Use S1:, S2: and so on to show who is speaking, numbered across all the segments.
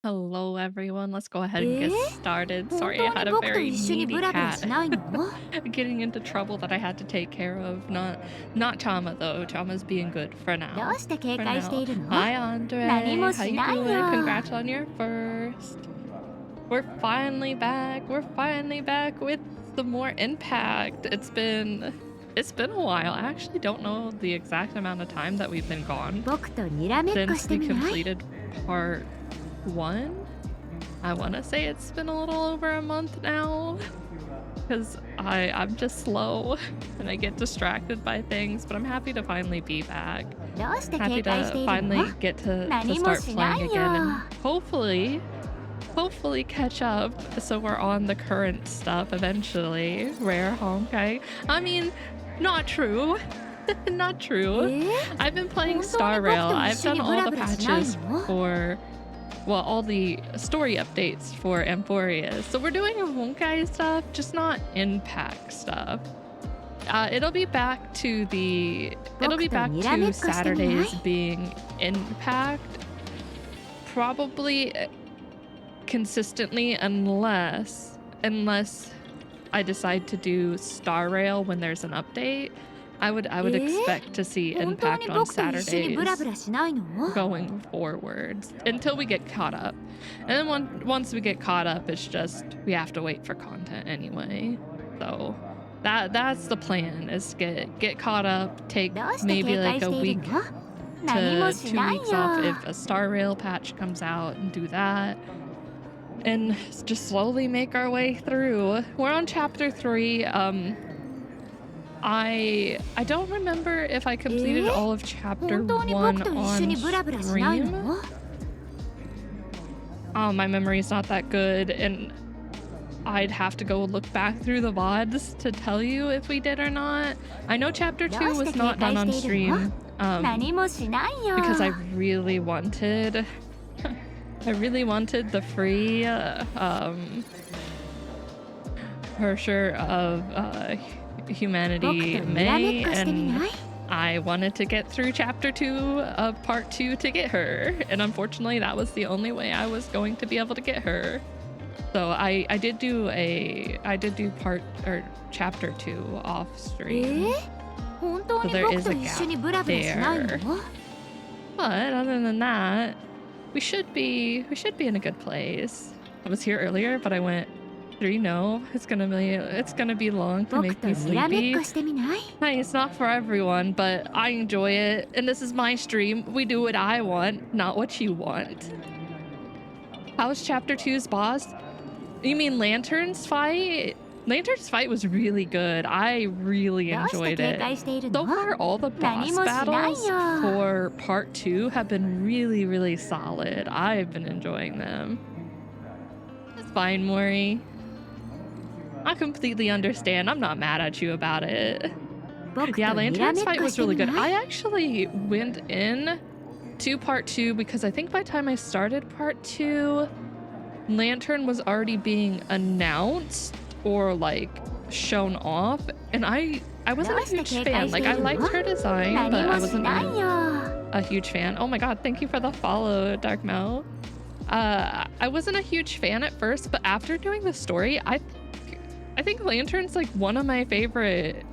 S1: Hello, everyone. Let's go ahead and
S2: え
S1: get
S2: ー
S1: started.
S2: 本
S1: Sorry, I
S2: 当に
S1: had a
S2: 僕と
S1: very
S2: 一緒にブ
S1: needy
S2: ラブラし
S1: cat
S2: ないの？
S1: getting into trouble that I had to take care of. Not Chama though. Chama's being good for
S2: ど
S1: now.
S2: うして警
S1: For
S2: 戒して
S1: now.
S2: いるの？
S1: Hi,
S2: 何
S1: Andre.
S2: も
S1: How
S2: し
S1: you
S2: ないよ。
S1: doing? Congrats on your first. We're finally back. We're finally back with some more impact. It's been a while. I actually don't know the exact amount of time that we've been gone
S2: 僕とにらめっこし
S1: since
S2: て
S1: we
S2: みない？
S1: completed part 1. I want to say it's been a little over a month now because I'm just slow and I get distracted by things, but I'm happy to finally be back.
S2: どうして警
S1: Happy
S2: 戒して
S1: to
S2: いるの？
S1: finally get to
S2: 何も
S1: start
S2: しな
S1: playing
S2: いよ。
S1: again and hopefully catch up so we're on the current stuff eventually. Rare Honkai. I mean, not true. Not true.
S2: えー
S1: I've been playing
S2: 本当に
S1: Star
S2: 僕
S1: Rail.
S2: と
S1: I've
S2: 一緒
S1: done
S2: にブ
S1: all
S2: ラ
S1: the
S2: ブラしない
S1: patches
S2: の？
S1: for, well, all the story updates for Amphoria. So we're doing Honkai stuff, just not Impact stuff. It'll be back to Saturdays being Impact, probably consistently unless I decide to do Star Rail when there's an update. I would expect to see
S2: 本当
S1: Impact
S2: に
S1: on
S2: 僕と一緒にブラブ
S1: Saturdays
S2: ラしないの？
S1: going forwards until we get caught up. And then once we get caught up, it's just we have to wait for content anyway. So that's the plan, is get caught up, take
S2: どうして
S1: maybe
S2: 警戒
S1: like
S2: し
S1: a
S2: ている
S1: week
S2: の？何も
S1: to
S2: し
S1: 2
S2: ない
S1: weeks
S2: よ。
S1: off if a Star Rail patch comes out and do that. And just slowly make our way through. We're on chapter 3. I don't remember if I completed all of chapter
S2: 本当に
S1: 1
S2: 僕と一緒に
S1: on
S2: ブラブラしない
S1: stream.
S2: の？
S1: My memory's not that good, and I'd have to go look back through the VODs to tell you if we did or not. I know chapter 2 was not done on stream
S2: 何もしないよ。
S1: because I really wanted the free Hersher of Humanity
S2: 僕とにらめっ
S1: May,
S2: こしてみない？
S1: and I wanted to get through chapter 2 of part 2 to get her, and unfortunately that was the only way I was going to be able to get her. So I did do part or chapter 2 off
S2: え
S1: stream.
S2: 本当に
S1: So there
S2: 僕
S1: is
S2: と
S1: a
S2: 一緒
S1: gap
S2: にブラブラしないの？
S1: there. But other than that, we should be in a good place. I was here earlier, but I went 3. No, it's gonna be long to
S2: 僕
S1: make
S2: と
S1: me
S2: にらめっ
S1: sleepy.
S2: こしてみない？
S1: Hey, it's not for everyone, but I enjoy it, and this is my stream. We do what I want, not what you want. How's chapter 2's boss? You mean Lantern's fight? Lantern's fight was really good. I really
S2: どうして
S1: enjoyed
S2: 警
S1: it.
S2: 戒している
S1: So
S2: の？
S1: far, all the boss
S2: 何もしないよ。
S1: battles for part 2 have been really, really solid. I've been enjoying them. It's fine, Mori. I completely understand. I'm not mad at you about it.
S2: 僕と
S1: Yeah,
S2: にらめ
S1: Lantern's
S2: っ
S1: fight
S2: こ
S1: was
S2: して
S1: really
S2: み
S1: good.
S2: ない？
S1: I actually went in to part 2 because I think by the time I started part 2, Lantern was already being announced or like shown off, and I wasn't a huge fan. Like, I liked her design,
S2: 何
S1: but I
S2: もし
S1: wasn't
S2: ないよ。
S1: a huge fan. Oh my god, thank you for the follow, Dark Mel. I wasn't a huge fan at first, but after doing the story, I think Lantern's like one of my favorite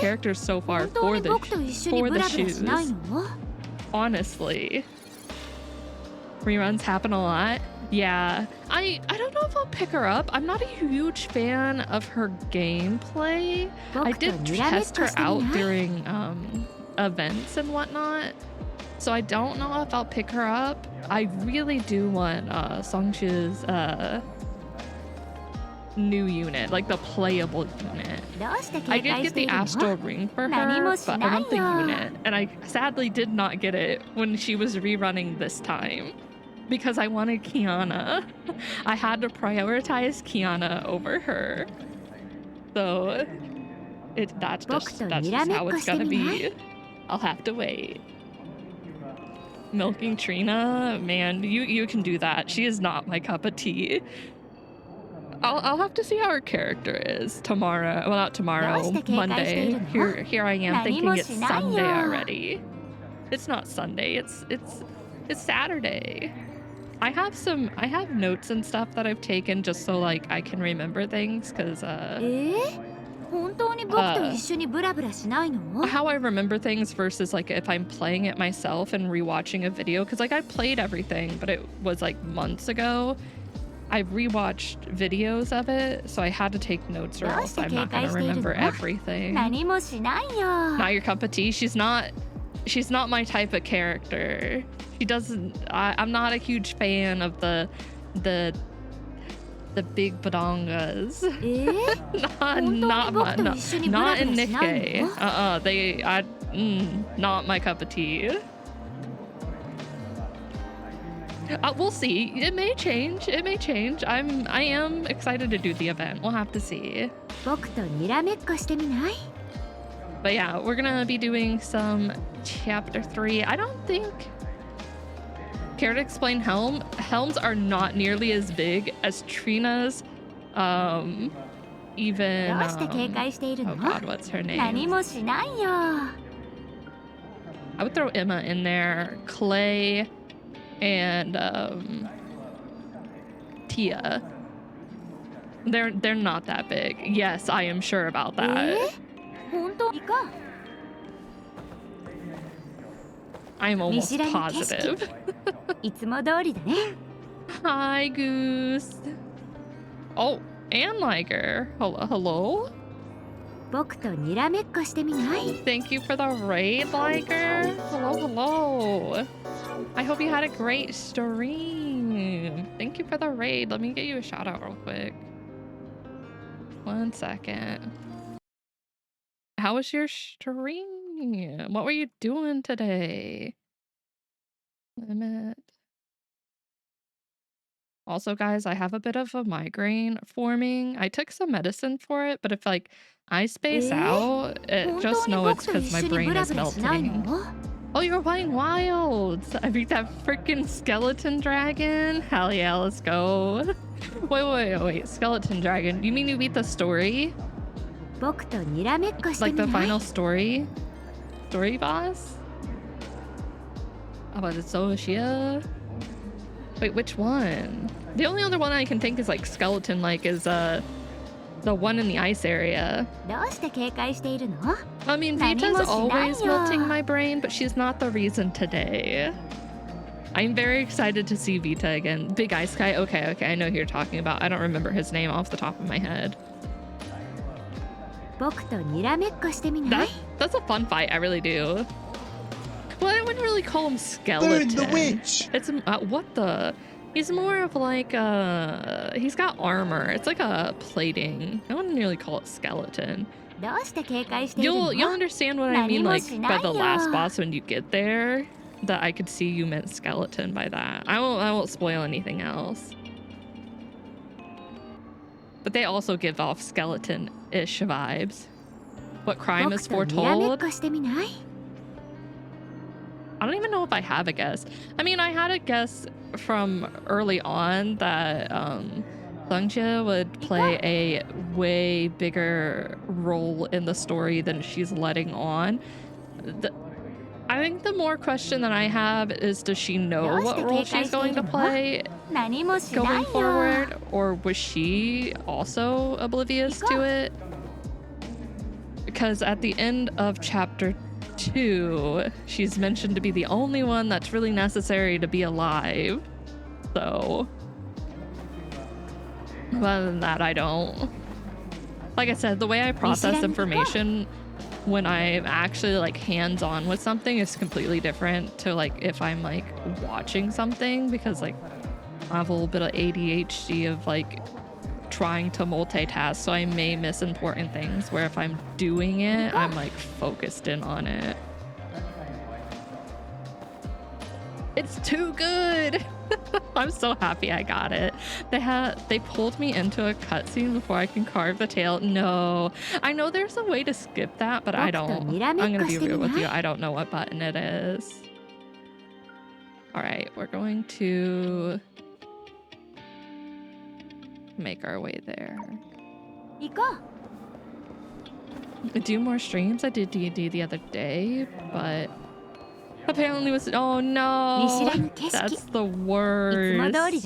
S1: characters so far
S2: 本当
S1: for
S2: に
S1: the
S2: 僕と一緒に
S1: for
S2: ブ
S1: the
S2: ラブラしない
S1: shoes.
S2: の？
S1: Honestly, reruns happen a lot. Yeah, I don't know if I'll pick her up. I'm not a huge fan of her gameplay. I
S2: 僕と
S1: did
S2: にらめっ
S1: test
S2: こ
S1: her
S2: してみ
S1: out
S2: ない？
S1: during events and whatnot, so I don't know if I'll pick her up. I really do want Songchu's new unit, like the playable unit.
S2: どうして
S1: I
S2: 警
S1: did
S2: 戒
S1: get
S2: してい
S1: the
S2: るの？
S1: Astral Ring for
S2: 何
S1: her,
S2: もし
S1: but
S2: な
S1: I
S2: い
S1: want the
S2: よ。
S1: unit, and I sadly did not get it when she was rerunning this time because I wanted Kiana. I had to prioritize Kiana over her, so that's
S2: 僕
S1: just
S2: と
S1: that's
S2: にら
S1: just
S2: めっ
S1: how
S2: こ
S1: it's
S2: してみ
S1: gonna
S2: ない？
S1: be. I'll have to wait. Milking Trina, man, you can do that. She is not my cup of tea. I'll have to see how her character is tomorrow. Well, not tomorrow,
S2: どうして警戒してい
S1: Monday.
S2: るの？
S1: Here I am
S2: 何
S1: thinking
S2: も
S1: it's
S2: しないよ。
S1: Sunday already. It's not Sunday. It's Saturday. I have notes and stuff that I've taken just so like I can remember things because
S2: 本当に僕と一緒にブラブラしないの？
S1: how I remember things versus like if I'm playing it myself and rewatching a video because like I played everything but it was like months ago. I rewatched videos of it so I had to take notes or else I'm not gonna remember everything.
S2: 何もしないよ。
S1: Not your cup of tea. She's not my type of character. She doesn't. I'm not a huge fan of the big badongas. Not in Nikkei. Not my cup of tea. We'll see. It may change. I am excited to do the event. We'll have to see.
S2: 僕とにらめっこしてみない？
S1: But yeah, we're gonna be doing some chapter 3. I don't think. Care to explain helms are not nearly as big as Trina's. Even.
S2: どうして警戒しているの？
S1: Oh God, what's her name?
S2: 何もしないよ。
S1: I would throw Emma in there, Clay, and Tia. They're not that big. Yes, I am sure about that.
S2: 本当にか？
S1: I'm almost positive.
S2: いつも通りだね。
S1: Hi, Goose. Oh, and Liger. Hello?
S2: 僕とにらめっこしてみない？
S1: Thank you for the raid, Liger. Hello. I hope you had a great stream. Thank you for the raid. Let me get you a shout out real quick. 1 second. How was your stream? What were you doing today? Limit. Also, guys, I have a bit of a migraine forming. I took some medicine for it, but if like I space out, just know it's because my brain is melting. Oh, you're playing Wilds. I beat that freaking skeleton dragon. Hell yeah, let's go. Wait. Skeleton dragon. You mean you beat the story?
S2: 僕とにらめっこして
S1: Like
S2: み
S1: the
S2: ない？
S1: final story boss? About Soshia? Wait, which one? The only other one I can think is like skeleton like is the one in the ice area.
S2: どうして警戒しているの？
S1: I mean, Vita's always melting my brain, but she's not the reason today. I'm very excited to see Vita again. Big Ice Guy? Okay, I know who you're talking about. I don't remember his name off the top of my head.
S2: 僕とにらめっこしてみない？
S1: That's a fun fight, I really do. Well, I wouldn't really call him skeleton.
S3: Burn the witch!
S1: It's what the? He's more of like he's got armor. It's like a plating. I wouldn't really call it skeleton.
S2: どうして警戒しているの？
S1: You'll understand what I mean like by the last boss when you get there. That I could see you meant skeleton by that. I won't spoil anything else. But they also give off skeleton-ish vibes. What crime is foretold? I don't even know if I have a guess. I mean, I had a guess from early on that Sungjia would play a way bigger role in the story than she's letting on. I think the more question that I have is, does she know what role she's going to play going forward? Or was she also oblivious to it? Because at the end of chapter 2, she's mentioned to be the only one that's really necessary to be alive. So, other than that, I don't. Like I said, the way I process information when I'm actually like hands-on with something is completely different to like if I'm like watching something, because like I have a little bit of ADHD of like trying to multitask, so I may miss important things, where if I'm doing it, I'm like focused in on it. It's too good. I'm so happy I got it. They pulled me into a cutscene before I can carve the tail. No, I know there's a way to skip that, but I don't. I'm gonna be real with you. I don't know what button it is. All right, we're going to make our way there. Do more streams. I did D&D the other day, but Apparently was oh
S2: 見知
S1: no.
S2: らぬ景色
S1: That's the
S2: いつも通り
S1: worst.
S2: だね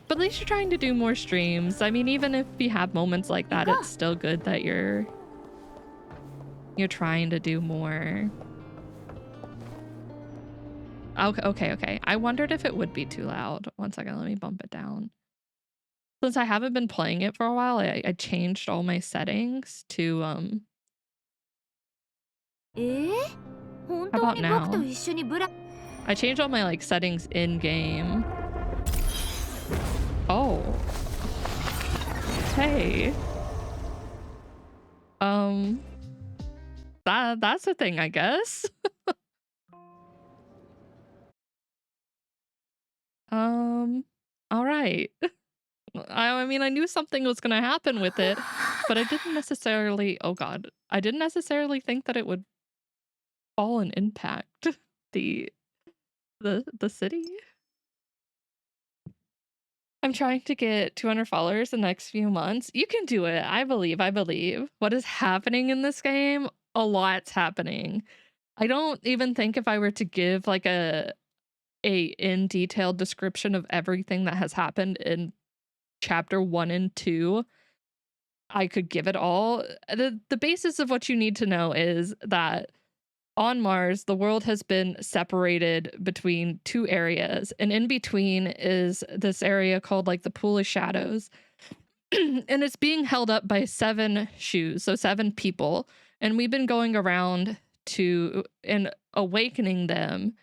S1: But at least you're trying to do more streams. I mean, even if you have moments like that, it's still good that you're trying to do more. Okay. I wondered if it would be too loud. One second, let me bump it down. Since I haven't been playing it for a while, I changed all my settings to how
S2: 本当
S1: about
S2: に僕と
S1: now?
S2: 一緒にブラ
S1: I changed all my like settings in game. Oh. Hey. That's a thing, I guess. All right. I mean, I knew something was gonna happen with it, but I didn't necessarily. Oh God, I didn't necessarily think that it would fall and impact the the city. I'm trying to get 200 followers the next few months. You can do it. I believe. What is happening in this game? A lot's happening. I don't even think if I were to give like a in detailed description of everything that has happened in chapter 1 and 2, I could give it all. The basis of what you need to know is that on Mars, the world has been separated between two areas, and in between is this area called like the Pool of Shadows. And it's being held up by 7 shoes, so 7 people. And we've been going around to and awakening them.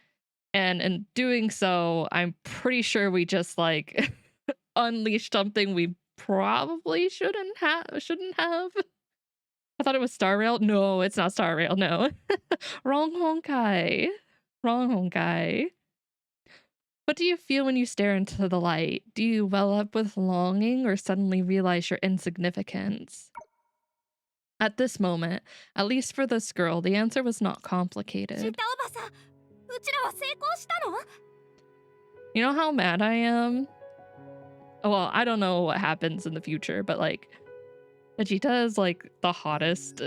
S1: And in doing so, I'm pretty sure we just like unleashed something we probably shouldn't have. I thought it was Star Rail. No, it's not Star Rail. No. Wrong Honkai. Wrong Honkai. What do you feel when you stare into the light? Do you well up with longing or suddenly realize your insignificance? At this moment, at least for this girl, the answer was not
S2: 知っ
S1: complicated.
S2: たおばさんうちらは成功したの
S1: You know how mad I am? Well, I don't know what happens in the future, but like, Vegeta is like the hottest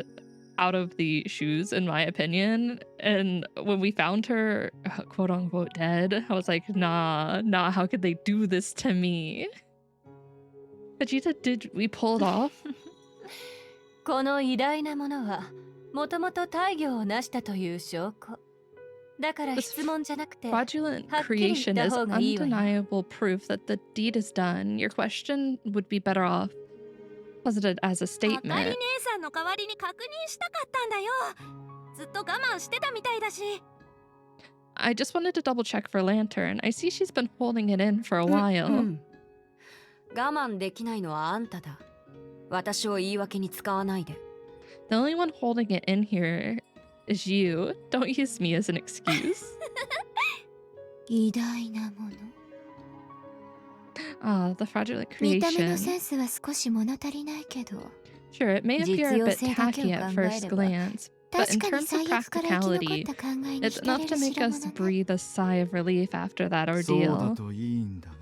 S1: out of the shoes, in my opinion. And when we found her, quote unquote, dead, I was like, nah, how could they do this to me? Vegeta, did we pull it off?
S2: この偉大なものはもともと大業を成したという証拠だから
S1: This
S2: 質問じゃなくて
S1: fraudulent
S2: はっきり言
S1: creation
S2: った
S1: is
S2: 方がいいわよ
S1: undeniable proof that the deed is done. Your question would be better off posited as a
S2: あかり
S1: statement.
S2: 姉さんの代わりに確認したかったんだよずっと我慢してたみたいだし
S1: I just wanted to double check for Lantern. I see she's been holding it in for a while.
S2: 我慢できないのはあんただ私を言い訳に使わないで
S1: The only one holding it in here is you. Don't use me as an excuse.
S2: 偉大なもの
S1: Ah, the fraudulent
S2: 見た目の
S1: creation.
S2: センスは少し物足りないけど
S1: Sure, it may appear a bit
S2: 実用性だけを
S1: tacky at first
S2: 考えれば
S1: glance, but in
S2: 確かに
S1: terms of
S2: 最悪から生き残っ
S1: practicality,
S2: た考えに
S1: it's
S2: 浸れ
S1: enough
S2: る
S1: to make
S2: 代
S1: us
S2: 物ね
S1: breathe a sigh of relief after that
S3: そうだ
S1: ordeal.
S3: といいんだが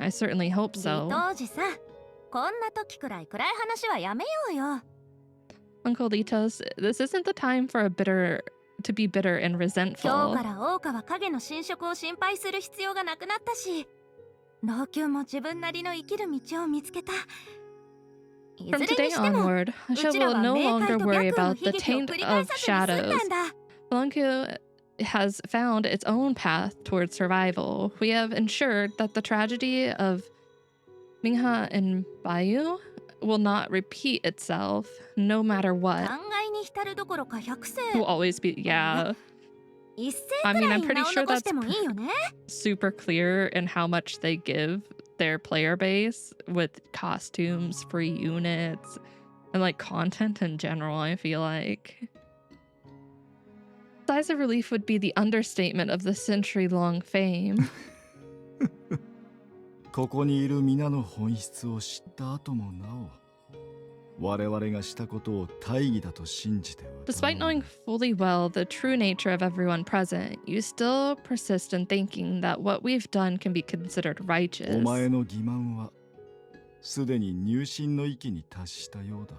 S1: I certainly hope
S2: リ
S1: so.
S2: 当時さこんな時くらい暗い話はやめようよ
S1: Uncle Litos, this isn't the time for to be bitter and
S2: 今日
S1: resentful.
S2: から桜花は影の侵食を心配する必要がなくなったし老朽も自分なりの生きる道を見つけたい
S1: From
S2: ずれ
S1: today
S2: にしても
S1: onward,
S2: う
S1: Asha
S2: ちら
S1: will
S2: は
S1: no
S2: 冥
S1: longer
S2: 界と
S1: worry
S2: 白の
S1: about
S2: 悲
S1: the
S2: 劇を
S1: taint
S2: 繰り返
S1: of
S2: さずに済んだ
S1: shadows.
S2: んだ
S1: Blanco has found its own path towards survival. We have ensured that the tragedy of Mingha and Bayu will not repeat itself, no matter
S2: 考
S1: what.
S2: えに浸るどころか100世
S1: Will always be, yeah.
S2: 一世
S1: I
S2: く
S1: mean,
S2: ら
S1: I'm
S2: い
S1: pretty
S2: 名を
S1: sure
S2: 残し
S1: that's
S2: てもいいよね
S1: super clear in how much they give their player base with costumes, free units, and like content in general, I feel like. Sighs of relief would be the understatement of the century-long fame.
S3: ここにいる皆の本質を知った後もなお我々がしたことを大義だと信じて疑う
S1: Despite knowing fully well the true nature of everyone present, you still persist in thinking that what we've done can be considered
S3: お
S1: righteous.
S3: 前の欺瞞はすでに入信の域に達したようだ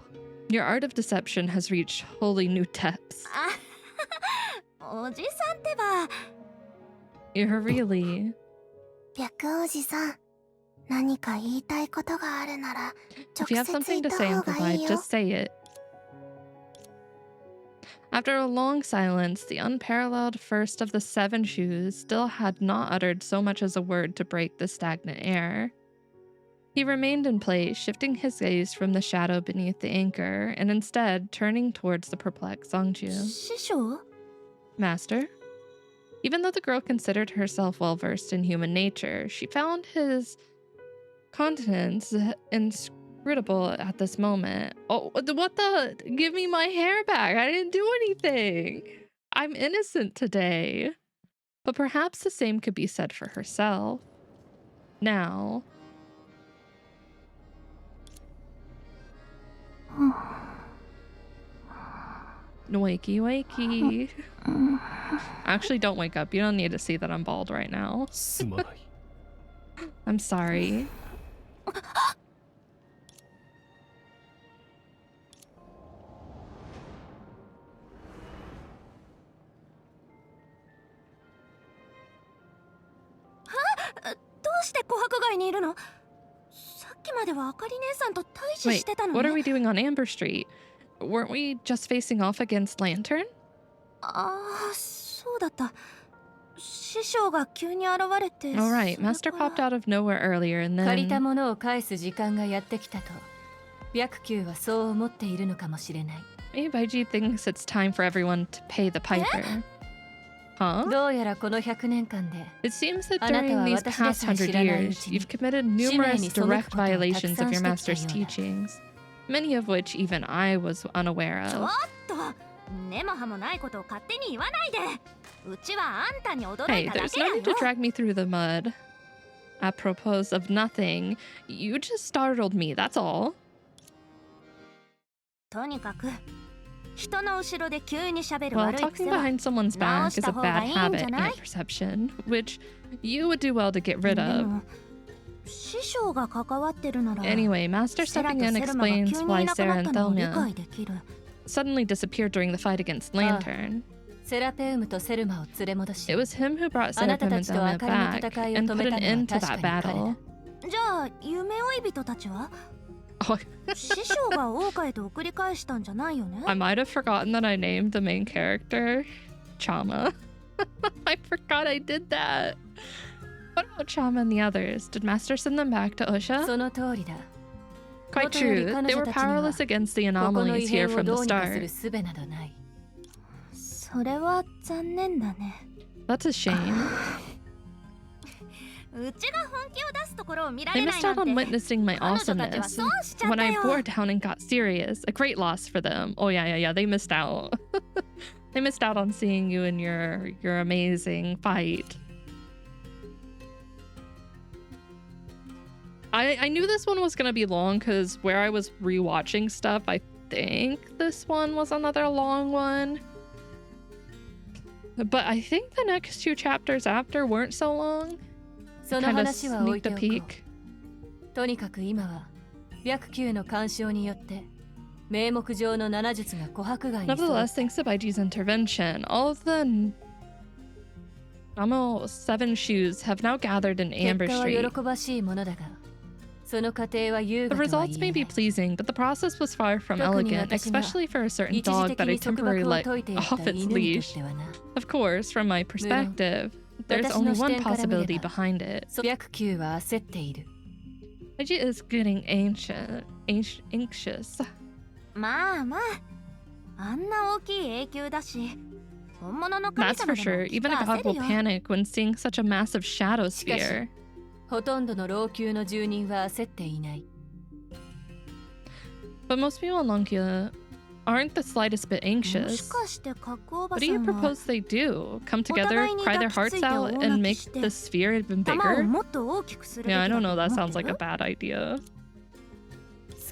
S1: Your art of deception has reached wholly new depths.
S2: あおじさんってば。
S1: You're really...
S4: 白王子さん、何か言いたいことがあるなら
S1: If you
S4: 直
S1: have
S4: 接言
S1: something
S4: っ
S1: to
S4: た
S1: say,
S4: 方
S1: Uncle
S4: がいい
S1: Vi,
S4: よ。
S1: just say it. After a long silence, the unparalleled first of the 7 shoes still had not uttered so much as a word to break the stagnant air. He remained in place, shifting his gaze from the shadow beneath the anchor, and instead turning towards the perplexed Songju.
S2: 師匠？
S1: Master? Even though the girl considered herself well-versed in human nature, she found his countenance inscrutable at this moment. Oh, what the? Give me my hair back. I didn't do anything. I'm innocent today. But perhaps the same could be said for herself. Now... Wakey, wakey. Actually, don't wake up. You don't need to see that I'm bald right now. I'm sorry. Wait, what are we doing on Amber Street? Weren't we just facing off against Lantern?
S2: ああ、そうだった。師匠が急に現れて。
S1: Alright, Master popped out of nowhere earlier and
S5: 借りた
S1: then...
S5: ものを返す時間がやってきたと、白球はそう思っているのかもしれない。
S1: Maybe Baiji thinks it's time for everyone to pay the piper. Huh?
S5: どうやらこの100年間で、
S1: It seems that during these past 100 years, you've committed numerous direct violations of your master's teachings, many of which even I was unaware
S2: ちょ
S1: of.
S2: っと、根も葉もないことを勝手に言わないで。うちはあんたに驚
S1: Hey,
S2: いただ
S1: there's
S2: け
S1: no
S2: だ
S1: need to
S2: よ。
S1: drag me through the mud. Apropos of nothing, you just startled me, that's all.
S2: とにかく、人の後ろで急に喋る
S1: Well,
S2: 悪い
S1: talking
S2: 癖は
S1: behind someone's back is a bad habit in your perception, which you would do well to get rid
S2: で
S1: of.
S2: も師匠が関わってるなら
S1: Anyway, Master
S2: セラ
S1: stepping
S2: と
S1: in
S2: セルマが
S1: explains
S2: 急に
S1: why
S2: いなく
S1: Sarah
S2: なっ
S1: and
S2: たのを理
S1: Thelma
S2: 解できる。
S1: suddenly disappeared during the fight against Lantern.
S5: セラペウムとセルマを連れ戻し、
S1: It was him who brought
S5: あなた
S1: Seraphim
S5: た
S1: and
S5: ちと
S1: Thelma
S5: 明かりの
S1: back
S5: 戦いを
S1: and
S5: 止
S1: put
S5: め
S1: an
S5: たのは
S1: end to
S5: 確
S1: that
S5: かに彼
S1: battle.
S5: だ。
S2: じゃあ夢追い人たちは？
S1: Oh,
S2: 師匠が大海へと送り返したんじゃないよね？
S1: I might have forgotten that I named the main character Chama. I forgot I did that. What about Chama and the others? Did Master send them back to
S5: そ
S1: Usha?
S5: の通りだ。
S1: Quite true. They were powerless against the
S5: ここの
S1: anomalies
S5: 異
S1: here
S5: 変を
S1: from
S5: ど
S1: the
S5: うにかする
S1: start.
S5: 術などない。
S2: それは残念だね。
S1: That's a shame.
S2: うちが本気を出すところを見ら
S1: They
S2: れな
S1: missed
S2: いなん
S1: out
S2: て。
S1: on witnessing my
S2: 彼女たちは
S1: awesomeness
S2: 損しちゃっ
S1: when
S2: た
S1: I
S2: よ。
S1: bore down and got serious. A great loss for them. Oh yeah. They missed out. They missed out on seeing you in your amazing fight. I knew this one was gonna be long because where I was rewatching stuff, I think this one was another long one. But I think the next 2 chapters after weren't so long.
S5: その
S1: Kind of
S5: 話は置い
S1: sneaked
S5: て
S1: a
S5: おこ
S1: peek.
S5: う。とにかく今は白球の干渉によって名目上の7術が琥珀外に揃う。
S1: Nevertheless, thanks to Baiji's intervention, all of the Namo 7 shoes have now gathered in
S5: 結
S1: Amber
S5: 果は
S1: Street.
S5: 喜ばしいものだが、その過程は優
S1: The
S5: 雅とは
S1: results
S5: 言
S1: may
S5: えな
S1: be
S5: い。
S1: pleasing, but the process was far from
S5: 特に
S1: elegant,
S5: 私が
S1: especially for a certain
S5: 一時
S1: dog
S5: 的
S1: that I
S5: に束
S1: temporarily
S5: 縛を
S1: let
S5: 解いてやっ
S1: off
S5: た
S1: its
S5: 犬にとっ
S1: leash.
S5: てはな。
S1: Of course, from my perspective, there's
S5: 私
S1: only
S5: の視
S1: one
S5: 点から見れ
S1: possibility
S5: ば、
S1: behind it.
S5: 白球は焦っている。
S1: Baiji is getting anxious.
S2: まあまあ、あんな大きい永久だし、本物の神
S1: That's for
S2: 様で
S1: sure.
S2: もきっ
S1: Even
S2: と
S1: a god
S2: 焦
S1: will
S2: るよ。
S1: panic when seeing such a massive shadow
S5: しかし、
S1: sphere.
S5: ほとんどの老朽の住人は焦っていない。
S1: But most people in Lonkia aren't the slightest bit
S2: もし
S1: anxious.
S2: かして角おば
S1: What
S2: さ
S1: do you
S2: んは
S1: propose they do? Come
S2: お
S1: together,
S2: 互いに
S1: cry their
S2: 抱き
S1: hearts
S2: ついて
S1: out,
S2: 大
S1: and
S2: 泣き
S1: make
S2: して
S1: the sphere even
S2: 玉を
S1: bigger?
S2: もっと大きくするべき
S1: Yeah,
S2: だ
S1: I
S2: と
S1: don't know.
S2: 思
S1: That
S2: って
S1: sounds
S2: る
S1: like a bad idea.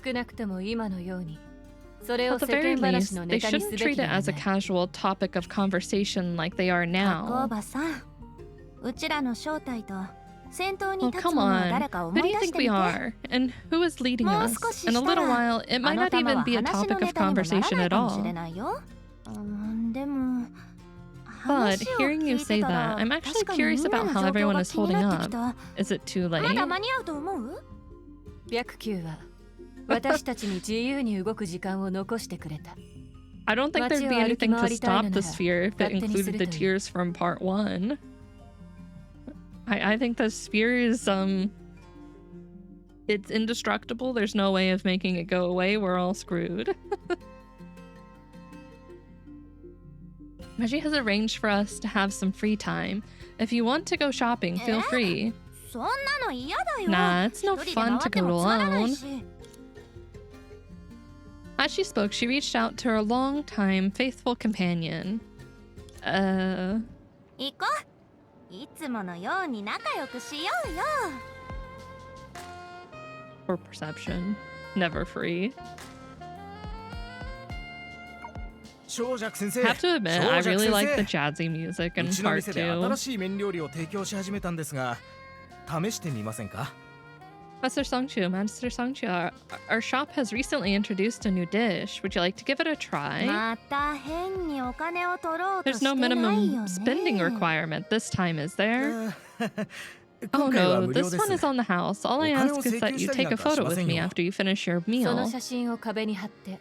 S5: 少なくとも今のように、それを
S1: At the
S5: 世
S1: very
S5: 間
S1: least,
S5: 話の
S1: they
S5: ネタにす
S1: shouldn't
S5: べ
S1: treat
S5: き
S1: it
S5: では
S1: as
S5: な
S1: a
S5: い。
S1: casual topic of conversation like they are
S2: 角お
S1: now.
S2: ばさん、うちらの正体と先頭に
S1: Well,
S2: 立つ
S1: come
S2: 者は
S1: on.
S2: 誰か
S1: Who
S2: 思
S1: do
S2: い
S1: you
S2: 出し
S1: think
S2: て
S1: we
S2: みて。
S1: are? And who is leading
S2: もう
S1: us?
S2: 少し
S1: In
S2: し
S1: a
S2: た
S1: little
S2: ら
S1: while, it
S2: あ
S1: might
S2: の
S1: not
S2: 玉
S1: even
S2: は
S1: be a
S2: 話の
S1: topic
S2: ネ
S1: of
S2: タにもなら
S1: conversation
S2: ない
S1: at
S2: かもしれ
S1: all.
S2: ないよ。でも
S1: But hearing you say that, I'm actually curious about how everyone is holding up. Is it too late?
S2: まだ間に合うと思う？
S5: 白球は私たちに自由に動く時間を残してくれた。
S1: I don't think there'd be anything to stop the sphere if it included the tears from part 1. I think the sphere is, it's indestructible. There's no way of making it go away. We're all screwed. Reggie has arranged for us to have some free time. If you want to go shopping, feel free.
S2: そんなの嫌だよ。
S1: Nah, it's no fun to go alone. As she spoke, she reached out to her long-time faithful companion.
S2: 行こう。いつものように仲良くしようよ。
S1: Or perception. Never free. Have to admit, I really like the jazzy music in part 2. Master Songchu, our shop has recently introduced a new dish. Would you like to give it a try?
S2: また変にお金を取ろうと
S1: There's
S2: して
S1: no
S2: ないよ
S1: minimum
S2: ね。
S1: spending requirement this time, is there? Oh no, this one is on the house. All I ask is that you take a photo with me after you finish your
S5: その
S1: meal.
S5: 写真を壁に貼って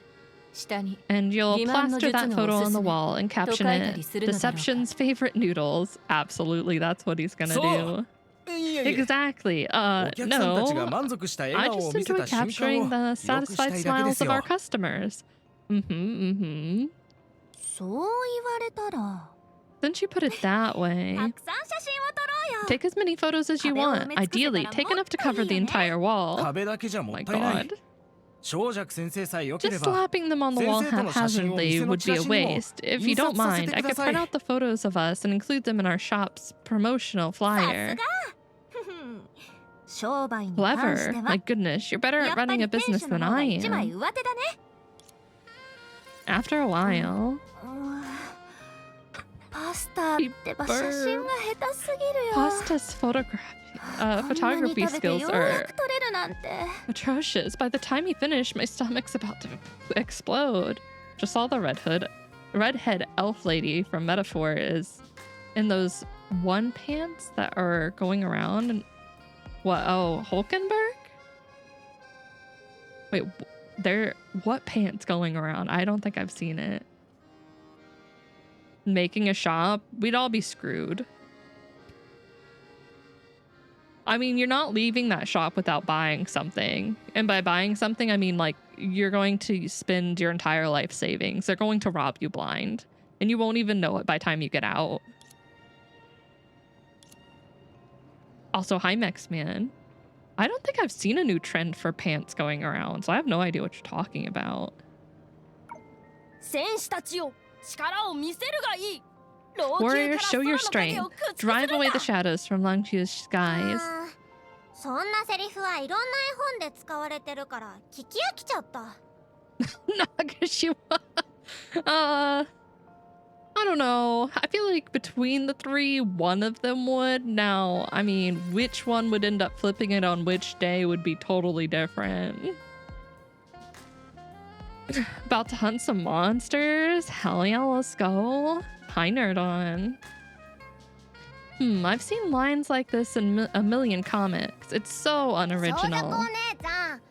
S5: 下に
S1: And you'll
S5: 欺瞞の
S1: plaster
S5: 術
S1: that
S5: の
S1: photo
S5: お
S1: on
S5: す
S1: the
S5: すめ
S1: wall and
S5: と
S1: caption
S5: 書いた
S1: it,
S5: りするのだろうか。
S1: Deception's favorite noodles. Absolutely, that's what he's gonna do. Exactly. No. I just enjoy capturing the satisfied smiles of our customers.
S2: そう言われたら。
S1: Since you put it that way,
S2: たくさん写真を撮ろうよ。
S1: take as many photos as you want. Ideally, take enough to cover the entire wall. Oh my god. Just slapping them on the wall haphazardly would be a waste. If you don't mind, I could print out the photos of us and include them in our shop's promotional flyer.
S2: 商売に関して
S1: Clever.
S2: は
S1: My goodness, you're better
S2: や
S1: at
S2: っぱ
S1: running
S2: り
S1: a
S2: 店
S1: business
S2: 主の
S1: than
S2: 方が
S1: I
S2: 一枚
S1: am.
S2: 上手だね。
S1: After a while,
S2: パスタってば写真が下手すぎるよ。
S1: Pasta's photography
S2: こんなに食べて
S1: skills
S2: ようや
S1: are
S2: く撮れるなんて。
S1: atrocious. By the time you finish, my stomach's about to explode. Just saw the redhead elf lady from Metaphor is in those one pants that are going around. And what? Oh, Hulkenberg? Wait, what pants going around? I don't think I've seen it. Making a shop, we'd all be screwed. I mean, you're not leaving that shop without buying something. And by buying something, I mean, like, you're going to spend your entire life savings. They're going to rob you blind. And you won't even know it by the time you get out. Also, hi, Mex Man. I don't think I've seen a new trend for pants going around, so I have no idea what you're talking about.
S2: 戦士たちよ、力を見せるがいい。
S1: Warriors, show your strength. Drive away the shadows from Longchu's skies.
S4: そんなセリフはいろんな絵本で使われてるから聞き飽きちゃった。
S1: Nagashima. I don't know. I feel like between the three, one of them would. Now, I mean, which one would end up flipping it on which day would be totally different. About to hunt some monsters? Hell yeah, let's go. Hi, Nerdon. I've seen lines like this in a million comics. It's so unoriginal.
S4: お姉ちゃん、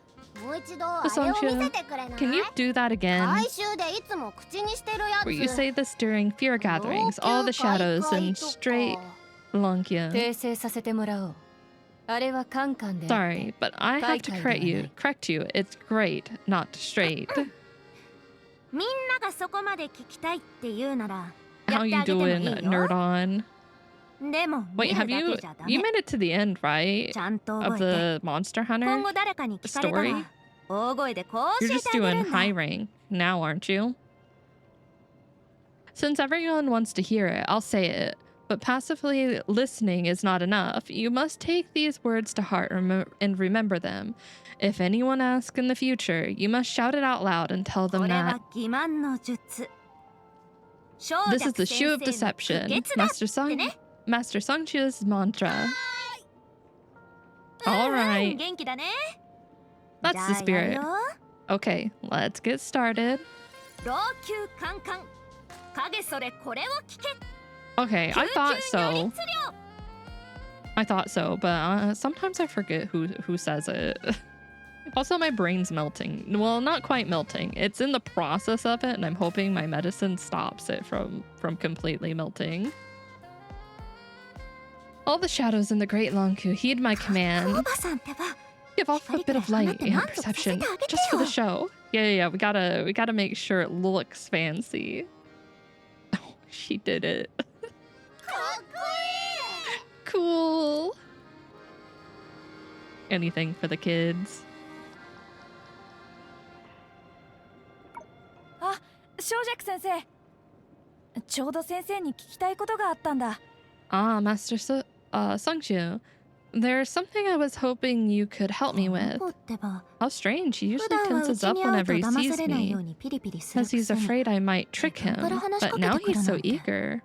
S4: もう一度あれを
S1: Songchu,
S4: 見せてくれない？
S1: can you do that again?
S4: 回収でいつも口にしてるやつ。
S1: Where you say this during fear gatherings, all the shadows and straight Longkyun.
S5: 訂正させてもらおう。あれはカンカンであって。
S1: Sorry, but I have to correct you. It's great, not straight.
S2: みんながそこまで聞きたいって言うなら、
S1: How
S2: や
S1: you
S2: ってあげてもい
S1: doing,
S2: いよ。
S1: Nerdon?
S2: でも、
S1: Wait,
S2: 見るだ
S1: have
S2: け
S1: you
S2: じゃダメ。
S1: you made it to the end, right?
S2: ちゃんと
S1: Of
S2: 覚えて。
S1: the Monster
S2: 今
S1: Hunter
S2: 後誰かに聞かれた
S1: story?
S2: ら、大声でこう
S1: You're
S2: 教え
S1: just
S2: てあげ
S1: doing
S2: るんだ。
S1: high rank now, aren't you? Since everyone wants to hear it, I'll say it. But passively listening is not enough. You must take these words to heart and remember them. If anyone asks in the future, you must shout it out loud and tell
S2: こ
S1: them
S2: れ
S1: that
S2: は欺瞞の術。
S1: this is the shoe of deception. Master Songchu's mantra. All right.
S2: 元気だね。
S1: That's
S2: じゃ
S1: the
S2: あやる
S1: spirit.
S2: よ。
S1: Okay, let's get started.
S2: 老朽カンカン。影それこれを聞け。
S1: Okay, I thought so. I thought so, but sometimes I forget who says it. Also, my brain's melting. Well, not quite melting. It's in the process of it, and I'm hoping my medicine stops it from completely melting. All the shadows in the Great Longku heed my command. Give off a bit of light and perception, just for the show. Yeah. We gotta make sure it looks fancy. Oh, she did it. Cool. Anything for the kids.
S2: あ、小尺先生。ちょうど先生に聞きたいことがあったんだ。
S1: Ah, Master Sungju. There's something I was hoping you could help me with. How strange, he usually tenses up whenever he sees me, because he's afraid I might trick him, but now he's so eager.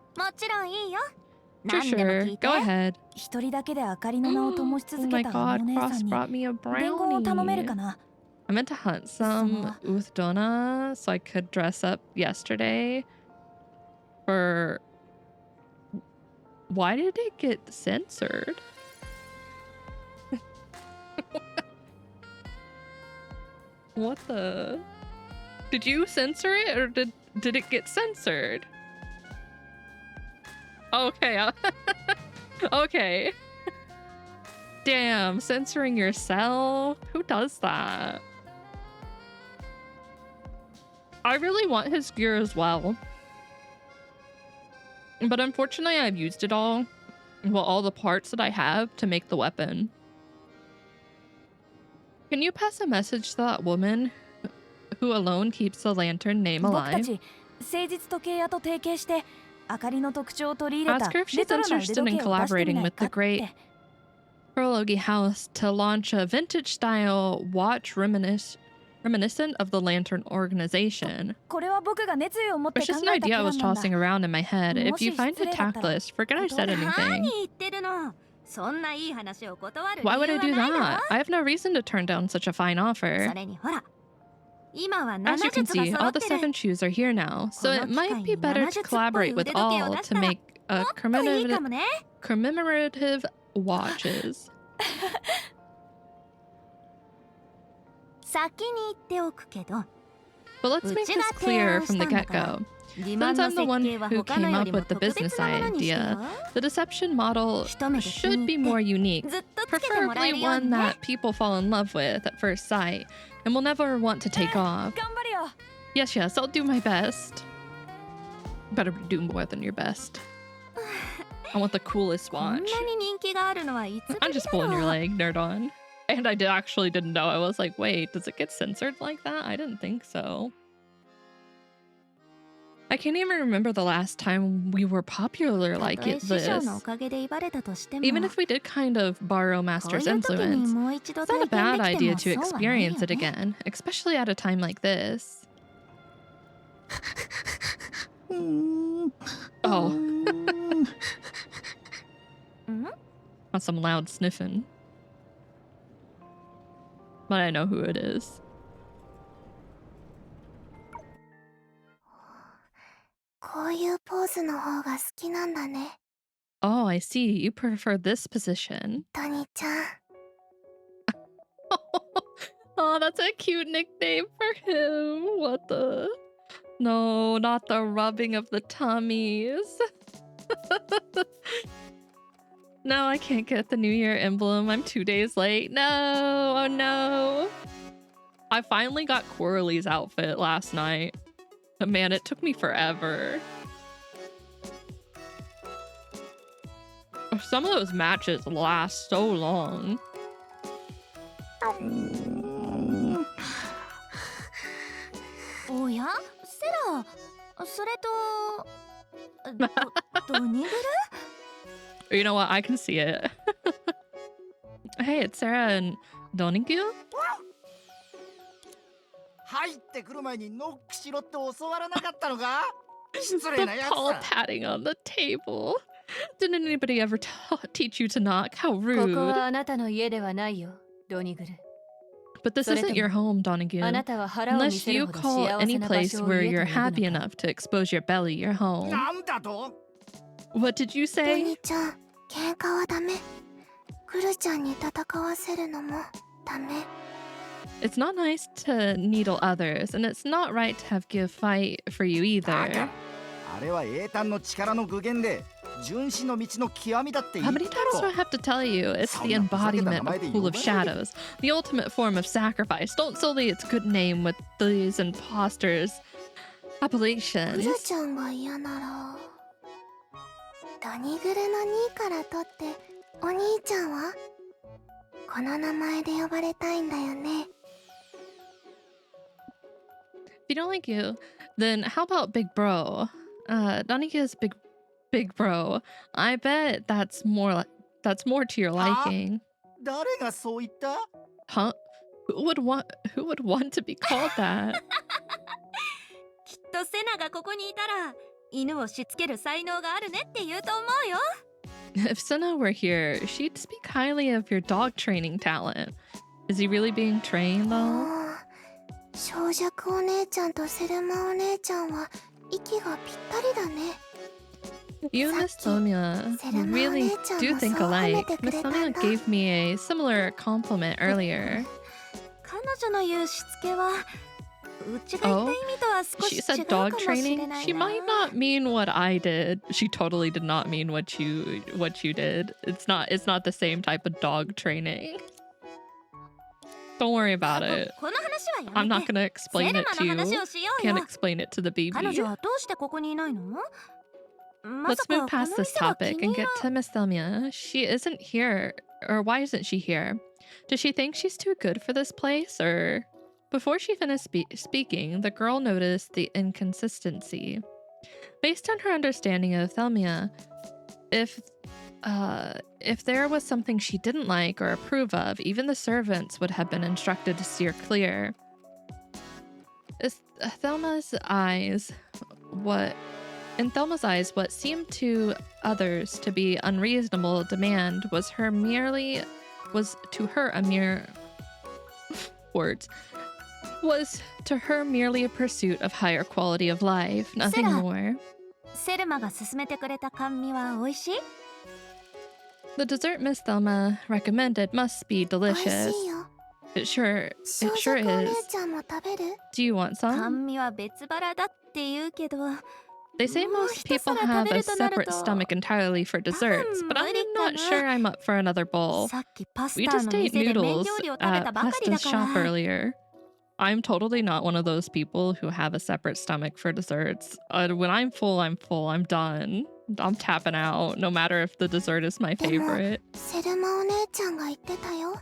S1: Sure, go ahead. Oh my god, Cross brought me a brownie. I meant to hunt some Uthdona so I could dress up yesterday for... Why did it get censored? What the? Did you censor it or did it get censored? Okay. Okay. Damn, censoring yourself? Who does that? I really want his gear as well. But unfortunately, I've used it all. Well, all the parts that I have to make the weapon. Can you pass a message to that woman who alone keeps the lantern name alive? Ask her if she's interested in collaborating with the great Prologi House to launch a vintage-style watch reminiscent of the Lantern organization. It's just an idea I was tossing around in my head. If you find it tactless, forget I said anything. Why would I do that? I have no reason to turn down such a fine offer. As you can see, all the 7 shoes are here now, so it might be better to collaborate with all to make a commemorative watches. But let's make this clear from the get-go. Since I'm the one who came up with the business idea, the deception model should be more unique, preferably one that people fall in love with at first sight and will never want to take off. Yes, I'll do my best. Better do more than your best. I want the coolest watch. I'm just pulling your leg, nerd on. And I actually didn't know. I was like, wait, does it get censored like that? I didn't think so. I can't even remember the last time we were popular like this. Even if we did kind of borrow Master's influence, it's not a bad idea to experience it again, especially at a time like this. Oh. That's some loud sniffing. But I know who it is. Oh, I see. You prefer this position. Oh, that's a cute nickname for him. What the? No, not the rubbing of the tummies. No, I can't get the New Year emblem. I'm 2 days late. No, oh no. I finally got Coralie's outfit last night. But man, it took me forever. Some of those matches last so long. You know what? I can see it. Hey, it's Sarah and Doningyu? The paw patting on the table. Didn't anybody ever teach you to knock? How rude. But this isn't your home, Doningyu. Unless you call any place where you're happy enough to expose your belly your home. What did you
S4: ド
S1: say?
S4: ニちゃん、喧嘩はダメ。クルちゃんに戦わせるのもダメ。
S1: It's not nice to needle others, and it's not right to have give fight for you
S3: だ
S1: either.
S3: からあれは英単の力の具現で純子の道の極みだって言
S1: How
S3: っ
S1: many
S3: た
S1: times do
S3: ろ
S1: I have to tell you? It's the embodiment of Pool of Shadows, the ultimate form of sacrifice. Don't sully its good name with these imposters'
S4: ク
S1: appellations.
S4: ルちゃんが嫌ならドニグルの2から取ってお兄ちゃんはこの名前で呼ばれたいんだよね。
S1: If you don't like you, then how about Big Bro? Donika's big bro. I bet that's more to your liking.
S3: 誰がそう言った
S1: Huh? Who would want to be called that?
S2: きっとセナがここにいたら犬をしつける才能があるねって言うと思うよ。
S1: If Senna were here, she'd speak highly of your dog training talent. Is he really being trained
S4: も
S1: though?
S4: う小弱お姉ちゃんとセルマお姉ちゃんは息がぴったりだね。
S1: You and Miss Sonia really do think alike. Miss Sonia gave me a similar compliment earlier.
S2: 彼女の言うしつけはうちが言った意味とは少
S1: She
S2: し違
S1: said
S2: うか
S1: dog
S2: もし
S1: training.
S2: れない
S1: She
S2: な。
S1: might not mean what I did. She totally did not mean what you did. It's not the same type of dog training. Don't worry about it.
S2: この話はや
S1: I'm
S2: め
S1: not
S2: て。
S1: gonna
S2: セ
S1: explain
S2: ル
S1: it
S2: マ
S1: to
S2: の話
S1: you.
S2: をしよう
S1: Can't
S2: よ。
S1: explain it to the
S2: 彼
S1: baby.
S2: 女はどうしてここにいないの？ま
S1: Let's
S2: さか
S1: move
S2: この
S1: past this
S2: 店が気
S1: topic
S2: に
S1: and
S2: 入
S1: get
S2: ら
S1: to Miss Thelmia. She isn't here. Or why isn't she here? Does she think she's too good for this place? Or... Before she finished speaking, the girl noticed the inconsistency. Based on her understanding of Thelmia, if there was something she didn't like or approve of, even the servants would have been instructed to steer clear. In Thelma's eyes, what seemed to others to be unreasonable demand was to her merely a pursuit of higher quality of life, nothing
S2: Sarah.
S1: more.
S2: セルマが勧めてくれた甘味は美味しい？
S1: The dessert Miss Thelma recommended must be
S4: 美味し
S1: delicious.
S4: いよ。
S1: It sure
S4: 小弱お姉
S1: is.
S4: ちゃんも食べる？
S1: Do you want some?
S2: 甘味は別腹だって言うけど。
S1: They say most people have a separate stomach entirely for desserts, but I'm not sure I'm up for another bowl.
S2: さっきパス
S1: We
S2: タ
S1: just
S2: の
S1: ate
S2: 店で麺
S1: noodles
S2: 料理を食べた
S1: at
S2: ばかりだ
S1: Pasta's
S2: か
S1: shop
S2: ら。
S1: earlier. I'm totally not one of those people who have a separate stomach for desserts. When I'm full, I'm full. I'm done. I'm tapping out, no matter if the dessert is my
S4: でも
S1: favorite.
S4: セルマお姉ちゃんが言ってたよ。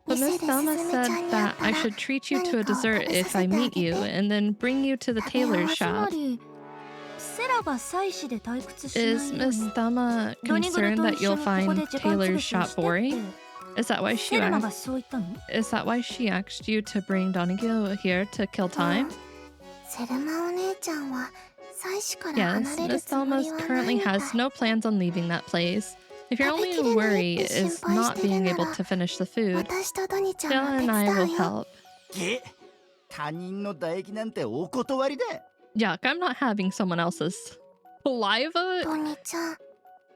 S1: But
S4: 店
S1: Miss
S4: でス
S1: Thelma
S4: ズメちゃ
S1: said
S4: んに会っ
S1: that
S4: た
S1: I
S4: ら
S1: should treat you to a
S4: 何かを
S1: dessert
S4: 食べ
S1: if
S4: さ
S1: I
S4: せてあ
S1: meet
S4: げ
S1: you
S4: て。
S1: and then bring you to the
S4: 食べ終わ
S1: tailor's
S4: り。
S2: つま
S1: shop.
S2: りセラが妻子で退屈し
S1: Is
S2: ないよう
S1: Miss
S2: に
S1: Thelma
S2: ドニグル
S1: concerned
S2: と
S1: that
S2: 一緒
S1: you'll
S2: にここ
S1: find
S2: で時間
S1: Taylor's
S2: 潰しを
S1: shop
S2: してっ
S1: boring?
S2: て
S1: Is that why
S2: セルマが
S1: she
S2: そう言ったの？
S1: asked you to bring Donagil here to kill
S4: う
S1: time?
S4: んセルマお姉ちゃんは妻子から
S1: Yes,
S4: 離れる
S1: Miss
S4: つも
S1: Thelma
S4: りはない
S1: currently
S4: みたい。
S1: has no plans on leaving that place. If your only
S4: Tabekirenaii
S1: worry
S4: って
S1: is
S4: 心配
S1: not
S4: してる
S1: being
S4: な
S1: able
S4: ら
S1: to finish the food,
S4: 私とドニちゃ
S1: Jill
S4: んも
S1: and
S4: 手
S1: I
S4: 伝
S1: will
S4: うよ。
S1: help.
S3: げ他人の唾液なんてお断りだ。
S1: Yuck, I'm not having someone else's saliva.
S4: ドニちゃん、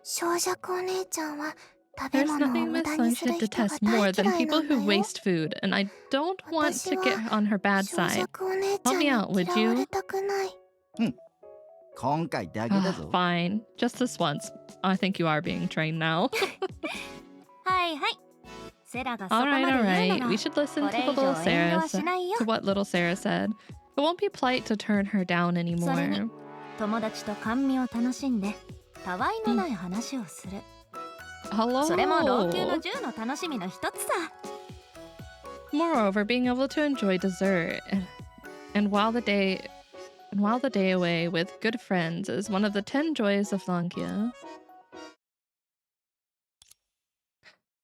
S4: 小弱お姉ちゃんは食べ
S1: There's
S4: 物を
S1: nothing
S4: 無
S1: Miss
S4: 駄
S1: Sun
S4: にする
S1: should
S4: 人が
S1: detest
S4: 大
S1: more than
S4: 嫌いな
S1: people
S4: んだ
S1: who
S4: よ。
S1: waste food, and I don't want
S4: 私
S1: to
S4: は
S1: get on her bad
S4: 小
S1: side.
S4: 弱お姉ちゃ
S1: Help
S4: ん
S1: me
S4: に
S1: out, would
S4: 嫌わ
S1: you?
S4: れたくない。
S3: 今回だけだぞ。
S1: Fine, just this once. I think you are being trained now.
S2: はいはい。セラがそこ
S1: All
S2: まで
S1: right,
S2: 言
S1: all
S2: うな
S1: right.
S2: ら
S1: We should listen
S2: こ
S1: to
S2: れ
S1: the
S2: 以上
S1: little
S2: 遠慮
S1: Sarah
S2: はしないよ。
S1: to what little Sarah said. It won't be polite to turn her down
S2: それに
S1: anymore.
S2: 友達と甘味を楽しんでたわいのない話をする。
S1: Hello.
S2: それも老朽の銃の楽しみの一つさ。
S1: Moreover, being able to enjoy dessert and while the day away with good friends is one of the 10 joys of Lankia.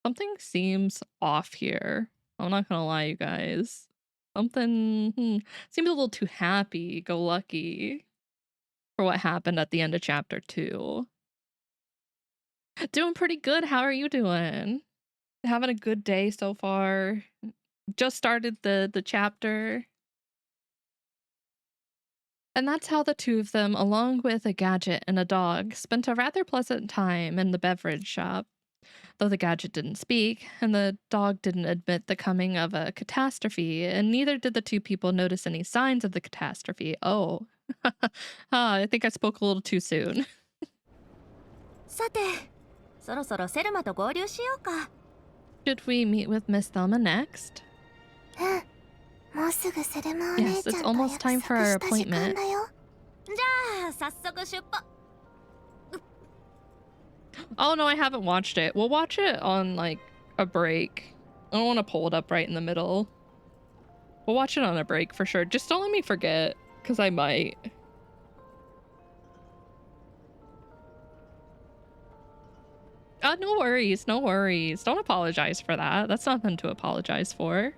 S1: Something seems off here. I'm not gonna lie, you guys. Something seems a little too happy-go-lucky for what happened at the end of chapter 2. Doing pretty good. How are you doing? Having a good day so far? Just started the chapter. And that's how the two of them, along with a gadget and a dog, spent a rather pleasant time in the beverage shop. Though the gadget didn't speak, and the dog didn't admit the coming of a catastrophe, and neither did the two people notice any signs of the catastrophe. Oh. I think I spoke a little too soon.
S2: さて、そろそろセルマと合流しようか。
S1: Should we meet with Miss Thelma next?
S4: もうすぐセルマお姉
S1: Yes,
S4: ちゃ
S1: it's
S4: んと
S1: almost
S4: 約
S1: time
S4: 束
S1: for our
S4: した時間
S1: appointment.
S2: じ
S4: だよ。
S2: ゃあ早速出発。
S1: Oh no, I haven't watched it. We'll watch it on like a break. I don't want to pull it up right in the middle. We'll watch it on a break for sure. Just don't let me forget, because I might. No worries, no worries. Don't apologize for that. That's nothing to apologize for.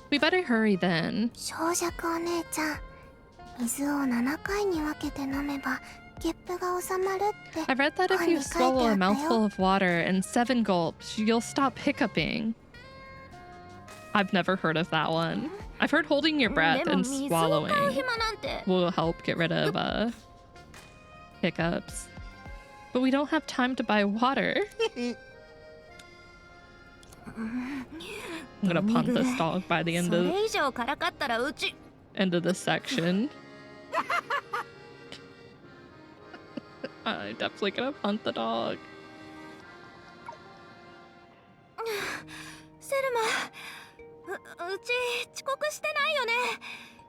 S1: We better hurry then.
S4: 小弱お姉ちゃん、水を7回に分けて飲めばゲップが収まるって。
S1: I've read that if you swallow a mouthful of water in 7 gulps, you'll stop hiccuping. I've never heard of that one. I've heard holding your breath
S2: でも
S1: and
S2: 水を買う
S1: swallowing
S2: 暇なんて。
S1: will help get rid of hiccups. But we don't have time to buy water. I'm gonna punt this dog by the
S2: そ
S1: end of
S2: れ以上からかったらうち。
S1: end of this section. I'm definitely gonna punt the dog.
S2: セルマ、うち遅刻してないよ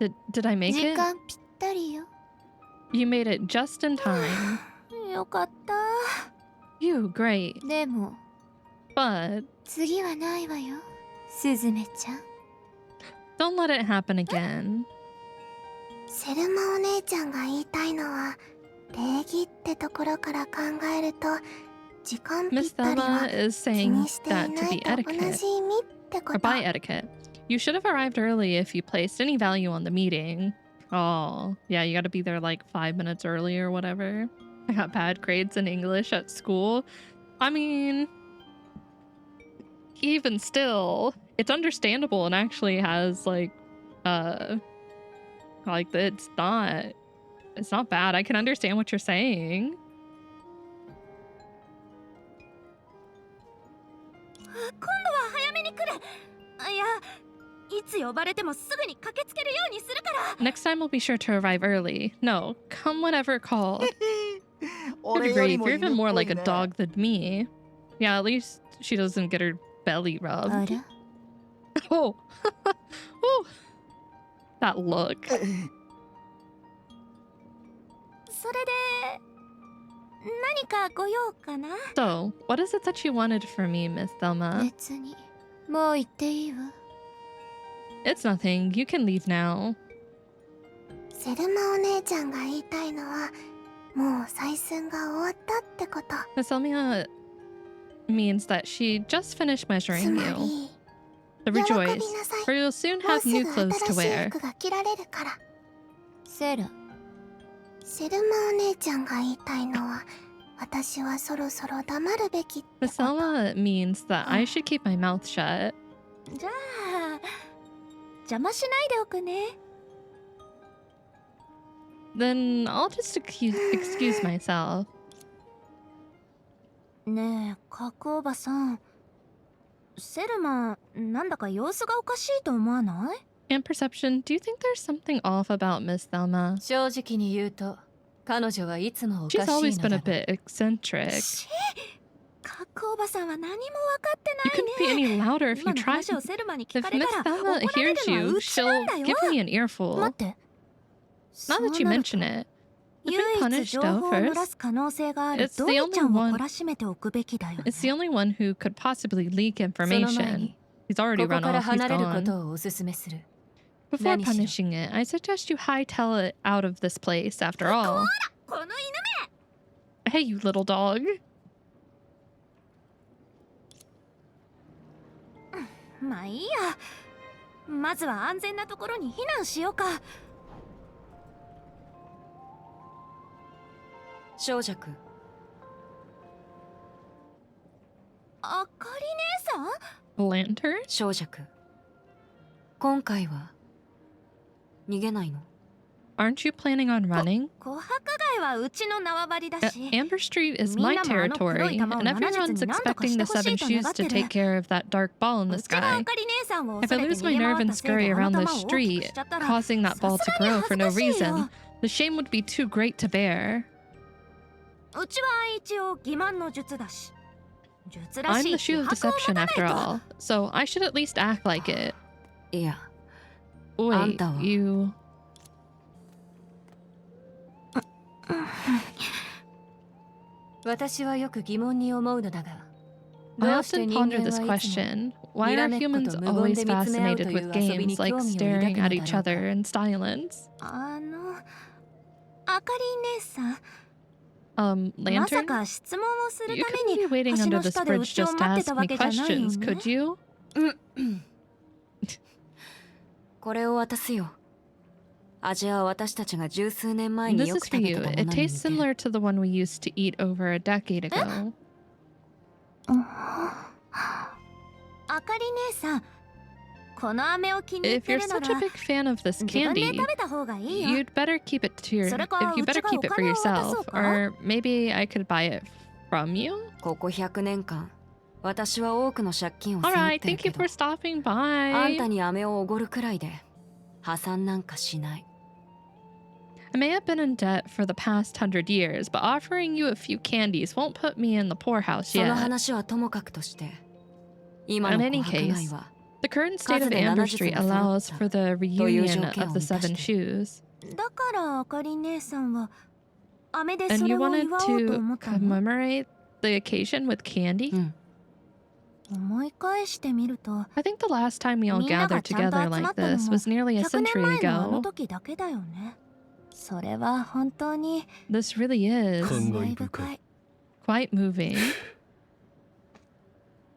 S2: ね。
S1: Did I make
S4: 時
S1: it?
S4: 間ぴったりよ。
S1: You made it just in time.
S2: よかった。
S1: You, great.
S4: でも
S1: But
S4: 次はないわよ、スズメちゃん。
S1: don't let it happen again.
S4: セルマお姉ちゃんが言いたいのは礼儀ってところから考えると時間ぴっ
S1: Miss
S4: たり
S1: Thelma
S4: は
S1: is
S4: 気
S1: saying
S4: にしてい
S1: that
S4: な
S1: to
S4: い
S1: be
S4: と同
S1: etiquette,
S4: じ意味ってこ
S1: or
S4: と。
S1: by etiquette, you should have arrived early if you placed any value on the meeting. Oh, yeah, you gotta be there like 5 minutes early or whatever. I got bad grades in English at school. I mean, even still, it's understandable and actually has like it's not bad. I can understand what you're saying.
S2: 今度は早めに来る。いや、いつ呼ばれてもすぐに駆けつけるようにするから。
S1: Next time we'll be sure to arrive early. No, come whenever called. Good grief, you're even more like a dog than me. Yeah, at least she doesn't get her belly
S4: あ
S1: rubbed.
S4: ら、
S1: Oh, oh, that look.
S2: それで何かご用かな。
S1: So, what is it that you wanted from me, Miss Thelma?
S4: 別にもう行っていいわ。
S1: It's nothing. You can leave now.
S4: セルマお姉ちゃんが言いたいのはもう採寸が終わったってこと。
S1: Miss Thelma means that she just finished
S4: つ
S1: measuring
S4: ま
S1: you.
S4: り
S1: So
S4: 喜び
S1: rejoice,
S4: なさい。
S1: for you'll soon
S4: もう
S1: have
S4: す
S1: new
S4: ぐ
S1: clothes to
S4: 新しい
S1: wear.
S4: 服が着られるから。
S2: セラ。
S4: セルマお姉ちゃんが言いたいのは私はそろそろ黙るべきってこ
S1: Miss
S4: と。
S1: Thelma means that I should keep my mouth shut.
S2: じゃあ邪魔しないでおくね。
S1: Then I'll just excuse myself.
S2: ねえ、角おばさん。セルマ、なんだか様子がおかしいと思わない？
S1: And Perception, do you think there's something off about Miss Thelma?
S5: 正直に言うと彼女はいつもお
S1: She's
S5: かし
S1: always
S5: いの
S1: been
S5: だ
S1: a bit eccentric.
S2: 角おばさんは何も分かって
S1: You
S2: ない
S1: couldn't be
S2: ね。
S1: any louder if
S2: 今
S1: you
S2: の
S1: tried.
S2: 話をセルマに聞
S1: If
S2: かれ
S1: Miss
S2: たら
S1: Thelma
S2: 怒られ
S1: hears
S2: るのは
S1: you,
S2: うちな
S1: she'll
S2: んだよ。
S1: give me an earful.
S2: 待って。
S1: Not that you mention it. If
S2: 唯
S1: we
S2: 一
S1: punish
S2: 情
S1: Doe
S2: 報を漏ら
S1: first,
S2: す可能性がある
S1: It's
S2: ド
S1: the
S2: イ
S1: only
S2: ちゃんを
S1: one-
S2: 懲らしめておくべきだよね。
S1: it's the only one who could possibly leak
S5: その前
S1: information.
S5: に
S1: He's already
S5: ここ
S1: run
S5: から
S1: off. He's
S5: 離れるこ
S1: gone.
S5: とをおすすめする。
S1: Before
S5: 何しろ。
S1: punishing it, I suggest you hightail it out of this place after all.
S2: この犬
S1: Hey, you little dog.
S2: まあいいや。まずは安全なところに避難しようか。
S5: 小弱、
S2: あかり姉さん？
S1: Lantern?
S5: 小弱。今回は逃げないの？
S1: Aren't you planning on running?
S2: 琥珀街はうちの縄張りだし。
S1: Amber Street is my territory, and everyone's expecting the Seven Shoes to take care of that dark ball in the
S2: うちがあ
S1: sky.
S2: かり姉さんを
S1: If
S2: 恐
S1: I
S2: れて
S1: lose
S2: 逃
S1: my
S2: げ
S1: nerve
S2: 回っ
S1: and
S2: たせい
S1: scurry
S2: であ
S1: around
S2: の
S1: the
S2: 玉を大きく
S1: street,
S2: しちゃったら
S1: causing that
S2: さ
S1: ball
S2: す
S1: to
S2: がに
S1: grow
S2: 恥
S1: for
S2: ず
S1: no
S2: かしい
S1: reason,
S2: よ。
S1: the shame would be too great to bear.
S2: うちは一応欺瞞の術だし。術ら
S1: I'm
S2: し
S1: the
S2: い
S1: shoe
S2: 気
S1: of
S2: 迫を持
S1: deception
S2: たない
S1: after
S2: と。
S1: all, so I should at least act like it.
S5: いや、
S1: Wait,
S5: Anta wa?
S1: you...
S5: 私はよく疑問に思うのだが、
S1: I
S5: どうして
S1: often
S5: 人
S1: ponder
S5: 間
S1: this
S5: はいつも
S1: question. Why are humans always fascinated with games like staring at each other in silence?
S2: あかり姉さん、まさ
S1: Lantern?
S2: か質問をする
S1: You
S2: ため
S1: couldn't
S2: に
S1: be waiting
S2: 橋
S1: under
S2: の
S1: this
S2: 下でう
S1: bridge
S2: ちを
S1: just to
S2: 待ってた
S1: ask
S2: わ
S1: me
S2: けじゃないよ
S1: questions,
S2: ね。
S1: could you?
S5: これを渡すよ。味は私たちが十数年前に
S1: This
S5: よ
S1: is
S5: く
S1: for
S5: 食べ
S1: you.
S5: たもの
S1: It
S5: に似
S1: tastes
S5: てる。
S1: similar to the one we used to eat over a decade ago.
S2: あかり姉さん、この飴を気に入っ
S1: If
S2: て
S1: you're
S2: るな
S1: such a
S2: ら
S1: big fan of this
S2: 自分で
S1: candy,
S2: 食べた方がいいよ。
S1: you'd better keep it to your...
S2: それか
S1: If you
S2: うち
S1: better
S2: が
S1: keep
S2: お
S1: it for
S2: 金を渡そう
S1: yourself,
S2: か？
S1: or maybe I could buy it from you?
S5: ここ100年間、私は多くの借金を背負っ
S1: Alright,
S5: てる
S1: thank
S5: け
S1: you
S5: ど、
S1: for stopping
S5: あんた
S1: by.
S5: に飴をおごるくらいで破産なんかしない。
S1: I may have been in debt for the past 100 years, but offering you a few candies won't put me in the poorhouse
S5: その
S1: yet.
S5: 話はともかくとして、今の
S1: In any
S5: 琥珀街
S1: case,
S5: は
S1: the current state of
S5: 数で
S1: Amber
S5: 70
S1: Street
S5: が揃った
S1: allows for the
S5: という
S1: reunion
S5: 条件を
S1: of the
S5: 満たして
S1: Seven Shoes.
S2: だからあかり姉さんは飴で
S1: And
S2: それ
S1: you
S2: を
S1: wanted
S2: 祝おうと
S1: to
S2: 思ったの？
S1: commemorate the occasion with candy?
S5: うん。
S2: 思い返してみると、
S1: I think the last time we all
S2: みんなが
S1: gathered
S2: ちゃんと
S1: together
S2: 集ま
S1: like
S2: ったの
S1: this
S2: も
S1: was nearly a
S2: 100年
S1: century
S2: 前のあの
S1: ago.
S2: 時だけだよね。それは本当に
S1: This really is
S2: 感慨深い。
S1: quite moving.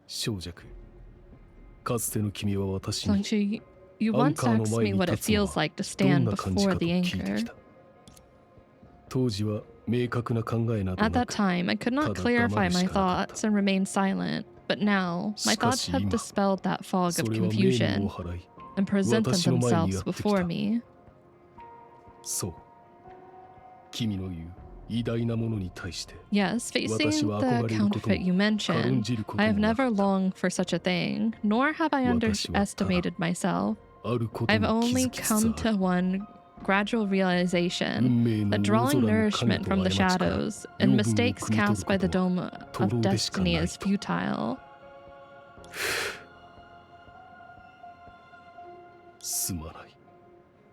S6: 小弱、かつての君は私に
S1: Songchi, you once asked me what it feels like to
S6: どん
S1: stand
S6: な感じ
S1: before
S6: かと
S1: the
S6: 聞いて
S1: anchor.
S6: きた。当時は明確な考えなど
S1: At
S6: な
S1: that
S6: く、
S1: time, I could not
S6: ただ
S1: clarify
S6: 黙る
S1: my
S6: しかなかった。
S1: thoughts and remain silent. But now, my
S6: しか
S1: thoughts
S6: し
S1: have
S6: 今、
S1: dispelled that fog
S6: そ
S1: of
S6: れは名誉を
S1: confusion
S6: 払い、
S1: and presented
S6: 私の前に
S1: themselves
S6: やってきた。
S1: before me.
S6: そう。君の言う偉大なものに対して
S1: Yes, facing
S6: 私は
S1: the
S6: 憧れることも
S1: counterfeit you
S6: 軽ん
S1: mentioned,
S6: じること
S1: I
S6: も
S1: have
S6: なか
S1: never
S6: った。
S1: longed for such a thing, nor have I
S6: 私はただ
S1: underestimated myself.
S6: あること
S1: I've
S6: に気
S1: only
S6: づきつつ
S1: come
S6: あ
S1: to
S6: る。
S1: one gradual realization
S6: 運命の
S1: that
S6: 大
S1: drawing
S6: 空の影
S1: nourishment
S6: と
S1: from the
S6: 過ちから
S1: shadows
S6: 養
S1: and
S6: 分を
S1: mistakes
S6: 汲み取
S1: cast
S6: る
S1: by
S6: こ
S1: the
S6: と
S1: dome
S6: は
S1: of
S6: 徒労でしか
S1: destiny
S6: ない
S1: is
S6: と。
S1: futile.
S6: すまない。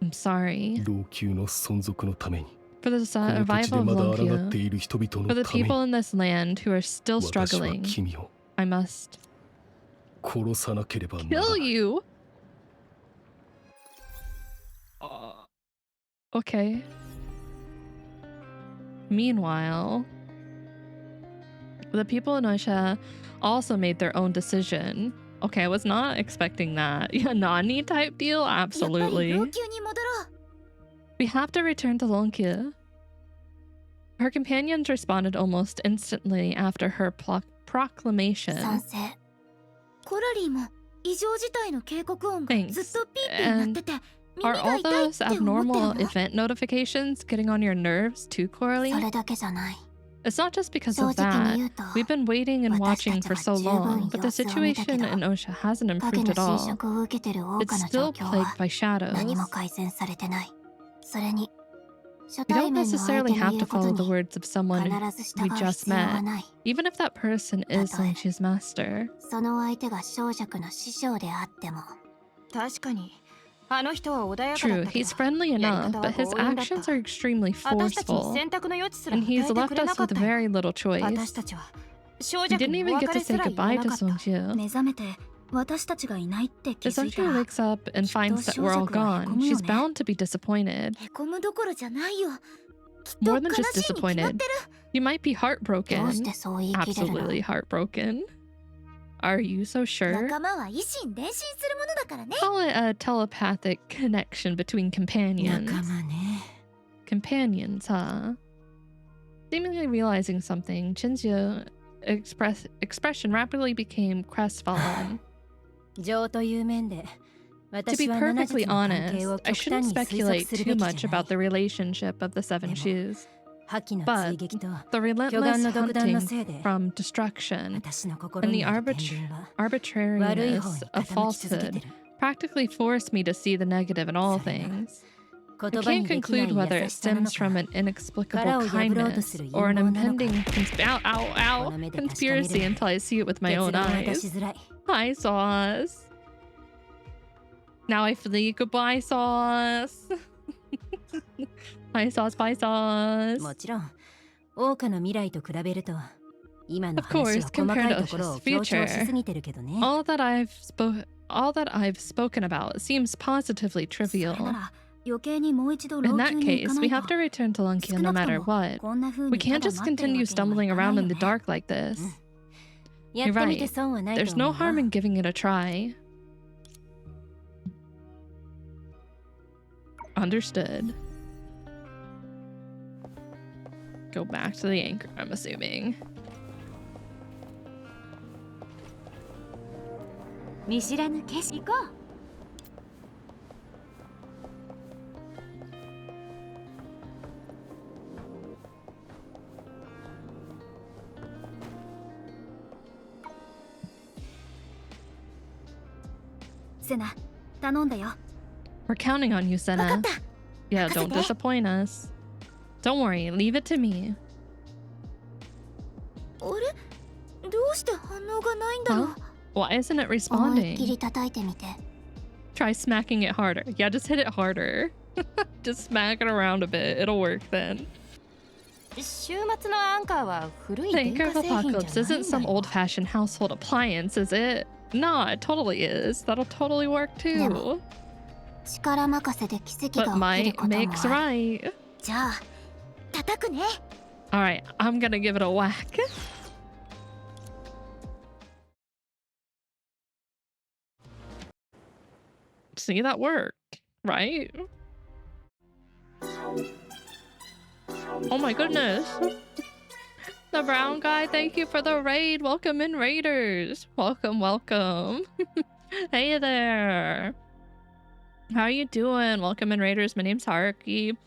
S1: I'm sorry.
S6: 老朽の存続のために、
S1: For the
S6: この土地
S1: survival
S6: で
S1: of
S6: まだ抗って
S1: Lonkyo,
S6: いる人々
S1: for
S6: の
S1: the
S6: ために、
S1: people in this land who are still
S6: 私は
S1: struggling,
S6: 君を
S1: I must
S6: 殺さなければなら
S1: kill
S6: ない。
S1: you. Okay. Meanwhile, the people in Osha also made their own decision. Okay, I was not expecting that. Yeah, Nani type deal?
S2: やっぱり老
S1: Absolutely.
S2: 朽に戻ろう。
S1: We have to return to Lonkya. Her companions responded almost instantly after her
S4: 賛
S1: proclamation.
S4: 成。
S2: コラリーも異常事態の警告音が
S1: Thanks.
S2: ずっとピーピー鳴ってて、耳
S1: Are
S2: が
S1: all
S2: 痛いっ
S1: those
S2: て思ってる
S1: abnormal
S2: の。
S1: event notifications getting on your nerves too,
S4: そ
S1: Coralie?
S4: れだけじゃない。
S1: It's not just because
S4: 正
S1: of
S4: 直
S1: that.
S4: に言うと、
S1: We've been waiting and
S4: 私
S1: watching
S4: た
S1: for
S4: ちは
S1: so
S4: 十分
S1: long, but the
S4: 様子を見たけど、
S1: situation in Osha hasn't
S4: 影
S1: improved
S4: の
S1: at
S4: 侵
S1: all.
S4: 食を受けてる桜
S1: It's
S4: 花の状
S1: still
S4: 況
S1: plagued
S4: は
S1: by
S4: 何も
S1: shadows.
S4: 改善されてない。それに、初
S1: We
S4: 対
S1: don't
S4: 面の相
S1: necessarily
S4: 手の
S1: have
S4: 言
S1: to
S4: うこと
S1: follow the
S4: に
S1: words of someone
S4: 必ず従
S1: we
S4: う
S1: just
S4: 必要は
S1: met,
S4: ない。
S1: even if that person is
S4: That way.
S1: Songchi's master.
S4: その相手が小弱の師匠であっても。
S2: 確かに、あの人は穏やかだ
S1: True,
S2: ったけ
S1: he's
S2: ど、
S1: friendly
S2: やり
S1: enough,
S2: 方は
S1: but his
S2: 強引だっ
S1: actions
S2: た。
S1: are extremely
S2: 私たちに
S1: forceful,
S2: 選択の余地すら
S1: and
S2: 与え
S1: he's
S2: てく
S1: left
S2: れ
S1: us
S2: なかっ
S1: with
S2: たよ。
S1: very little
S2: 私
S1: choice.
S2: たちは小
S1: We
S2: 弱
S1: didn't
S2: にお
S1: even
S2: 別
S1: get
S2: れ
S1: to
S2: す
S1: say
S2: ら言わ
S1: goodbye
S2: な
S1: to
S2: かった。
S1: Songju.
S2: 目覚めて私たちがいないって気
S1: If
S2: づいた
S1: Songju
S2: ら、
S1: wakes up and finds that we're all gone, she's bound to be disappointed.
S2: へこむどころじゃないよ。きっと
S1: More
S2: 悲
S1: than
S2: しい
S1: just
S2: に決まって
S1: disappointed.
S2: る。
S1: You might be
S4: どうし
S1: heartbroken.
S4: てそう言い切れるの？
S1: Absolutely heartbroken. Are you so sure?
S2: 仲間は以心伝心するものだからね。
S1: Call it a telepathic connection between companions.
S5: 仲間ね。
S1: Companions, huh? Seemingly realizing something, Chinzio expression rapidly became crestfallen.
S5: 情という面で
S1: To be perfectly honest, I shouldn't speculate too much about the relationship of the Seven Shoes. But the relentless hunting from destruction and the arbitrariness of falsehood practically forced me to see the negative in all things. I can't conclude whether it stems from an inexplicable kindness or an impending conspiracy until I see it with my own eyes. Hi, Sauce. Now I flee. Goodbye, Sauce. Hi, Sauce. Bye, Sauce. Of course, compared to Osha's future, all that I've spoken about seems positively trivial. In that case, we have to return to Lunkia no matter what. We can't just continue stumbling around in the dark like this. You're right. There's no harm in giving it a try. Understood. Go back to the anchor, I'm assuming.
S2: 見知らぬ景色行こう。セナ、頼んだよ。
S1: We're counting on you, Senna.
S2: わかった。
S1: Yeah, don't disappoint us. Don't worry, leave it to me.
S2: あれ？どうして反応がないんだろう。
S1: Why isn't it
S4: 思いっき
S1: responding?
S4: り叩いてみて。
S1: Try smacking it harder. Yeah, just hit it harder. Just smack it around a bit. It'll work then.
S5: 週末のアンカーは古い
S1: The
S5: 電
S1: Anchor
S5: 化
S1: of
S5: 製品
S1: Apocalypse
S5: じゃない
S1: isn't
S5: んだ
S1: some
S5: よ。
S1: old-fashioned household appliance, is it? Nah, it totally is. That'll totally work too.
S4: 力任せで奇跡
S1: But
S4: が起きる
S1: might
S4: ことも
S1: makes
S4: ある。
S1: right.
S2: じゃあ、叩くね。
S1: Alright, I'm gonna give it a whack. See, that worked, right? Oh my goodness. The brown guy, thank you for the raid. Welcome in, raiders. Welcome, welcome. Hey there. How are you doing? Welcome in, raiders. My name's Haruki.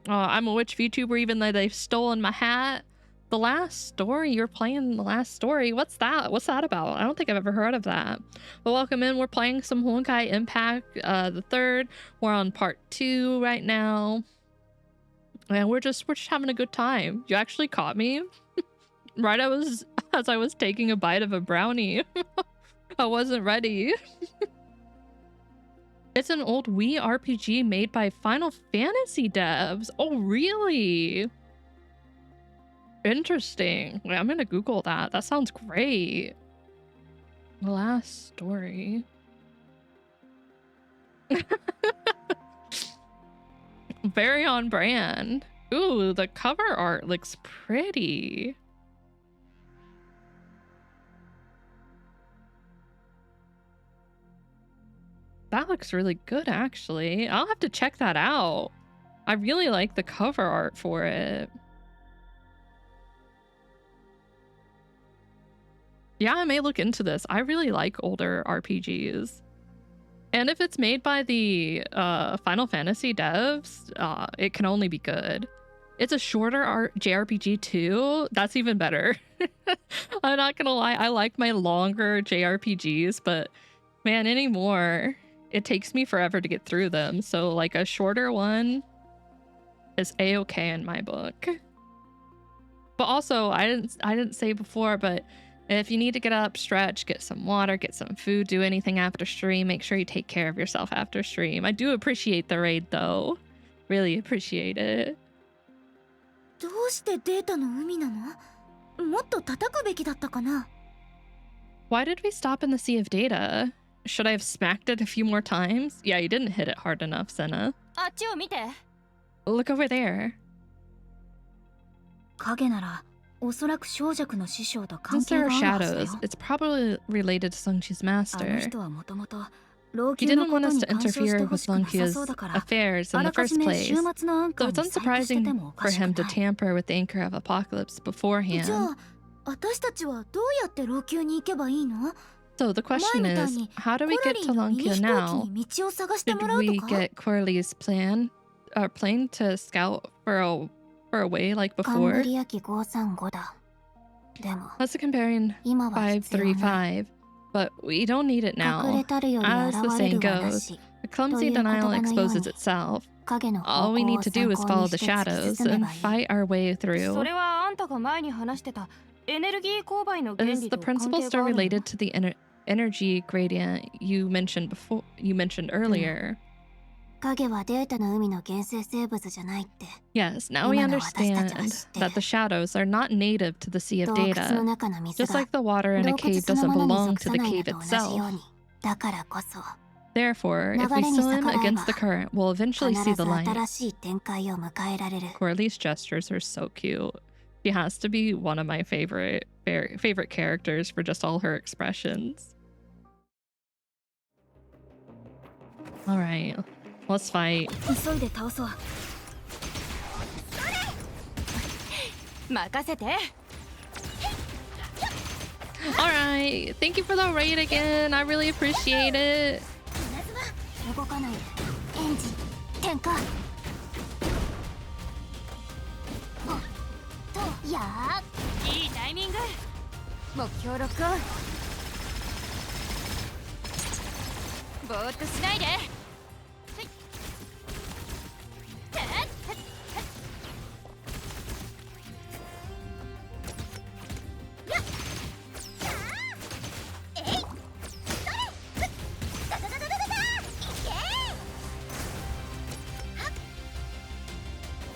S1: I'm a witch VTuber, even though they've stolen my hat. The last story, you're playing the last story. What's that? What's that about? I don't think I've ever heard of that. But welcome in. We're playing some Honkai Impact, the third. We're on part 2 right now. And we're just having a good time. You actually caught me right as I was taking a bite of a brownie. I wasn't ready. It's an old Wii RPG made by Final Fantasy devs. Oh, really? Interesting. Wait, I'm gonna Google that. That sounds great. The last story. Very on brand. Ooh, the cover art looks pretty. That looks really good, actually. I'll have to check that out. I really like the cover art for it. Yeah, I may look into this. I really like older RPGs. And if it's made by the Final Fantasy devs, it can only be good. It's a shorter JRPG too. That's even better. I'm not gonna lie, I like my longer JRPGs, but man, anymore, it takes me forever to get through them. So like a shorter one is a-okay in my book. But also, I didn't say before, but if you need to get up, stretch, get some water, get some food, do anything after stream, make sure you take care of yourself after stream. I do appreciate the raid though. Really appreciate it.
S2: どうしてデータの海なの？もっと叩くべきだったかな？
S1: Why did we stop in the sea of data? Should I have smacked it a few more times? Yeah, you didn't hit it hard enough, Senna.
S5: あっちを見て。
S1: Look over there.
S2: 影ならおそらく小弱の師匠と
S1: Since
S2: 関係
S1: there
S2: が
S1: are
S2: あるはずだ
S1: shadows,
S2: よ。
S1: it's probably related to Sungchi's
S2: あの
S1: master.
S2: 人はもともと老
S1: He
S2: 朽の
S1: didn't
S2: こ
S1: want
S2: と
S1: us
S2: に
S1: to
S2: 干渉して
S1: interfere
S2: ほ
S1: with
S2: しくなさ
S1: Lunkia's
S2: そうだから
S1: affairs
S2: あ
S1: in
S2: ら
S1: the
S2: かじ
S1: first
S2: め
S1: place.
S2: 週末のアンカ
S1: So
S2: ー
S1: it's
S2: に細工してて
S1: unsurprising
S2: もおか
S1: for
S2: しく
S1: him to
S2: ない。
S1: tamper with the Anchor of Apocalypse
S2: じゃ
S1: beforehand.
S2: あ私たちはどうやって老朽に行けばいいの？
S1: So the question is, how do we get to Lankia now? Did we get Corley's plane to scout for a way like before? That's comparing 535, but we don't need it now. As the saying goes, a clumsy denial exposes itself. All we need to do is follow the shadows and fight our way through. Is the principle still related to the energy gradient you mentioned earlier? Yes, now we understand that the shadows are not native to the Sea of Data, just like the water in a cave doesn't belong to the cave itself. Therefore, if we swim against the current, we'll eventually see the light. Corley's gestures are so cute. She has to be one of my favorite characters for just all her expressions. All right, let's fight. All right, thank you for the raid again. I really appreciate it.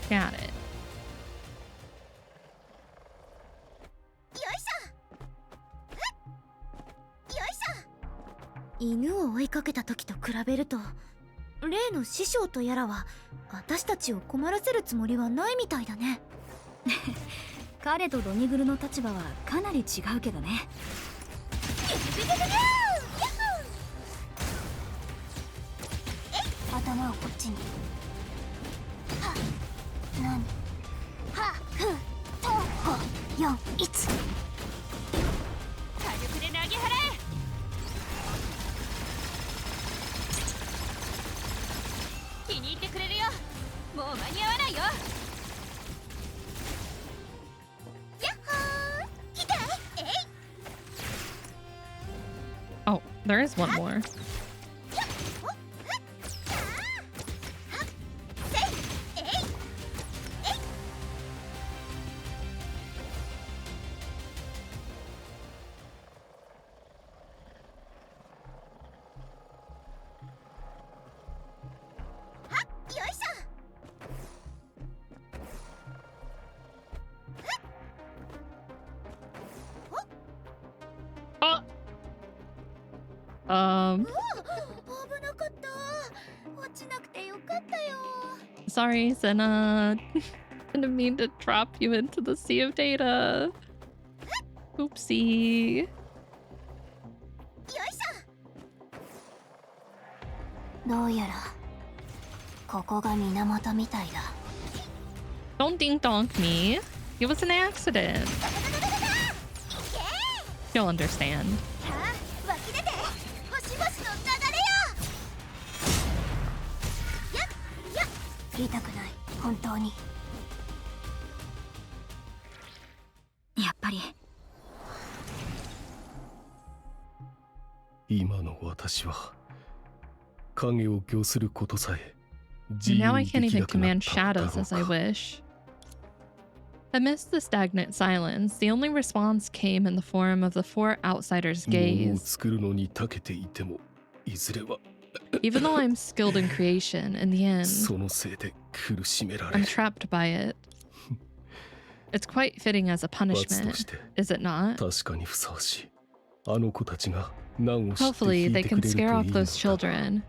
S1: Got it.
S2: 犬を追いかけた時と比べると、例の師匠とやらは私たちを困らせるつもりはないみたいだね。彼とドニグルの立場はかなり違うけどね。頭をこっちに。は、何？は、ふ、と、5、4、1。火力で投げ払え。 気に入ってくれるよ。もう間に合わないよ。やっほー。来て。えい。
S1: Oh, there is one more. Sorry, Senna. Didn't mean to drop you into the Sea of Data. Oopsie. Don't ding donk me. It was an accident. You'll understand. Now I can't even command shadows as I wish. Amidst the stagnant silence, the only response came in the form of the four outsiders' gaze. Even though I'm skilled in creation, in the end, I'm trapped by it. It's quite fitting as a punishment, is it not? Hopefully, they can scare off those children.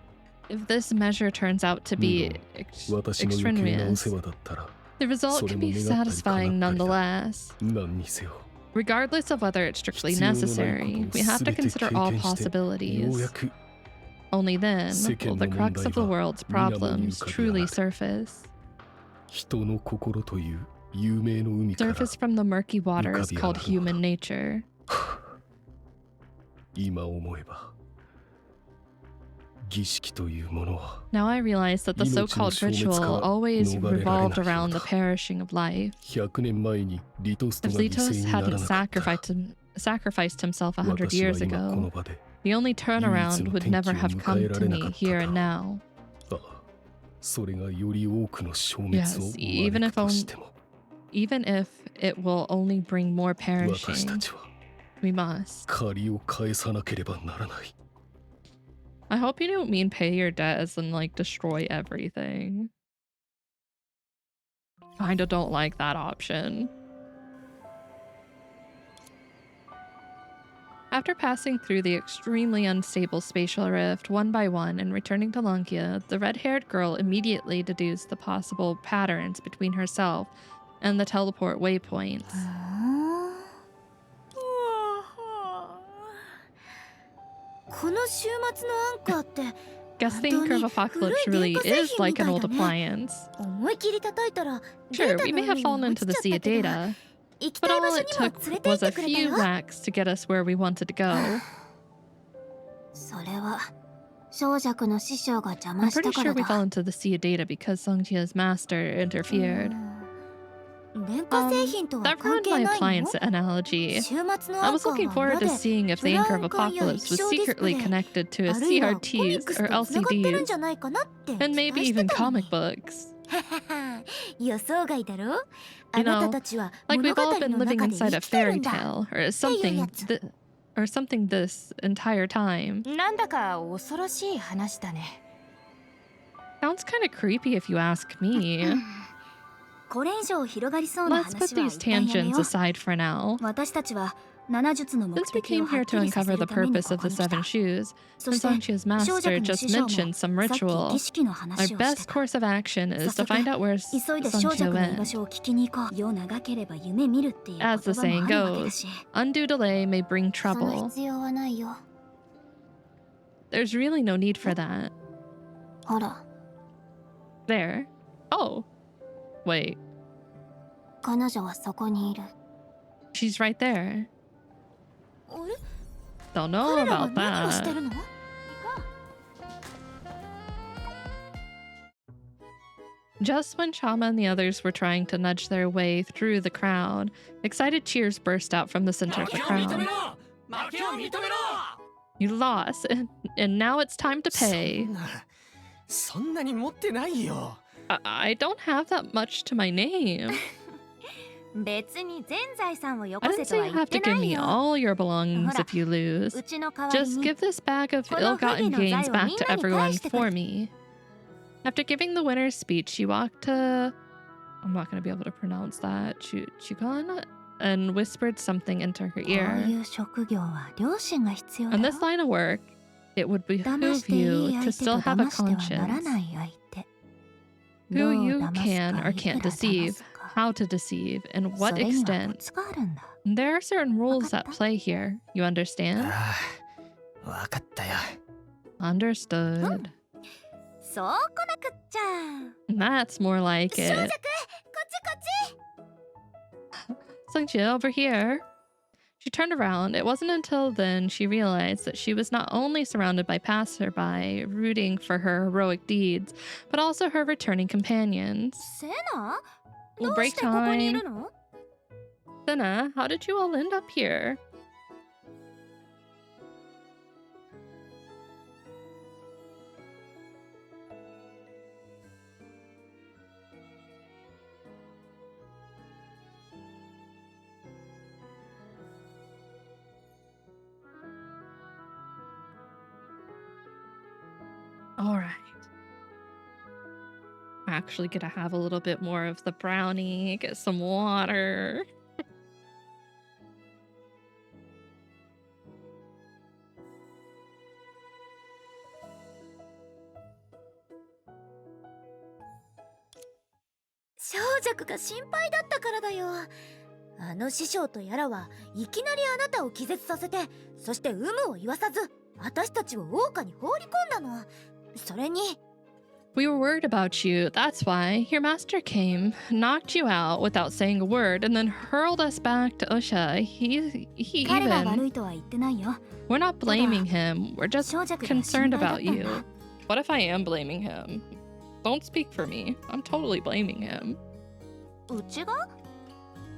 S1: If this measure turns out to be extraneous, the result can be satisfying nonetheless. Regardless of whether it's strictly necessary, we have to consider all possibilities. Only then will the crux of the world's problems truly surface. Surface from the murky waters called human nature.
S6: 今思えば儀式というものは
S1: Now I realize that the so-called ritual always revolved around the perishing of life.
S6: 100年前にリトスト
S1: If
S6: が犠牲
S1: Litos
S6: になら
S1: hadn't
S6: なかった
S1: sacrificed himself 100
S6: 私は
S1: years
S6: 今この
S1: ago,
S6: 場で
S1: the only turnaround would never have come to me here and now.
S6: ああそれがより多くの消滅を
S1: Yes, even
S6: 招
S1: if
S6: くとしても
S1: even if it will only bring more
S6: 私た
S1: perishing,
S6: ちは
S1: we must.
S6: 借りを返さなければならない
S1: I hope you don't mean pay your debt as in like destroy everything. Kinda don't like that option. After passing through the extremely unstable spatial rift one by one and returning to Lankia, the red-haired girl immediately deduced the possible patterns between herself and the teleport waypoints.
S2: この週末のアンカーって
S1: Guess the Anchor of Apocalypse really is like an old appliance.
S2: 思い切り叩いたら
S1: Sure, we may have fallen into the sea of data,
S2: 行き
S1: but
S2: たい場
S1: all
S2: 所
S1: it
S2: には
S1: took
S2: 連れて行っ
S1: was
S2: て
S1: a
S2: くれた
S1: few
S2: よ。
S1: whacks to get us where we wanted to go.
S4: それは小弱の師匠が邪
S1: I'm
S4: 魔し
S1: pretty
S4: たか
S1: sure
S4: ら
S1: we
S4: だ
S1: fell into the sea of data because Songjia's master interfered.
S2: 電化製品とは
S1: That
S2: 関
S1: ruined
S2: 係
S1: my
S2: ないの
S1: appliance analogy.
S2: 週末の
S1: I
S2: アン
S1: was
S2: カー
S1: looking
S2: は
S1: forward
S2: 裏
S1: to
S2: で
S1: seeing if the
S2: ブラ
S1: Anchor
S2: ウ
S1: of
S2: ン管や
S1: Apocalypse
S2: 液
S1: was
S2: 晶ディスプレ
S1: secretly
S2: イ
S1: connected to
S2: あるいはコミッ
S1: CRTs
S2: クス
S1: or
S2: とつながってるん
S1: LCDs,
S2: じゃないかなって期
S1: and
S2: 待
S1: maybe
S2: して
S1: even
S2: たのに
S1: comic books.
S2: 予想外だろ あ
S1: You
S2: なた
S1: know,
S2: たちは
S1: like
S2: 物
S1: we've
S2: 語
S1: all been
S2: の
S1: living
S2: 中で
S1: inside
S2: 生
S1: a
S2: きてる
S1: fairy
S2: んだ
S1: tale or
S2: っていうや
S1: something
S2: つ
S1: or something this entire time.
S5: なんだか恐ろしい話だね。
S1: Sounds kind of creepy if you ask me.
S2: これ以上広がりそうな
S1: Let's
S2: 話
S1: put
S2: は
S1: these
S2: 一旦やめ
S1: tangents
S2: よう
S1: aside for now.
S2: 私たちは7術の目
S1: Since we
S2: 的を
S1: came
S2: は
S1: here
S2: っき
S1: to
S2: りさせ
S1: uncover
S2: る
S1: the
S2: ために
S1: purpose
S2: こ
S1: of
S2: こ
S1: the
S2: に来た
S1: seven shoes,
S2: そ
S1: and
S2: して
S1: Songjia's
S2: 少
S1: master
S2: 弱の
S1: just
S2: 師匠も
S1: mentioned some
S2: さっき
S1: ritual.
S2: 儀式の
S1: Our
S2: 話をして
S1: best
S2: た
S1: course of action is
S2: 早
S1: to find out where
S2: 速急いで少
S1: Songja
S2: 弱の居場
S1: went.
S2: 所を聞きに行こう世長ければ夢見るっていう言葉
S1: As the
S2: も
S1: saying
S2: あるわけだ
S1: goes,
S2: し
S1: undue delay may bring
S4: その
S1: trouble.
S4: 必要はないよ
S1: There's really no need for that.
S4: ほら
S1: There. Oh. Wait.
S4: 彼女はそこにいる
S1: She's right there.
S2: あれ
S1: Don't know
S2: 彼らは
S1: about
S2: 何をして
S1: that.
S2: るの
S1: Just when Chama and the others were trying to nudge their way through the crowd, excited cheers burst out from the center of the crowd. You lost, and now it's time to pay.
S7: そんなに持ってないよ
S1: I don't have that much to my name.
S2: 別に全財産をよ
S1: I
S2: こ
S1: didn't
S2: せと
S1: say
S2: は
S1: you
S2: 言っ
S1: have
S2: て
S1: to
S2: な
S1: give
S2: い
S1: me
S2: よ
S1: all your belongings if you lose.
S2: うちの代わり
S1: Just
S2: に
S1: give this bag of
S2: この影
S1: ill-gotten
S2: の
S1: gains
S2: 財を
S1: back
S2: みん
S1: to
S2: なに
S1: everyone
S2: 返してく
S1: for
S2: れ
S1: me. After giving the winner's speech, she walked to... I'm not going to be able to pronounce that. Chugan? And whispered something into her
S2: こうい
S1: ear.
S2: う職業は良心が必要だ
S1: On
S2: よ
S1: this line of work, it would
S2: 騙し
S1: behoove
S2: てい
S1: you
S2: い
S1: to
S2: 相手
S1: still
S2: と
S1: have a
S2: 騙してはなら
S1: conscience.
S2: ない相手
S1: Who you
S2: どう騙す
S1: can
S2: か
S1: or
S2: いく
S1: can't
S2: ら騙
S1: deceive,
S2: すか
S1: how to deceive, and
S2: そ
S1: what
S2: れにはコ
S1: extent.
S2: ツがあるんだ
S1: There are certain rules at
S2: わかった？
S1: play here. You understand?
S7: ああわかったよ
S1: Understood.
S2: そう来なくっちゃ
S1: That's more like
S2: 小弱
S1: it.
S2: こっちこっち
S1: Sungjia, over here. She turned around. It wasn't until then she realized that she was not only surrounded by passerby rooting for her heroic deeds, but also her returning companions.
S2: セナ
S1: Well,
S2: どう
S1: break
S2: してここにい
S1: time.
S2: るの
S1: Senna, how did you all end up here? All right. I'm actually gonna have a little bit more of the brownie, get some water.
S2: 「小弱が心配だったからだよあの師匠とやらはいきなりあなたを気絶させてそして有無を言わさず私たちを桜花に放り込んだのそれに
S1: We were worried about you. That's why. Your master came, knocked you out without saying a word, and then hurled us back to Osha. He
S2: 彼が悪
S1: even...
S2: いとは言ってないよ。
S1: We're not blaming him. We're just
S2: 少女が
S1: concerned
S2: 心配だった
S1: about
S2: んだ。
S1: you. What if I am blaming him? Don't speak for me. I'm totally blaming him.
S2: うちが？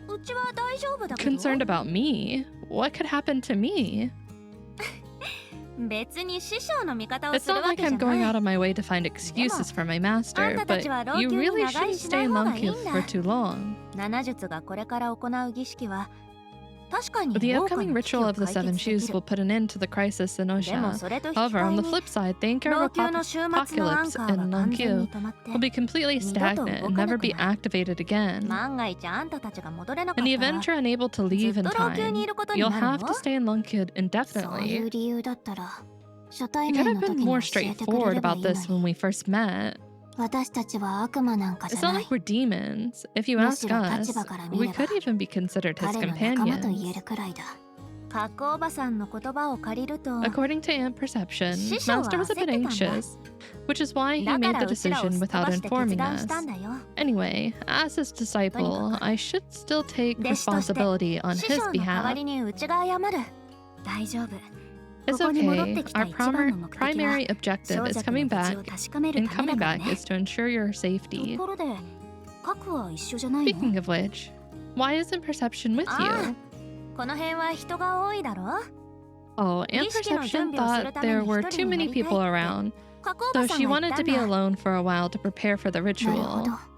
S2: うちは大丈夫だけど。
S1: Concerned about me? What could happen to me?
S2: 別に師匠の味方を
S1: It's
S2: する
S1: not
S2: わ
S1: like
S2: けじ
S1: I'm
S2: ゃ
S1: going
S2: ない。
S1: out of my way to find excuses for my master, but you really shouldn't stay in Longqueue for too long.
S2: 七術がこれから行う儀式は確かに
S1: The
S2: 多く
S1: upcoming
S2: の危機
S1: ritual
S2: を
S1: of the
S2: 解
S1: Seven
S2: 決で
S1: Shoes
S2: き
S1: will
S2: る。
S1: put an end to the crisis in
S2: でも
S1: Osha.
S2: それと引き
S1: However,
S2: 換
S1: on
S2: え
S1: the
S2: に
S1: flip side, the Anchor
S2: 老朽の終末のアン
S1: apocalypse
S2: カーは
S1: in
S2: 完全
S1: Longqueue
S2: に止まって
S1: will be completely stagnant and never be activated again.
S2: 万が一あんたたちが戻れなか
S1: In
S2: った
S1: the
S2: ら
S1: event you're unable to leave in
S2: ずっと老朽
S1: time,
S2: にいることに
S1: you'll
S2: なる
S1: have
S2: の
S1: to stay in Longqueue
S2: そういう
S1: indefinitely.
S2: 理由だったら初対
S1: You
S2: 面
S1: could
S2: の
S1: have
S2: 時
S1: been
S2: に
S1: more
S2: 教えてくれ
S1: straightforward
S2: ればい
S1: about
S2: いの
S1: this when
S2: に
S1: we first met.
S2: 私たちは悪魔なんかじ
S1: It's
S2: ゃ
S1: not
S2: ない
S1: like we're demons. If you ask us, we could even be considered his
S2: 彼の仲間と言え
S1: companions.
S2: るくらいだカッコおばさんの言葉を借りると
S1: According to Ant Perception,
S2: 師匠は
S1: Master was a
S2: 焦って
S1: bit
S2: たんだ
S1: anxious, which is why he
S2: だか
S1: made
S2: ら
S1: the
S2: うちらを
S1: decision
S2: すっ飛
S1: without
S2: ばして決
S1: informing
S2: 断した
S1: us.
S2: んだよ
S1: Anyway, as his disciple, I should still take
S2: 弟子として
S1: responsibility on
S2: 師
S1: his
S2: 匠の代わ
S1: behalf.
S2: りにうちが謝る大丈夫
S1: It's
S2: ここに戻っ
S1: okay.
S2: てきた
S1: Our
S2: 一番の目的は
S1: primary objective
S2: 少
S1: is
S2: 女
S1: coming
S2: の無
S1: back,
S2: 事を確かめる
S1: and
S2: ため
S1: coming
S2: だから
S1: back
S2: ね
S1: is to ensure your
S2: と
S1: safety.
S2: ころで核は一緒じゃないの
S1: Speaking of which, why isn't Perception with
S2: あ
S1: you?
S2: この辺は人が多いだろ
S1: Oh, Ant
S2: 儀式の準
S1: Perception
S2: 備をする
S1: thought
S2: ために
S1: there were
S2: 一
S1: too
S2: 人にな
S1: many
S2: りたい
S1: people
S2: って
S1: around,
S2: カッコおば
S1: so
S2: さん
S1: she
S2: が言っ
S1: wanted
S2: た
S1: to
S2: ん
S1: be
S2: だ
S1: alone for a while to prepare for the
S2: なるほ
S1: ritual.
S2: ど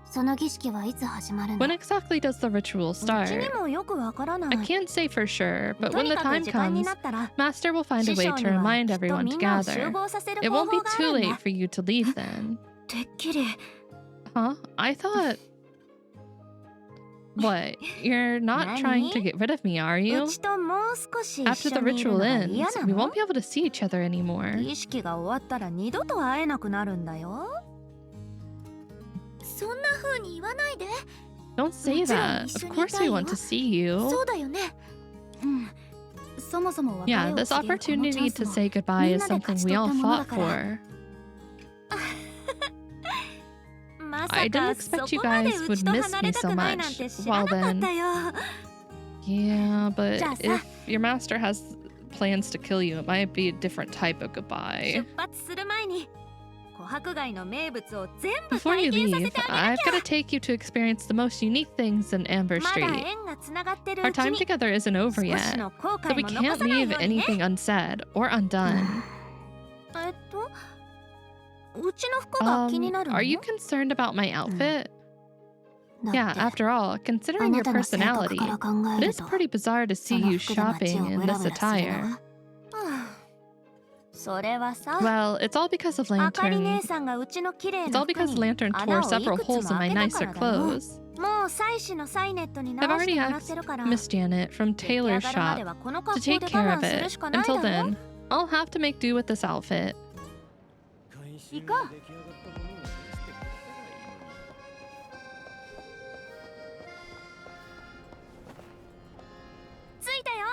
S2: その儀式はいつ始まるの
S1: When exactly does the ritual
S2: うちに
S1: start?
S2: もよくわからない
S1: I can't say for sure, but
S2: と
S1: when
S2: に
S1: the
S2: かく
S1: time
S2: 時間に
S1: comes,
S2: なったら
S1: Master will find a
S2: 師
S1: way
S2: 匠
S1: to
S2: には
S1: remind
S2: きっと
S1: everyone
S2: み
S1: to
S2: んなを集
S1: gather.
S2: 合させる
S1: It
S2: 方
S1: won't be
S2: 法があ
S1: too
S2: るん
S1: late
S2: だ
S1: for you to leave then.
S2: てっきり
S1: Huh? I thought... What? You're not trying to get rid of me, are
S2: う
S1: you?
S2: ちともう少し一
S1: After
S2: 緒
S1: the
S2: にいる
S1: ritual
S2: のが
S1: ends,
S2: 嫌な
S1: we
S2: の
S1: won't be able to see each other anymore.
S2: 儀式が終わったら二度と会えなくなるんだよそんな風に言わないで
S1: Don't say that. Of course we want to see you.
S2: そうだよねうんそもそも別れ
S1: Yeah,
S2: を
S1: this
S2: 告げるこのチャ
S1: opportunity
S2: ンス
S1: to
S2: も
S1: say goodbye is something we all fought for.
S2: まさ
S1: I didn't
S2: か
S1: expect
S2: そ
S1: you
S2: こまで
S1: guys
S2: う
S1: would
S2: ちと
S1: miss
S2: 離
S1: me
S2: れた
S1: so
S2: くないなん
S1: much.
S2: て知ら
S1: Well
S2: なかっ
S1: then,
S2: たよ
S1: yeah, but
S2: Just,
S1: if your master has plans to kill you, it might be a different type of
S2: 出
S1: goodbye.
S2: 発する前に琥珀街の名物を全部
S1: Before
S2: 体
S1: you
S2: 験させ
S1: leave,
S2: てあ
S1: I've got to take you to experience the most unique things in Amber
S2: げまだ
S1: Street.
S2: 縁がつながってる
S1: Our
S2: うち
S1: time
S2: に
S1: together isn't over
S2: 少し
S1: yet,
S2: の後
S1: so
S2: 悔
S1: we
S2: も残
S1: can't
S2: さない
S1: leave
S2: ようにね
S1: anything unsaid or undone.
S2: うちの服が気になるの
S1: Are you concerned about my outfit?
S2: だ
S1: Yeah,
S2: って
S1: after all,
S2: あ
S1: considering
S2: な
S1: your
S2: たの性格
S1: personality,
S2: から考え
S1: it
S2: る
S1: is
S2: と
S1: pretty bizarre to
S2: そ
S1: see
S2: の
S1: you
S2: 服で街
S1: shopping
S2: を
S1: in
S2: ブラ
S1: this
S2: ブラするの
S1: attire.
S2: はそれはさ
S1: Well, it's all because of
S2: あかり
S1: Lantern.
S2: 姉さんがうちの綺麗
S1: It's
S2: な
S1: all
S2: 服
S1: because
S2: に
S1: Lantern
S2: 穴
S1: tore
S2: をい
S1: several
S2: くつ
S1: holes
S2: も
S1: in
S2: 開
S1: my
S2: けた
S1: nicer
S2: からだよ
S1: clothes.
S2: もう妻子のサイネットに
S1: I've
S2: 直して
S1: already
S2: もらってるから
S1: asked Miss Janet from
S2: 出来上
S1: Taylor's
S2: がるまで
S1: shop
S2: はこの
S1: to
S2: 格好
S1: take
S2: で
S1: care
S2: 我
S1: of
S2: 慢する
S1: it.
S2: しかないだ
S1: Until
S2: ろ
S1: then, I'll have to make do with this outfit.
S2: 行こう着いたよ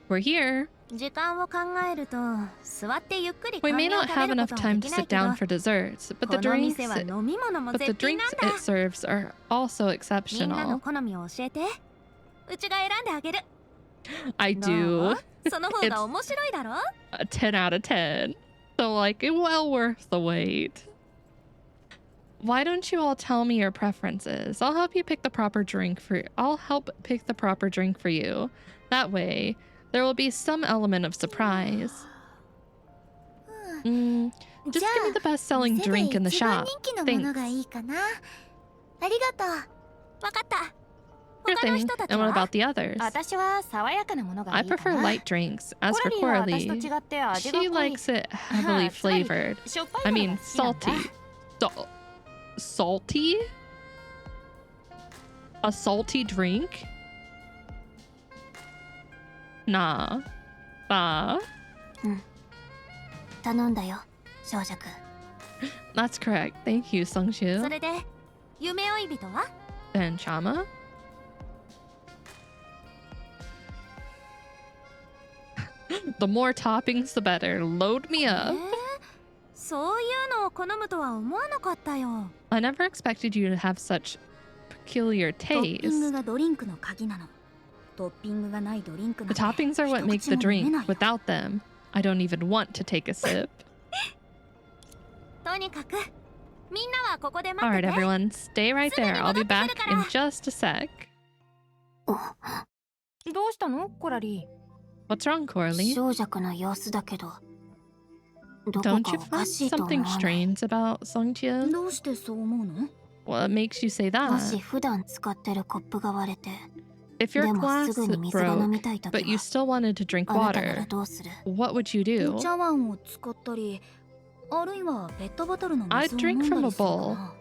S1: We're here.
S2: 時間を考えると座ってゆっくり
S1: We
S2: 甘
S1: may
S2: 味を
S1: not
S2: 食べ
S1: have
S2: るこ
S1: enough
S2: とは
S1: time
S2: で
S1: to
S2: きない
S1: sit
S2: けど
S1: down for desserts, but
S2: こ
S1: the
S2: の
S1: drinks
S2: 店は飲み物も
S1: but the
S2: 絶品
S1: drinks
S2: なん
S1: it
S2: だ
S1: serves are also
S2: みんなの
S1: exceptional.
S2: 好みを教えてうちが選んであげる
S1: I
S2: ど
S1: do.
S2: うその方が面白いだろ
S1: A 10 out of 10. So like, well worth the wait. Why don't you all tell me your preferences? I'll help pick the proper drink for you. That way, there will be some element of surprise. Just give me the best-selling
S4: 店で
S1: drink in the
S4: 一番
S1: shop.
S4: 人気のものがいいかなありがとう
S2: わかった
S1: Sure
S2: 他の
S1: thing.
S2: 人たち
S1: And what
S2: は
S1: about the others?
S2: 私は爽やかなものが
S1: I
S2: いいか
S1: prefer
S2: な
S1: light drinks. As
S2: コ
S1: for
S2: ラリーは私と
S1: Coralie,
S2: 違って味が濃
S1: she
S2: い
S1: likes it heavily
S2: つまり
S1: flavored.
S2: しょっぱ
S1: I
S2: いもの
S1: mean
S2: が好きなんだ
S1: salty. Salty? A salty drink? Nah.
S2: 頼んだよ少女くん
S1: That's correct. Thank you,
S2: そ
S1: Sungshu.
S2: れで夢追い人は
S1: And Chama? The more toppings, the better. Load me up.
S2: そういうのを好むとは思わなかったよ。
S1: I never expected you to have such peculiar
S2: トッピング
S1: taste.
S2: がドリンクの鍵なの。トッピングがないドリンクなん
S1: The
S2: て
S1: toppings are what
S2: 一
S1: make
S2: 口
S1: the
S2: も飲め
S1: drink.
S2: ないよ。
S1: Without them, I don't even want to take a sip.
S2: とにかくみんなはここで待っ
S1: Alright,
S2: てて。
S1: everyone, stay right there. I'll be back in just a sec.
S5: どうしたのコラリ
S1: What's wrong, Coralie?
S4: 小弱の様子だけど、どこ
S1: Don't
S4: か
S1: you
S4: おか
S1: find
S4: しいと思わ
S1: something
S4: ない。
S1: strange about Songchil?
S2: どうしてそう思うの？
S1: What makes you say
S4: もし
S1: that?
S4: 普段使ってるコップが割れて、
S1: If
S4: で
S1: your
S4: も
S1: glass
S4: すぐに水が飲
S1: broke,
S4: みたいとき
S1: but you
S4: は、
S1: still wanted to drink
S4: あなたなら
S1: water,
S4: どうする？
S1: what would you
S2: お
S1: do?
S2: 茶碗を使ったり、あるいはペットボトルの
S1: I'd
S2: 水を飲ん
S1: drink
S2: だ
S1: from
S2: り
S1: a
S2: するか
S1: bowl.
S2: な。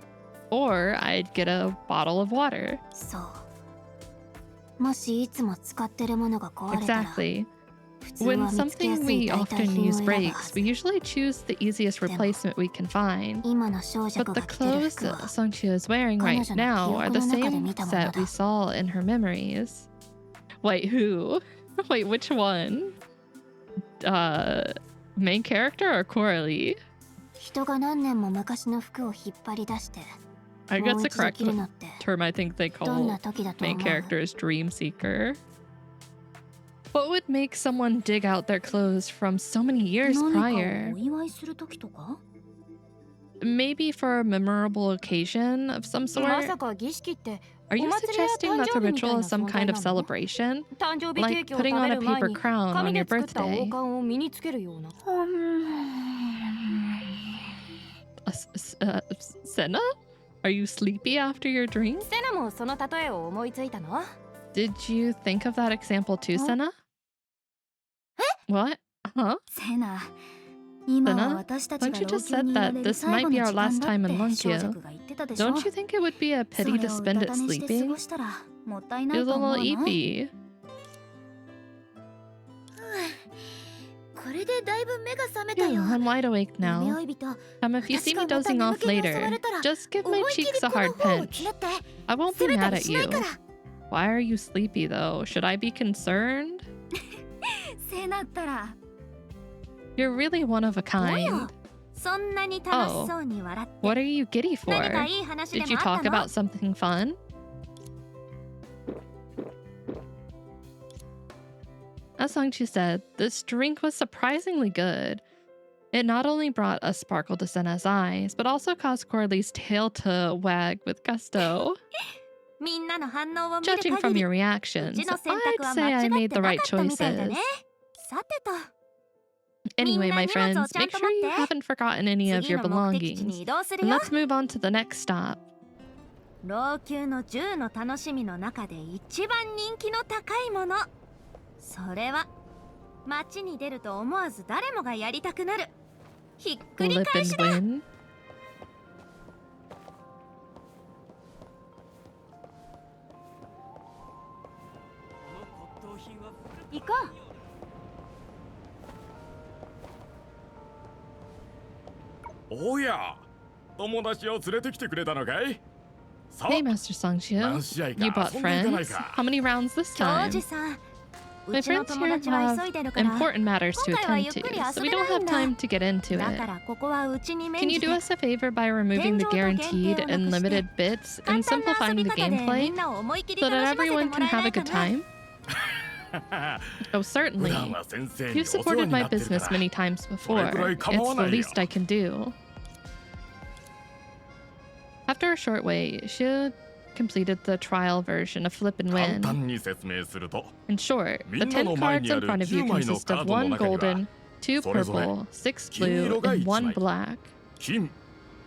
S1: Or I'd get a bottle of water.
S4: そう。もしいつも使ってるものが壊れたら、
S1: Exactly.
S4: 普通
S1: When
S4: は見つけや
S1: something
S4: すい
S1: we
S4: 代替
S1: often
S4: 品を
S1: use
S4: 選ぶは
S1: breaks,
S4: ず。
S1: we usually choose the easiest replacement we can find.
S4: 今の小
S1: But
S4: 弱
S1: the
S4: が着てる
S1: clothes
S4: 服
S1: that
S4: は、
S1: Songchil is wearing right
S4: 彼女の
S1: now
S4: 記
S1: are
S4: 憶
S1: the
S4: の中で
S1: same
S4: 見たものだ。
S1: set we saw in her memories. Wait, who? Wait, which one? Main character or Coralie?
S4: 人が何年も昔の服を引っ張り出して、
S1: I
S4: も
S1: guess
S4: う
S1: the
S4: 一度
S1: correct
S4: 着るのって
S1: term I think they
S4: どん
S1: call
S4: な時だと
S1: main
S4: 思う？
S1: character is Dream Seeker. What would make someone dig out their clothes from so many years
S2: 何かを
S1: prior?
S2: お祝いするときとか？
S1: Maybe for a memorable occasion of some
S5: ま
S1: sort?
S5: さか儀式って
S1: Are you
S5: お祭りや
S1: suggesting that the
S5: 誕生日みたい
S1: ritual
S5: な
S1: is some
S5: 存在
S1: kind
S5: な
S1: of
S5: の？
S1: celebration?
S5: 誕生日ケ
S1: Like
S5: ーキを
S1: putting
S5: 食
S1: on
S5: べ
S1: a
S5: る前
S1: paper
S5: に
S1: crown
S5: 紙
S1: on
S5: で
S1: your
S5: 作った王
S1: birthday?
S5: 冠を身につけるような。
S1: Senna? Are you sleepy after your drink?
S5: セナもその例えを思いついたの？
S1: Did you think of that example too, Senna? What? Huh?
S2: セナ、今は
S1: Senna?
S2: 私たち
S1: Don't
S2: が
S1: you
S2: 老
S1: just
S2: 朽
S1: said
S2: にいら
S1: that
S2: れる
S1: this
S2: 最
S1: might
S2: 後
S1: be
S2: の
S1: our
S2: 時間
S1: last
S2: だ
S1: time in
S2: って小
S1: Lunkio?
S2: 弱が言ってたでしょ。
S1: Don't you think it would be a
S2: そ
S1: pity
S2: れ
S1: to
S2: を
S1: spend
S2: 無
S1: it
S2: 駄にして過
S1: sleeping?
S2: ごしたらもったいな
S1: Feels
S2: い
S1: a
S2: と思う
S1: little
S2: の。
S1: eepy.
S2: これでだいぶ目が覚めた
S1: Yeah,
S2: よ。
S1: I'm wide awake
S2: 夢
S1: now.
S2: 追い人、
S1: If you see me dozing off later, just give my
S2: 思いっきり
S1: cheeks a
S2: この
S1: hard
S2: 方を
S1: pinch.
S2: つねって
S1: I won't
S2: 責
S1: be
S2: めた
S1: mad
S2: り
S1: at
S2: しない
S1: you.
S2: から。
S1: Why are you sleepy though? Should I be concerned?
S2: せなったら
S1: You're really one of a
S2: どうよ
S1: kind.
S2: そんなに楽しそうに笑って
S1: What are you giddy
S2: 何か
S1: for?
S2: いい話で
S1: Did
S2: も
S1: you
S2: あっ
S1: talk
S2: たの？
S1: about something fun? As Songchi said, this drink was surprisingly good. It not only brought a sparkle to Senna's eyes, but also caused Coralie's tail to wag with gusto.
S2: みんなの反応を見る
S1: Judging
S2: 限
S1: from
S2: り
S1: your
S2: う
S1: reactions,
S2: ちの選
S1: I'd
S2: 択は
S1: say
S2: 間
S1: I
S2: 違っ
S1: made
S2: て
S1: the
S2: な
S1: right
S2: かったみたいだ
S1: choices.
S2: ね。さてと
S1: Anyway, my
S2: みんな荷物を
S1: friends,
S2: ちゃん
S1: make
S2: と
S1: sure
S2: 持
S1: you
S2: って
S1: haven't forgotten any of
S2: 次
S1: your
S2: の目的地に
S1: belongings.
S2: 移動する
S1: And
S2: よ。
S1: let's move on to the next stop.
S2: 老朽の銃の楽しみの中で一番人気の高いもの、それは街に出ると思わず誰もがやりたくなるひっくり
S1: Lip
S2: 返し
S1: and
S2: だ。
S1: win.
S2: 行こう。
S8: おや、友達を連れてきてくれたのかい？さあ、
S1: Hey, Master Songchil.
S8: 何試合
S1: You
S8: か
S1: bought
S8: 遊んでいかない
S1: friends?
S8: か？
S1: How many rounds this
S2: 教
S1: time?
S2: 授さん、
S1: My
S2: うちの
S1: friends
S2: 友
S1: here
S2: 達は
S1: have
S2: 急いでるから、
S1: important matters to
S2: 今回は
S1: attend
S2: ゆっくり
S1: to, so
S2: 遊
S1: we
S2: べ
S1: don't
S2: ない
S1: have
S2: んだ。
S1: time to get into
S2: だ
S1: it.
S2: からここはうちに
S1: Can
S2: 免
S1: you
S2: じ
S1: do
S2: て
S1: us a favor by removing the guaranteed and limited bits
S2: 簡
S1: and
S2: 単な遊
S1: simplifying
S2: び
S1: the
S2: 方でみ
S1: gameplay
S2: んなを思い切り
S1: so
S2: 楽
S1: that
S2: しませて
S1: everyone
S2: も
S1: can
S2: らえ
S1: have
S2: な
S1: a
S2: いか
S1: good
S2: な。
S1: time? Oh,
S8: 普
S1: certainly.
S8: 段は先生に
S1: You've
S8: お世話
S1: supported
S8: に
S1: my
S8: なってるか
S1: business
S8: ら。
S1: many times before.
S8: それくらい
S1: It's
S8: 構わない
S1: the
S8: よ。
S1: least I can do. After a short wait, Xu completed the trial version of Flip and
S8: 簡
S1: Win.
S8: 単に説明すると、
S1: In short, the
S8: みんなの
S1: 10
S8: 前
S1: cards
S8: にあ
S1: in
S8: る
S1: front of you
S8: 10枚の
S1: consist
S8: カー
S1: of
S8: ドの
S1: one
S8: 中には
S1: golden, two
S8: それぞれ
S1: purple, six
S8: 金
S1: blue,
S8: 色が
S1: and
S8: 1
S1: one
S8: 枚、
S1: black.
S8: 金、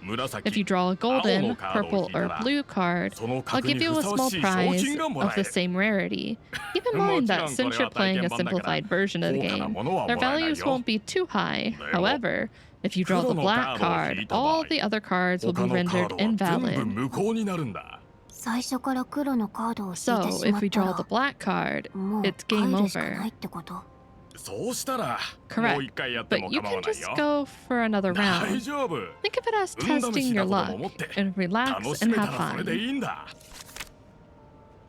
S8: 紫、
S1: If you draw a golden,
S8: 青のカードを
S1: purple,
S8: 引いた
S1: or
S8: ら、
S1: blue card,
S8: その
S1: I'll
S8: 額
S1: give
S8: に
S1: you
S8: ふ
S1: a
S8: さわ
S1: small
S8: しい賞
S1: prize
S8: 金がも
S1: of
S8: らえ
S1: the
S8: る。
S1: same rarity. Keep in
S8: も
S1: mind
S8: ち
S1: that
S8: ろんこ
S1: since
S8: れ
S1: you're
S8: は体
S1: playing a
S8: 験版だから
S1: simplified version of the
S8: 高価な
S1: game,
S8: ものは
S1: their
S8: もらえない
S1: values
S8: よ。
S1: won't be too high.
S8: だよ。
S1: However, if you draw the
S8: 黒の
S1: black
S8: カードを引
S1: card,
S8: いた場合、
S1: all the other cards will
S8: 他
S1: be
S8: のカー
S1: rendered
S8: ドは全部
S1: invalid.
S8: 無効になるんだ。
S4: 最初から黒のカードを引いて
S1: So,
S4: し
S1: if
S4: まっ
S1: we
S4: た
S1: draw
S4: ら
S1: the black card,
S4: もう
S1: it's
S4: 帰
S1: game
S4: るしかな
S1: over.
S4: いってこと？
S8: そうしたら、
S1: Correct.
S8: もう一回やっても
S1: But you
S8: 構
S1: can
S8: わない
S1: just
S8: よ。
S1: go for another
S8: 大
S1: round.
S8: 丈夫。
S1: Think of it as
S8: 運試
S1: testing
S8: し
S1: your
S8: なこと
S1: luck
S8: も思って
S1: and relax
S8: 楽し
S1: and
S8: めた
S1: have
S8: らそれで
S1: fun.
S8: いいんだ。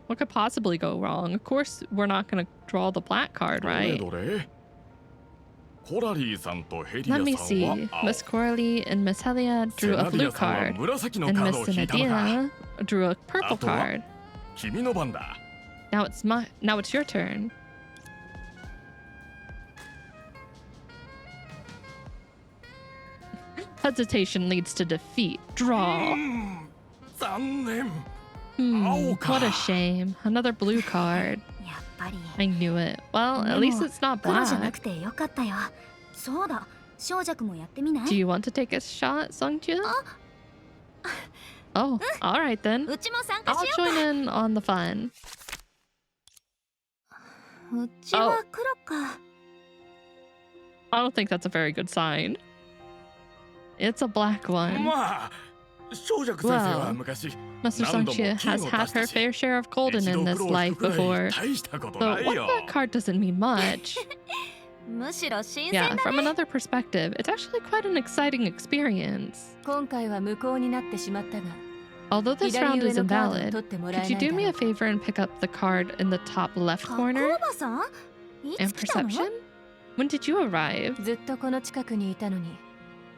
S1: What could possibly go wrong? Of course, we're not going to draw the black card,
S8: どれ
S1: right?
S8: どれ？コラリーさんとヘリア
S1: Let me
S8: さん
S1: see.
S8: は
S1: Miss Coralie and Miss Helia
S8: セ
S1: drew a
S8: ナディ
S1: blue
S8: アさんは
S1: card,
S8: 紫の
S1: and
S8: カー
S1: Miss
S8: ドを引いたのか。
S1: Senadia drew a purple
S8: あとは
S1: card.
S8: 君の番だ。
S1: Now it's your turn. Hesitation leads to defeat. Draw.
S8: 残念。
S1: What a shame. Another blue card.
S2: やっぱり
S1: I knew it. Well, at least it's not
S2: 黒じゃなく
S1: black.
S2: てよかったよ。そうだ、小弱もやってみない？
S1: Do you want to take a shot, Sungju? Oh, all right then.
S2: うちも参加
S1: I'll
S2: しよ
S1: join in on the fun.
S2: う。うちは黒か。
S1: I don't think that's a very good sign. It's a black one.
S8: まあ、小弱先生は昔
S1: Mr. Sungju has had her fair share of golden
S8: 一
S1: in
S8: 度
S1: this
S8: 苦労し
S1: life
S8: たくらい
S1: before.
S8: 大したこと
S1: So
S8: ない
S1: one
S8: よ。
S1: black card doesn't mean much.
S2: むしろ新鮮
S1: Yeah,
S2: だね。
S1: from another perspective, it's actually quite an exciting experience.
S5: 今回は無効になってしまったが、
S1: Although this
S5: 左
S1: round
S5: 上
S1: is
S5: のカードを
S1: invalid,
S5: 取ってもら
S1: could
S5: え
S1: you
S5: ない
S1: do
S5: だ
S1: me
S5: ろ
S1: a
S5: う。
S1: favor and pick up the card in the top left
S2: 加工
S1: corner?
S2: おばさん？い
S1: And
S2: つ来たの？
S1: perception? When did you arrive?
S5: ずっとこの近くにいたのに、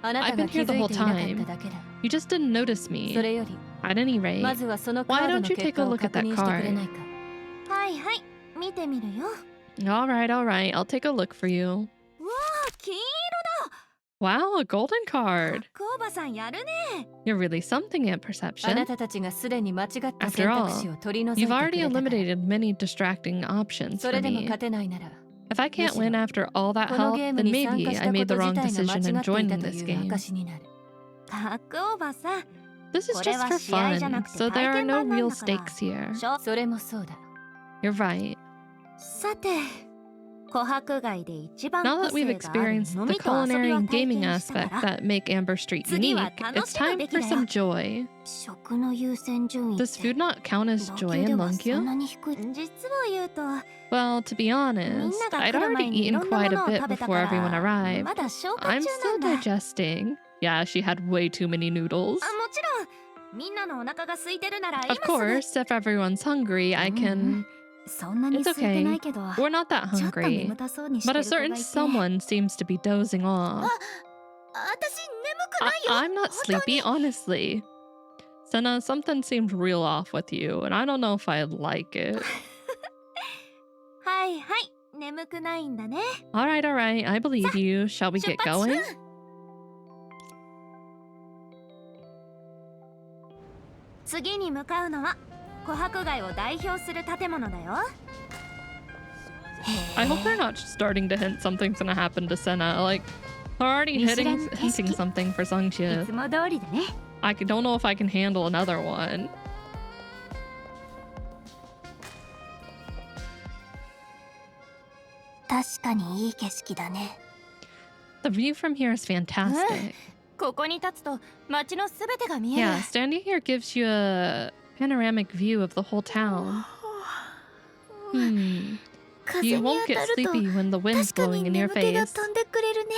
S5: あなた
S1: I've
S5: が
S1: been
S5: 気
S1: here the
S5: づい
S1: whole
S5: ていなかっ
S1: time.
S5: ただけだ。
S1: You just didn't notice
S5: そ
S1: me.
S5: れより、
S1: At any rate,
S5: まずはそのカ
S1: why
S5: ード
S1: don't
S5: の
S1: you
S5: 結
S1: take
S5: 果
S1: a
S5: を
S1: look at
S5: 確
S1: that
S5: 認してくれない
S1: card?
S5: か。
S2: はいはい、見てみるよ。わ
S1: All right, I'll take a look for you.
S2: あ、金色
S1: Wow, a golden
S2: だ。
S1: card.
S2: 加工おばさんやるね。
S1: You're really something at
S5: あな
S1: perception.
S5: たたちがすでに間違った選
S1: After all,
S5: 択肢を取り除いて
S1: You've
S5: くれ
S1: already
S5: たから。
S1: eliminated many distracting options
S5: そ
S1: for
S5: れでも
S1: me.
S5: 勝てないなら、
S1: If I can't win after all that
S5: この
S1: help,
S5: ゲーム
S1: then
S5: に参
S1: maybe
S5: 加し
S1: I
S5: たこ
S1: made the
S5: と
S1: wrong
S5: 自体が間
S1: decision
S5: 違
S1: in
S5: ってい
S1: joining
S5: たと
S1: this
S5: いう
S1: game.
S5: 証になる。
S2: 加工おばさん。
S1: This is
S2: これ
S1: just
S2: は
S1: for
S2: 試合じゃ
S1: fun,
S2: なくて
S1: so there
S2: 体
S1: are
S2: 験
S1: no
S2: 版なん
S1: real
S2: だから。
S1: stakes here.
S5: それもそうだ。
S1: You're right.
S2: さて、琥珀街で一番
S1: Now
S2: 個
S1: that we've
S2: 性がある
S1: experienced
S2: 飲
S1: the
S2: みと遊び
S1: culinary
S2: を
S1: and
S2: 体
S1: gaming
S2: 験した
S1: aspect
S2: から
S1: that make Amber Street
S2: 次
S1: unique,
S2: は楽
S1: it's
S2: しむ
S1: time
S2: べき
S1: for
S2: だよ。
S1: some joy.
S2: 食の優先順位って
S1: Does food not count as
S2: 同
S1: joy
S2: 級
S1: in
S2: ではそん
S1: Longyu?
S2: なに低い。実を言うと、
S1: Well, to be honest,
S2: みんなが
S1: I'd
S2: 来る
S1: already
S2: 前にい
S1: eaten
S2: ろんな
S1: quite
S2: も
S1: a
S2: のを
S1: bit
S2: 食べたか
S1: before everyone
S2: ら、
S1: arrived.
S2: まだ消化
S1: I'm
S2: 中
S1: still
S2: なんだ。
S1: digesting. Yeah, she had way too many noodles.
S2: もちろん、みんなのお腹が空いてるなら今
S1: Of
S2: すぐ。
S1: course, if everyone's hungry, I can...
S2: そんなに
S1: It's
S2: 空いてな
S1: okay.
S2: いけど、
S1: We're not that
S2: ちょっと
S1: hungry.
S2: 眠たそうにし
S1: But
S2: て
S1: a
S2: る子がい
S1: certain
S2: て。
S1: someone seems to be dozing off.
S2: 私眠くないよ。
S1: I'm not
S2: 本当に
S1: sleepy, honestly. Senna, something seemed real off with you, and I don't know if I like it.
S2: はいはい、眠くないんだね。
S1: Alright, I believe you. Shall we
S2: 出
S1: get
S2: 発。
S1: going?
S2: 次に向かうのは琥珀街を代表する建物だよ。
S1: I hope they're not starting to hint something's gonna happen to Senna. Like, they're already hinting something for
S2: い
S1: Sungju.
S2: つも通りだね。
S1: I don't know if I can handle another one.
S2: 確かにいい景色だね。
S1: The view from here is fantastic.
S2: ここに立つと街のすべてが見える。
S1: Yeah, standing here gives you a panoramic view of the whole town. Hmm.
S2: 風
S1: You
S2: に
S1: won't
S2: 当
S1: get
S2: たると
S1: sleepy when the wind's
S2: 確か
S1: blowing
S2: に
S1: in your
S2: 眠気が
S1: face.
S2: 飛んでくれるね。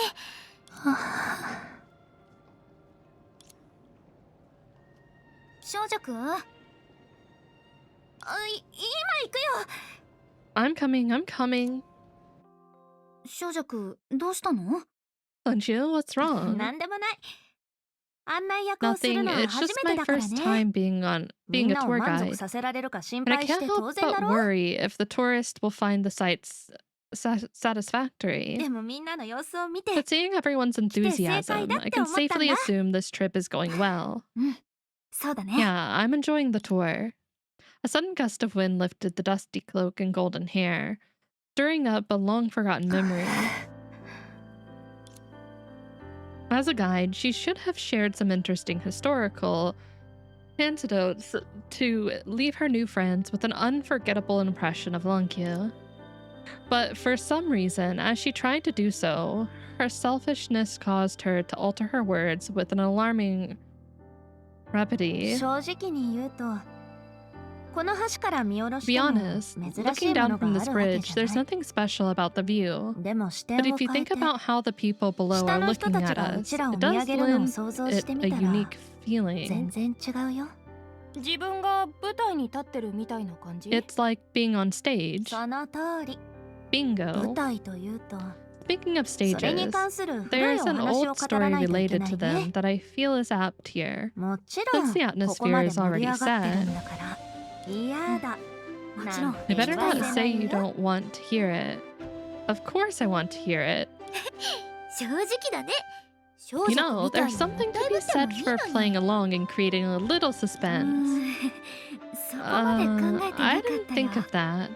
S2: 少女くん、今行くよ。
S1: I'm coming.
S2: 少女くん、どうしたの？
S1: Sungju, what's wrong?
S2: なんでもない。案内役をする
S1: Nothing.
S2: のは
S1: It's
S2: 初
S1: just
S2: めて
S1: my
S2: だから
S1: first
S2: ね。
S1: time being
S2: み
S1: a
S2: んなを
S1: tour
S2: 満
S1: guide.
S2: 足させられるか心
S1: And I
S2: 配し
S1: can't
S2: て当
S1: help
S2: 然だ
S1: but
S2: ろ。
S1: worry if the tourist will find the sights satisfactory.
S2: でもみんなの様子を見て、
S1: But seeing everyone's enthusiasm, I can safely assume this trip is going well.
S2: そうだね。
S1: Yeah, I'm enjoying the tour. A sudden gust of wind lifted the dusty cloak and golden hair, stirring up a long-forgotten memory. As a guide, she should have shared some interesting historical anecdotes to leave her new friends with an unforgettable impression of Longyu. But for some reason, as she tried to do so, her selfishness caused her to alter her words with an alarming rapidity.
S2: 正直に言うと、この橋から見下ろ
S1: To
S2: し
S1: be
S2: ても
S1: honest,
S2: 珍し
S1: looking
S2: いも
S1: down
S2: の
S1: from
S2: が
S1: this
S2: あるわけ
S1: bridge,
S2: じゃ
S1: there's
S2: ない。
S1: nothing special about the view.
S2: でも視点
S1: But
S2: を
S1: if you
S2: 変え
S1: think
S2: て、
S1: about how the people below
S2: 下
S1: are
S2: の人
S1: looking
S2: たち
S1: at
S2: がう
S1: us,
S2: ちらを
S1: it
S2: 見
S1: does
S2: 上げるのを
S1: lend
S2: 想像して
S1: it
S2: み
S1: a
S2: たら、
S1: unique
S2: 全
S1: feeling.
S2: 然違うよ。自分が舞台に立ってるみたいな感じ。
S1: It's like being on stage.
S2: その通り。舞
S1: Bingo.
S2: 台というと、
S1: speaking of
S2: それに
S1: stages,
S2: 関する古い
S1: there's
S2: お
S1: an
S2: 話を
S1: old
S2: 語ら
S1: story
S2: ないといけ
S1: related
S2: な
S1: to
S2: い
S1: them
S2: ね。
S1: that I feel is apt here.
S2: もちろん
S1: Since the
S2: ここ
S1: atmosphere
S2: まで
S1: is
S2: 盛り
S1: already
S2: 上がってるん
S1: set,
S2: だから嫌だ。もちろん
S1: you better
S2: 言わ
S1: not
S2: せ
S1: say
S2: ない
S1: you
S2: よ。
S1: don't want to hear it. Of course I want to hear it.
S2: 正直だね。少
S1: You
S2: 女
S1: know,
S2: みたい
S1: there's
S2: に
S1: something
S2: 歌
S1: to
S2: い
S1: be
S2: ぶっても
S1: said
S2: いい
S1: for
S2: のに。
S1: playing along and creating a little suspense.
S2: そこまで考えてな
S1: I
S2: かっ
S1: didn't
S2: たよ。
S1: think of that.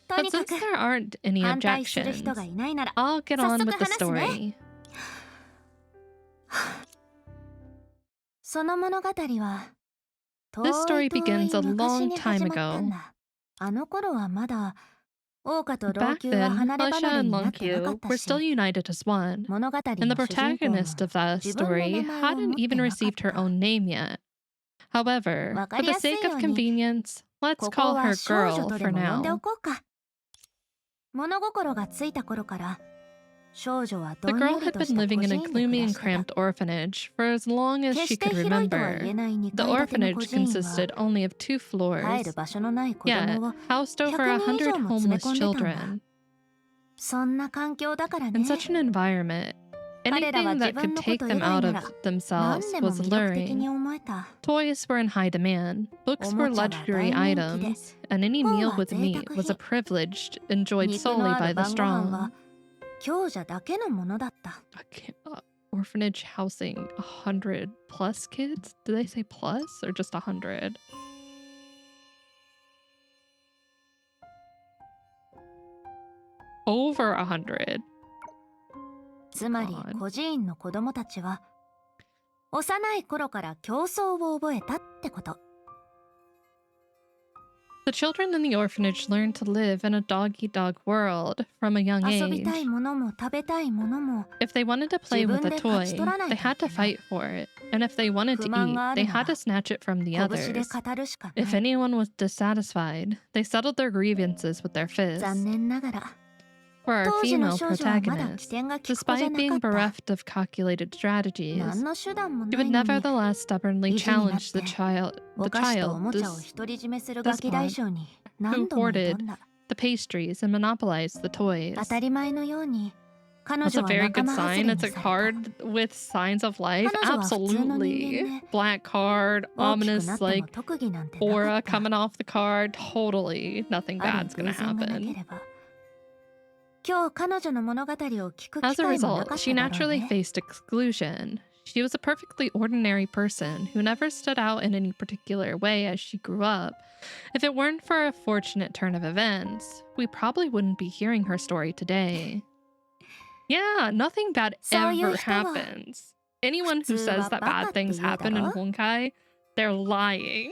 S2: と
S1: But
S2: にか
S1: since
S2: く
S1: there aren't any
S2: 反対する
S1: objections,
S2: 人がいないなら
S1: I'll get
S2: 早
S1: on
S2: 速
S1: with the
S2: 話すね。
S1: story.
S2: その物語は
S1: This story
S2: 遠い
S1: begins a
S2: 昔
S1: long
S2: に始
S1: time
S2: まったん
S1: ago.
S2: だ。あの頃はまだ王家と老
S1: Back
S2: 朽は
S1: then,
S2: 離れ
S1: Lusha
S2: 離れ
S1: and
S2: になってなかっ
S1: Lunkyu
S2: た
S1: were
S2: し、
S1: still united as one,
S2: 物語
S1: and the
S2: の主人公も
S1: protagonist of that
S2: 自分の
S1: story
S2: 名前を持
S1: hadn't
S2: って
S1: even
S2: なかっ
S1: received her
S2: た。
S1: own name yet. However,
S2: わか
S1: for
S2: り
S1: the
S2: やすい
S1: sake
S2: よ
S1: of
S2: うに
S1: convenience, let's
S2: ここ
S1: call
S2: は
S1: her
S2: 少女
S1: Girl
S2: とで
S1: for
S2: も呼んでお
S1: now.
S2: こうか。物心がついた頃から少女は
S1: The
S2: どん
S1: girl
S2: より
S1: had
S2: と
S1: been
S2: した
S1: living
S2: 孤
S1: in a
S2: 児院で
S1: gloomy
S2: 暮ら
S1: and
S2: してた。
S1: cramped orphanage for as long as
S2: 決
S1: she
S2: して
S1: could
S2: 広いとは
S1: remember.
S2: 言えない2
S1: The
S2: 階建ての孤
S1: orphanage
S2: 児院は
S1: consisted only of 2
S2: 帰
S1: floors,
S2: る場所のない子
S1: yet
S2: 供を
S1: housed over
S2: 100人以
S1: 100
S2: 上も詰め
S1: homeless
S2: 込んでたんだ。
S1: children.
S2: そんな環境だから
S1: In
S2: ね。
S1: such an environment,
S2: 彼らは
S1: anything
S2: 自
S1: that
S2: 分
S1: could
S2: のこ
S1: take
S2: と以
S1: them
S2: 外
S1: out
S2: な
S1: of
S2: ら
S1: themselves
S2: 何でも
S1: was
S2: 魅力的に
S1: alluring.
S2: 思えた。
S1: Toys were in high demand, books
S2: お
S1: were
S2: もちゃは
S1: luxury
S2: 大人気で、
S1: items, and any
S2: 本
S1: meal
S2: は
S1: with
S2: 贅
S1: meat
S2: 沢
S1: was a
S2: 品。
S1: privilege enjoyed
S2: 肉
S1: solely
S2: のあ
S1: by
S2: る
S1: the
S2: 晩ご飯は
S1: strong.
S2: 強者だけのものだった。
S1: Orphanage housing 100 plus kids? Did they say plus or just 100? Over 100.
S2: つまり
S1: God.
S2: 孤児院の子供たちは幼い頃から競争を覚えたってこと。
S1: The children in the orphanage learned to live in a dog-eat-dog world from a young
S2: 遊び
S1: age.
S2: たいものも食べたいものも
S1: If they wanted to play with a
S2: 自分で勝ち取らない
S1: toy, they
S2: といけない
S1: had to fight for it. And if they wanted to
S2: 不満
S1: eat,
S2: があ
S1: they
S2: るな
S1: had
S2: ら
S1: to snatch it from the
S2: 拳で
S1: others.
S2: 語るしかな
S1: If
S2: い。
S1: anyone was dissatisfied, they settled their grievances with their
S2: 残
S1: fists.
S2: 念ながら
S1: For our
S2: 当時の
S1: female
S2: 少女はまだ起
S1: protagonist,
S2: 点が利く子じゃ
S1: despite
S2: な
S1: being
S2: かった。
S1: bereft of calculated strategies,
S2: 何の手段も
S1: she
S2: な
S1: would
S2: いのに
S1: nevertheless stubbornly
S2: 意地になっ
S1: challenge the
S2: て
S1: child,
S2: お菓子とおもちゃを
S1: this
S2: 独り占めするガキ大将に何度も挑んだ。
S1: the pastries and monopolized the toys.
S2: 当たり前のように彼
S1: That's
S2: 女
S1: a
S2: は
S1: very
S2: 仲
S1: good
S2: 間外れ
S1: sign.
S2: に
S1: It's
S2: さ
S1: a
S2: れた。
S1: card with signs of life.
S2: 彼女は普通の人間
S1: Absolutely.
S2: ね。
S1: Black card,
S2: 大きく
S1: ominous
S2: なっても
S1: like
S2: 特技なんてなか
S1: aura
S2: った
S1: coming off the card. Totally nothing
S2: ある
S1: bad's
S2: 偶
S1: gonna
S2: 然がなけ
S1: happen.
S2: れば今日彼女の物語を聞く
S1: As
S2: 機
S1: a
S2: 会もな
S1: result,
S2: かっ
S1: she
S2: ただろう
S1: naturally
S2: ね。
S1: faced exclusion. She was a perfectly ordinary person who never stood out in any particular way as she grew up. If it weren't for a fortunate turn of events, we probably wouldn't be hearing her story today. Yeah, nothing bad
S2: そういう
S1: ever
S2: 人は
S1: happens. Anyone
S2: 普
S1: who
S2: 通は
S1: says that
S2: バカ
S1: bad
S2: って言
S1: things
S2: うだ
S1: happen in
S2: ろ。
S1: Honkai, they're lying.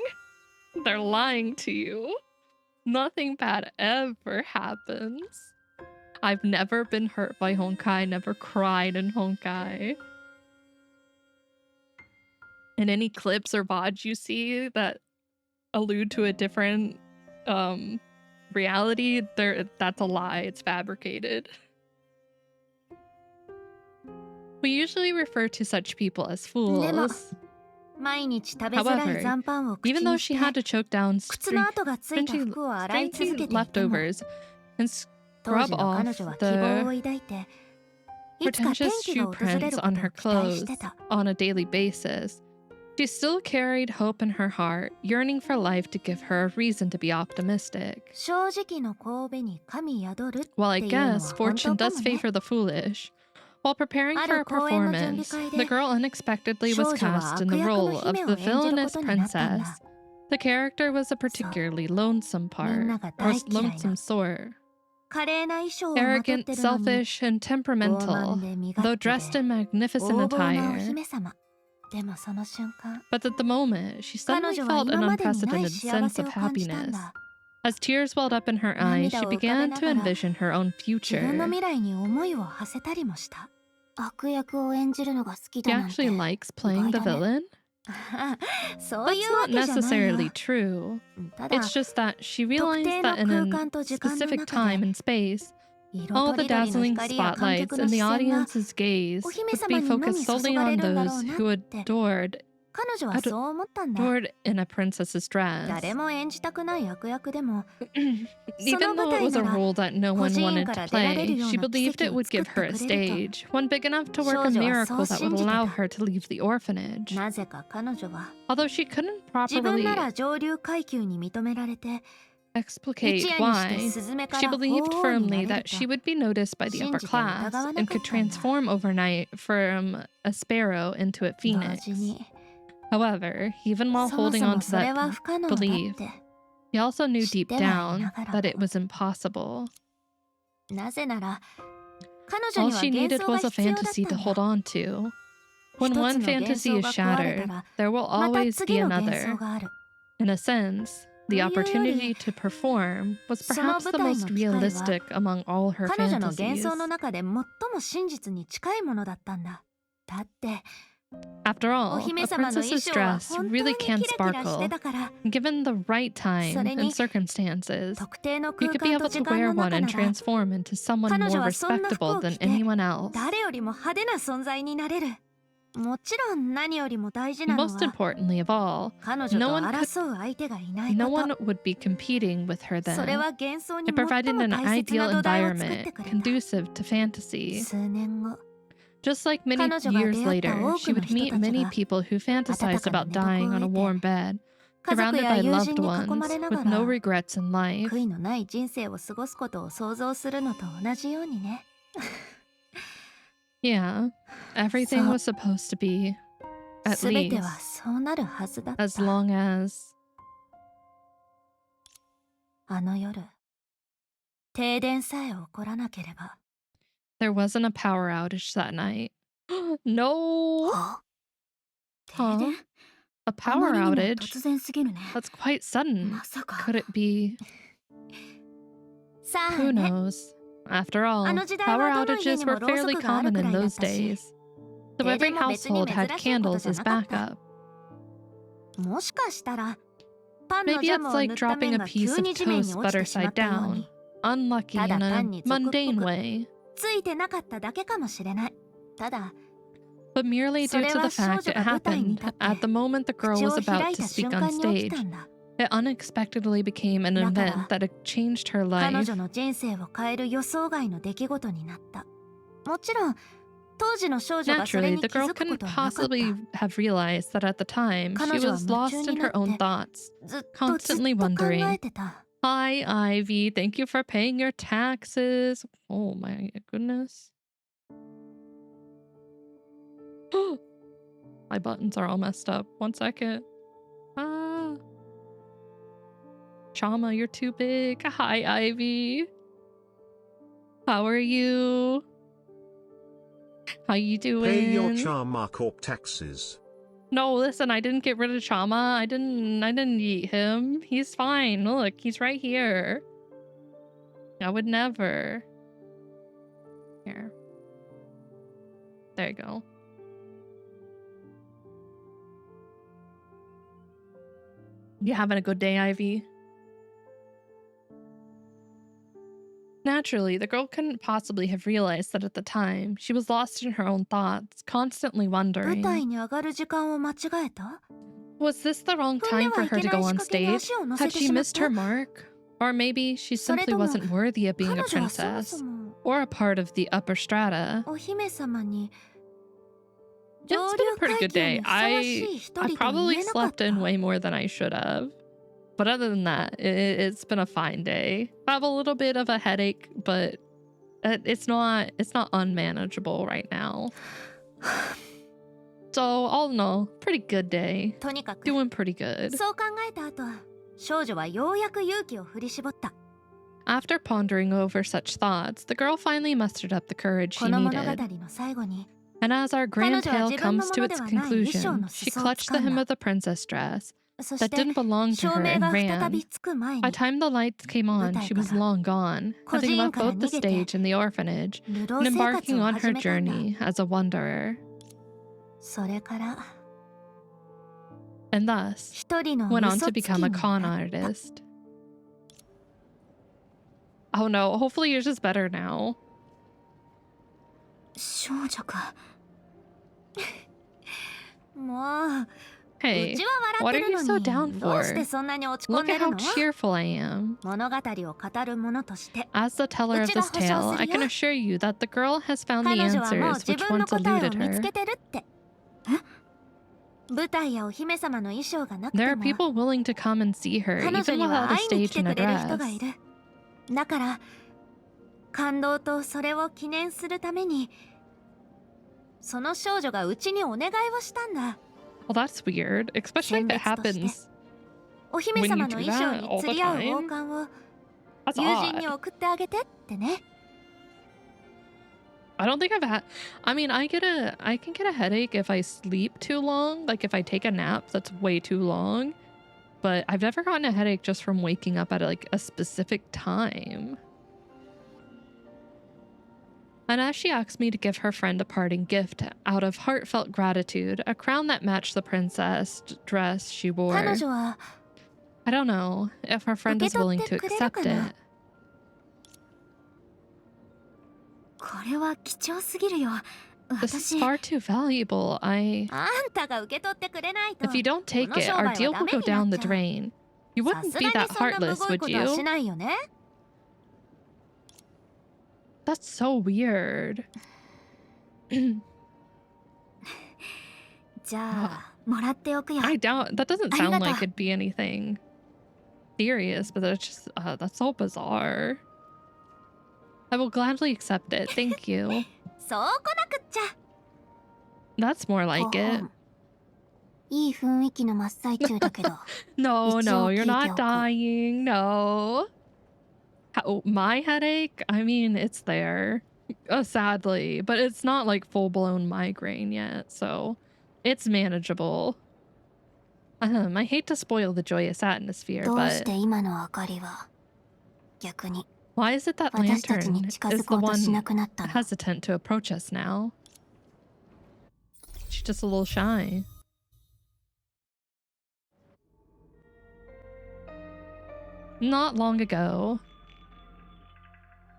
S1: They're lying to you. Nothing bad ever happens. I've never been hurt by Honkai, never cried in Honkai. And any clips or VODs you see that allude to a different reality, that's a lie. It's fabricated. We usually refer to such people as fools.
S2: 毎日食べづらい
S1: However,
S2: 残飯を口
S1: even though
S2: にし
S1: she
S2: て
S1: had to choke down
S2: 靴の跡がついた
S1: stringy,
S2: 服を洗い続け
S1: stringy
S2: ていても
S1: leftovers and
S2: 当
S1: scrub
S2: 時の彼
S1: off
S2: 女は希望を
S1: the
S2: 抱いていつか転
S1: pretentious
S2: 機
S1: shoe
S2: が訪れ
S1: prints
S2: るこ
S1: on
S2: とを
S1: her
S2: 期待
S1: clothes
S2: してた。
S1: on a daily basis. She still carried hope in her heart, yearning for life to give her a reason to be optimistic.
S2: 正直の神戸に神宿るって
S1: While I
S2: いうのは
S1: guess
S2: 本
S1: fortune
S2: 当か
S1: does
S2: もね。
S1: favor the foolish, while preparing for a
S2: ある公演の準備
S1: performance,
S2: 会で
S1: the girl unexpectedly was
S2: 少女は
S1: cast
S2: 悪
S1: in the
S2: 役の
S1: role of
S2: 姫を
S1: the
S2: 演じるこ
S1: villainous
S2: とになったん
S1: princess.
S2: だ。
S1: The character was a particularly lonesome part,
S2: みんなが
S1: or
S2: 大嫌いな
S1: lonesome sort.
S2: 華麗な衣装をまとっ
S1: Arrogant,
S2: てるのに
S1: selfish, and
S2: 傲
S1: temperamental,
S2: 慢で身勝
S1: though
S2: 手で
S1: dressed in magnificent
S2: 横暴なお
S1: attire.
S2: 姫様。でもその瞬間
S1: But at the moment, she
S2: 彼
S1: suddenly
S2: 女は
S1: felt
S2: 今
S1: an
S2: までにない
S1: unprecedented
S2: 幸
S1: sense
S2: せ
S1: of
S2: を感じたん
S1: happiness.
S2: だ。
S1: As tears welled up in her eyes, she
S2: 涙を浮かべ
S1: began
S2: な
S1: to
S2: がら
S1: envision her own
S2: 自分の
S1: future.
S2: 未来に思いを馳せたりもした。悪役を演じるのが好き
S1: She
S2: だなんて
S1: actually likes playing the
S2: 意外だね。
S1: villain.
S2: そう
S1: That's
S2: いうわ
S1: not
S2: けじゃないよ。
S1: necessarily true.
S2: ただ
S1: It's just that she
S2: 特
S1: realized
S2: 定の
S1: that in
S2: 空
S1: a
S2: 間と時間の
S1: specific
S2: 中
S1: time
S2: で
S1: and space,
S2: 色
S1: all
S2: と
S1: the
S2: りどりの
S1: dazzling
S2: 光や観
S1: spotlights
S2: 客の
S1: and
S2: 視
S1: the
S2: 線が
S1: audience's gaze
S2: お姫
S1: would
S2: 様
S1: be
S2: にのみ
S1: focused
S2: 注
S1: solely
S2: がれ
S1: on
S2: るんだろ
S1: those
S2: うな
S1: who
S2: って。
S1: adored
S2: 彼女はそう思ったんだ。
S1: adored in a princess's dress.
S2: 誰も演じたくない悪役でも
S1: Even though it was a role that no one wanted to play, she believed it would give her a stage, one big enough to work a miracle that would allow her to leave the orphanage.
S2: なぜか彼女は
S1: Although she couldn't
S2: 自分
S1: properly
S2: なら上流階級に認められて
S1: explicate
S2: 一夜にして
S1: why,
S2: スズメか
S1: she
S2: ら鳳
S1: believed
S2: 凰にな
S1: firmly
S2: れる
S1: that
S2: と
S1: she would be noticed by the upper
S2: 信じて疑
S1: class
S2: わなかったんだ。
S1: and could transform overnight from a sparrow into a
S2: 同
S1: phoenix.
S2: 時に
S1: However, even while
S2: そも
S1: holding
S2: そ
S1: on
S2: も
S1: to
S2: それ
S1: that
S2: は不可能だっ
S1: belief,
S2: て。
S1: he also knew
S2: 知っ
S1: deep
S2: てはいな
S1: down
S2: がら
S1: that it was impossible.
S2: なぜなら彼女
S1: All
S2: には
S1: she
S2: 幻
S1: needed
S2: 想が
S1: was a
S2: 必要だった
S1: fantasy
S2: ん
S1: to
S2: だ。
S1: hold on to. When
S2: 一つ
S1: one
S2: の幻
S1: fantasy
S2: 想
S1: is
S2: が壊れた
S1: shattered,
S2: ら
S1: there will
S2: また
S1: always
S2: 次
S1: be
S2: の幻
S1: another.
S2: 想がある。
S1: In a sense, the
S2: というより、
S1: opportunity to perform was
S2: その
S1: perhaps
S2: 舞
S1: the
S2: 台
S1: most
S2: の機会は
S1: realistic among all her
S2: 彼女の幻
S1: fantasies.
S2: 想の中で最も真実に近いものだったんだ。だって
S1: After
S2: お
S1: all,
S2: 姫
S1: a
S2: 様の衣
S1: princess's
S2: 装は
S1: dress
S2: 本当
S1: really
S2: に
S1: can
S2: キラキラして
S1: sparkle.
S2: たから
S1: Given the right time
S2: それ
S1: and
S2: に
S1: circumstances,
S2: 特定の
S1: you
S2: 空
S1: could be
S2: 間
S1: able
S2: と
S1: to
S2: 時間
S1: wear
S2: の
S1: one
S2: 中
S1: and
S2: なら
S1: transform into someone
S2: 彼女
S1: more
S2: はそんな服
S1: respectable
S2: を
S1: than
S2: 着て
S1: anyone else.
S2: 誰よりも派手な存在になれる。もちろん何よりも大事なの
S1: Most
S2: は
S1: importantly of all,
S2: 彼女
S1: no
S2: と
S1: one could-
S2: 争う相手がいない
S1: no
S2: こ
S1: one
S2: と。
S1: would be competing with her
S2: それ
S1: then.
S2: は幻想に
S1: It
S2: 最
S1: provided
S2: も
S1: an
S2: 大切
S1: ideal
S2: な土台を作って
S1: environment
S2: くれた。
S1: conducive to fantasy.
S2: 数年後
S1: Just like many
S2: 彼女が
S1: years
S2: 出会った
S1: later,
S2: 多
S1: she
S2: くの
S1: would
S2: 人
S1: meet
S2: たち
S1: many
S2: が
S1: people who
S2: 温
S1: fantasized
S2: かな
S1: about
S2: 寝床を
S1: dying on a
S2: 得て
S1: warm bed,
S2: 家族
S1: surrounded
S2: や
S1: by
S2: 友
S1: loved
S2: 人に囲
S1: ones,
S2: まれな
S1: with
S2: が
S1: no
S2: ら
S1: regrets in life.
S2: 悔いのない人生を過ごすことを想像するのと同じようにね。
S1: Yeah, everything was supposed to be, at
S2: すべては
S1: least,
S2: そうなるはずだった。
S1: as long as...
S2: あの夜、停電さえ起こらなければ。
S1: There wasn't a power outage that night. No!
S2: 停電
S1: A
S2: あ
S1: power
S2: まりにも
S1: outage?
S2: 突然すぎるね。
S1: That's quite sudden.
S2: まさか。
S1: Could it be...
S2: さあ
S1: Who
S2: ね。
S1: knows? After all,
S2: あの時代
S1: power
S2: はどの家
S1: outages
S2: にも
S1: were
S2: ろうそ
S1: fairly
S2: くがある
S1: common
S2: く
S1: in
S2: らいだっ
S1: those
S2: たし、
S1: days, so
S2: 停
S1: every
S2: 電も別に
S1: household
S2: 珍
S1: had
S2: しいこと
S1: candles
S2: じゃ
S1: as
S2: なかった。
S1: backup.
S2: もしかしたら、パンの
S1: Maybe
S2: ジャ
S1: it's
S2: ムを
S1: like
S2: 塗った
S1: dropping
S2: 面
S1: a
S2: が
S1: piece
S2: 急
S1: of
S2: に地面に
S1: toast
S2: 落ちて
S1: butter
S2: しま
S1: side
S2: ったよう
S1: down.
S2: に、
S1: Unlucky in a
S2: ただ単に俗っぽく
S1: mundane way,
S2: ついてなかっただけかもしれない。ただ、
S1: but merely due to the fact it happened at the moment the girl
S2: 口
S1: was
S2: を開
S1: about
S2: い
S1: to
S2: た
S1: speak
S2: 瞬
S1: on
S2: 間に起き
S1: stage.
S2: たんだ。
S1: It unexpectedly became an
S2: だから、
S1: event that had changed her
S2: 彼
S1: life.
S2: 女の人生を変える予想外の出来事になった。もちろん、当時の少女がそれ
S1: Naturally,
S2: に
S1: the
S2: 気づ
S1: girl
S2: くこ
S1: couldn't
S2: とはなかった。
S1: possibly have realized that at the time
S2: 彼
S1: she
S2: 女は
S1: was
S2: 夢中
S1: lost
S2: に
S1: in
S2: な
S1: her
S2: って
S1: own thoughts,
S2: ずっと
S1: constantly
S2: 考
S1: wondering,
S2: えてた。
S1: Hi, Ivy, thank you for paying your taxes. Oh my goodness. My buttons are all messed up. 1 second. Ah. Chama, you're too big. Hi, Ivy. How are you? How you doing?
S9: Pay your Charma Corp taxes.
S1: No, listen, I didn't get rid of Chama. I didn't eat him. He's fine. Look, he's right here. I would never. Here. There you go. You having a good day, Ivy? Naturally, the girl couldn't possibly have realized that at the time, she was lost in her own thoughts, constantly
S2: 舞台
S1: wondering,
S2: に上がる時間を間違えた？
S1: was this the wrong time for her to go on stage? Had she missed her mark? Or maybe she simply wasn't worthy of being
S2: 彼
S1: a
S2: 女はそも
S1: princess,
S2: そも
S1: or a part of the upper strata.
S2: お姫様に
S1: It's been a pretty good day.
S2: 上流階級にふさわしい
S1: I
S2: 一人と言
S1: probably
S2: えなかっ
S1: slept
S2: た。
S1: in way more than I should have. But other than that, it's been a fine day. I have a little bit of a headache, but it's not unmanageable right now. So all in all, pretty good day.
S2: とにかく
S1: Doing pretty good.
S2: そう考えた後、少女はようやく勇気を振り絞った。
S1: After pondering over such thoughts, the girl finally mustered up the courage
S2: こ
S1: she
S2: の物語
S1: needed.
S2: の最後に、
S1: And as our grand
S2: 彼女は
S1: tale
S2: 自分の
S1: comes
S2: も
S1: to
S2: の
S1: its
S2: ではない衣装
S1: conclusion,
S2: の
S1: she
S2: 裾を
S1: clutched the
S2: 掴ん
S1: hem
S2: だ。
S1: of the princess dress
S2: そし
S1: that
S2: て
S1: didn't belong to
S2: 照
S1: her
S2: 明
S1: and
S2: が再び
S1: ran.
S2: つく前
S1: By
S2: に
S1: the time the lights came on, she was long gone, having left both the stage and the orphanage,
S2: 流浪
S1: and
S2: 生活
S1: embarking
S2: を
S1: on
S2: 始
S1: her
S2: めたんだ。
S1: journey as a wanderer.
S2: それから
S1: And thus,
S2: 一人の
S1: went on
S2: 嘘
S1: to
S2: つき
S1: become
S2: に
S1: a
S2: な
S1: con
S2: った。
S1: artist. Oh no, hopefully yours is better now.
S2: 少女か。もう
S1: Hey,
S2: ちは
S1: what
S2: 笑
S1: are
S2: って
S1: you
S2: る
S1: so
S2: の
S1: down
S2: にどうして
S1: for?
S2: そんなに落ち込
S1: Look
S2: んで
S1: at
S2: る
S1: how
S2: の？
S1: cheerful I am.
S2: 物語を語る者として
S1: As the teller of this tale, I can assure you that the girl has found the
S2: 彼女はもう
S1: answers
S2: 自
S1: which
S2: 分の
S1: once
S2: 答えを
S1: eluded
S2: 見つ
S1: her.
S2: けてるって。舞台やお姫様の衣装がなく
S1: There
S2: て
S1: are
S2: も
S1: people willing to come and see her,
S2: 彼女
S1: even
S2: には
S1: without a
S2: 会いに
S1: stage
S2: 来て
S1: and
S2: く
S1: a
S2: れる人がい
S1: dress.
S2: る。だから感動とそれを記念するためにその少女がうちにお願いをしたんだ。
S1: Well, that's weird, especially if it happens
S2: お姫様の
S1: when you
S2: 衣
S1: do
S2: 装
S1: that
S2: に
S1: all the
S2: 釣り合う
S1: time.
S2: 王冠を
S1: That's
S2: 友人に
S1: odd.
S2: 送ってあげてってね。
S1: I don't think I've had. I mean, I can get a headache if I sleep too long. Like if I take a nap that's way too long. But I've never gotten a headache just from waking up at like a specific time. And as she asked me to give her friend a parting gift out of heartfelt gratitude, a crown that matched the princess dress she wore.
S2: 彼女は
S1: I don't know if her friend is willing to accept it.
S2: これは貴重すぎるよ。
S1: This is
S2: 私
S1: far too valuable.
S2: あんたが受け取ってくれないと
S1: If you don't take
S2: この
S1: it,
S2: 商
S1: our
S2: 売は
S1: deal
S2: ダ
S1: will
S2: メ
S1: go
S2: にな
S1: down
S2: っ
S1: the
S2: ちゃう。
S1: drain. You
S2: さ
S1: wouldn't
S2: す
S1: be
S2: がに
S1: that
S2: そんなむ
S1: heartless,
S2: ごい
S1: would
S2: ことはし
S1: you?
S2: ないよね。
S1: That's so weird.
S2: じゃあもらっておくよ。
S1: I doubt that doesn't sound like
S2: Arigato.
S1: it'd be anything serious, but that's just that's so bizarre. I will gladly accept it. Thank you.
S2: そうこなくっちゃ。
S1: That's more like it.
S4: いい雰囲気の真っ最中だけど
S1: No, no, you're
S4: 一応聞いて
S1: not
S4: おく。
S1: dying. No. My headache? I mean, it's there. Sadly, but it's not like full-blown migraine yet, so it's manageable. I hate to spoil the joyous atmosphere,
S4: どうし
S1: but
S4: て今の明かりは逆に
S1: why is it that
S4: 私たち
S1: Lantern
S4: に近づ
S1: is
S4: こ
S1: the
S4: うとし
S1: one
S4: なくなったの？
S1: hesitant to approach us now? She's just a little shy. Not long ago.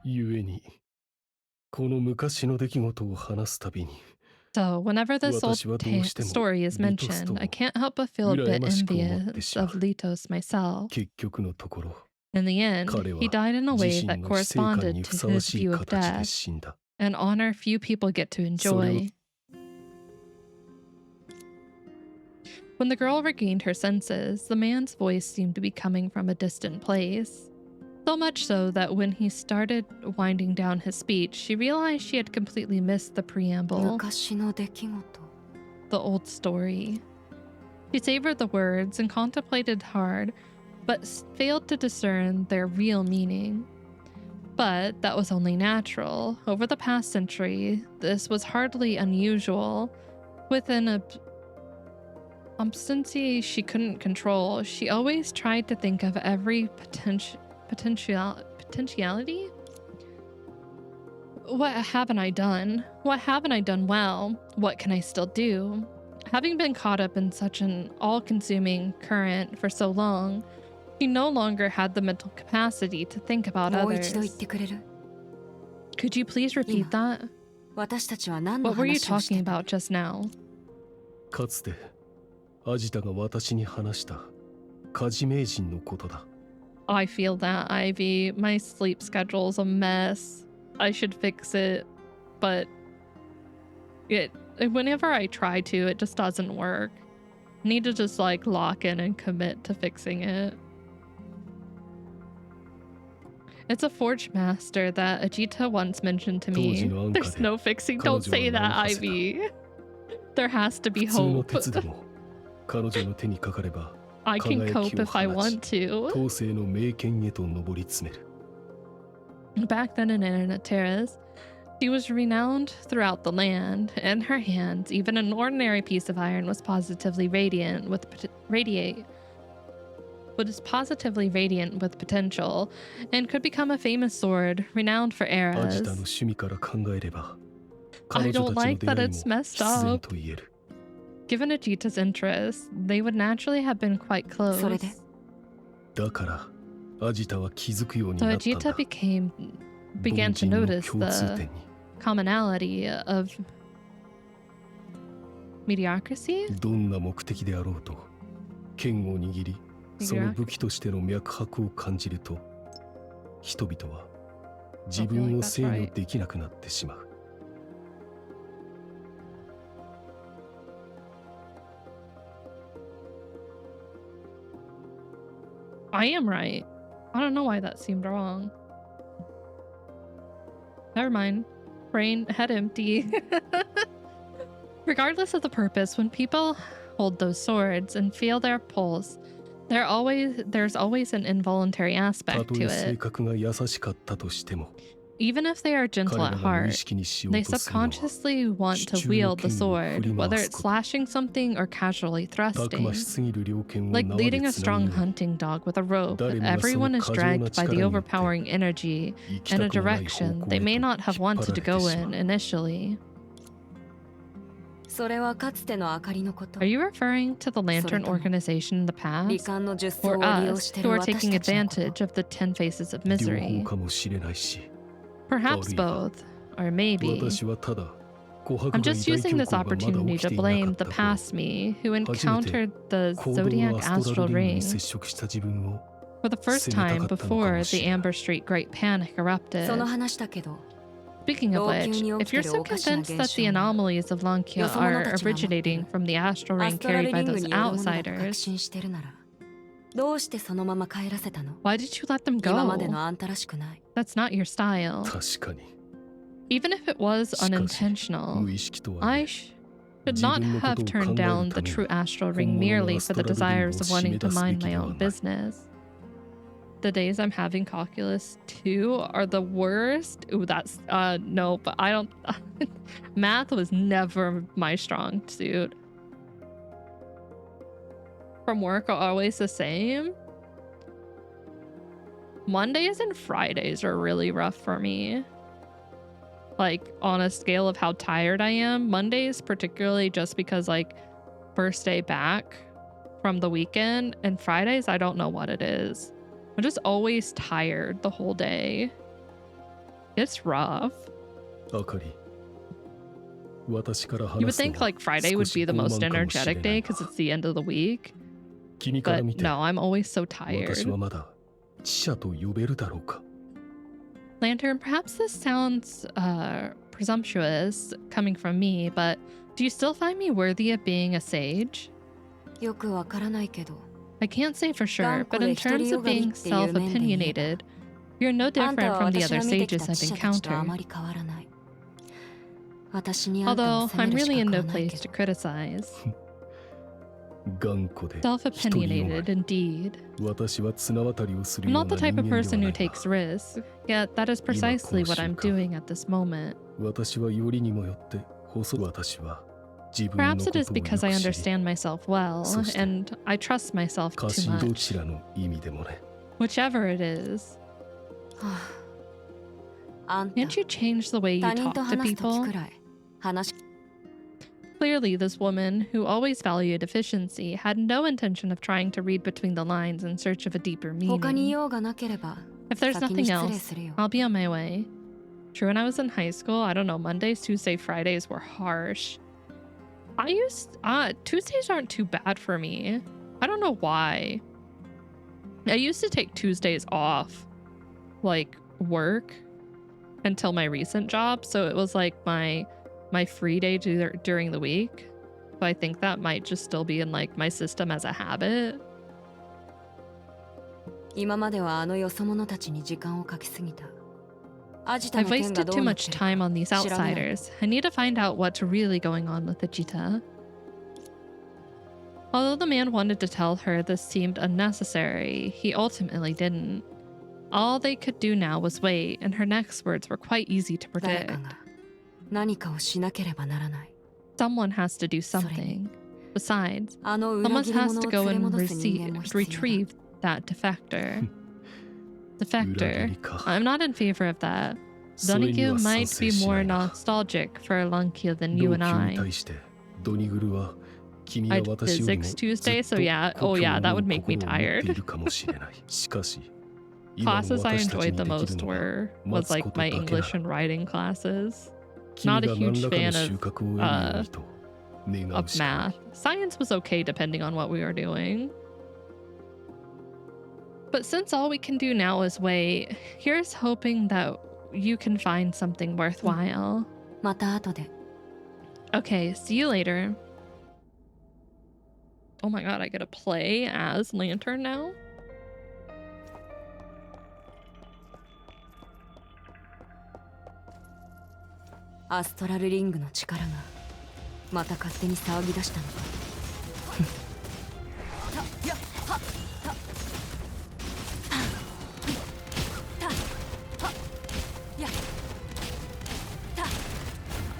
S6: 故にこの昔の出来事を話すたびに
S1: So, whenever this old
S6: 私はどうしても
S1: story is
S6: リトスと
S1: mentioned, I can't help but feel a bit
S6: 羨ましく思って
S1: envious
S6: しまう。
S1: of Litos myself.
S6: 結局のところ
S1: In the end,
S6: 彼は
S1: he died in a
S6: 自
S1: way
S6: 身
S1: that
S6: の死生観
S1: corresponded
S6: にふ
S1: to
S6: さわ
S1: his
S6: しい
S1: view of
S6: 形で
S1: death,
S6: 死んだ。
S1: an honor few people get to
S6: それを
S1: enjoy. When the girl regained her senses, the man's voice seemed to be coming from a distant place. So much so that when he started winding down his speech, she realized she had completely missed the preamble,
S5: 昔の出来事。
S1: the old story. She savored the words and contemplated hard, but failed to discern their real meaning. But that was only natural. Over the past century, this was hardly unusual. With an obstinacy she couldn't control, she always tried to think of every potentiality? What haven't I done? What haven't I done well? What can I still do? Having been caught up in such an all-consuming current for so long, she no longer had the mental capacity to think about
S5: もう
S1: others.
S5: 一度言ってくれる？
S1: Could you please repeat that?
S5: 私たちは何の
S1: What were you
S5: 話をして
S1: talking
S5: た？
S1: about just now?
S6: かつてアジタが私に話した家事名人のことだ。
S1: I feel that, Ivy. My sleep schedule's a mess. I should fix it, but whenever I try to, it just doesn't work. I need to just like lock in and commit to fixing it. It's a forge master that Ajita once mentioned to me. There's no fixing. Don't say that, Ivy. There has to be
S6: 普通の
S1: hope.
S6: 鉄でも彼女の手にかかれば
S1: I can
S6: 輝
S1: cope
S6: きを
S1: if I
S6: 放
S1: want
S6: ち
S1: to.
S6: 当世の名剣へと上り詰める。
S1: Back then in Internet Terrace, she was renowned throughout the land. In her hands, even an ordinary piece of iron was positively radiant with potential, and could become a famous sword renowned for
S6: アジ
S1: eras.
S6: タの趣味から考えれば
S1: I
S6: 彼女
S1: don't
S6: たちの
S1: like
S6: 出
S1: that
S6: 会いも
S1: it's messed
S6: 必然
S1: up.
S6: と言える。
S1: Given Ajita's interests, they would naturally have been quite close.
S5: それで？
S6: だからアジタは気づくように
S1: So
S6: なったん
S1: Ajita
S6: だ。
S1: began to
S6: 凡人の
S1: notice
S6: 共通
S1: the
S6: 点に
S1: commonality of Mediocrity?
S6: どんな目的であろうと剣を握りその武器としての脈拍を感じると人々は自分を制御できなくなってしまう。
S1: I am right. I don't know why that seemed wrong. Never mind. Brain head empty. Regardless of the purpose, when people hold those swords and feel their pulse, there's always an involuntary
S6: た
S1: aspect
S6: と
S1: to
S6: え性
S1: it.
S6: 格が優しかったとしても
S1: Even if they are
S6: 彼
S1: gentle
S6: ら
S1: at
S6: が無
S1: heart,
S6: 意識にしよう
S1: they
S6: とするのは
S1: subconsciously want to
S6: 手中の
S1: wield the
S6: 剣を振
S1: sword,
S6: り
S1: whether
S6: 回
S1: it's
S6: すこと
S1: slashing something or casually
S6: たく
S1: thrusting.
S6: ましすぎる猟犬を
S1: Like
S6: 縄で
S1: leading a
S6: つなぐ
S1: strong
S6: ように
S1: hunting dog with a rope,
S6: 誰もがその
S1: everyone is
S6: 過剰な
S1: dragged by
S6: 力
S1: the
S6: によって
S1: overpowering energy
S6: 行き
S1: in
S6: た
S1: a
S6: くもない方
S1: direction
S6: 向
S1: they
S6: へ
S1: may
S6: と
S1: not have
S6: 引っ張ら
S1: wanted
S6: れ
S1: to
S6: て
S1: go
S6: しま
S1: in
S6: う。
S1: initially.
S5: それはかつての明かりのこと
S1: Are you referring to the Lantern organization in the
S5: 罹
S1: past?
S5: 患の術装
S1: Or
S5: を利用
S1: us,
S5: して
S1: who
S5: る
S1: are
S5: 私
S1: taking
S5: たちのこと
S1: advantage of the 10 faces of
S6: 両方
S1: misery?
S6: かもしれないし
S1: Perhaps
S6: あるいは
S1: both, or maybe.
S6: 私はただ琥珀
S1: I'm
S6: が
S1: just
S6: 偉大
S1: using
S6: 教
S1: this
S6: 皇がまだ
S1: opportunity
S6: 起き
S1: to
S6: ていなか
S1: blame
S6: っ
S1: the
S6: た頃
S1: past me who
S6: 初めて
S1: encountered the
S6: 行動
S1: Zodiac
S6: のアスト
S1: Astral
S6: ラルリングに
S1: Ring
S6: 接触した自分を
S1: for the first
S6: 責めた
S1: time
S6: かったのかも
S1: before
S6: し
S1: the
S6: れない
S1: Amber Street Great Panic erupted.
S5: その話だけど
S1: Speaking of which,
S5: 老朽に起
S1: if
S5: き
S1: you're
S5: てる
S1: so
S5: おかしな
S1: convinced
S5: 現
S1: that the
S5: 象は
S1: anomalies of Lankia
S5: よそ者
S1: are
S5: たちが持ってる
S1: originating from the astral
S5: ア
S1: ring
S5: ストラ
S1: carried
S5: ル
S1: by
S5: リング
S1: those
S5: によるものだと確
S1: outsiders,
S5: 信してるならどうしてそのまま帰らせたの
S1: why did you let them
S5: 今まで
S1: go?
S5: のあんたらしくない
S1: That's not your style.
S6: 確かに
S1: Even if it was
S6: しかし
S1: unintentional,
S6: 無意識とは
S1: I
S6: いえ
S1: should
S6: 自
S1: not
S6: 分のこ
S1: have
S6: とを考
S1: turned
S6: える
S1: down
S6: た
S1: the
S6: めに
S1: true astral
S6: 本
S1: ring
S6: 物の
S1: merely
S6: アス
S1: for
S6: ト
S1: the
S6: ラルリング
S1: desires
S6: を
S1: of
S6: 締め
S1: wanting
S6: 出
S1: to
S6: すべ
S1: mind
S6: き
S1: my
S6: では
S1: own
S6: ない
S1: business. The days I'm having calculus 2 are the worst. Ooh, that's no, but I don't math was never my strong suit. From work are always the same. Mondays and Fridays are really rough for me. Like on a scale of how tired I am, Mondays particularly just because like first day back from the weekend, and Fridays I don't know what it is. I'm just always tired the whole day. It's rough.
S6: あかり 私から
S1: You would
S6: 話すの
S1: think
S6: は
S1: like Friday would
S6: 少
S1: be
S6: し
S1: the
S6: 傲
S1: most
S6: 慢かもしれ
S1: energetic
S6: ない
S1: day
S6: が
S1: because it's the end of the week.
S6: 君から
S1: But
S6: 見て
S1: no, I'm always so
S6: 私
S1: tired.
S6: はまだ知者と呼べるだろうか
S1: Lantern, perhaps this sounds presumptuous coming from me, but do you still find me worthy of being a sage?
S5: よくわからないけど
S1: I can't say for sure, but in terms of being self-opinionated, you're no
S5: あんた
S1: different
S5: は
S1: from the
S5: 私
S1: other
S5: が見てき
S1: sages
S5: た
S1: I've
S5: 知者たちとあ
S1: encountered.
S5: まり変わらない私にあんたを
S1: Although
S5: 責め
S1: I'm
S5: る
S1: really
S5: 資
S1: in
S5: 格
S1: no
S5: はない
S1: place
S5: け
S1: to
S5: ど
S1: criticize.
S6: 頑固で
S1: Self-opinionated indeed.
S6: 私は綱渡りをする
S1: I'm
S6: よう
S1: not
S6: な
S1: the
S6: 人
S1: type of
S6: 間
S1: person
S6: で
S1: who
S6: はない
S1: takes
S6: が
S1: risks, yet that is precisely what I'm doing at this moment.
S6: 私はよりにもよって細私は自分の
S1: Perhaps
S6: こ
S1: it
S6: とを
S1: is
S6: よく
S1: because I
S6: 知り
S1: understand myself well,
S6: そして
S1: and I trust myself
S6: 過
S1: too
S6: 信ど
S1: much.
S6: ちらの意味でもね
S1: Whichever it is.
S5: はああんた
S1: Can't you change the way you
S5: 他人
S1: talk
S5: と
S1: to
S5: 話す時
S1: people?
S5: くらい話
S1: Clearly, this woman, who always valued efficiency, had no intention of trying to read between the lines in search of a deeper
S5: 他に
S1: meaning.
S5: 用がなければ
S1: If there's
S5: 先に
S1: nothing
S5: 失礼
S1: else,
S5: するよ
S1: I'll be on my way. True, when I was in high school, I don't know, Mondays, Tuesdays, Fridays were harsh. Tuesdays aren't too bad for me. I don't know why. I used to take Tuesdays off, like work, until my recent job, so it was like my free day during the week. So I think that might just still be in like my system as a habit.
S5: 今まではあのよそ者たちに時間をかけすぎたアジタ
S1: I've
S5: の件が
S1: wasted
S5: ど
S1: too
S5: うなって
S1: much
S5: る
S1: time
S5: か
S1: on these
S5: 調べない
S1: outsiders. I need to find out what's really going on with Ajita. Although the man wanted to tell her this seemed unnecessary, he ultimately didn't. All they could do now was wait, and her next words were quite easy to
S5: 誰
S1: predict.
S5: かが何かをしなければならない
S1: Someone has to do something. Besides,
S5: あの裏
S1: someone
S5: 切り
S1: has
S5: 者
S1: to
S5: を
S1: go
S5: 連れ
S1: and
S5: 戻す人間も必要だ
S1: retrieve that defector.
S6: 裏切
S1: Defector.
S6: りか
S1: I'm not in favor of that.
S6: それに
S1: Donigyu
S6: は賛
S1: might
S6: 成
S1: be
S6: しな
S1: more
S6: いな
S1: nostalgic for Lankia than you
S6: 老
S1: and
S6: 朽に
S1: I.
S6: 対してドニグルは君や
S1: I
S6: 私よりも
S1: physics
S6: ずっ
S1: Tuesday,
S6: と
S1: so yeah.
S6: 故
S1: Oh
S6: 郷
S1: yeah,
S6: を
S1: that
S6: 思う
S1: would make me
S6: 心を持ってい
S1: tired.
S6: るかもしれないしかし今の
S1: Classes I
S6: 私たち
S1: enjoyed
S6: に
S1: the
S6: でき
S1: most
S6: るのは
S1: was
S6: 待つ
S1: like
S6: こと
S1: my
S6: だけな
S1: English
S6: ら
S1: and writing classes.
S6: 君
S1: Not
S6: が
S1: a
S6: 何
S1: huge
S6: らかの
S1: fan
S6: 収
S1: of
S6: 穫を得るようにと
S1: of math. Science was okay depending on what we were doing. But since all we can do now is wait, here's hoping that you can find something worthwhile.
S5: また後で。
S1: Okay, see you later. Oh my god, I get to play as Lantern now?
S5: Astral Ring の力がまた勝手に騒ぎ出したのか。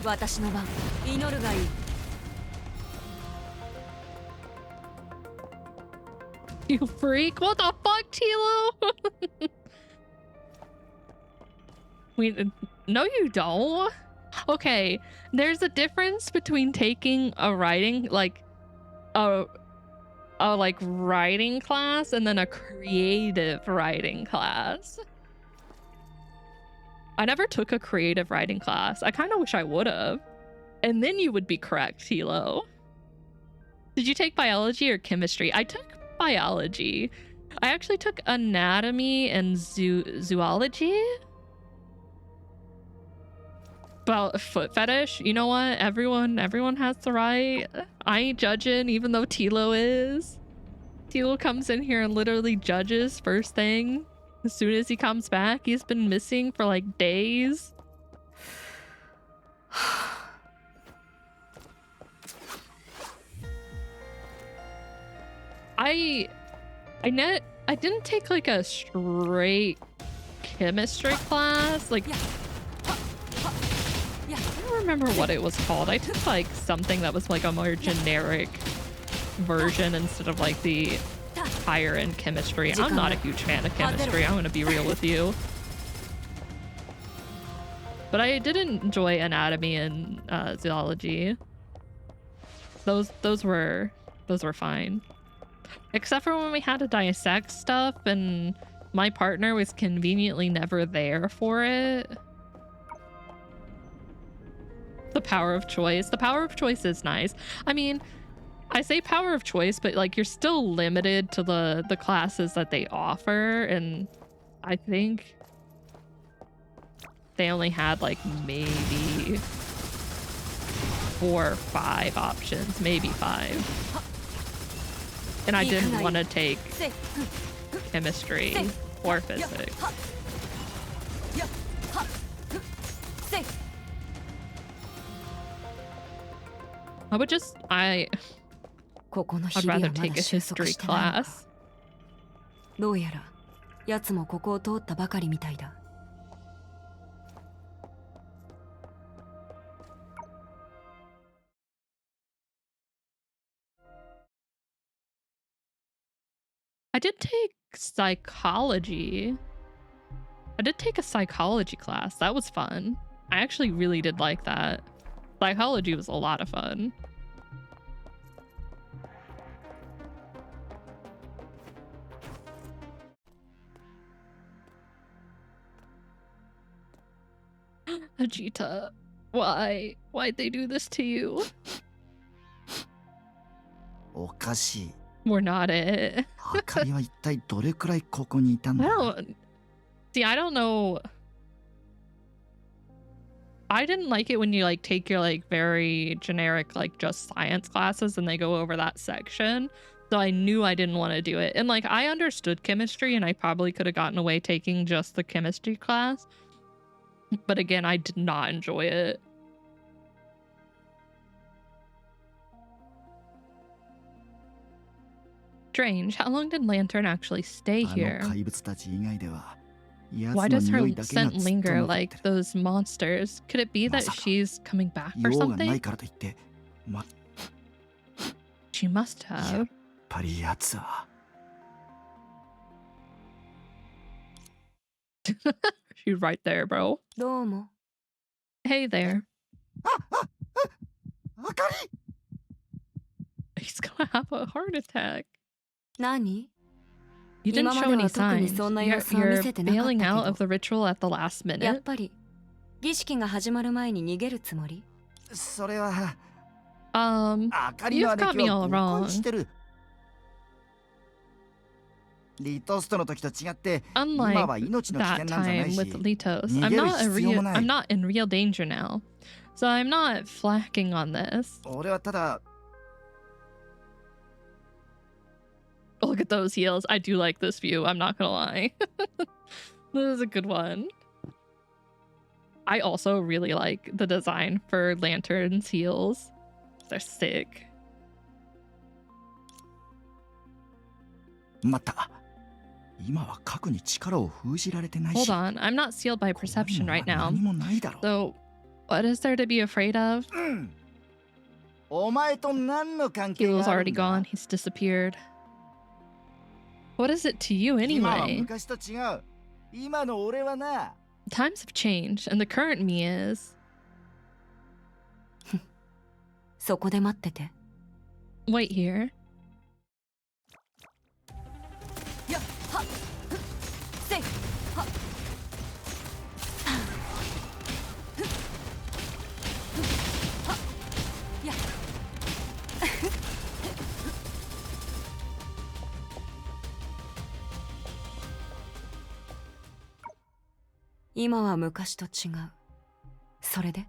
S5: 私の番、祈るがいい。
S1: You freak! What the fuck, Tilo? No, you don't. Okay, there's a difference between taking a writing, like a writing class and then a creative writing class. I never took a creative writing class. I kind of wish I would have. And then you would be correct, Tilo. Did you take biology or chemistry? I took biology. I actually took anatomy and zoology. About foot fetish, you know what? Everyone has the right. I ain't judging, even though Tilo is. Tilo comes in here and literally judges first thing. As soon as he comes back, he's been missing for like days. I didn't take like a straight chemistry class. Like, I don't remember what it was called. I took like something that was like a more generic version instead of like the higher end chemistry. I'm not a huge fan of chemistry. I'm gonna be real with you. But I did enjoy anatomy and zoology. Those were fine. Except for when we had to dissect stuff and my partner was conveniently never there for it. The power of choice. The power of choice is nice. I mean, I say power of choice, but like you're still limited to the classes that they offer, and I think they only had like maybe 4 or 5 options, maybe 5. And I didn't want to take chemistry or physics. I'd rather take a history class.
S5: どうやら奴もここを通ったばかりみたいだ。
S1: I did take psychology. I did take a psychology class. That was fun. I actually really did like that. Psychology was a lot of fun. Ajita, why? Why'd they do this to you?
S3: おかしい。
S1: We're not it.
S3: あかりは一体どれくらいここにいたんだ
S1: See, I don't know. I didn't like it when you like take your like very generic like just science classes and they go over that section. So I knew I didn't want to do it. And like I understood chemistry and I probably could have gotten away taking just the chemistry class. But again, I did not enjoy it. Strange. How long did Lantern actually stay here? Why does her scent linger like those monsters? Could it be that she's coming back or something? She must have. She's right there, bro. Hey there. He's gonna have a heart attack.
S5: Nani?
S1: You didn't show any signs. You're bailing out of the ritual at the last minute.
S5: やっぱり儀式が始まる前に逃げるつもり？
S3: それは
S1: You've got me all wrong.
S3: リトストの時と違って、
S1: Unlike
S3: 今は命の危
S1: that
S3: 険なんじゃない
S1: time
S3: し、
S1: with Litos,
S3: 逃げる必要もない。
S1: I'm not in real danger now. So I'm not flacking on this.
S3: 俺はただ
S1: Look at those heels. I do like this view. I'm not gonna lie. This is a good one. I also really like the design for Lantern's heels. They're sick.
S3: また、今は核に力を封じられてないし。
S1: Hold on. I'm not sealed by perception right now.
S3: 何もないだろう。
S1: So, what is there to be afraid of?
S3: お前と何の関係
S1: He
S3: が
S1: was
S3: ある
S1: already
S3: んだ。
S1: gone. He's disappeared. What is it to you
S3: 今は
S1: anyway?
S3: 昔と違う。今の俺はな。
S1: Times have changed, and the current me is.
S5: そこで待ってて。
S1: Wait here.
S5: やっはっせいはっはっやっ今は昔と違う。それで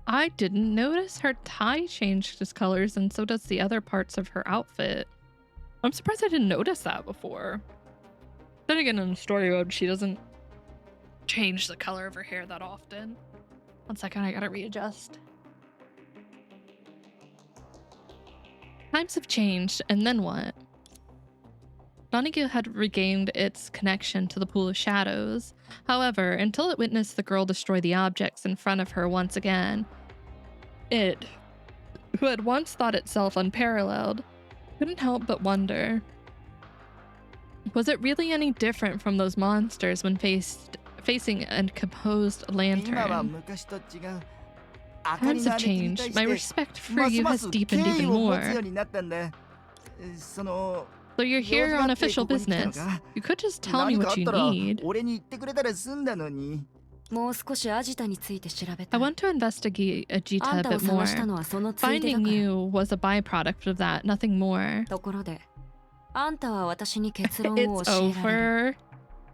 S1: I didn't notice her tie changed its colors, and so does the other parts of her outfit. I'm surprised I didn't notice that before. Then again, in story mode, she doesn't change the color of her hair that often. 1 second, I gotta readjust. Times have changed, and then what? Donahue had regained its connection to the pool of shadows. However, until it witnessed the girl destroy the objects in front of her once again, it, who had once thought itself unparalleled, couldn't help but wonder. Was it really any different from those monsters when facing a composed
S3: 今は
S1: lantern?
S3: 昔と違う。
S1: Times have changed. My respect for you has deepened even more.
S3: その
S1: So you're here on official business. You could just tell me what you need.
S3: 俺に言ってくれたら済んだのに。
S5: もう少しアジタについて調べた
S1: I
S5: い。
S1: want to investigate Ajita
S5: あん
S1: a
S5: たを
S1: bit more.
S5: 探したのはそのついでだ
S1: Finding
S5: から。
S1: you was a byproduct of that, nothing more.
S5: ところで、あんたは私に結論を
S1: It's
S5: 教えられる。
S1: over.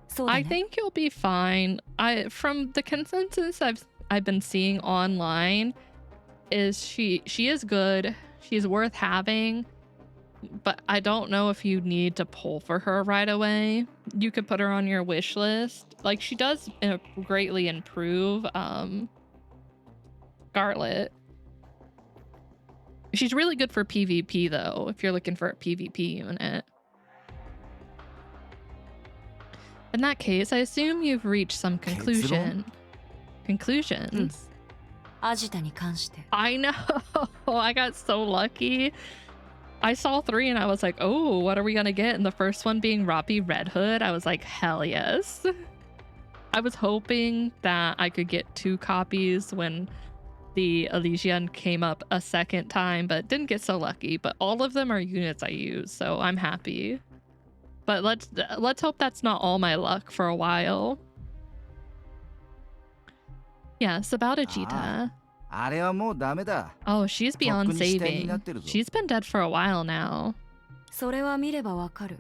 S5: そうだ
S1: I
S5: ね。
S1: think you'll be fine. From the consensus I've been seeing online is she is good. She's worth having. But I don't know if you need to pull for her right away. You could put her on your wish list. Like, she does greatly improve Scarlet. She's really good for PvP though, if you're looking for a PvP unit. In that case, I assume you've reached some conclusions.
S5: アジタに関して。
S1: I know. I got so lucky. I saw 3 and I was like, oh, what are we gonna get? And the first one being Roppy Red Hood, I was like, hell yes. I was hoping that I could get 2 copies when the Elysian came up a second time, but didn't get so lucky. But all of them are units I use, so I'm happy. But let's hope that's not all my luck for a while. Yes, about Ajita.
S3: あれはもうダメだ。
S1: Oh, she's beyond
S3: とっくに死体に
S1: saving.
S3: なってるぞ。
S1: She's been dead for a while now.
S5: それは見ればわかる。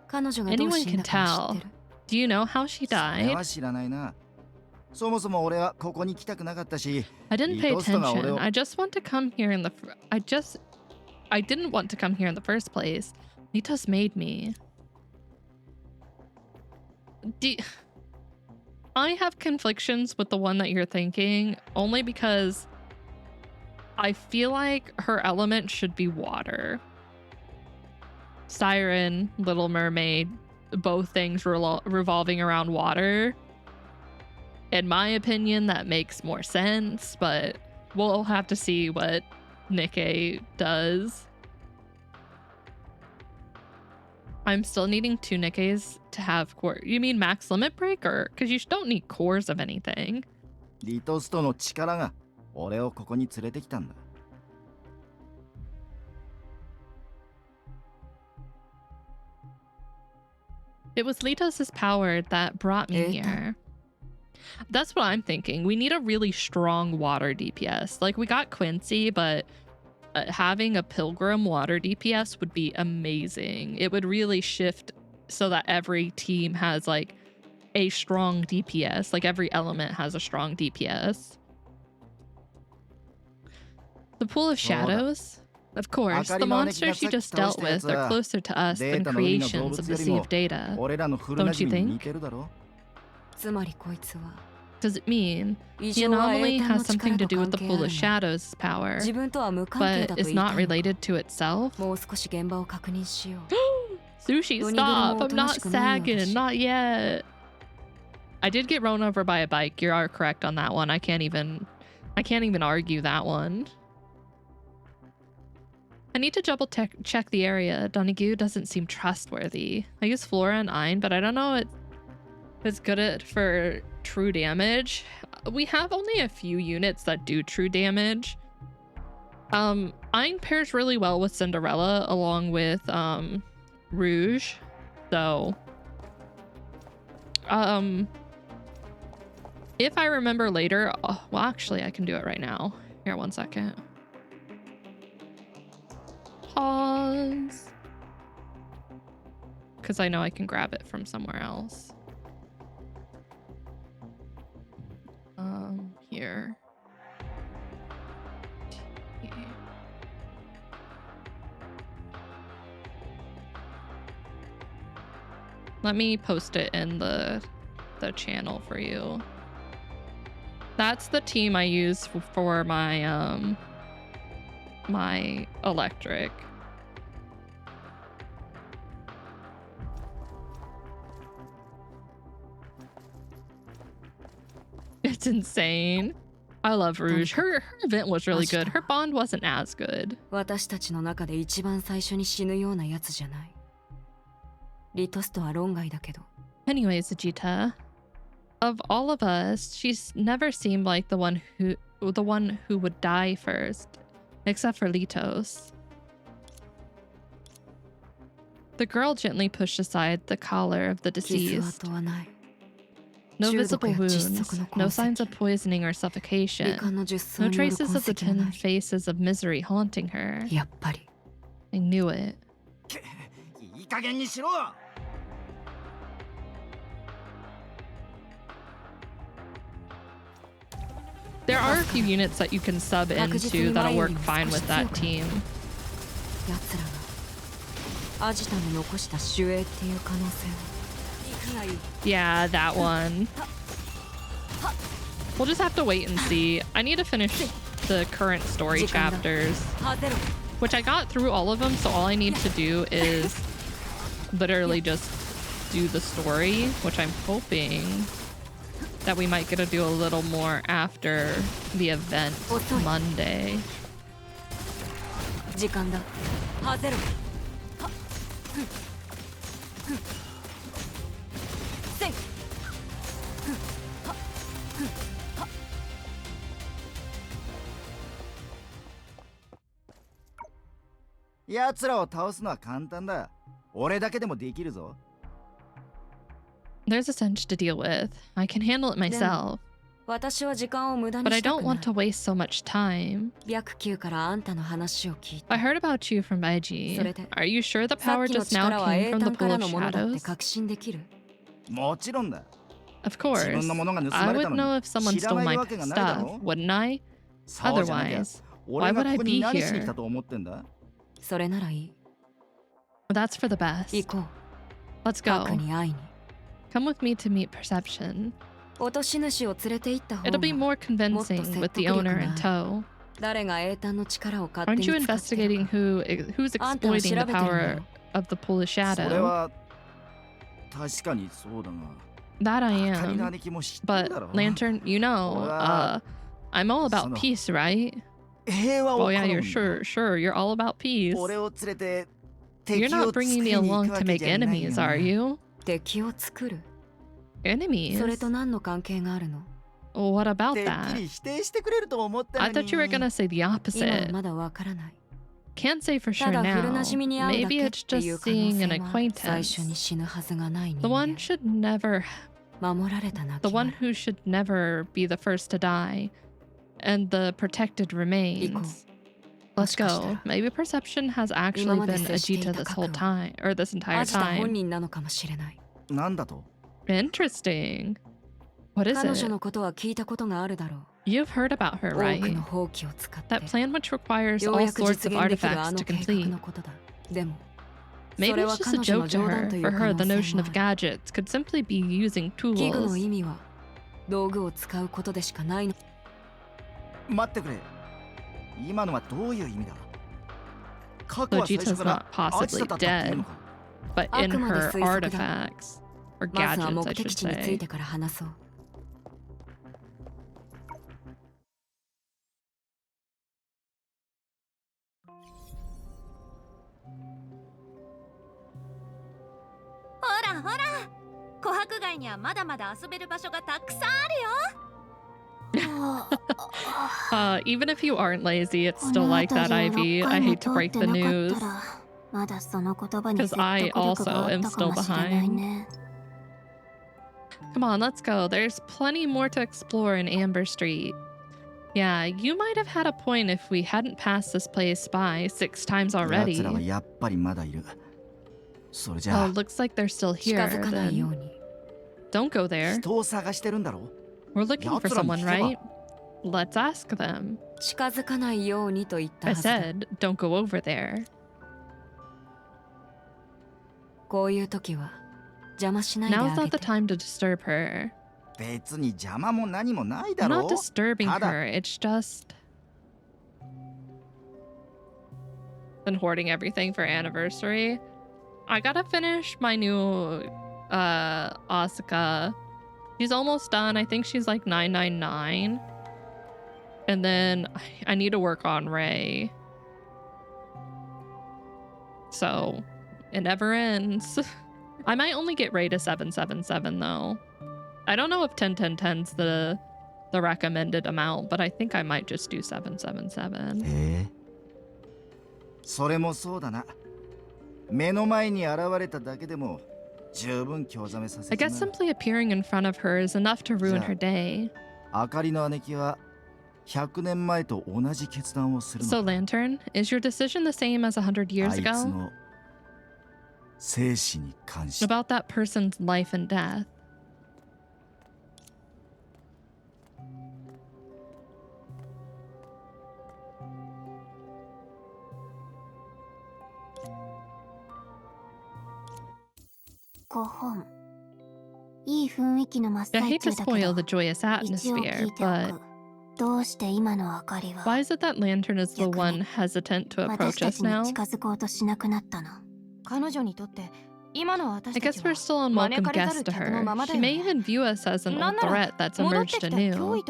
S5: 彼女がどう
S1: Anyone
S5: 死ん
S1: can
S5: だか知
S1: tell.
S5: ってる。
S1: Do you know how she
S3: それ
S1: died?
S3: は知らないな。そもそも俺はここに来たくなかったし、
S1: I didn't pay
S3: リトストが俺
S1: attention.
S3: を
S1: I just want to come here in the I didn't want to come here in the first place. Litos made me. I have conflictions with the one that you're thinking, only because I feel like her element should be water. Siren, Little Mermaid, both things revolving around water. In my opinion, that makes more sense, but we'll have to see what Nikkei does. I'm still needing 2 Nikkeis to have core. You mean max limit break, or because you don't need cores of anything?
S3: リトストの力が俺をここに連れてきたんだ。
S1: It was Litos' power that brought me here. That's what I'm thinking. We need a really strong water DPS. Like, we got Quincy, but having a Pilgrim water DPS would be amazing. It would really shift so that every team has like a strong DPS. Like, every element has a strong DPS. The Pool of Shadows? Of course, the monsters you just dealt with are closer to us than creations of the Sea of Data. Don't you think? Does it mean the anomaly has something to do with the Pool of Shadows' power, but is not related to itself? Sushi, stop! I'm not sagging, not yet. I did get run over by a bike. You are correct on that one. I can't even argue that one. I need to double check the area. Donaghu doesn't seem trustworthy. I use Flora and Ein, but I don't know if it's good for true damage. We have only a few units that do true damage. Ein pairs really well with Cinderella along with Rouge. So if I remember later, well, actually I can do it right now. Here, 1 second. Pause. Because I know I can grab it from somewhere else. Here. Let me post it in the channel for you. That's the team I use for my my electric. It's insane. I love Rouge. Her event was really good. Her bond wasn't as good. Anyways, Vegeta, of all of us, she's never seemed like the one who would die first, except for Litos. The girl gently pushed aside the collar of the deceased. No visible wounds, no signs of poisoning or suffocation, no traces of the 10 faces of misery haunting her. I knew it. There are a few units that you can sub into that'll work fine with that team. Yeah, that one. We'll just have to wait and see. I need to finish the current story chapters, which I got through all of them, so all I need to do is literally just do the story, which I'm hoping that we might get to do a little more after the event Monday. There's a cinch to deal with. I can handle it myself. But I don't want to waste so much time. I heard about you from Baiji. Are you sure the power just now came from the Pool of Shadows? Of course. I would know if someone stole my stuff, wouldn't I? Otherwise, why would I be here? That's for the best. Let's go. Come with me to meet Perception. It'll be more convincing with the owner in tow. Aren't you investigating who's exploiting the power of the Pool of Shadow? That I am. But Lantern, you know, I'm all about peace, right? Oh yeah, you're sure, you're all about peace. You're not bringing me along to make enemies, are you? Enemies? What about that? I thought you were gonna say the opposite. Can't say for sure now. Maybe it's just seeing an acquaintance. The one should never The one who should never be the first to die. And the protected remains. Let's go. Maybe Perception has actually been Ajita this whole time, or this entire time. Interesting. What is it? You've heard about her, right? That plan which requires all sorts of artifacts to complete. Maybe it's just a joke to her. For her, the notion of gadgets could simply be using tools.
S3: 待ってくれ。今のはどういう意味だ。過去は最初
S1: Vegeta's
S3: から
S1: not
S3: アジ
S1: possibly
S3: タだったっていう
S1: dead,
S3: のか。
S1: but in her artifacts. Or gadgets, I should say.
S2: ほらほら、琥珀街にはまだまだ遊べる場所がたくさんあるよ。
S1: Even if you aren't lazy, it's still like that, Ivy. I hate to break the news. Because I also am still behind. Come on, let's go. There's plenty more to explore in Amber Street. Yeah, you might have had a point if we hadn't passed this place by 6 times already. Oh, looks like they're still here. Then. Don't go there. We're looking for someone, right? Let's ask them. I said, don't go over there. Now's not the time to disturb her. I'm not disturbing her, it's just... Been hoarding everything for anniversary. I gotta finish my new Asuka. She's almost done. I think she's like 999. And then I need to work on Ray. So it never ends. I might only get Ray to 777 though. I don't know if 10-10-10's the recommended amount, but I think I might just do 777.
S3: それもそうだな。目の前に現れただけでも十分興ざめさせ
S1: I guess simply appearing in front of her is enough to ruin her day.
S3: あかりの姉貴は100年前と同じ決断をするの。
S1: So Lantern, is your decision the same as 100 years
S3: あいつ
S1: ago?
S3: の生死に関して。
S1: About that person's life and death. I hate to spoil the joyous atmosphere, but why is it that Lantern is the one hesitant to approach us now? I guess we're still unwelcome guests to her. She may even view us as an old threat that's emerged anew.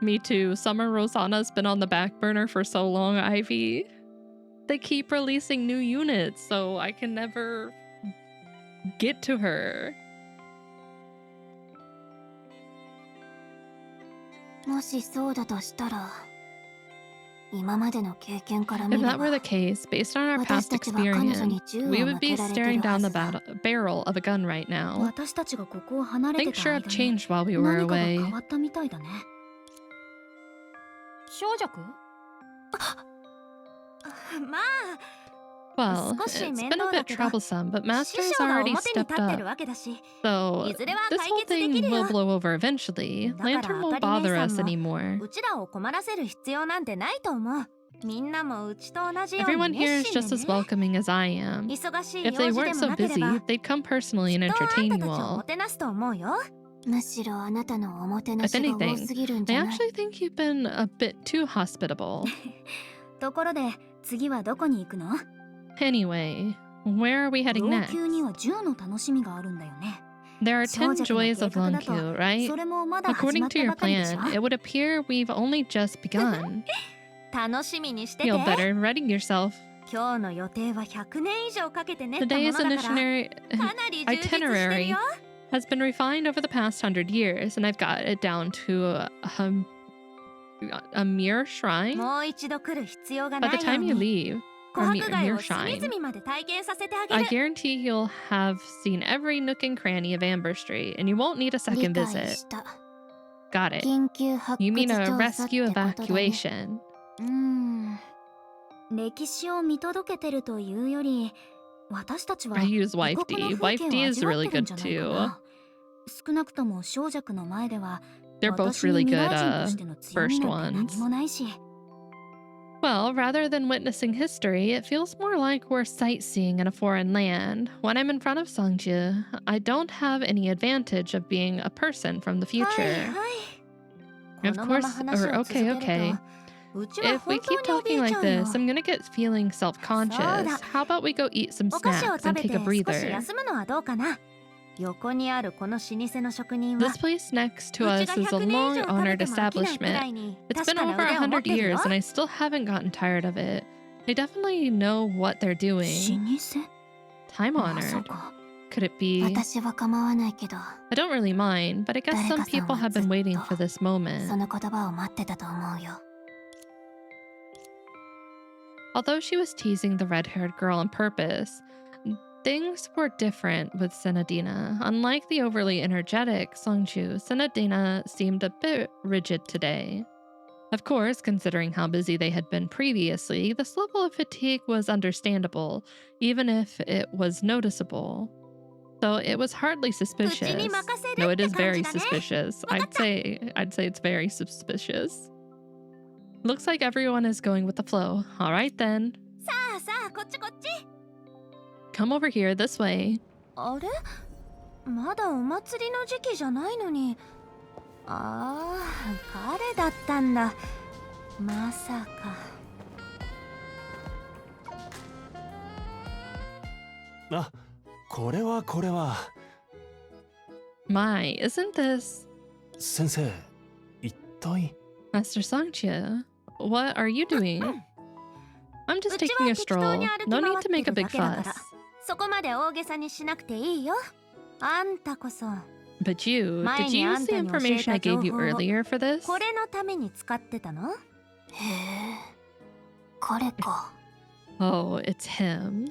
S1: Me too. Summer Rosanna's been on the back burner for so long, Ivy. They keep releasing new units, so I can never get to her. If that were the case, based on our past experience, we would be staring down the barrel of a gun right now. Things sure have changed while we were away. Well, it's been a bit troublesome, but Master has already stepped up. So, this whole thing will blow over eventually. Lantern won't bother us anymore. Everyone here is just as welcoming as I am. If they weren't so busy, they'd come personally and entertain you all. If anything, I actually think you've been a bit too hospitable. Anyway, where are we heading next? There are 10 joys of Lunku, right? According to your plan, it would appear we've only just begun. Feel better, ready yourself. Today's itinerary has been refined over the past 100 years, and I've got it down to a mere shrine. By the time you leave,
S2: 琥
S1: me-
S2: 珀街
S1: mere
S2: を隅
S1: shine.
S2: 々まで体験させてあげ
S1: I
S2: る。
S1: guarantee you'll have seen every nook and cranny of Amber Street, and you won't need a
S4: 理
S1: second
S4: 解
S1: visit.
S4: した。
S1: Got it.
S4: 緊急発
S1: You
S4: 掘
S1: mean a
S4: 調査って
S1: rescue
S4: ことだね。
S1: evacuation?
S2: 歴史を見届けてるというより、私たちは
S1: I use
S2: 異
S1: Wife
S2: 国の
S1: D.
S2: 風
S1: Wife
S2: 景
S1: D
S2: を
S1: is
S2: 味わっ
S1: really
S2: てるん
S1: good
S2: じゃないか
S1: too.
S2: な。少なくとも小弱の前では
S1: They're both
S2: 私に
S1: really
S2: 未
S1: good
S2: 来人としての強み
S1: first
S2: なんて何
S1: ones.
S2: もないし。
S1: Well, rather than witnessing history, it feels more like we're sightseeing in a foreign land. When I'm in front of Sungju, I don't have any advantage of being a person from the
S2: はい
S1: future.
S2: はい。
S1: Of
S2: このまま
S1: course,
S2: 話
S1: or
S2: を続け
S1: okay,
S2: ると、
S1: okay.
S2: うちは
S1: If we
S2: 本当
S1: keep
S2: に
S1: talking
S2: 怯え
S1: like
S2: ちゃうよ。
S1: this, I'm gonna get feeling self-conscious.
S2: Soda.
S1: How about we go eat some
S2: お菓子を
S1: snacks
S2: 食
S1: and
S2: べ
S1: take
S2: て
S1: a
S2: 少し
S1: breather?
S2: 休むのはどうかな。横にあるこの老舗の職人は
S1: This place next to
S2: う
S1: us
S2: ちが
S1: is a
S2: 100年以上食べ
S1: long-honored
S2: ても飽きないくら
S1: establishment.
S2: いに
S1: It's
S2: 確
S1: been
S2: かな
S1: over
S2: 腕を持っ
S1: 100
S2: てるよ。
S1: years, and I still haven't gotten tired of it. They definitely know what they're
S2: 老
S1: doing.
S2: 舗
S1: Time
S2: まあそう
S1: honored.
S2: か。
S1: Could it be?
S4: 私は構わないけど、
S1: I don't really mind, but I guess some
S4: 誰かさん
S1: people
S4: は
S1: have
S4: ずっ
S1: been
S4: と
S1: waiting for this
S4: そ
S1: moment.
S4: の言葉を待ってたと思うよ。
S1: Although she was teasing the red-haired girl on purpose, things were different with Senadina. Unlike the overly energetic Songju, Senadina seemed a bit rigid today. Of course, considering how busy they had been previously, this level of fatigue was understandable, even if it was noticeable. Though it was hardly suspicious. No, it is very suspicious. I'd say it's very suspicious. Looks like everyone is going with the flow. All right then.
S2: さあさあ、こっちこっち。
S1: Come over here this way.
S2: あれ、まだお祭りの時期じゃないのに。ああ、彼だったんだ。まさか。
S6: あ、これはこれは。
S1: My, isn't this
S6: 先生、一体
S1: Master Songju? What are you doing? I'm
S2: う
S1: just
S2: ち
S1: taking
S2: は
S1: a
S2: 適当
S1: stroll.
S2: に歩き
S1: No
S2: 回
S1: need
S2: っ
S1: to
S2: て
S1: make a
S2: る
S1: big
S2: だけだか
S1: fuss.
S2: ら。そこまで大げさにしなくていいよ。あんたこそ。
S1: But you,
S2: 前
S1: did
S2: に
S1: you
S2: あ
S1: use
S2: ん
S1: the
S2: たに教え
S1: information
S2: た
S1: I
S2: 情
S1: gave you
S2: 報を
S1: earlier for this?
S2: これのために使ってたの？
S4: へえ、彼か。
S1: Oh, it's him.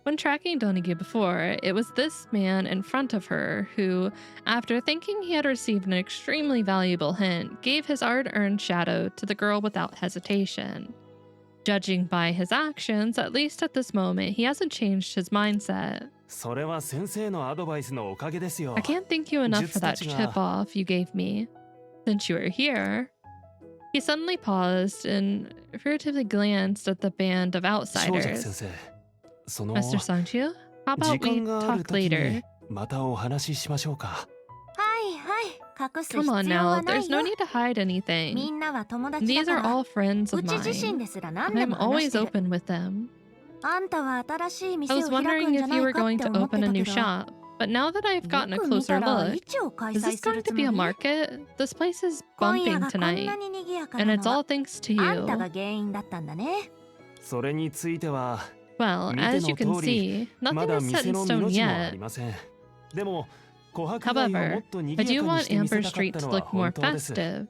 S1: When tracking Donigi before, it was this man in front of her who, after thinking he had received an extremely valuable hint, gave his hard-earned shadow to the girl without hesitation. Judging by his actions, at least at this moment, he hasn't changed his mindset.
S6: それは先生のアドバイスのおかげですよ。
S1: I can't thank you enough for that
S6: 術たちが
S1: tip-off you gave me. Since you were here... He suddenly paused and furtively glanced at the band of
S6: 正直先
S1: outsiders.
S6: 生、その
S1: Master Songju, how
S6: 時
S1: about we
S6: 間がある
S1: talk
S6: とき
S1: later?
S6: にまたお話ししましょうか。
S2: はいはい、隠す
S1: Come on
S2: 必要は
S1: now,
S2: ない
S1: there's no
S2: よ。
S1: need to hide
S2: み
S1: anything.
S2: んなは友達だ
S1: These
S2: か
S1: are
S2: ら。
S1: all friends
S2: う
S1: of
S2: ち自身
S1: mine.
S2: ですら何で
S1: I'm
S2: も話し
S1: always
S2: てる。
S1: open with them.
S2: あんたは新しい
S1: I
S2: 店を
S1: was
S2: 開く
S1: wondering
S2: んじゃ
S1: if
S2: な
S1: you
S2: い
S1: were
S2: かっ
S1: going
S2: て
S1: to
S2: 思って
S1: open a
S2: た
S1: new
S2: けど。
S1: shop, but now that I've
S2: よ
S1: gotten a
S2: く見た
S1: closer
S2: ら
S1: look,
S2: 市を開
S1: is
S2: 催
S1: this
S2: する
S1: going
S2: つ
S1: to
S2: も
S1: be a
S2: り？
S1: market? This place is
S2: 今夜
S1: bumping
S2: がこんな
S1: tonight,
S2: に賑やか
S1: and
S2: な
S1: it's
S2: の
S1: all
S2: は
S1: thanks to
S2: あんた
S1: you.
S2: が原因だったんだね。
S6: それについては
S1: Well,
S6: 見て
S1: as you
S6: の
S1: can
S6: 通り
S1: see,
S6: ま
S1: nothing
S6: だ
S1: is set
S6: 店
S1: in
S6: の
S1: stone
S6: 身の字もあ
S1: yet.
S6: りません。でも琥珀街をも
S1: However,
S6: っと
S1: I
S6: 賑
S1: do
S6: やかに
S1: want
S6: してみせ
S1: Amber
S6: たかっ
S1: Street
S6: た
S1: to
S6: のは
S1: look more
S6: 本当です。
S1: festive.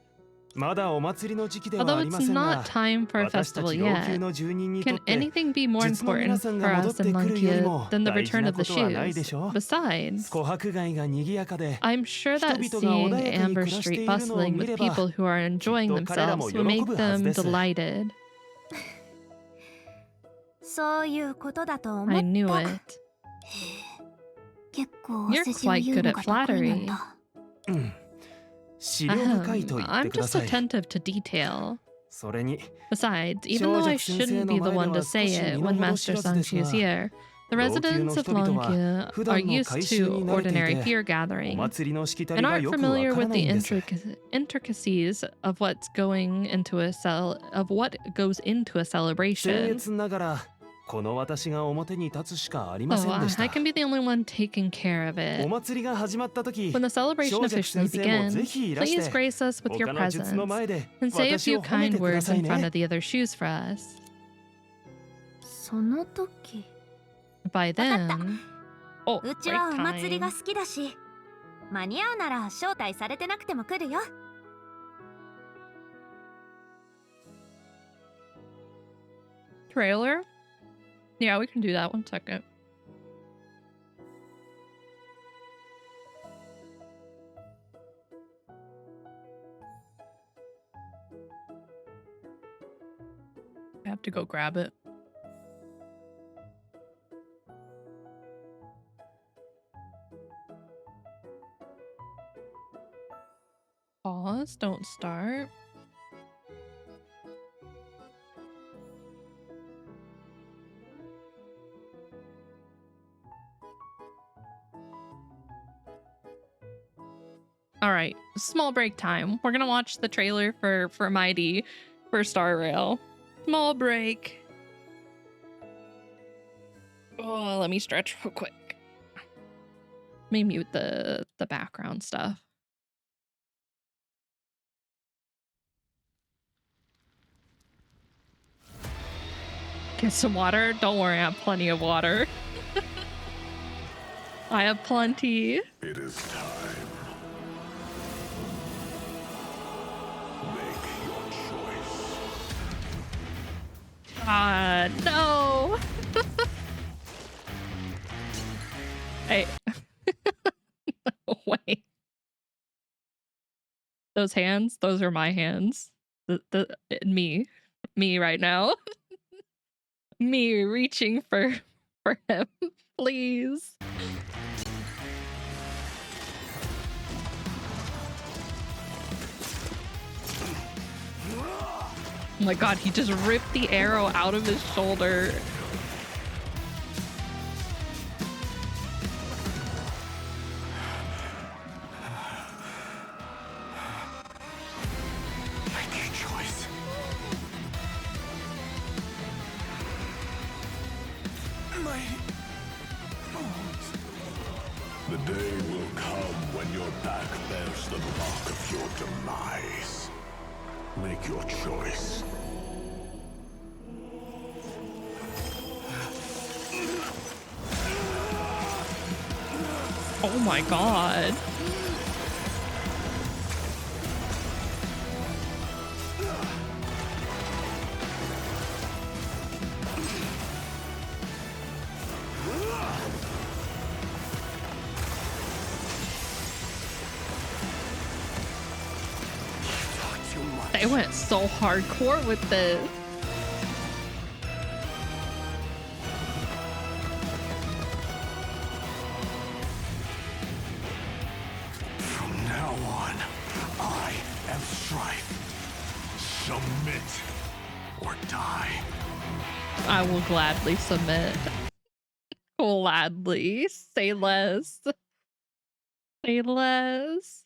S6: まだお祭りの時期では
S1: Although
S6: ありま
S1: it's
S6: せん
S1: not
S6: が、
S1: time for a
S6: 私た
S1: festival
S6: ち老朽
S1: yet,
S6: の住人にと
S1: can
S6: って
S1: anything be more
S6: 実の皆
S1: important
S6: さん
S1: for
S6: が戻
S1: us
S6: って
S1: in
S6: くるより
S1: Lunkia
S6: も
S1: than the
S6: 大事
S1: return
S6: な
S1: of
S6: こ
S1: the
S6: とはないで
S1: shoes?
S6: しょ。
S1: Besides,
S6: 琥珀街が賑やかで
S1: I'm sure that
S6: 人々が穏
S1: seeing
S6: やかに
S1: Amber
S6: 暮らして
S1: Street
S6: いるのを
S1: bustling
S6: 見れ
S1: with
S6: ば
S1: people who are enjoying
S6: きっと彼らも
S1: themselves will
S6: 喜
S1: make
S6: ぶはず
S1: them
S6: です
S1: delighted.
S2: そういうことだと思
S1: I
S2: っ
S1: knew
S2: た。
S1: it.
S4: 結構お
S1: You're
S4: 世辞を
S1: quite
S4: 言う
S1: good
S4: の
S1: at
S4: が得意なん
S1: flattery.
S4: だ。
S6: うん。資料深いと言って
S1: I'm
S6: くだ
S1: just
S6: さい。
S1: attentive to detail.
S6: それに
S1: Besides, even though I shouldn't be the one to say it when Master Sangchi is here, the residents of Longkyu are used to ordinary beer
S6: お
S1: gathering
S6: 祭りのしきたり
S1: and
S6: が
S1: aren't
S6: よくわ
S1: familiar
S6: から
S1: with
S6: ない
S1: the
S6: んです。
S1: intricacies of what goes into a
S6: 僭
S1: celebration.
S6: 越ながらこの私が表に立つしかありま
S1: So
S6: せんでし
S1: I
S6: た。
S1: can be the only one taking care of
S6: お
S1: it.
S6: 祭りが始まった時、
S1: When the celebration
S6: 正直
S1: officially
S6: 先生もぜ
S1: begins,
S6: ひいらし
S1: please
S6: て
S1: grace us with your
S6: 他の術の
S1: presence
S6: 前で
S1: and say a
S6: 私
S1: few
S6: を褒め
S1: kind
S6: てくだ
S1: words
S6: さい
S1: in front
S6: ね。
S1: of the other shoes for us.
S2: その時、
S1: By then, oh,
S2: うちはお
S1: break
S2: 祭り
S1: time.
S2: が好きだし、間に合うなら招待されてなくても来るよ。
S1: Trailer? Yeah, we can do that. 1 second. I have to go grab it. Pause, don't start. All right, small break time. We're gonna watch the trailer for Mighty for Star Rail. Small break. Oh, let me stretch real quick. Let me mute the background stuff. Get some water? Don't worry, I have plenty of water. I have plenty.
S8: It is time. Make your choice.
S1: No. Hey. No way. Those hands, those are my hands. Me right now. Me reaching for him, please. Oh my god, he just ripped the arrow out of his shoulder.
S8: Make your choice. The day will come when your back bears the mark of your demise. Make your choice.
S1: Oh my god. They went so hardcore with this.
S8: From now on, I am Strife. Submit or die.
S1: I will gladly submit. Gladly. Say less. Say less.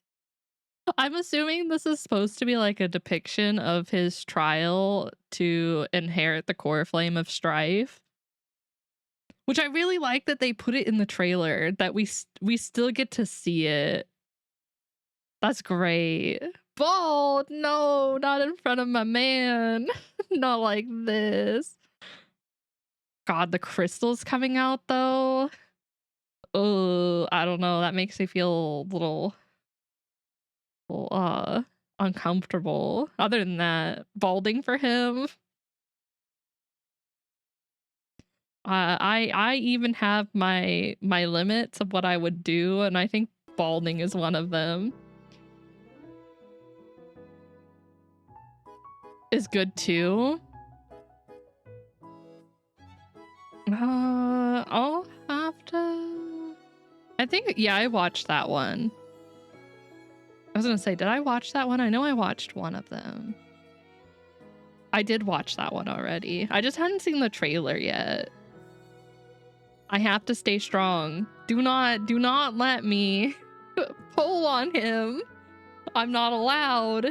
S1: I'm assuming this is supposed to be like a depiction of his trial to inherit the core flame of Strife. Which I really like that they put it in the trailer, that we still get to see it. That's great. Bald! No, not in front of my man. Not like this. God, the crystal's coming out though. Oh, I don't know. That makes me feel a little uncomfortable. Other than that, balding for him. I even have my limits of what I would do, and I think balding is one of them. Is good too. I'll have to. I think, yeah, I watched that one. I was gonna say, did I watch that one? I know I watched one of them. I did watch that one already. I just hadn't seen the trailer yet. I have to stay strong. Do not let me pull on him. I'm not allowed.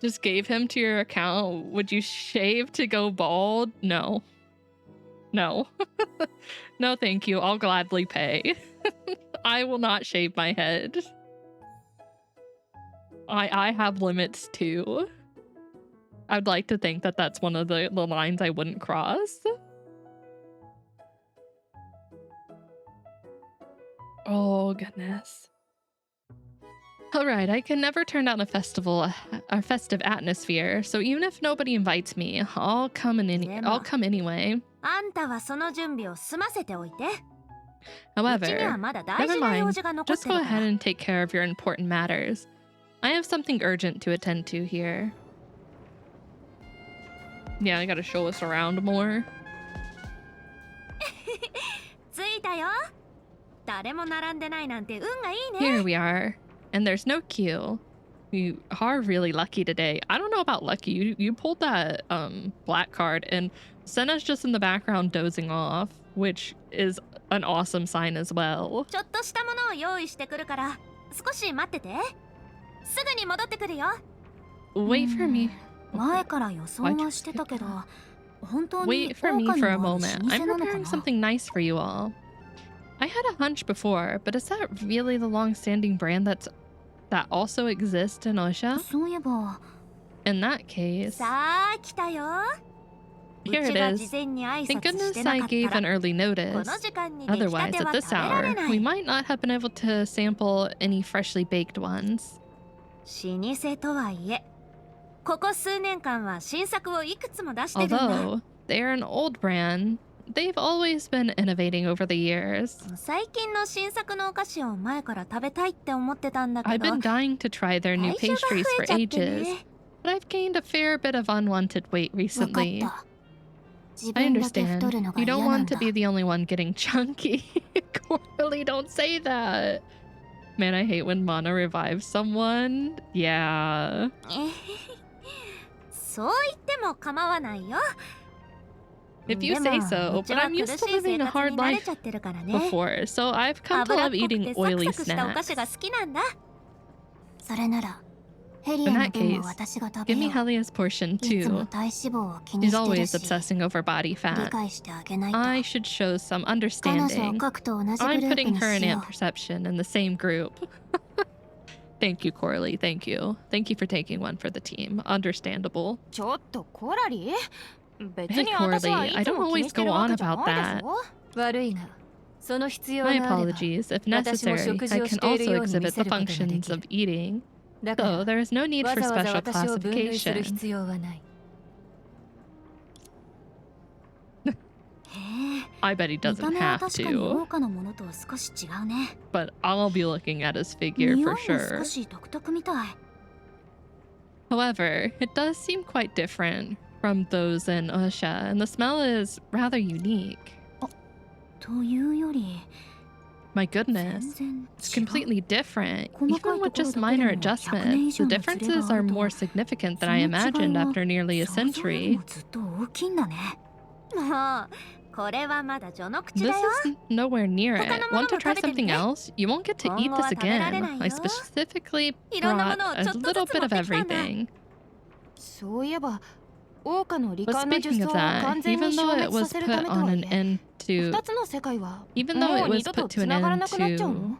S1: Just gave him to your account. Would you shave to go bald? No. No. No, thank you. I'll gladly pay. I will not shave my head. I have limits too. I'd like to think that that's one of the lines I wouldn't cross. Oh, goodness. Alright, I can never turn down a festive atmosphere, so even if nobody invites me, I'll come anyway.
S2: あんたはその準備を済ませておいて。
S1: However,
S2: うちにはまだ大
S1: never
S2: 事な用
S1: mind.
S2: 事が残っ
S1: Just
S2: て
S1: go
S2: るか
S1: ahead
S2: ら。
S1: and take care of your important matters. I have something urgent to attend to here. Yeah, I gotta show us around more.
S2: 着いたよ。誰も並んでないなんて運がいいね。
S1: Here we are. And there's no queue. You are really lucky today. I don't know about lucky. You pulled that black card and Senna's just in the background dozing off, which is an awesome sign as well.
S2: ちょっとしたものを用意してくるから少し待ってて。すぐに戻ってくるよ。
S1: Wait for me.
S2: 前から予想はしてたけど、本当に
S1: Wait for me for a
S2: 狼の
S1: moment.
S2: 老舗
S1: I'm
S2: なのか
S1: preparing
S2: な。
S1: something nice for you all. I had a hunch before, but is that really the long-standing brand that also exists in Osha?
S2: そういえば。
S1: In that case,
S2: さあ来たよ。
S1: here
S2: う
S1: it
S2: ちが
S1: is.
S2: 事前に挨
S1: Thank
S2: 拶し
S1: goodness
S2: てな
S1: I
S2: かった
S1: gave an
S2: ら、
S1: early
S2: こ
S1: notice.
S2: の時間に出来た
S1: Otherwise,
S2: て
S1: at
S2: は
S1: this
S2: 食べられ
S1: hour,
S2: な
S1: we
S2: い。
S1: might not have been able to sample any freshly baked ones.
S2: 老舗とはいえ、ここ数年間は新作をいくつも出してるんだ。
S1: Although they're an old brand, they've always been innovating over the years.
S2: 最近の新作のお菓子を前から食べたいって思ってたんだけ
S1: I've
S2: ど、
S1: been dying to try their new
S2: 体重が増
S1: pastries
S2: え
S1: for
S2: ちゃって
S1: ages,
S2: ね。
S1: but I've gained a fair bit of unwanted weight
S2: わかっ
S1: recently.
S2: た。自
S1: I
S2: 分だけ太
S1: understand.
S2: るのが
S1: You
S2: 嫌
S1: don't
S2: なん
S1: want to
S2: だ。
S1: be the only one getting chunky. Corley, don't say that. Man, I hate when Mana revives someone. Yeah.
S2: そう言っても構わないよ。
S1: If you
S2: で
S1: say
S2: も
S1: so,
S2: うち
S1: but
S2: は
S1: I'm
S2: 苦
S1: used
S2: し
S1: to
S2: い
S1: living
S2: 生
S1: a
S2: 活
S1: hard
S2: に慣れ
S1: life
S2: ちゃってるからね。
S1: before, so I've come to
S2: 脂っ
S1: love
S2: こく
S1: eating
S2: てサク
S1: oily
S2: サクしたお菓
S1: snacks.
S2: 子が好きなんだ。それなら、ヘリ
S1: In
S2: アの
S1: that
S2: 分
S1: case,
S2: も私が食べ
S1: give me
S2: よう。
S1: Helia's portion
S2: いつも
S1: too.
S2: 体脂肪を気に
S1: She's
S2: してる
S1: always
S2: し、
S1: obsessing over body
S2: 理
S1: fat.
S2: 解してあげないと。
S1: I should show some
S2: 彼女を
S1: understanding.
S2: 核と同じグ
S1: I'm
S2: ループ
S1: putting
S2: に
S1: her
S2: し
S1: and
S2: よ
S1: Ant Perception in the same group. Thank you, Corley. Thank you. Thank you for taking one for the team. Understandable.
S2: ちょっとコラリ、別
S1: Hey,
S2: に私は
S1: Corley,
S2: い
S1: I
S2: つ
S1: don't
S2: も気に
S1: always
S2: して
S1: go
S2: るわ
S1: on
S2: けじゃ
S1: about
S2: ないで
S1: that.
S2: しょ。
S5: 悪いが、その必要
S1: My
S5: があれば、
S1: apologies. If
S5: 私も
S1: necessary,
S5: 食事
S1: I
S5: を
S1: can
S5: している
S1: also
S5: ように見
S1: exhibit
S5: せ
S1: the
S5: ることがで
S1: functions
S5: き
S1: of
S5: る。
S1: eating.
S5: だか
S1: So
S5: ら、
S1: there is no need
S5: わ
S1: for
S5: ざわざ
S1: special
S5: 私を分類する
S1: classification.
S5: 必要はない。
S2: へえ、
S1: I bet he
S2: 見た
S1: doesn't
S2: 目は
S1: have
S2: 確かに
S1: to,
S2: 桜花のものとは少し違うね。
S1: but I'll be looking at his figure
S2: 匂い
S1: for
S2: も
S1: sure.
S2: 少し独特みたい。
S1: However, it does seem quite different from those in Osha, and the smell is rather unique.
S2: というより、
S1: My
S2: 全
S1: goodness,
S2: 然
S1: it's
S2: 違う。
S1: completely different.
S2: 細かい
S1: Even with
S2: ところ
S1: just
S2: だけで
S1: minor
S2: も100年
S1: adjustments,
S2: 以
S1: the
S2: 上のズレ
S1: differences
S2: があ
S1: are
S2: ると、
S1: more significant
S2: そ
S1: than
S2: の
S1: I
S2: 違い
S1: imagined
S2: は
S1: after nearly a
S2: 想像より
S1: century.
S2: もずっと大きいんだね。もう、これはまだ序の口
S1: This
S2: だよ。
S1: is nowhere near it.
S2: 他のもの
S1: Want to
S2: も
S1: try
S2: 食べてみ
S1: something
S2: て。
S1: else? You won't get to
S2: 今
S1: eat
S2: 後
S1: this
S2: は食べられ
S1: again.
S2: ない
S1: I
S2: よ。
S1: specifically
S2: いろんなも
S1: brought
S2: のを
S1: a
S2: ちょっと
S1: little
S2: ずつ
S1: bit
S2: 持っ
S1: of
S2: てきたんだ。
S1: everything.
S2: そういえば、桜花の罹
S1: But
S2: 患の
S1: speaking
S2: 術
S1: of
S2: を
S1: that,
S2: 完全
S1: even
S2: に
S1: though
S2: 消
S1: it
S2: 滅さ
S1: was
S2: せる
S1: put
S2: ためと
S1: on
S2: はい
S1: an
S2: え、
S1: end to
S2: 二つの世界は
S1: even though
S2: も
S1: it
S2: う二
S1: was
S2: 度と
S1: put to
S2: つ
S1: an
S2: ながら
S1: end
S2: なくなっちゃう
S1: to
S2: の？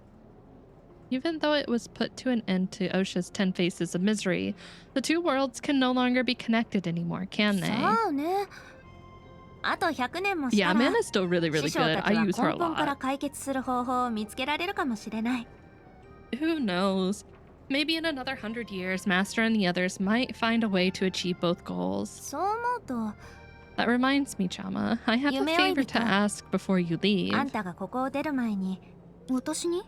S1: even though it was put to an end to Osha's 10 Faces of Misery, the two worlds can no longer be connected anymore, can they?
S2: そうね。あと100年もし
S1: Yeah,
S2: たら、
S1: Amanda's still really, really
S2: 師匠
S1: good.
S2: た
S1: I
S2: ちは
S1: use her a
S2: 根本から
S1: lot.
S2: 解決する方法を見つけられるかもしれない。
S1: Who knows? Maybe in another 100 years, Master and the others might find a way to achieve both goals.
S2: そう思うと、
S1: That reminds me, Chama. I have a
S2: 夢追い
S1: favor
S2: 人。
S1: to ask before you
S2: あ
S1: leave.
S2: んたがここを出る前に、私に？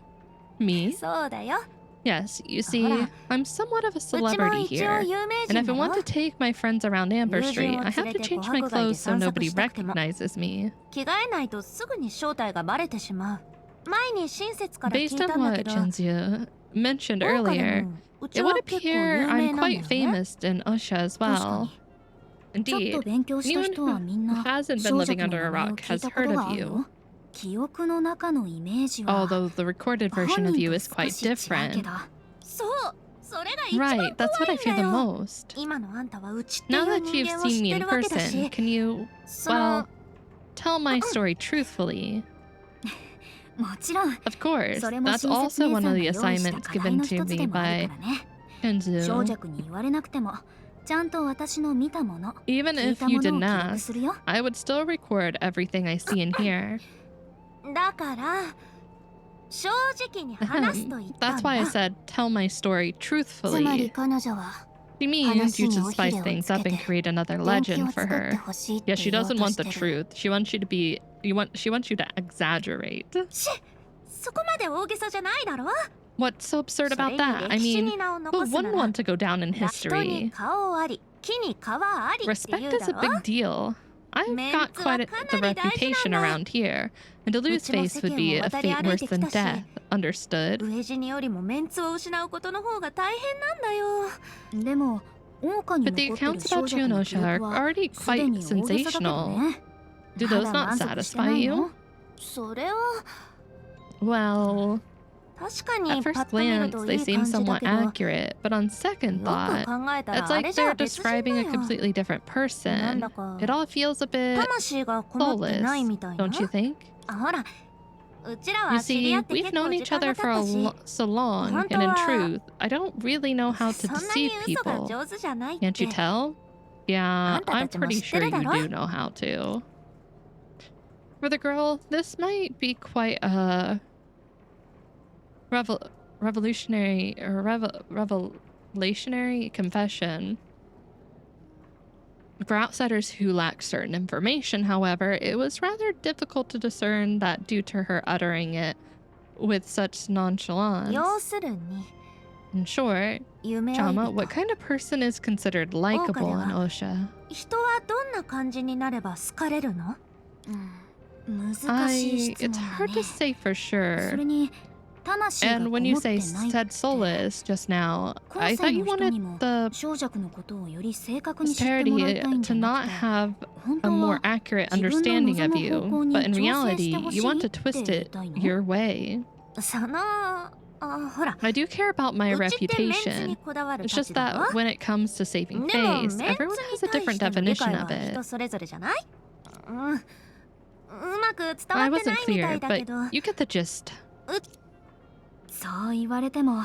S1: Me?
S2: そうだよ。
S1: Yes, you see,
S2: Ahora.
S1: I'm somewhat of a
S2: うちも
S1: celebrity
S2: 一応
S1: here.
S2: 有名
S1: And
S2: 人
S1: if
S2: だ
S1: I
S2: よ。
S1: want to take my friends around Amber
S2: 友人
S1: Street,
S2: を
S1: I
S2: 連
S1: have
S2: れ
S1: to
S2: て
S1: change
S2: 琥
S1: my
S2: 珀街
S1: clothes
S2: で
S1: so
S2: 散策
S1: nobody
S2: したくても、
S1: recognizes me.
S2: 着替えないとすぐに正体がバレてしまう。前に親切から聞い
S1: Based
S2: た
S1: on
S2: んだ
S1: what
S2: けど、
S1: Jinzia mentioned
S2: 桜花で
S1: earlier,
S2: もうち
S1: it
S2: は
S1: would
S2: 結構
S1: appear
S2: 有名
S1: I'm
S2: なんだ
S1: quite
S2: よね。
S1: famous in Osha as
S2: 確か
S1: well.
S2: に。ちょっ
S1: Indeed,
S2: と勉強した
S1: anyone
S2: 人は
S1: who
S2: みんな
S1: hasn't been
S2: 少
S1: living
S2: 女の
S1: under a
S2: 名前を
S1: rock
S2: 聞い
S1: has
S2: たこ
S1: heard
S2: とが
S1: of
S2: ある
S1: you.
S2: よ。記憶の中のイメージは
S1: Although the recorded
S2: 本
S1: version of
S2: 人
S1: you
S2: と
S1: is
S2: 少
S1: quite
S2: し違うけ
S1: different.
S2: ど。そう、それが一番
S1: Right, that's
S2: 怖
S1: what
S2: い
S1: I
S2: ん
S1: fear
S2: だ
S1: the
S2: よ。
S1: most.
S2: 今のあんたはうちってい
S1: Now
S2: う
S1: that
S2: 人
S1: you've
S2: 間を知
S1: seen
S2: っ
S1: me
S2: て
S1: in
S2: るわけだ
S1: person,
S2: し、
S1: can you,
S2: そ
S1: well,
S2: の、
S1: tell my story truthfully?
S2: もちろん、
S1: Of course,
S2: それも
S1: that's
S2: 親切
S1: also
S2: 姉
S1: one
S2: さ
S1: of
S2: ん
S1: the
S2: が用意した
S1: assignments
S2: 課題
S1: given
S2: の
S1: to
S2: 一つ
S1: me
S2: でもある
S1: by
S2: からね。
S1: Kenzu.
S2: 長尺に言われなくても、ちゃんと私の見たもの、
S1: Even
S2: 聞い
S1: if
S2: た
S1: you
S2: ものを
S1: didn't
S2: 記録
S1: ask,
S2: するよ。
S1: I would still record everything I see and hear.
S2: だから、正直に話すと言ったん
S1: That's
S2: だ。
S1: why I said tell my story
S2: つまり
S1: truthfully.
S2: 彼女は
S1: She means you should spice things up and create another legend for her. Yeah, she doesn't want the truth. She wants you to be she wants you to exaggerate.
S2: そこまで大げさじゃないだろ。
S1: What's so absurd about that? I mean, who wouldn't want to go down in
S2: 人に
S1: history?
S2: 顔あり、木に皮ありって
S1: Respect
S2: 言う
S1: is
S2: だ
S1: a
S2: ろ。
S1: big deal. I've got quite the reputation around here, and to lose face would be a fate worse than death. Understood?
S2: 飢え死によりもメンツを失うことの方が大変なんだよ。でも、桜花に
S1: But the
S2: 残ってる
S1: accounts
S2: 少
S1: about
S2: 女の
S1: Juno
S2: 記録
S1: are
S2: は
S1: already
S2: すで
S1: quite
S2: に大げさだけど
S1: sensational.
S2: ね。
S1: Do
S2: ま
S1: those
S2: だ
S1: not
S2: 満足して
S1: satisfy
S2: ない
S1: you?
S2: の？それは
S1: Well,
S2: 確かに
S1: at
S2: パ
S1: first
S2: ッと見る
S1: glance,
S2: と
S1: they
S2: いい
S1: seem
S2: 感じだ
S1: somewhat
S2: けど、
S1: accurate, but on second
S2: よく
S1: thought,
S2: 考えた
S1: it's
S2: らあ
S1: like
S2: れじゃ
S1: they're
S2: 別人だ
S1: describing a
S2: よ。
S1: completely different
S2: なん
S1: person.
S2: だか
S1: It all feels a bit
S2: 魂がこもってない
S1: soulless,
S2: みたいな。
S1: don't you think?
S2: あ、ほら、うちら
S1: You
S2: は知り
S1: see,
S2: 合って
S1: we've
S2: 結構
S1: known
S2: 時
S1: each
S2: 間が
S1: other
S2: 経
S1: for
S2: ったし、
S1: so long, and in
S2: 本当は
S1: truth, I don't really know how to
S2: そんなに
S1: deceive
S2: 嘘が
S1: people.
S2: 上手じゃないって
S1: Can't you tell? Yeah,
S2: あんた
S1: I'm
S2: たちも
S1: pretty
S2: 知って
S1: sure
S2: る
S1: you
S2: だろ？
S1: do know how to. For the girl, this might be quite a revolutionary or revelationary confession. For outsiders who lack certain information, however, it was rather difficult to discern that due to her uttering it with such nonchalance.
S2: 要するに、
S1: In short,
S2: 夢追い
S1: Jama,
S2: 人。
S1: what kind of person is considered likable in Osha?
S2: 人はどんな感じになれば好かれるの？難しい質
S1: It's
S2: 問だ
S1: hard
S2: ね。
S1: to say for
S2: そ
S1: sure.
S2: れに、魂が
S1: And
S2: こ
S1: when you
S2: もって
S1: say
S2: ないって
S1: said soulless just now,
S2: 後
S1: I
S2: 世
S1: thought you
S2: の人に
S1: wanted
S2: も
S1: the
S2: 小弱のことをより正確に知ってもらい
S1: posterity
S2: たいんじ
S1: to
S2: ゃな
S1: not
S2: くて、
S1: have
S2: 本
S1: a
S2: 当
S1: more
S2: は
S1: accurate
S2: 自分の
S1: understanding
S2: 望
S1: of
S2: む
S1: you,
S2: 方向に
S1: but in
S2: 調整
S1: reality,
S2: してほし
S1: you
S2: い
S1: want
S2: っ
S1: to
S2: て
S1: twist
S2: 言い
S1: it
S2: たいの？
S1: your way.
S2: その、ほら、
S1: I do care about my
S2: うちってメンツ
S1: reputation.
S2: にこだわる
S1: It's
S2: た
S1: just
S2: ちだろ？
S1: that when it comes to saving
S2: でも
S1: face,
S2: メンツ
S1: everyone
S2: に
S1: has a
S2: 対
S1: different
S2: しての理
S1: definition
S2: 解
S1: of
S2: は人
S1: it.
S2: それぞれじゃない？うまく伝わ
S1: I
S2: ってな
S1: wasn't
S2: いみた
S1: clear,
S2: いだけ
S1: but
S2: ど、
S1: you get the gist.
S2: そう言われても、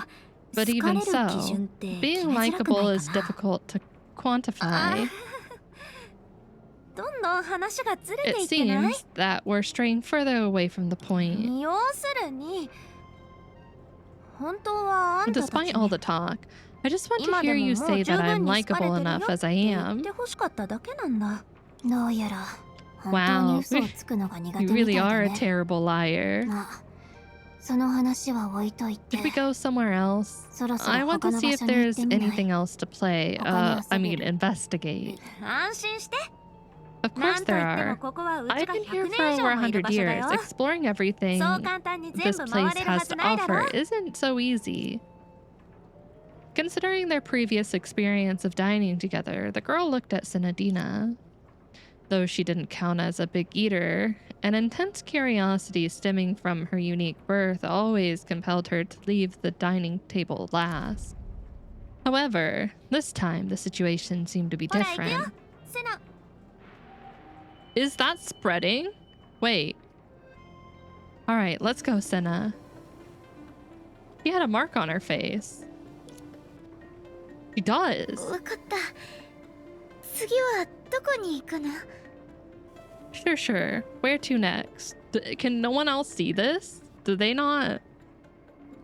S1: But
S2: 好か
S1: even
S2: れる基
S1: so,
S2: 準って決
S1: being
S2: めづらくな
S1: likable
S2: い
S1: is
S2: かな？
S1: difficult to
S2: あ
S1: quantify.
S2: どんどん話がずれて
S1: It
S2: いってない？
S1: seems that we're straying further away from the point.
S2: 要するに、本当はあんたたち
S1: Despite
S2: に
S1: all the talk, I just want to
S2: 今で
S1: hear
S2: も
S1: you
S2: もう
S1: say
S2: 十
S1: that
S2: 分
S1: I'm
S2: に好かれ
S1: likable
S2: てるよ
S1: enough
S2: って
S1: as I
S2: 言っ
S1: am.
S2: て欲しかっただけなんだ。どうやら本当に嘘をつくのが苦手
S1: You
S2: みたい
S1: really
S2: だ
S1: are a
S2: ね。
S1: terrible liar.
S2: まあ、その話は置いといて、
S1: Should we go somewhere else?
S2: そろそ
S1: I
S2: ろ
S1: want
S2: 他
S1: to
S2: の
S1: see
S2: 場
S1: if
S2: 所に行っ
S1: there's
S2: てみない？
S1: anything else to play. I mean, investigate.
S2: 安心して。
S1: Of
S2: な
S1: course
S2: んと
S1: there
S2: 言っても
S1: are.
S2: ここはうち
S1: I've
S2: が
S1: been
S2: 100
S1: here
S2: 年
S1: for
S2: 以
S1: over
S2: 上もいる
S1: 100
S2: 場所だ
S1: years.
S2: よ。
S1: Exploring everything
S2: そう簡単に全
S1: this
S2: 部回
S1: place
S2: れるは
S1: has
S2: ず
S1: to
S2: ないだろ。
S1: offer isn't so easy. Considering their previous experience of dining together, the girl looked at Sinadina. Though she didn't count as a big eater, an intense curiosity stemming from her unique birth always compelled her to leave the dining table last. However, this time the situation seemed to be
S2: ほら行くよ。
S1: different.
S2: セナ、
S1: Is that spreading? Wait. Alright, let's go, Senna. She had a mark on her face. She does.
S4: わかった。次はどこに行くの？
S1: Sure, sure. Where to next? Can no one else see this? Do they not?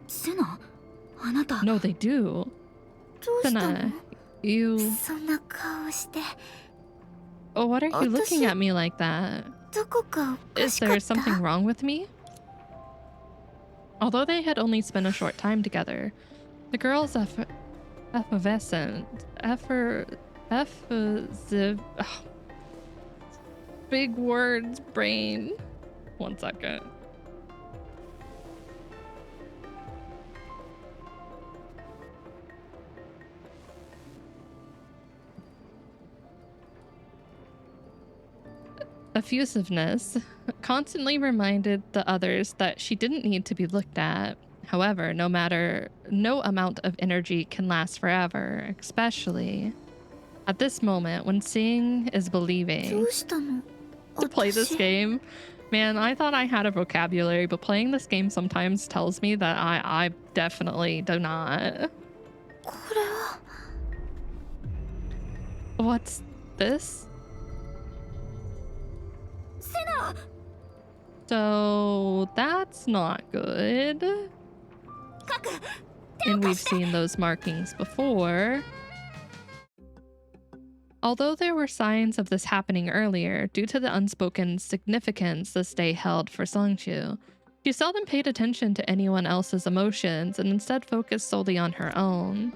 S2: セナ、あなた、
S1: No, they do.
S4: どうしたの？
S1: Senna, you...
S4: そんな顔して。
S1: Oh, what are you looking at me like that?
S4: どこかおか
S1: Is
S4: しかっ
S1: there
S4: た？
S1: something wrong with me? Although they had only spent a short time together, the girl's effervescent, big words, brain. 1 second. Effusiveness constantly reminded the others that she didn't need to be looked at. However, no amount of energy can last forever, especially at this moment when seeing is
S4: ど
S1: believing.
S4: うしたの？
S1: To play this
S4: 私
S1: game, man, I thought I had a vocabulary, but playing this game sometimes tells me that I definitely do not.
S4: これは
S1: What's this?
S2: セナ、
S1: So that's not good. And we've seen those markings before. Although there were signs of this happening earlier, due to the unspoken significance this day held for Songchu, she seldom paid attention to anyone else's emotions and instead focused solely on her own.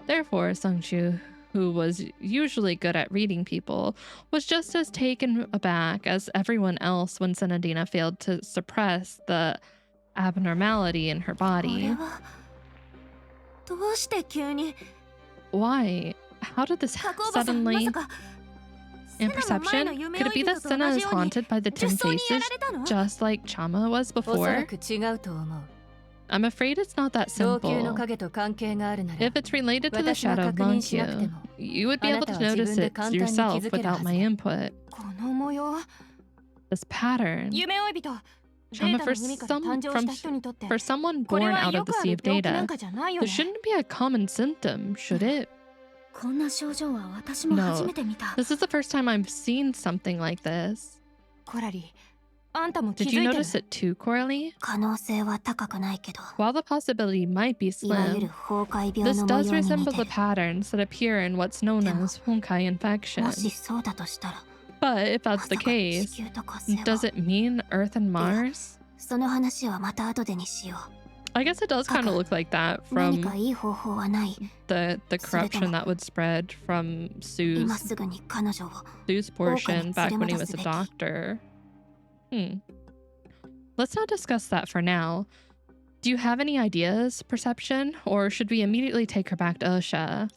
S1: Therefore, Songchu, who was usually good at reading people, was just as taken aback as everyone else when Senadina failed to suppress the abnormality in her body. Why? How did this suddenly... And perception? Could it be that Senna is haunted by the 10 faces, just like Chama was before? I'm afraid it's not that simple. If it's related to the shadow of Lankyu, you would be able to notice it yourself without my input. This pattern. Chama, for someone born out of the sea of data, this shouldn't be a common symptom, should it? No, this is the first time I've seen something like this. Did you notice it too, Coralie? While the possibility might be slim, this does resemble the patterns that appear in what's known as Honkai infection. But if that's the case, does it mean Earth and Mars? I guess it does kind of look like that from the corruption that would spread from Sue's portion back when he was a doctor. Let's not discuss that for now. Do you have any ideas, Perception? Or should we immediately take her back to Osha?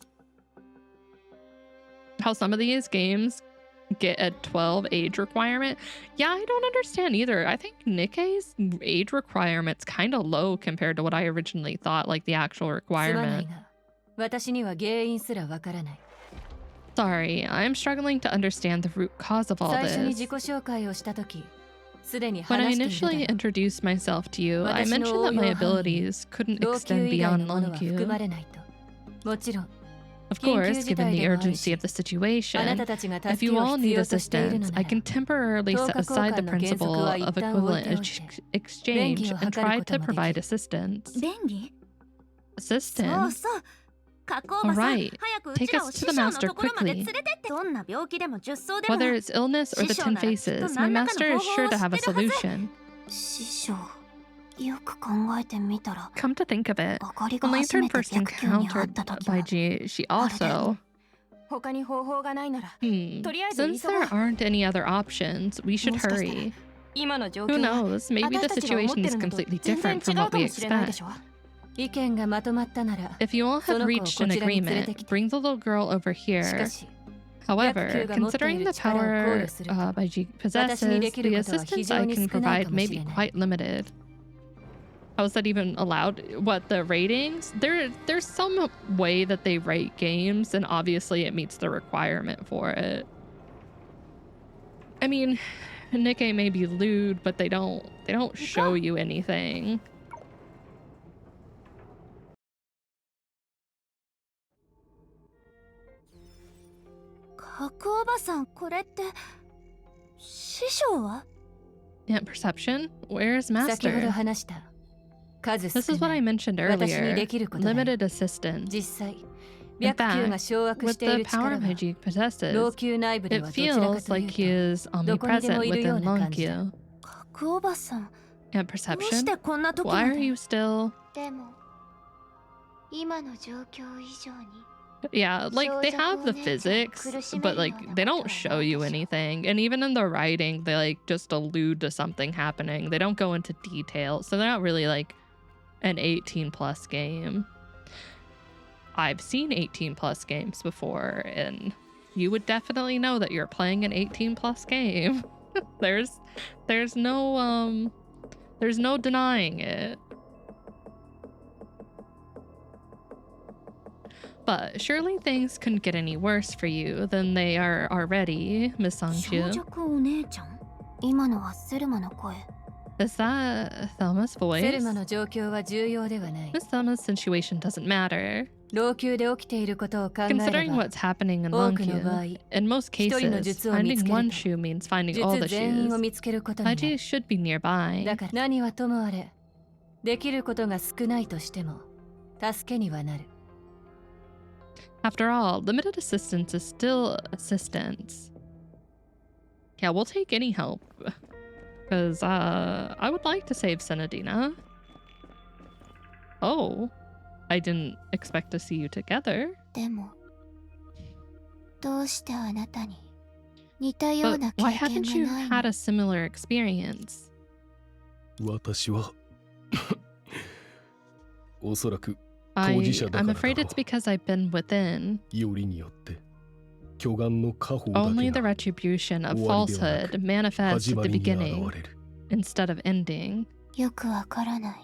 S1: How some of these games get a 12 age requirement? Yeah, I don't understand either. I think Nikkei's age requirement's kind of low compared to what I originally thought, like the actual requirement. Sorry, I'm struggling to understand the root cause of all this. When I initially introduced myself to you, I mentioned that my abilities couldn't extend beyond Lankyu. Of course, given the urgency of the situation, if you all need assistance, I can temporarily set aside the principle of equivalent exchange and try to provide assistance. Assistance? Alright, take us to the master quickly. Whether it's illness or the 10 faces, my master is sure to have a solution. Come to think of it, when Lantern first encountered Baiji, she also... Since there aren't any other options, we should hurry. Who knows, maybe the situation is completely different from what we expect. If you all have reached an agreement, bring the little girl over here. However, considering the power Baiji possesses, the assistance I can provide may be quite limited. How is that even allowed? What, the ratings? There's some way that they rate games, and obviously it meets the requirement for it. I mean, Nikkei may be lewd, but they don't show you anything. Yeah, Perception? Where's Master? This is what I mentioned earlier. Limited assistance. In fact, with the power Baiji possesses, it feels like he is omnipresent within Lankyu. And Perception? Why are you still... Yeah, like, they have the physics, but, like, they don't show you anything. And even in the writing, they, like, just allude to something happening. They don't go into detail, so they're not really, like, an 18-plus game. I've seen 18-plus games before, and you would definitely know that you're playing an 18-plus game. There's no denying it. But surely things couldn't get any worse for you than they are already, Miss Songchu. Is that Thelma's voice? Miss Thelma's situation doesn't matter.
S5: 老朽で起きていることを考えれ
S1: Considering
S5: ば
S1: what's happening in
S5: 多くの場合
S1: Longq, in most
S5: 一人の
S1: cases,
S5: 術を見つ
S1: finding
S5: け
S1: one
S5: ると
S1: shoe means finding all
S5: 術
S1: the
S5: 全員を
S1: shoes.
S5: 見つけることにな
S1: Hi3
S5: る
S1: should be nearby.
S5: だから何はともあれできることが少ないとしても助けにはなる
S1: After all, limited assistance is still assistance. Yeah, we'll take any help. Because, I would like to save Senadina. Oh, I didn't expect to see you together.
S4: でもどうしてあなたに似たよう
S1: But
S4: な
S1: why
S4: 経験
S1: haven't
S4: が
S1: you
S4: ない
S1: had
S4: の
S1: a similar experience?
S6: 私はおそらく
S1: I'm
S6: 当事者だからだろう。
S1: afraid it's because I've been within.
S6: よりによって巨岩の家宝だ
S1: Only
S6: け
S1: the
S6: が
S1: retribution of
S6: 終わりではな
S1: falsehood
S6: く
S1: manifests
S6: 始
S1: at
S6: ま
S1: the
S6: りに
S1: beginning
S6: 現れる
S1: instead of ending.
S4: よくわからない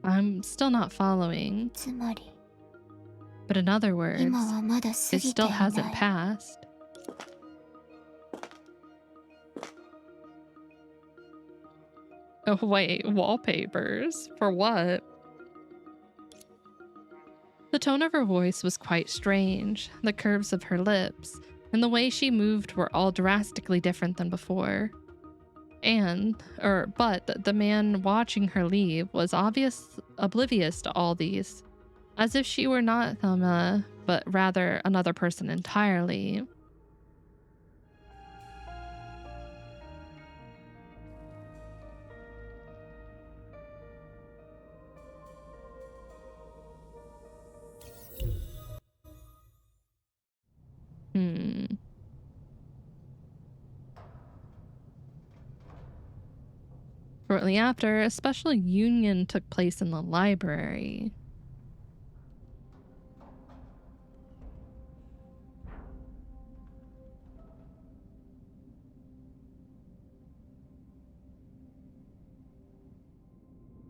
S1: I'm still not following.
S4: つまり
S1: But in other
S4: 今
S1: words,
S4: はまだ過
S1: it
S4: ぎて
S1: still
S4: い
S1: hasn't
S4: ない
S1: passed. Oh wait, wallpapers? For what? The tone of her voice was quite strange. The curves of her lips and the way she moved were all drastically different than before. But the man watching her leave was oblivious to all these, as if she were not Thelma, but rather another person entirely. Shortly after, a special union took place in the library.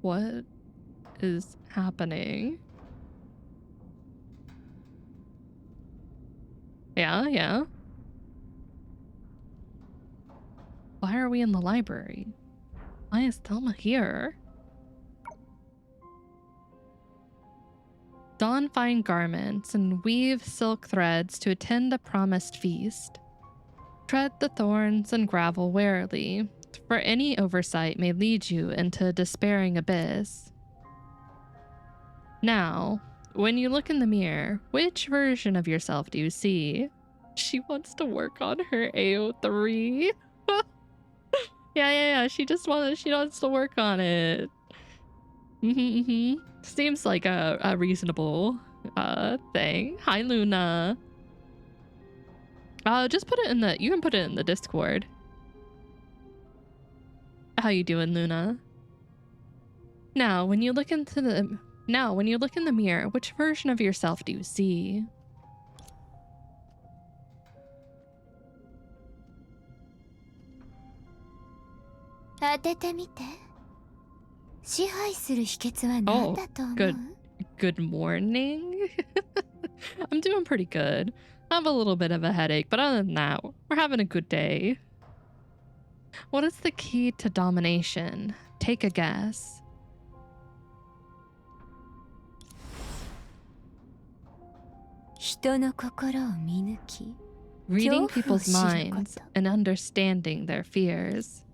S1: What is happening? Yeah. Why are we in the library? Why is Thelma here? Don fine garments and weave silk threads to attend a promised feast. Tread the thorns and gravel warily, for any oversight may lead you into a despairing abyss. Now, when you look in the mirror, which version of yourself do you see? She wants to work on her AO3. Yeah. She wants to work on it. Seems like a reasonable thing. Hi, Luna. Just put it in the. You can put it in the Discord. How you doing, Luna? Now, when you look in the mirror, which version of yourself do you see? Oh, good morning. I'm doing pretty good. I have a little bit of a headache, but other than that, we're having a good day. What is the key to domination? Take a guess. Reading people's minds and understanding their fears.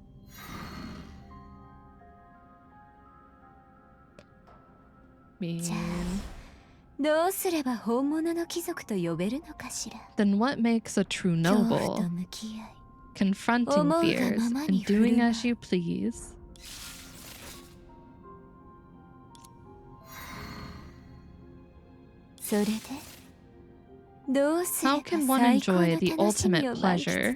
S1: Then what makes a true noble? Confronting fears and doing as you please. How can one enjoy the ultimate pleasure?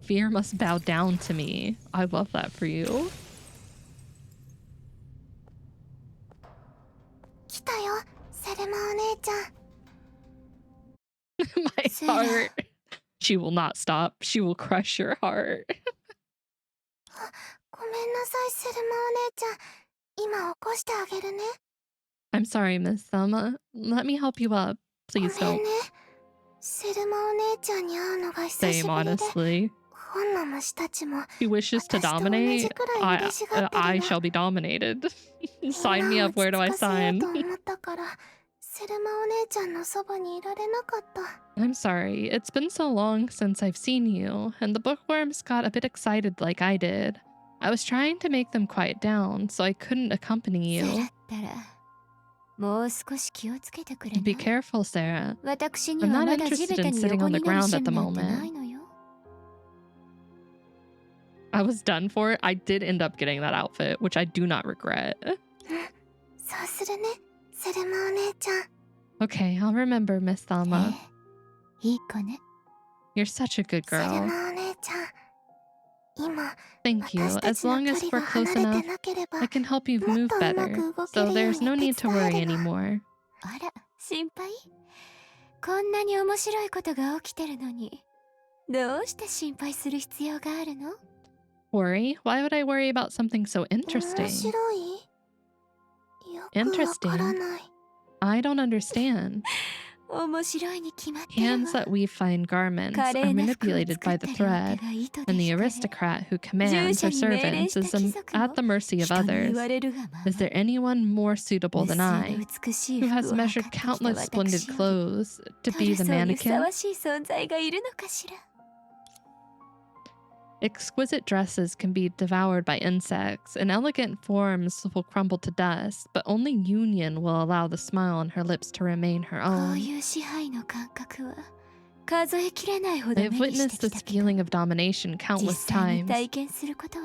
S1: Fear must bow down to me. I love that for you. My heart. She will not stop. She will crush your heart. I'm sorry, Miss Thelma. Let me help you up. Please don't. Same, honestly. He wishes to dominate. I shall be dominated. Sign me up. Where do I sign? I'm sorry. It's been so long since I've seen you, and the bookworms got a bit excited like I did. I was trying to make them quiet down, so I couldn't accompany you. Be careful, Sarah. I'm not interested in sitting on the ground at the moment. I was done for it. I did end up getting that outfit, which I do not regret. Okay, I'll remember, Miss Thelma. You're such a good girl. Thank you. As long as we're close enough, I can help you move better, so there's no need to worry anymore. Worry? Why would I worry about something so interesting? Interesting? I don't understand. Hands that weave fine garments are manipulated by the thread, and the aristocrat who commands her servants is at the mercy of others. Is there anyone more suitable than I, who has measured countless splendid clothes to be the mannequin? Exquisite dresses can be devoured by insects, and elegant forms will crumble to dust, but only union will allow the smile on her lips to remain her own. I've witnessed this feeling of domination countless times,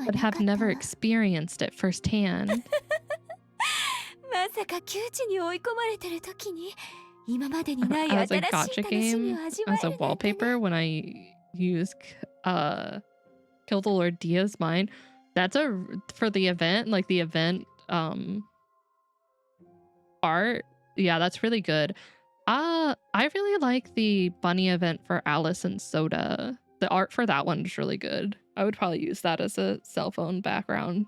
S1: but have never experienced it firsthand. As a gacha game, as a wallpaper, when I use Kill the Lord Dia's Mind, that's for the event, like the event art. Yeah, that's really good. I really like the bunny event for Alice and Soda. The art for that one is really good. I would probably use that as a cell phone background.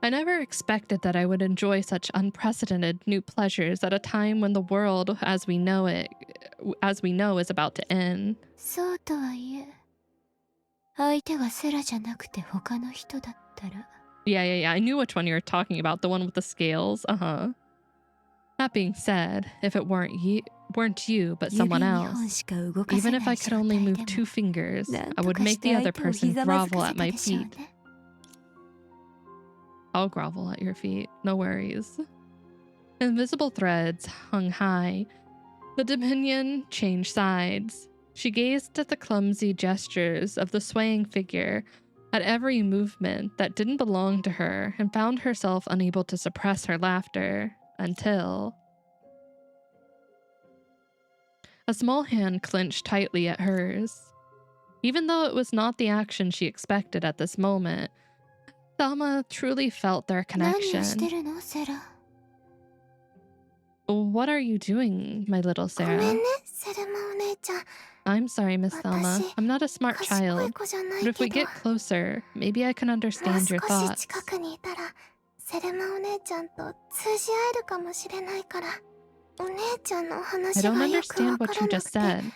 S1: I never expected that I would enjoy such unprecedented new pleasures at a time when the world as we know is about to end. Yeah, I knew which one you were talking about, the one with the scales. That being said, if it weren't you, but someone else, even if I could only move 2 fingers, I would make the other person grovel at my feet. I'll grovel at your feet, no worries. Invisible threads hung high. The dominion changed sides. She gazed at the clumsy gestures of the swaying figure, at every movement that didn't belong to her, and found herself unable to suppress her laughter, until a small hand clenched tightly at hers. Even though it was not the action she expected at this moment, Thelma truly felt their connection. What are you doing, my little Sarah? I'm sorry, Miss Thelma. I'm not a smart child, but if we get closer, maybe I can understand your thoughts. I don't understand what you just said,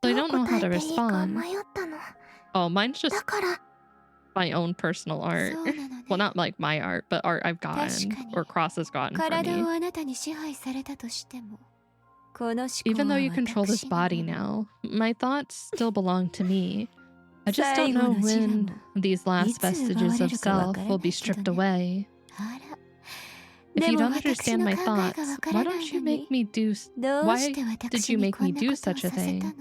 S1: so I don't know how to respond. Oh, mine's just my own personal art. Well, not like my art, but art I've gotten, or Cross has gotten for me. Even though you control this body now, my thoughts still belong to me. I just don't know when these last vestiges of self will be stripped away. If you don't understand my thoughts, why don't you make me do... Why did you make me do such a thing?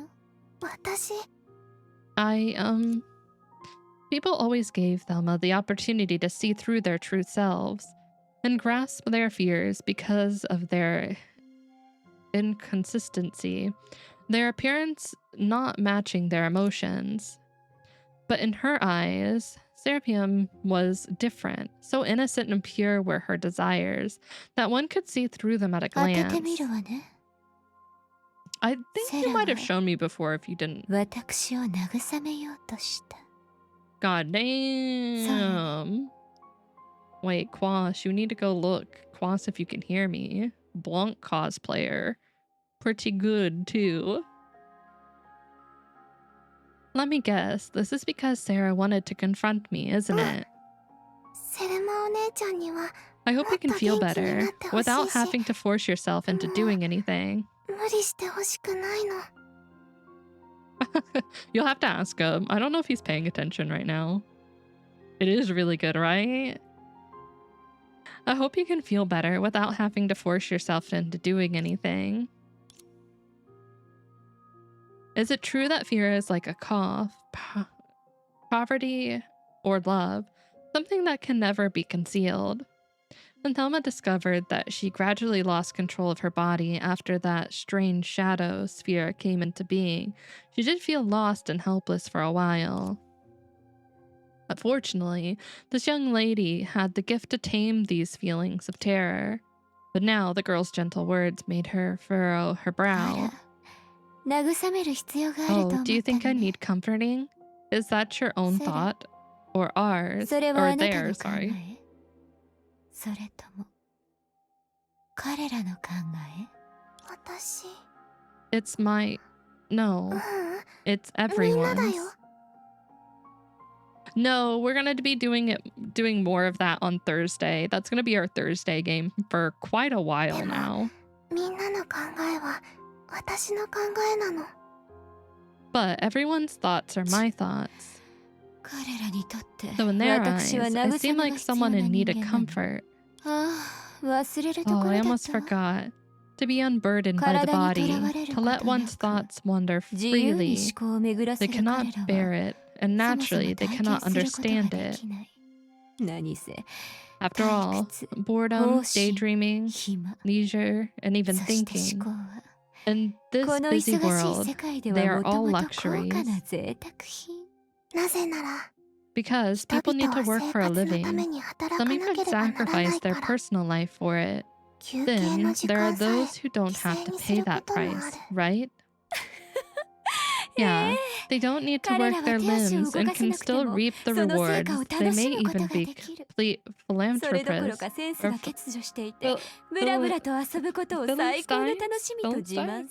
S1: People always gave Thelma the opportunity to see through their true selves and grasp their fears because of their inconsistency, their appearance not matching their emotions. But in her eyes, Serapium was different. So innocent and pure were her desires that one could see through them at a glance. I think you might have shown me before if you didn't. God damn. Wait, Quash, you need to go look. Quash, if you can hear me. Blanc cosplayer. Pretty good, too. Let me guess. This is because Sarah wanted to confront me, isn't it? I hope you can feel better without having to force yourself into doing anything. You'll have to ask him. I don't know if he's paying attention right now. It is really good, right? I hope you can feel better without having to force yourself into doing anything. Is it true that fear is like a cough, poverty, or love? Something that can never be concealed. When Thelma discovered that she gradually lost control of her body after that strange shadow sphere came into being, she did feel lost and helpless for a while. Unfortunately, this young lady had the gift to tame these feelings of terror. But now the girl's gentle words made her furrow her brow. Oh, do you think I need comforting? Is that your own thought? Or ours? Or theirs, sorry. It's my... No. It's everyone's. No, we're gonna be doing more of that on Thursday. That's gonna be our Thursday game for quite a while now. But everyone's thoughts are my thoughts. So in their eyes, I seem like someone in need of comfort. Oh, I almost forgot. To be unburdened by the body, to let one's thoughts wander freely. They cannot bear it, and naturally they cannot understand it. After all, boredom, daydreaming, leisure, and even thinking. In this busy world, they are all luxuries. Because people need to work for a living. Some even sacrifice their personal life for it. Then there are those who don't have to pay that price, right? Yeah, they don't need to work their limbs and can still reap the rewards. They may even be complete philanthropists.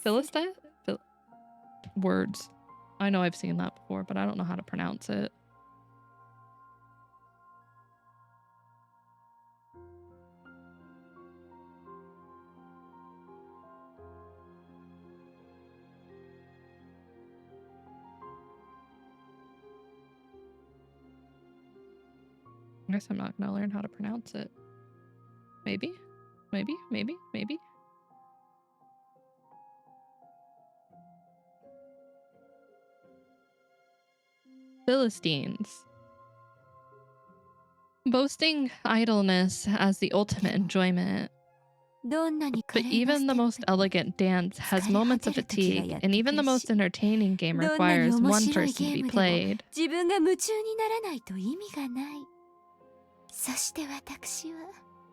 S1: Philistine? Words. I know I've seen that before, but I don't know how to pronounce it. I guess I'm not gonna learn how to pronounce it. Maybe? Maybe? Maybe? Maybe? Philistines. Boasting idleness as the ultimate enjoyment. But even the most elegant dance has moments of fatigue, and even the most entertaining game requires one person to be played.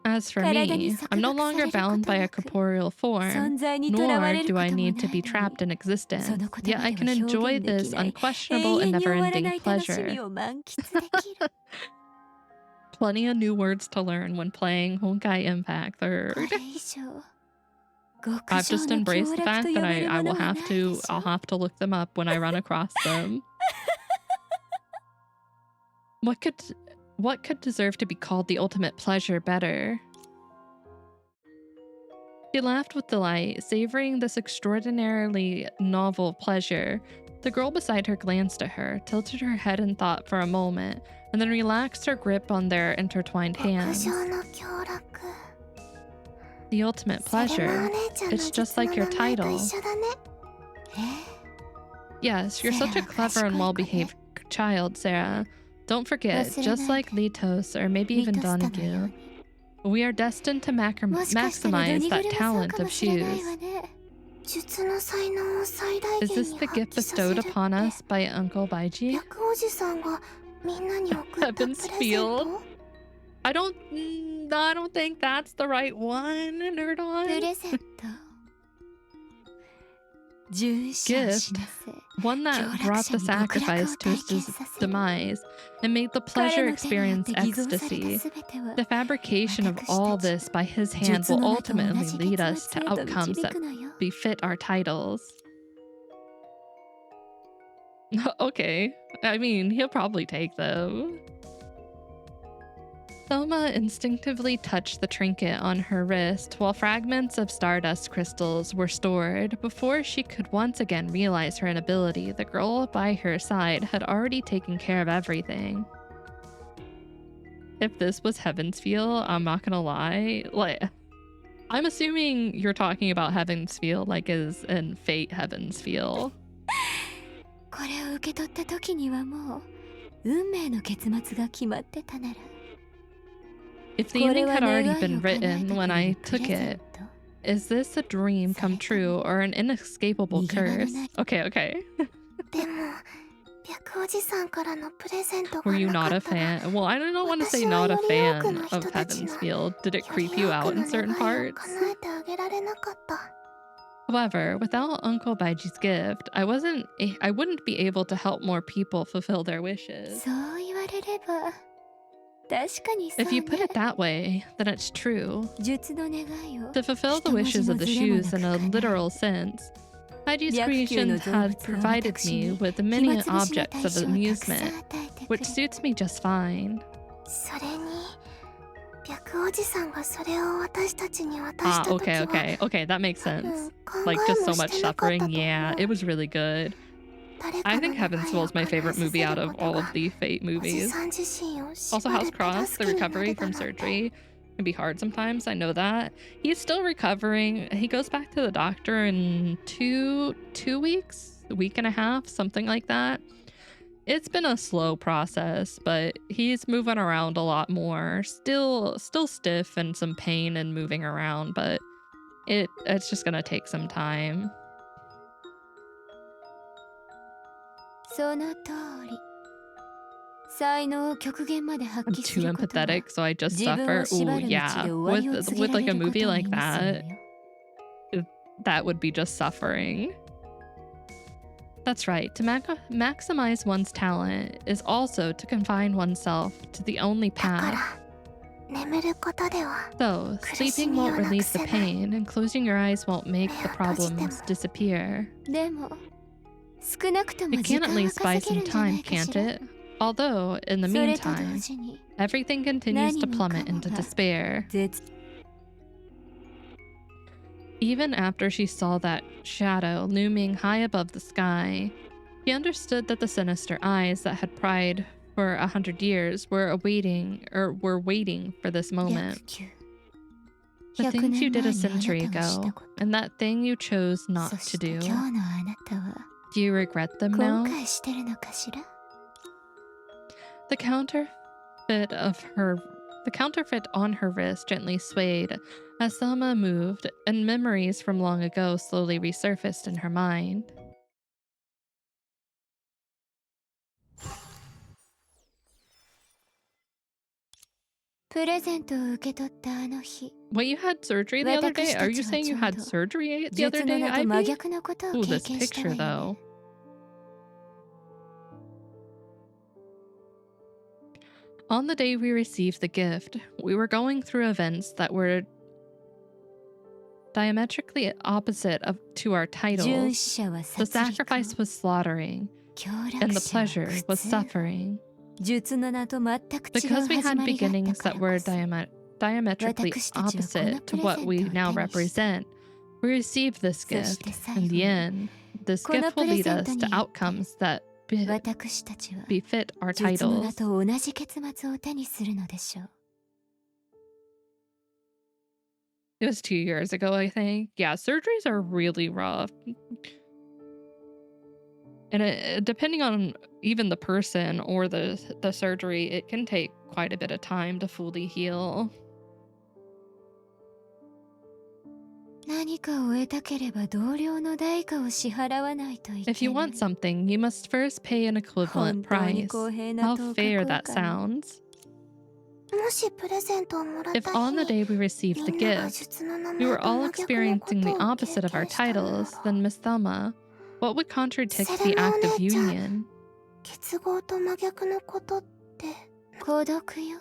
S1: As for me, I'm no longer bound by a corporeal form, nor do I need to be trapped in existence, yet I can enjoy this unquestionable and never-ending pleasure. Plenty of new words to learn when playing Honkai Impact 3rd. I've just embraced the fact that I'll have to look them up when I run across them. What could deserve to be called the ultimate pleasure better? She laughed with delight, savoring this extraordinarily novel pleasure. The girl beside her glanced at her, tilted her head in thought for a moment, and then relaxed her grip on their intertwined hands. The ultimate pleasure. It's just like your title. Yes, you're such a clever and well-behaved child, Sarah. Don't forget, just like Litos or maybe even Donahue, we are destined to maximize that talent of shoes. Is this the gift bestowed upon us by Uncle Baiji? Heaven's Field? I don't think that's the right one, Nerdon. gift, one that brought the sacrifice to his demise and made the pleasure experience ecstasy. The fabrication of all this by his hand will ultimately lead us to outcomes that befit our titles. Okay, I mean, he'll probably take them. Soma instinctively touched the trinket on her wrist while fragments of stardust crystals were stored. Before she could once again realize her inability, the girl by her side had already taken care of everything. If this was Heaven's Feel, I'm not gonna lie, like, I'm assuming you're talking about Heaven's Feel like as in Fate Heaven's Feel.
S2: これを受け取った時にはもう運命の結末が決まってたなら
S1: If the ending had already been written when I took it, is this a dream come true or an inescapable curse? Okay. Were you not a fan? Well, I don't want to say not a fan of Heaven's Feel. Did it creep you out in certain parts? However, without Uncle Baiji's gift, I wouldn't be able to help more people fulfill their wishes. If you put it that way, then it's true. To fulfill the wishes of the shoes in a literal sense, Baiji's creations had provided me with many objects of amusement, which suits me just fine. Okay, that makes sense. Like, just so much suffering. Yeah, it was really good. I think Heaven's Feel is my favorite movie out of all of the Fate movies. Also, House Cross, the recovery from surgery can be hard sometimes. I know that. He's still recovering. He goes back to the doctor in two weeks, a week and a half, something like that. It's been a slow process, but he's moving around a lot more. Still stiff and some pain and moving around, but it's just gonna take some time. I'm too empathetic, so I just suffer. Ooh, yeah. With like a movie like that, that would be just suffering. That's right. To maximize one's talent is also to confine oneself to the only path. So, sleeping won't relieve the pain, and closing your eyes won't make the problems disappear. It can at least buy some time, can't it? Although, in the meantime, everything continues to plummet into despair. Even after she saw that shadow looming high above the sky, she understood that the sinister eyes that had pried for 100 years were waiting for this moment. The things you did a century ago, and that thing you chose not to do. Do you regret them now? The counterfeit on her wrist gently swayed as Selma moved, and memories from long ago slowly resurfaced in her mind. What, you had surgery the other day? Are you saying you had surgery the other day, Ivy? Ooh, this picture though. On the day we received the gift, we were going through events that were diametrically opposite to our titles. The sacrifice was slaughtering, and the pleasure was suffering. Because we had beginnings that were diametrically opposite to what we now represent, we received this gift. In the end, this gift will lead us to outcomes that befit our titles. It was 2 years ago, I think. Yeah, surgeries are really rough. And depending on even the person or the surgery, it can take quite a bit of time to fully heal. If you want something, you must first pay an equivalent price. How fair that sounds. If on the day we received the gift, we were all experiencing the opposite of our titles, then Miss Thelma, what would contradict the act of union?
S4: 結合と真逆のことって。孤独よ。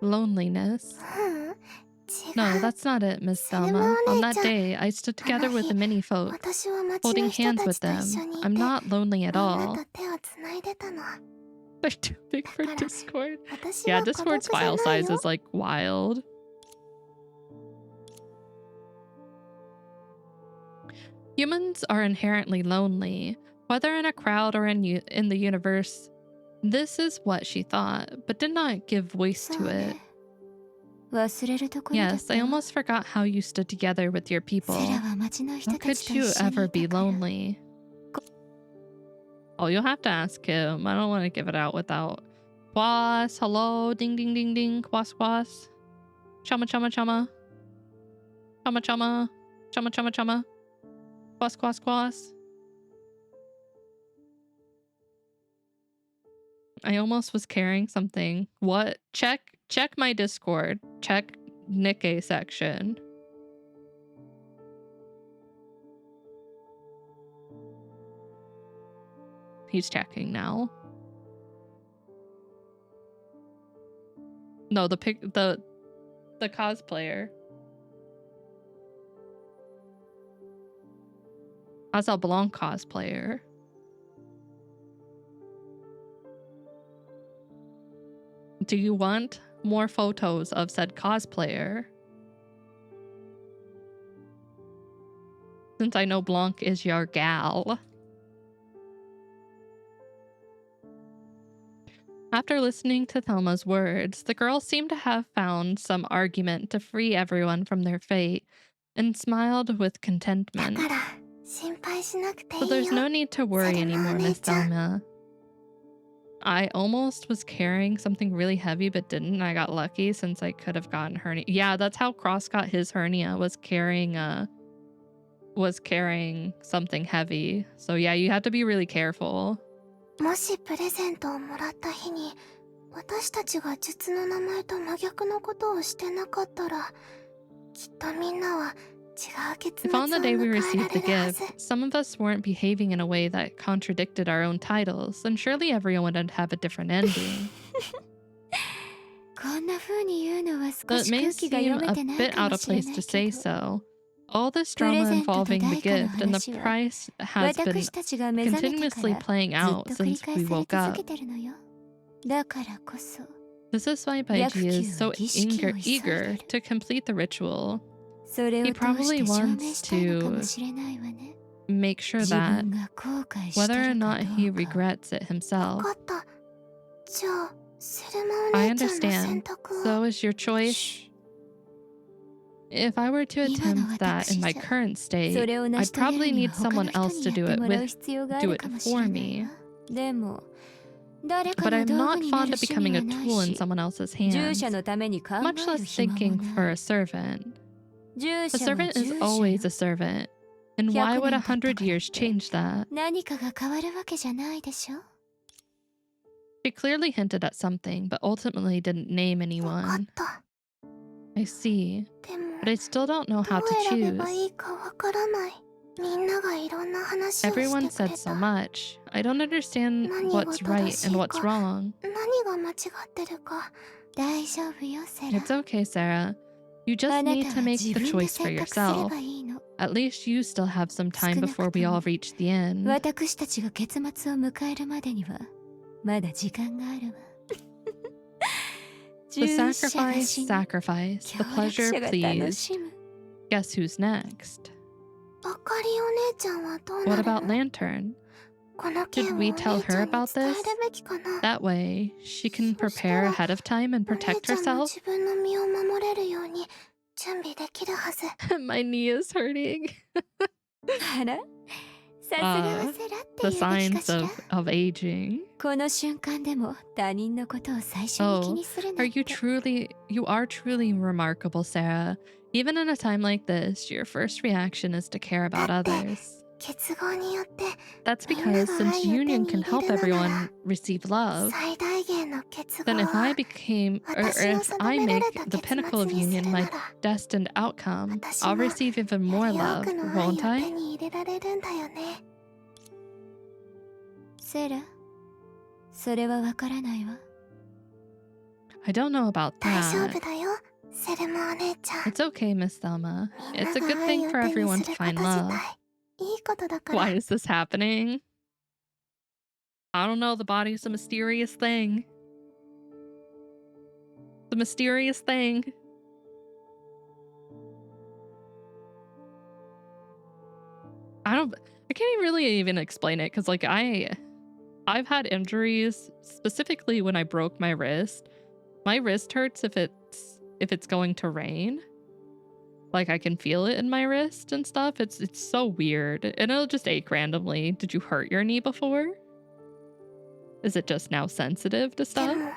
S1: Loneliness.
S4: 違う。
S1: No, that's not it, Miss Thelma. On that day, I stood together with the mini folk,
S4: 私は街
S1: holding
S4: の人
S1: hands
S4: た
S1: with
S4: ちと
S1: them.
S4: 一緒にいて
S1: I'm not lonely at
S4: みんな
S1: all.
S4: と手をつないでたの。
S1: They're too big for Discord.
S4: 私
S1: Yeah,
S4: は孤独
S1: Discord's
S4: じゃない
S1: file size
S4: よ。
S1: is like wild. Humans are inherently lonely, whether in a crowd or in the universe. This is what she thought, but did not give voice to it.
S2: 忘れるところだっ
S1: Yes,
S2: た
S1: I
S2: わ。
S1: almost forgot how you stood together with your people.
S2: セラは街の
S1: How
S2: 人た
S1: could
S2: ちと
S1: you
S2: 一緒に
S1: ever
S2: い
S1: be
S2: たから。
S1: lonely? Oh, you'll have to ask him. I don't want to give it out without. Quas, hello, ding ding ding ding, quas quas. Chama chama chama. Chama chama. Chama chama chama. Quas quas quas. I almost was carrying something. What? Check my Discord. Check Nikkei section. He's checking now. No, the cosplayer. That's a Blanc cosplayer. Do you want more photos of said cosplayer? Since I know Blanc is your gal. After listening to Thelma's words, the girl seemed to have found some argument to free everyone from their fate and smiled with contentment.
S4: だから心配しなくていい
S1: So
S4: よ。
S1: there's no need to worry anymore, Miss Thelma. I almost was carrying something really heavy but didn't. I got lucky since I could have gotten hernia. Yeah, that's how Cross got his hernia, was carrying something heavy. So yeah, you have to be really careful.
S4: もしプレゼントをもらった日に私たちが術の名前と真逆のことをしてなかったらきっとみんなは違う結
S1: If
S4: 末を
S1: on the
S4: 迎
S1: day we
S4: えら
S1: received
S4: れ
S1: the
S4: るはず。
S1: gift, some of us weren't behaving in a way that contradicted our own titles, then surely everyone would have a different ending.
S2: こんな風に言うのは
S1: Though
S2: 少
S1: it
S2: し
S1: may
S2: 空気が
S1: seem
S2: 読め
S1: a
S2: てない
S1: bit
S2: か
S1: out
S2: も
S1: of
S2: しれ
S1: place
S2: ない
S1: to say
S2: けど。
S1: so, all this drama
S2: プレゼントと
S1: involving the
S2: 代価の
S1: gift and the
S2: 話は
S1: price has been
S2: 私たちが目覚めてか
S1: continuously
S2: ら
S1: playing
S2: ず
S1: out
S2: っと繰り
S1: since
S2: 返
S1: we
S2: され
S1: woke
S2: 続
S1: up.
S2: けてるのよ。だからこそ
S1: This is why Baiji is so
S2: 白球は儀式を急いでる。
S1: eager to complete the ritual.
S2: それを
S1: He
S2: 通
S1: probably
S2: して証明
S1: wants
S2: したいのか
S1: to
S2: もしれないわね。
S1: make sure
S2: 自
S1: that
S2: 分が後悔して
S1: whether or
S2: るか
S1: not
S2: ど
S1: he
S2: うか。
S1: regrets it
S4: わ
S1: himself.
S4: かった。じゃあセルマお
S1: I
S4: 姉ちゃんの選
S1: understand.
S4: 択を。
S1: So is your choice. If I were to
S2: 今の
S1: attempt that in my
S2: 私じゃ
S1: current
S2: そ
S1: state,
S2: れを成
S1: I'd
S2: し遂げ
S1: probably
S2: るに
S1: need
S2: は他の
S1: someone
S2: 人
S1: else
S2: に
S1: to
S2: やって
S1: do it
S2: もらう
S1: with,
S2: 必要があ
S1: do
S2: る
S1: it
S2: かもし
S1: for
S2: れない
S1: me.
S2: わ。でも誰か
S1: But
S2: の
S1: I'm
S2: 道具
S1: not
S2: にな
S1: fond
S2: る
S1: of
S2: 趣
S1: becoming
S2: 味
S1: a
S2: はない
S1: tool in
S2: し、
S1: someone else's
S2: 従者
S1: hands,
S2: のために考
S1: much
S2: え
S1: less
S2: る暇も
S1: thinking
S2: な
S1: for
S2: い。
S1: a servant.
S2: 従
S1: A
S2: 者は
S1: servant
S2: 従
S1: is
S2: 者
S1: always
S2: よ。
S1: a servant. And why
S2: 100
S1: would
S2: 年経った
S1: 100
S2: からっ
S1: years
S2: て
S1: change that?
S2: 何かが変わるわけじゃないでしょ。
S1: She clearly hinted at something, but ultimately didn't name
S4: わかっ
S1: anyone.
S4: た。
S1: I see.
S4: でも
S1: But I still don't know
S4: ど
S1: how
S4: う
S1: to
S4: 選べば
S1: choose.
S4: いいかわからない。みんながいろんな話を
S1: Everyone
S4: してく
S1: said
S4: れ
S1: so
S4: た。
S1: much. I don't understand
S4: 何
S1: what's
S4: が
S1: right
S4: 正し
S1: and
S4: い
S1: what's
S4: か、
S1: wrong.
S4: 何が間違ってるか。
S2: 大丈夫よ、セラ。
S1: It's okay, Sarah. You
S2: あ
S1: just
S2: な
S1: need
S2: た
S1: to
S2: は
S1: make
S2: 自
S1: the
S2: 分で
S1: choice for
S2: 選択すれ
S1: yourself.
S2: ばいいの。
S1: At least you still have some time
S2: 少なく
S1: before
S2: と
S1: we
S2: も
S1: all reach the end.
S2: 私たちが結末を迎えるまでにはまだ時間があるわ。
S1: The
S2: 従者が
S1: sacrifice,
S2: 死に
S1: sacrifice. The
S2: 協力
S1: pleasure,
S2: 者が楽
S1: please.
S2: しむ。
S1: Guess who's next?
S4: あかりお姉ちゃんはどう
S1: What
S4: な
S1: about
S4: るの？
S1: Lantern?
S4: この件
S1: Should
S4: をお
S1: we
S4: 姉
S1: tell
S4: ちゃ
S1: her
S4: んに
S1: about
S4: 伝え
S1: this?
S4: るべきかな。
S1: That way, she can
S4: そしたら
S1: prepare ahead of time and
S4: お姉
S1: protect
S4: ちゃんも
S1: herself.
S4: 自分の身を守れるように準備できるはず。
S1: My knee is hurting.
S2: あら、さすがはセラって
S1: The
S2: 言うべきか
S1: signs
S2: しら。
S1: of aging.
S2: この瞬間でも他人のことを最初に気にするな
S1: Are
S2: んて。
S1: you are truly remarkable, Sarah. Even in a time like this, your first reaction is to care about
S4: だって
S1: others.
S4: 結合によって
S1: That's because since union can help everyone receive love,
S4: 最大限の結合
S1: then if I
S4: は
S1: became, or
S4: 私の
S1: if I
S4: 定めら
S1: make
S4: れた
S1: the
S4: 結
S1: pinnacle of
S4: 末にす
S1: union
S4: る
S1: my
S4: なら
S1: destined outcome,
S4: 私
S1: I'll
S4: も
S1: receive even
S4: よ
S1: more
S4: り多
S1: love,
S4: くの愛を
S1: won't
S4: 手
S1: I?
S4: に入れられるんだよね。
S2: セラ、それはわからないわ。
S1: I don't know about
S4: 大丈
S1: that.
S4: 夫だよ、セレモお姉ちゃん。
S1: It's okay, Miss Thelma.
S4: みんな
S1: It's a
S4: が
S1: good
S4: 愛
S1: thing
S4: を
S1: for
S4: 手に
S1: everyone
S4: す
S1: to
S4: ること
S1: find
S4: 自
S1: love.
S4: 体いいことだから。
S1: Why is this happening? I don't know, the body's a mysterious thing. The mysterious thing. I can't really even explain it because like I've had injuries specifically when I broke my wrist. My wrist hurts if it's going to rain. Like I can feel it in my wrist and stuff. It's so weird. And it'll just ache randomly. Did you hurt your knee before? Is it just now sensitive to
S4: で
S1: stuff?
S4: も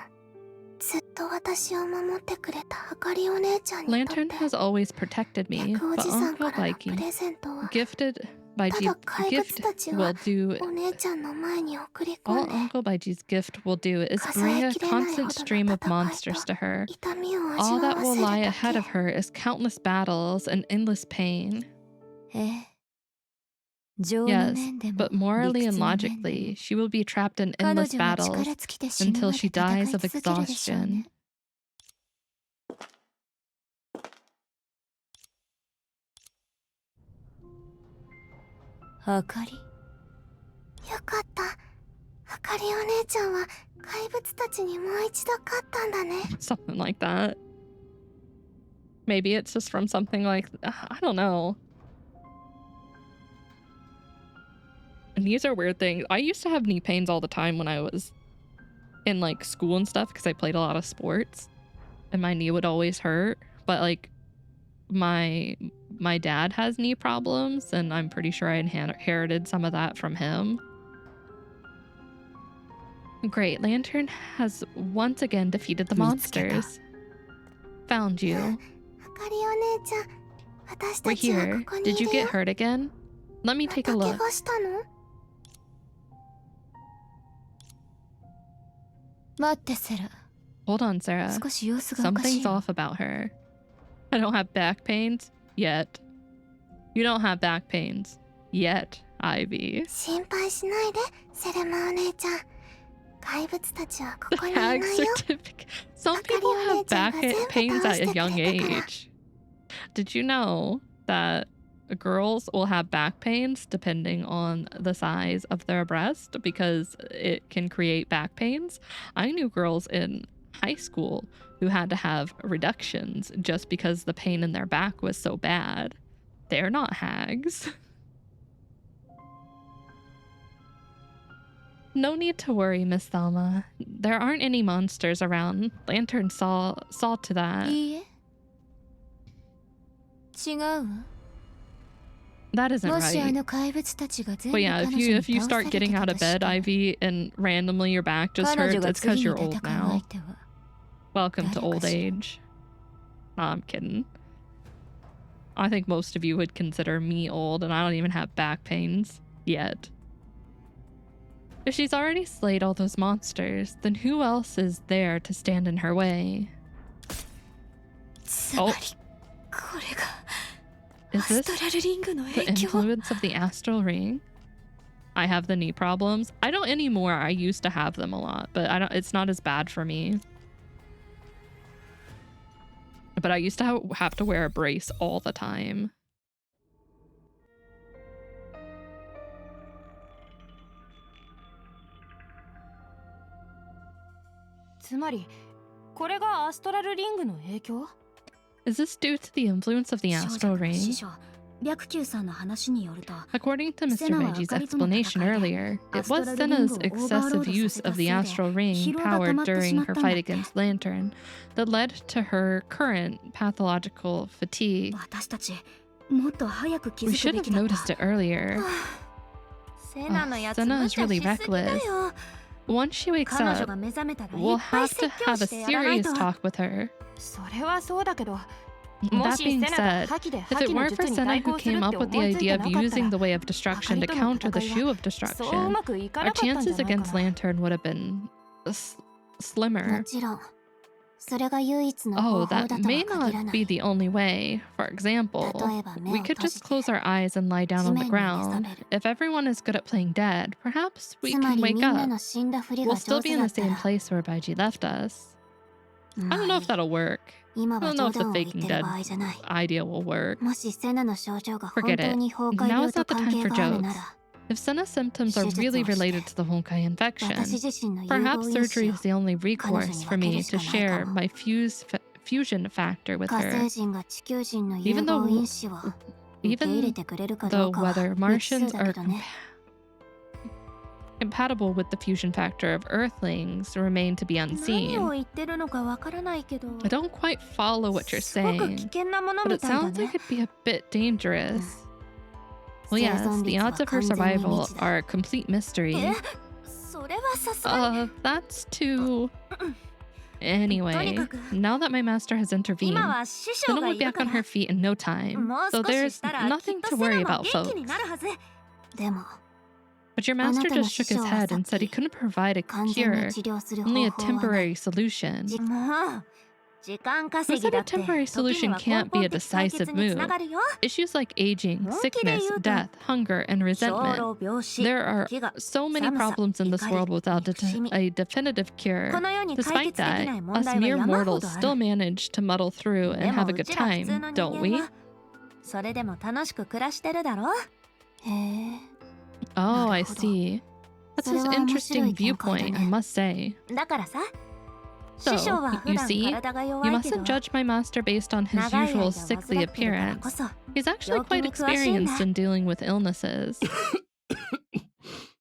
S4: ずっと私を守ってくれたあかりお姉ちゃんにとっ
S1: Lantern
S4: て
S1: has always protected me,
S4: 白お
S1: but
S4: じさん
S1: Uncle
S4: からのプ
S1: Viking
S4: レゼントは
S1: gifted by
S4: た
S1: G
S4: だ怪物
S1: gift
S4: たち
S1: will
S4: は
S1: do
S4: お姉ちゃんの前に送り込
S1: all
S4: んで
S1: Uncle Baiji's gift will do is bring a constant stream of monsters to her.
S4: 痛みを味
S1: All
S4: わ
S1: that
S4: わ
S1: will
S4: せる
S1: lie
S4: だ
S1: ahead
S4: け。
S1: of her is countless battles and endless pain.
S2: ええ。情の
S1: Yes,
S2: 面でも
S1: but morally
S2: 理屈
S1: and
S2: の面でも
S1: logically, she will be trapped in
S2: 彼
S1: endless
S2: 女は
S1: battles
S2: 力尽きて死ぬ
S1: until
S2: ま
S1: she
S2: で戦
S1: dies
S2: い
S1: of
S2: 続けるでしょう
S1: exhaustion.
S2: ね。あかり、
S4: よかった。あかりお姉ちゃんは怪物たちにもう一度勝ったんだね。
S1: Something like that. Maybe it's just from something like, I don't know. And these are weird things. I used to have knee pains all the time when I was in like school and stuff because I played a lot of sports and my knee would always hurt. But like my dad has knee problems and I'm pretty sure I inherited some of that from him. Great, Lantern has once again defeated the monsters. Found you.
S4: あかりお姉ちゃん、私
S1: We're
S4: たちは
S1: here.
S4: ここに
S1: Did
S4: い
S1: you
S4: るよ。
S1: get hurt again? Let me
S4: ま
S1: take
S4: た
S1: a
S4: 怪
S1: look.
S4: 我したの？
S2: 待ってセラ。
S1: Hold on, Sarah.
S2: 少し様子がおかし
S1: Something's
S2: いわ。
S1: off about her. I don't have back pains yet. You don't have back pains yet, Ivy.
S4: 心配しないで、セレマお姉ちゃん。怪物たちはこ
S1: The
S4: こにいない
S1: hag
S4: よ。
S1: certificate. Some people have back pains at a young age. Did you know that girls will have back pains depending on the size of their breast because it can create back pains? I knew girls in high school who had to have reductions just because the pain in their back was so bad. They're not hags. No need to worry, Miss Thelma. There aren't any monsters around. Lantern saw to that.
S2: いいえ。違うわ。
S1: That isn't
S2: もしあ
S1: right.
S2: の怪物たちが全
S1: But
S2: 部
S1: yeah,
S2: 彼
S1: if
S2: 女
S1: you
S2: に
S1: if you
S2: 倒さ
S1: start
S2: れて
S1: getting
S2: た
S1: out
S2: と
S1: of
S2: し
S1: bed,
S2: て、
S1: Ivy, and randomly your back just
S2: 彼
S1: hurts,
S2: 女が
S1: it's because
S2: 次
S1: you're
S2: に
S1: old
S2: 戦う
S1: now.
S2: 相手は
S1: Welcome to old
S2: Daddy
S1: age. No, I'm kidding. I think most of you would consider me old, and I don't even have back pains yet. If she's already slayed all those monsters, then who else is there to stand in her way?
S2: つまりこれが
S1: Is
S2: アスト
S1: this
S2: ラルリングの
S1: the
S2: 影響？
S1: influence of the astral ring? I have the knee problems. I don't anymore. I used to have them a lot, but I don't. It's not as bad for me. But I used to have to wear a brace all the time.
S5: つまりこれがアストラルリングの影響？
S1: Is this due to the influence of the
S2: 少
S1: astral
S2: 女の師
S1: ring?
S2: 匠白球さんの話によると、
S1: According to Mr.
S2: Senna
S1: Reggie's
S2: は明かりとの戦いで
S1: explanation earlier, it was
S2: Astral
S1: Senna's
S2: Ringを
S1: excessive
S2: overload
S1: use of the
S2: させたせいで
S1: astral ring
S2: 疲労が
S1: power
S2: 溜まってし
S1: during
S2: まっ
S1: her
S2: たんだっ
S1: fight
S2: て。
S1: against Lantern that led to her current pathological fatigue.
S2: 私たちもっと早く気
S1: We
S2: づく
S1: should
S2: べ
S1: have
S2: きだった
S1: noticed it earlier.
S5: セナのやつ
S1: Senna
S5: 無
S1: is
S5: 茶
S1: really
S5: しすぎだ
S1: reckless.
S5: よ。
S1: Once she wakes
S2: 彼女
S1: up,
S2: が目覚めたらい
S1: we'll
S2: っぱい
S1: have to
S2: 説教
S1: have a
S2: してやらない
S1: serious
S2: と。
S1: talk with her.
S5: それはそうだけど、
S1: That being said, if it weren't for Senna who came up with the idea of using the Way of Destruction to counter the Shoe of Destruction, our chances against Lantern would have been slimmer. Oh, that may not be the only way. For example, we could just close our eyes and lie down on the ground. If everyone is good at playing dead, perhaps we can wake up. We'll still be in the same place where Baiji left us. I don't know if that'll work. I don't know if the faking dead idea will work. Forget it. Now is not the time for jokes. If Senna's symptoms are really related to the Honkai infection, perhaps surgery is the only recourse for me to share my fusion factor with her. Even though whether Martians are compatible with the fusion factor of Earthlings remain to be unseen. I don't quite follow what you're saying, but it sounds like it'd be a bit dangerous. Well, yes, the odds of her survival are a complete mystery. That's too... Anyway, now that my master has intervened, Senna will be back on her feet in no time, so there's nothing to worry about, folks. But your master just shook his head and said he couldn't provide a cure, only a temporary solution. Who said a temporary solution can't be a decisive move? Issues like aging, sickness, death, hunger, and resentment. There are so many problems in this world without a definitive cure. Despite that, us mere mortals still manage to muddle through and have a good time, don't we? Oh, I see. That's an interesting viewpoint, I must say. So, you see, you mustn't judge my master based on his usual sickly appearance. He's actually quite experienced in dealing with illnesses.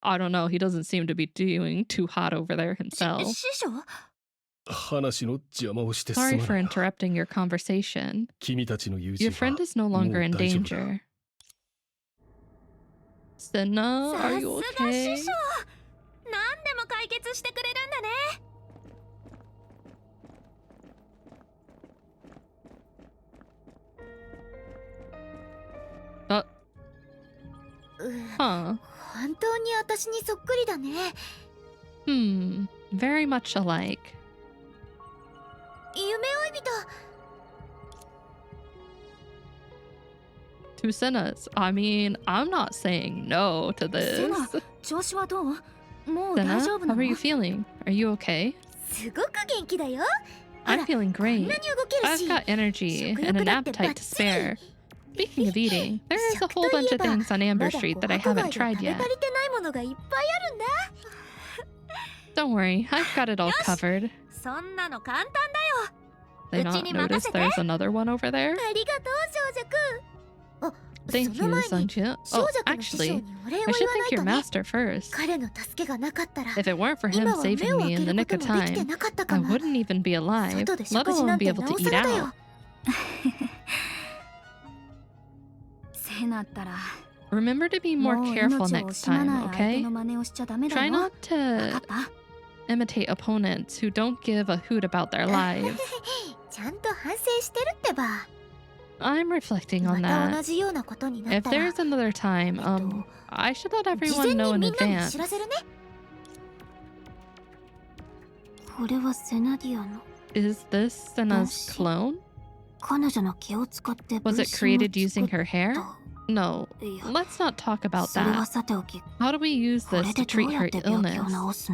S1: I don't know, he doesn't seem to be doing too hot over there himself. Sorry for interrupting your conversation. Your friend is no longer in danger. Senna, are you okay? Huh. Very much alike. Two Sennas. I mean, I'm not saying no to this. Senna, how are you feeling? Are you okay? I'm feeling great. I've got energy and an appetite to spare. Speaking of eating, there is a whole bunch of things on Amber Street that I haven't tried yet. Don't worry, I've got it all covered. They not notice there's another one over there? Thank you, Sungju. Oh, actually, I should thank your master first. If it weren't for him saving me in the nick of time, I wouldn't even be alive, let alone be able to eat out. Remember to be more careful next time, okay? Try not to imitate opponents who don't give a hoot about their lives. I'm reflecting on that. If there's another time, I should let everyone know in advance. Is this Senna's clone? Was it created using her hair? No, let's not talk about that. How do we use this to treat her illness?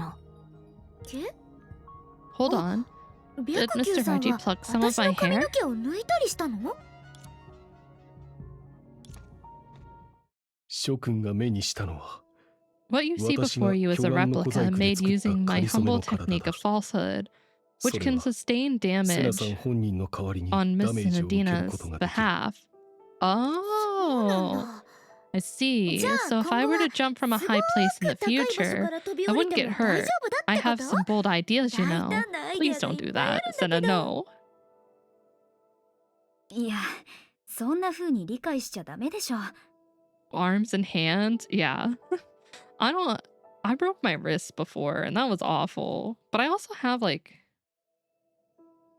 S1: Hold on. Did Mr. Haji pluck some of my hair? What you see before you is a replica made using my humble technique of falsehood, which can sustain damage on Miss Nadina's behalf. Oh, I see. So if I were to jump from a high place in the future, I wouldn't get hurt. I have some bold ideas, you know. Please don't do that. Senna, no. Arms and hands? Yeah. I broke my wrist before, and that was awful. But I also have, like...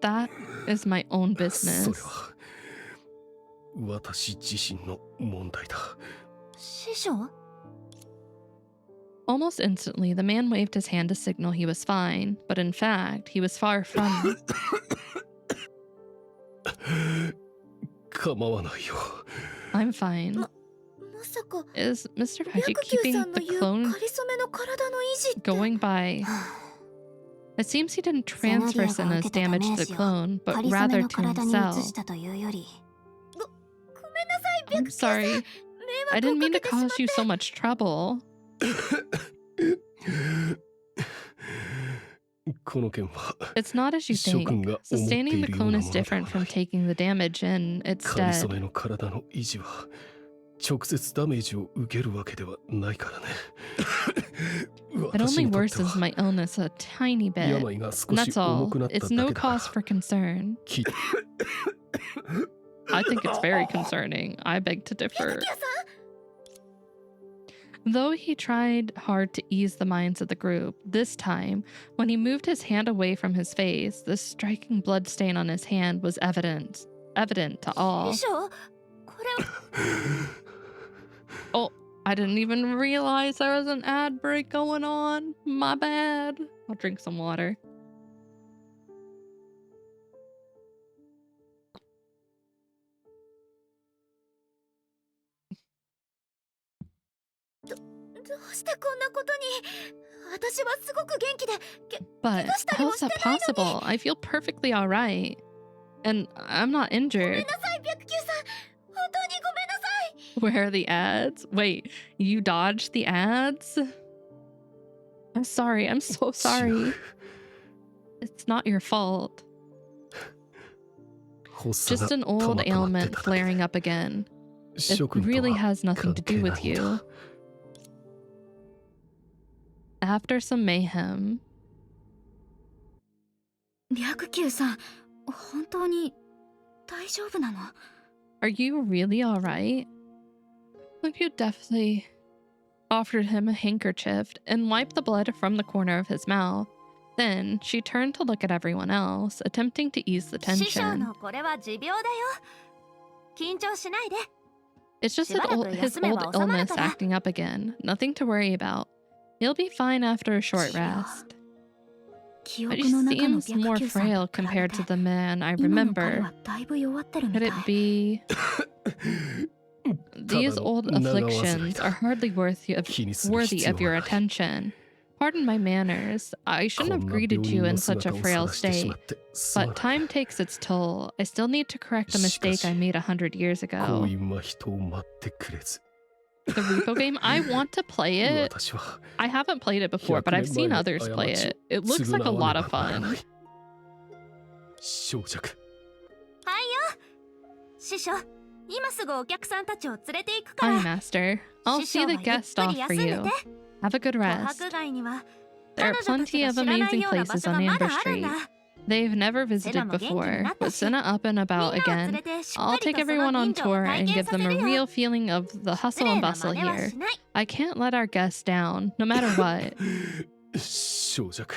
S1: That is my own business.
S6: それは私自身の問題だ。
S2: 師匠？
S1: Almost instantly, the man waved his hand to signal he was fine, but in fact, he was far from.
S6: 構わないよ。
S1: I'm fine.
S2: まさか
S1: Is Mr.
S2: 白
S1: Magic
S2: 球
S1: keeping
S2: さんの
S1: the
S2: 言う
S1: clone
S2: かりそめの体の維持って
S1: going by? It seems he didn't transfer Senna's damage to the clone, but rather to himself.
S2: たというより。ごめんなさい、
S1: I'm
S2: 白球さん。
S1: sorry.
S2: 迷
S1: I
S2: 惑を
S1: didn't
S2: か
S1: mean
S2: け
S1: to
S2: てしまっ
S1: cause you
S2: て。
S1: so much trouble.
S6: この件は
S1: It's not as you
S6: 諸君
S1: think.
S6: が思ってい
S1: Sustaining
S6: る
S1: the
S6: よう
S1: clone
S6: な
S1: is
S6: ものでは
S1: different
S6: な
S1: from
S6: い。
S1: taking the damage in.
S6: かりそ
S1: Instead,
S6: めの体の維持は直接ダメージを受けるわけではないからね。
S1: it
S6: 私
S1: only
S6: にとって
S1: worsens
S6: は
S1: my illness a tiny bit.
S6: 病が少
S1: And
S6: し
S1: that's
S6: 重
S1: all.
S6: くなっただ
S1: It's
S6: け
S1: no
S6: だから
S1: cause for concern.
S6: き
S1: I think it's very concerning. I beg to differ. Though he tried hard to ease the minds of the group, this time, when he moved his hand away from his face, the striking blood stain on his hand was evident to all.
S2: 師匠、これ。
S1: Oh, I didn't even realize there was an ad break going on. My bad. I'll drink some water. But how's that possible? I feel perfectly alright. And I'm not injured. Where are the ads? Wait, you dodged the ads? I'm sorry, I'm so sorry. It's not your fault. Just an old ailment flaring up again. It really has nothing to do with you. After some mayhem.
S2: 白球さん、本当に大丈夫なの？
S1: Are you really alright? Lucio deftly offered him a handkerchief and wiped the blood from the corner of his mouth. Then she turned to look at everyone else, attempting to ease the
S2: 師匠
S1: tension.
S2: のこれは持病だよ。緊張しないで。
S1: It's just his old illness acting up again. Nothing to worry about. He'll be fine after a short rest. But he seems more frail compared to the man I remember. Could it be... These old afflictions are hardly worthy of your attention. Pardon my manners. I shouldn't have greeted you in such a frail state. But time takes its toll. I still need to correct a mistake I made 100 years ago. The repo game? I want to play it. I haven't played it before, but I've seen others play it. It looks like a lot of fun.
S2: はいよ。師匠、今すぐお客さんたちを連れて行くか
S1: Hi,
S2: ら。
S1: Master. I'll see the guest off for you. Have a good
S2: 琥
S1: rest.
S2: 珀街には
S1: There
S2: 彼
S1: are
S2: 女たち
S1: plenty
S2: が
S1: of
S2: 知らない
S1: amazing
S2: ような
S1: places
S2: 場所
S1: on
S2: がま
S1: Amber
S2: だあるん
S1: Street
S2: だ。
S1: They've never visited before, but Senna up and about again. I'll take everyone on tour and give them a real feeling of the hustle and bustle here. I can't let our guests down, no matter what.
S6: 小弱。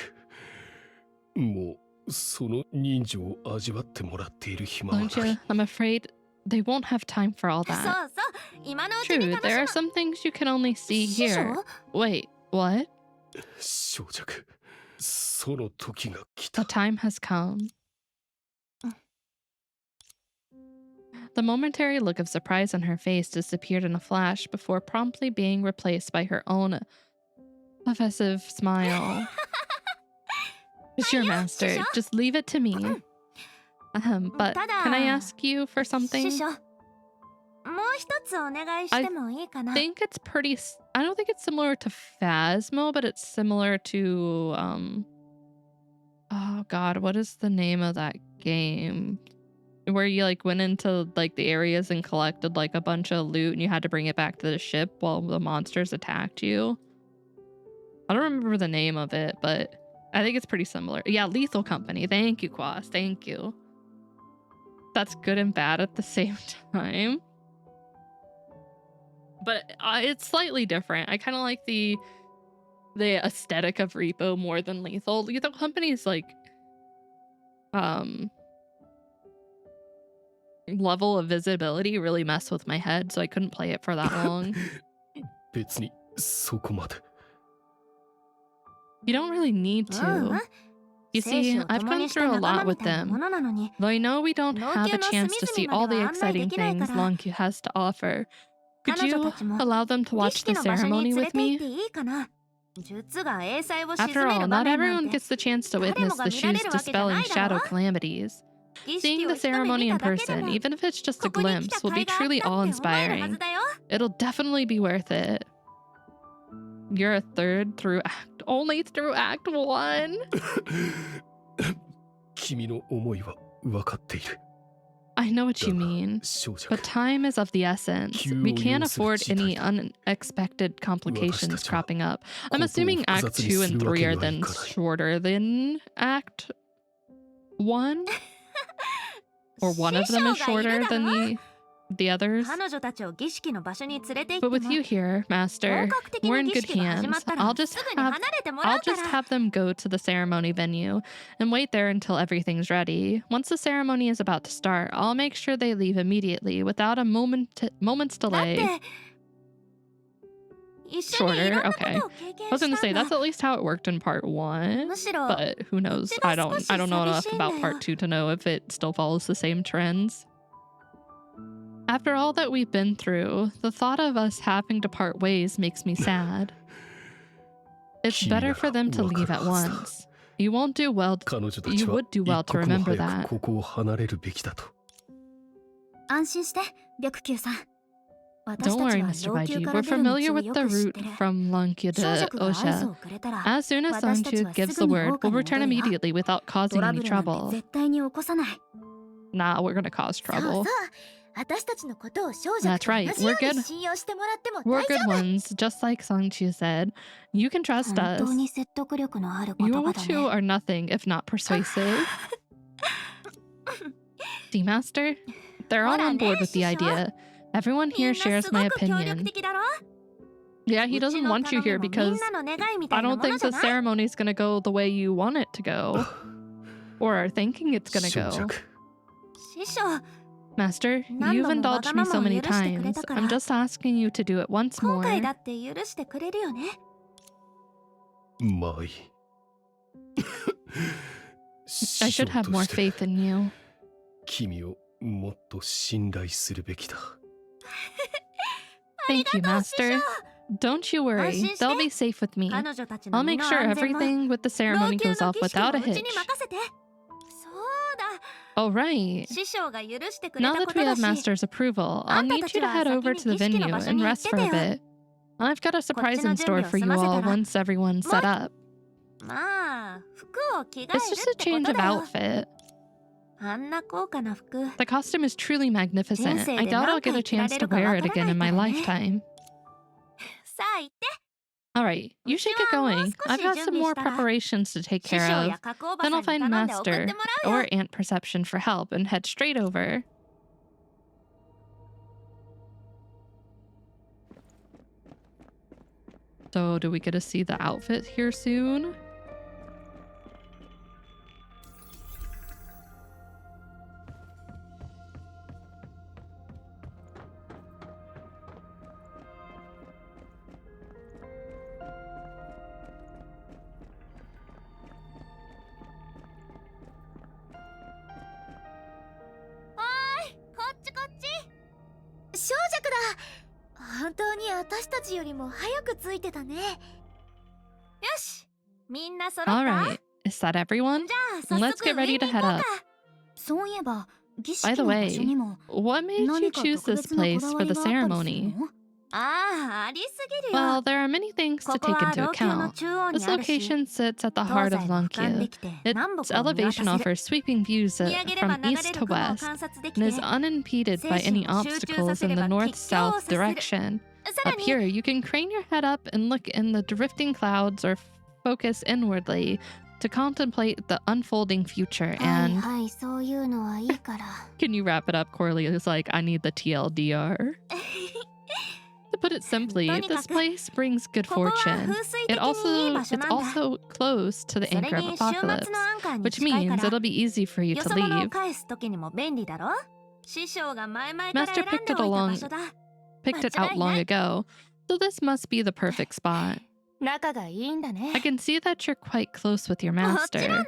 S6: もうその人情を味わってもらっている暇はない。
S1: Lucia, I'm afraid they won't have time for all
S2: そう
S1: that.
S2: そう、今のうちに
S1: True,
S2: 楽し
S1: there
S2: む
S1: are。some things you can only see
S2: 師
S1: here.
S2: 匠？
S1: Wait, what?
S6: 小弱。その時が来
S1: The
S6: た。
S1: time has come. The momentary look of surprise on her face disappeared in a flash before promptly being replaced by her own offensive smile. Sure, Master. Just leave it to me. But can I ask you for
S2: 師
S1: something?
S2: 匠、もう一つお願いしてもいいかな？
S1: I think it's pretty... I don't think it's similar to Phasmo, but it's similar to... Oh god, what is the name of that game? Where you like went into like the areas and collected like a bunch of loot and you had to bring it back to the ship while the monsters attacked you. I don't remember the name of it, but I think it's pretty similar. Yeah, Lethal Company. Thank you, Quas. Thank you. That's good and bad at the same time. But it's slightly different. I kind of like the aesthetic of Repo more than Lethal. Lethal Company is like level of visibility really messed with my head, so I couldn't play it for that long.
S6: 別にそこまで。
S1: You don't really need to. You see, I've gone through a lot with them. Though I know we don't have a chance to see all the exciting things Longyu has to offer. Could you allow them to watch the ceremony with me? After all, not everyone gets the chance to witness the shoes dispelling shadow calamities. Seeing the ceremony in person, even if it's just a glimpse, will be truly awe-inspiring. It'll definitely be worth it. You're a third through only through Act 1?
S6: 君の思いは分かっている。
S1: I know what you mean, but time is of the essence. We can't afford any unexpected complications cropping up. I'm assuming Act 2 and 3 are then shorter than Act 1? Or one of them is shorter than the others? But with you here, Master, we're in good hands. I'll just have them go to the ceremony venue and wait there until everything's ready. Once the ceremony is about to start, I'll make sure they leave immediately without a moment's delay. Shorter, okay. I was gonna say that's at least how it worked in part 1, but who knows? I don't know enough about part 2 to know if it still follows the same trends. After all that we've been through, the thought of us having to part ways makes me sad. It's better for them to leave at once. You would do well to remember that. Don't worry, Mr. Baiji. We're familiar with the route from Longyu to Osha. As soon as Longyu gives the word, we'll return immediately without causing any trouble. Nah, we're gonna cause trouble. That's right, we're good. We're good ones, just like Songchu said. You can trust us. You two are nothing if not persuasive. See, Master? They're all on board with the idea. Everyone here shares my opinion. Yeah, he doesn't want you here because I don't think the ceremony's gonna go the way you want it to go. Or are thinking it's gonna go. Master, you've indulged me so many times. I'm just asking you to do it once more.
S6: Mai.
S1: I should have more faith in you.
S6: 君をもっと信頼するべきだ。
S1: Thank you, Master. Don't you worry, they'll be safe with me. I'll make sure everything with the ceremony goes off without a hitch. Oh, right. Now that we have Master's approval, I'll need you to head over to the venue and rest for a bit. I've got a surprise in store for you all once everyone's set up. It's just a change of outfit. The costume is truly magnificent. I doubt I'll get a chance to wear it again in my lifetime. Alright, you should get going. I've got some more preparations to take care of. Then I'll find Master or Aunt Perception for help and head straight over. So, do we get to see the outfit here soon? Alright, is that everyone? Let's get ready to head up. By the way, what made you choose this place for the ceremony? Well, there are many things to take into account. This location sits at the heart of Longyu. Its elevation offers sweeping views from east to west and is unimpeded by any obstacles in the north-south direction. Up here, you can crane your head up and look in the drifting clouds or focus inwardly to contemplate the unfolding future and... Can you wrap it up? Corley is like, I need the TLDR. To put it simply, this place brings good fortune. It's also close to the anchor of apocalypse, which means it'll be easy for you to leave. Master picked it out long ago, so this must be the perfect spot. I can see that you're quite close with your master.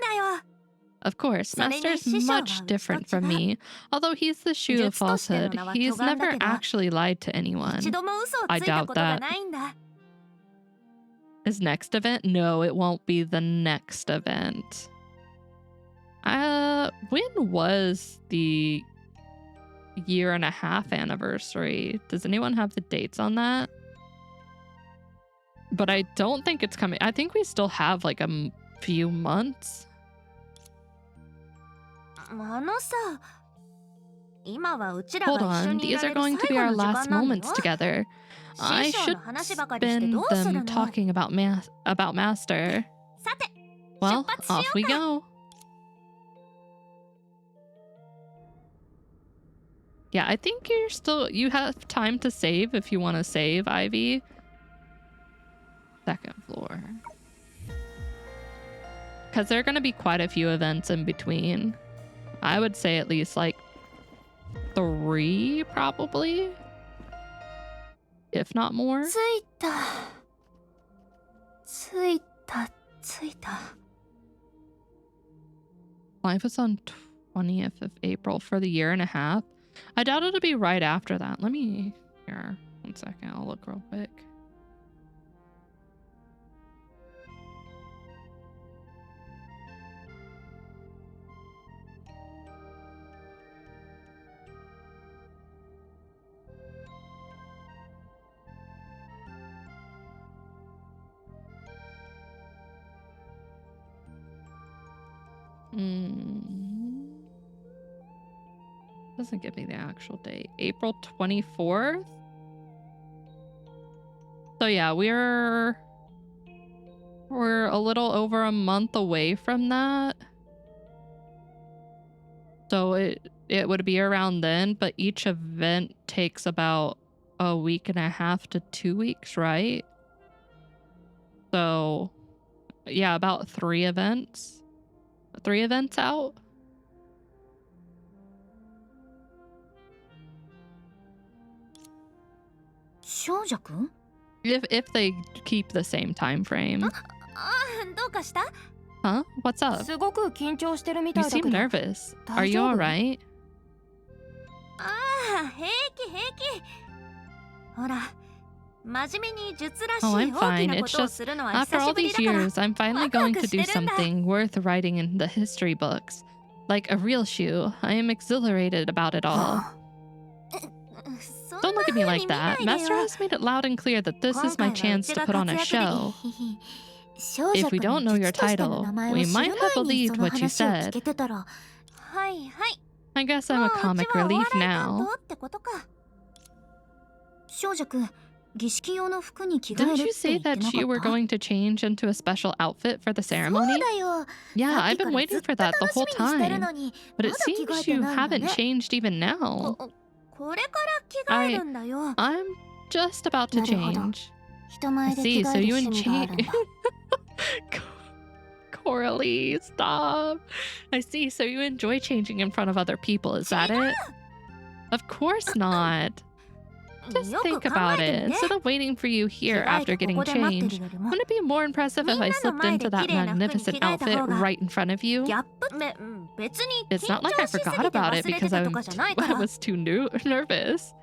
S1: Of course, Master is much different from me. Although he's the shoe of falsehood, he's never actually lied to anyone. I doubt that. His next event? No, it won't be the next event. When was the 1.5-year anniversary? Does anyone have the dates on that? But I don't think it's coming. I think we still have like a few months. Hold on, these are going to be our last moments together. I should spend them talking about Master. Well, off we go. Yeah, I think you have time to save if you want to save, Ivy. Second floor. Because there are going to be quite a few events in between. I would say at least like 3, probably. If not more. Life is on 20th of April for the 1.5 years. I doubt it'll be right after that. Let me... Here, 1 second. I'll look real quick. Doesn't give me the actual date. April 24th? So yeah, we're a little over a month away from that. So it would be around then, but each event takes about 1.5 to 2 weeks, right? So yeah, about 3 events. 3 events out. If they keep the same time frame. Huh? What's up? You seem nervous. Are you alright? Oh, I'm fine. It's just, after all these years, I'm finally going to do something worth writing in the history books. Like a real shoe. I am exhilarated about it all. Don't look at me like that. Master has made it loud and clear that this is my chance to put on a show. If we don't know your title, we might have believed what you said. I guess I'm a comic relief now. Didn't you say that you were going to change into a special outfit for the ceremony? Yeah, I've been waiting for that the whole time. But it seems you haven't changed even now. I'm just about to change. I see, so you change. Coralie, stop. I see, so you enjoy changing in front of other people, is that it? Of course not. Just think about it. Instead of waiting for you here after getting changed, wouldn't it be more impressive if I slipped into that magnificent outfit right in front of you? It's not like I forgot about it because I was too nervous.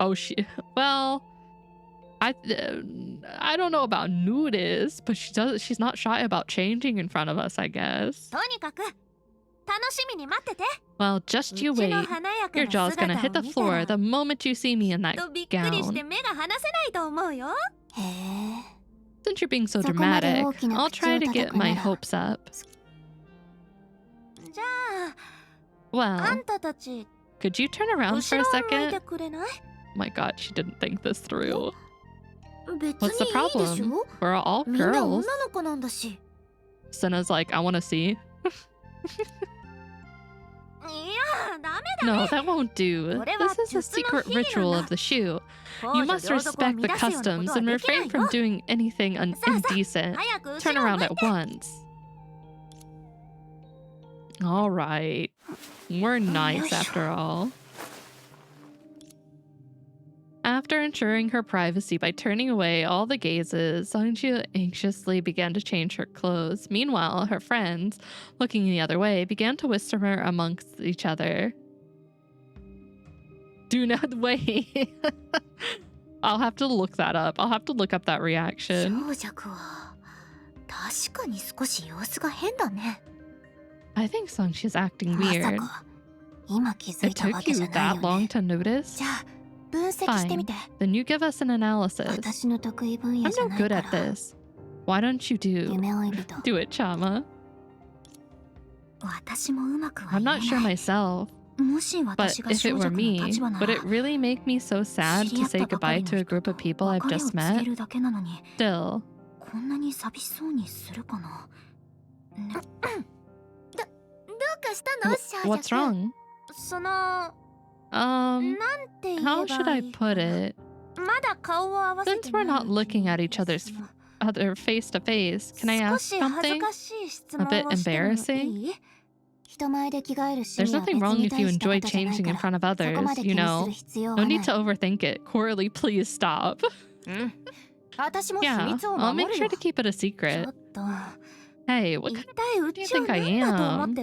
S1: Oh, well, I don't know about nudist, but she's not shy about changing in front of us, I guess. Well, just you wait. Your jaw's gonna hit the floor the moment you see me in that gown. Since you're being so dramatic, I'll try to get my hopes up. Well, could you turn around for a second? Oh my god, she didn't think this through. What's the problem? We're all girls. Senna's like, I want to see. No, that won't do. This is a secret ritual of the shoe. You must respect the customs and refrain from doing anything indecent. Turn around at once. All right. We're nice after all. After ensuring her privacy by turning away all the gazes, Songjia anxiously began to change her clothes. Meanwhile, her friends, looking the other way, began to whisper amongst each other. Do not wait. I'll have to look that up. I'll have to look up that reaction. I think Songjia's acting weird. It took you that long to notice? Fine. Then you give us an analysis. I'm no good at this. Why don't you do it, Chama? I'm not sure myself. But if it were me, would it really make me so sad to say goodbye to a group of people I've just met? Still. What's wrong? How should I put it? Since we're not looking at each other face to face, can I ask something? A bit embarrassing? There's nothing wrong if you enjoy changing in front of others, you know. No need to overthink it. Coralie, please stop. Yeah, I'll make sure to keep it a secret. Hey, what kind of do you think I am?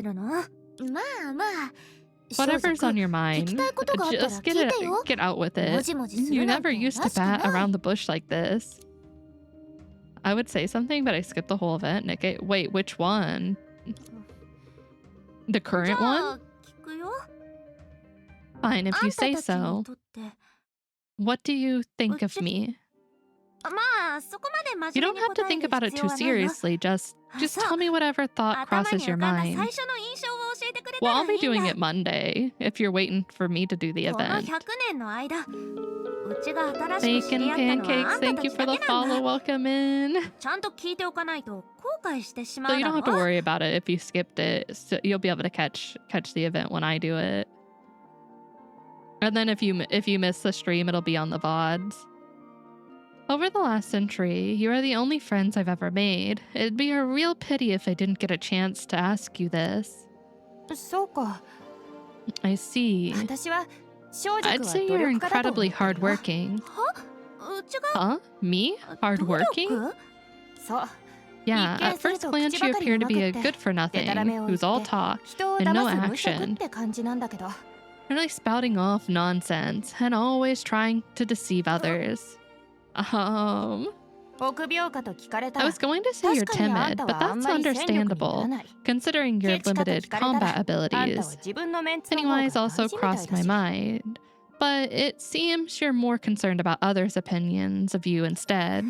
S1: Whatever's on your mind, just get out with it. You never used to bat around the bush like this. I would say something, but I skipped the whole event. Nick, wait, which one? The current one? Fine, if you say so. What do you think of me? You don't have to think about it too seriously, just tell me whatever thought crosses your mind. Well, I'll be doing it Monday, if you're waiting for me to do the event. Bacon pancakes, thank you for the follow, welcome in. So you don't have to worry about it if you skipped it, so you'll be able to catch the event when I do it. And then if you miss the stream, it'll be on the VODs. Over the last century, you are the only friends I've ever made. It'd be a real pity if I didn't get a chance to ask you this. I see. I'd say you're incredibly hardworking. Huh? Me? Hardworking? Yeah, at first glance you appear to be a good-for-nothing, who's all talk and no action. Really spouting off nonsense and always trying to deceive others. I was going to say you're timid, but that's understandable, considering your limited combat abilities. Pennywise also crossed my mind, but it seems you're more concerned about others' opinions of you instead.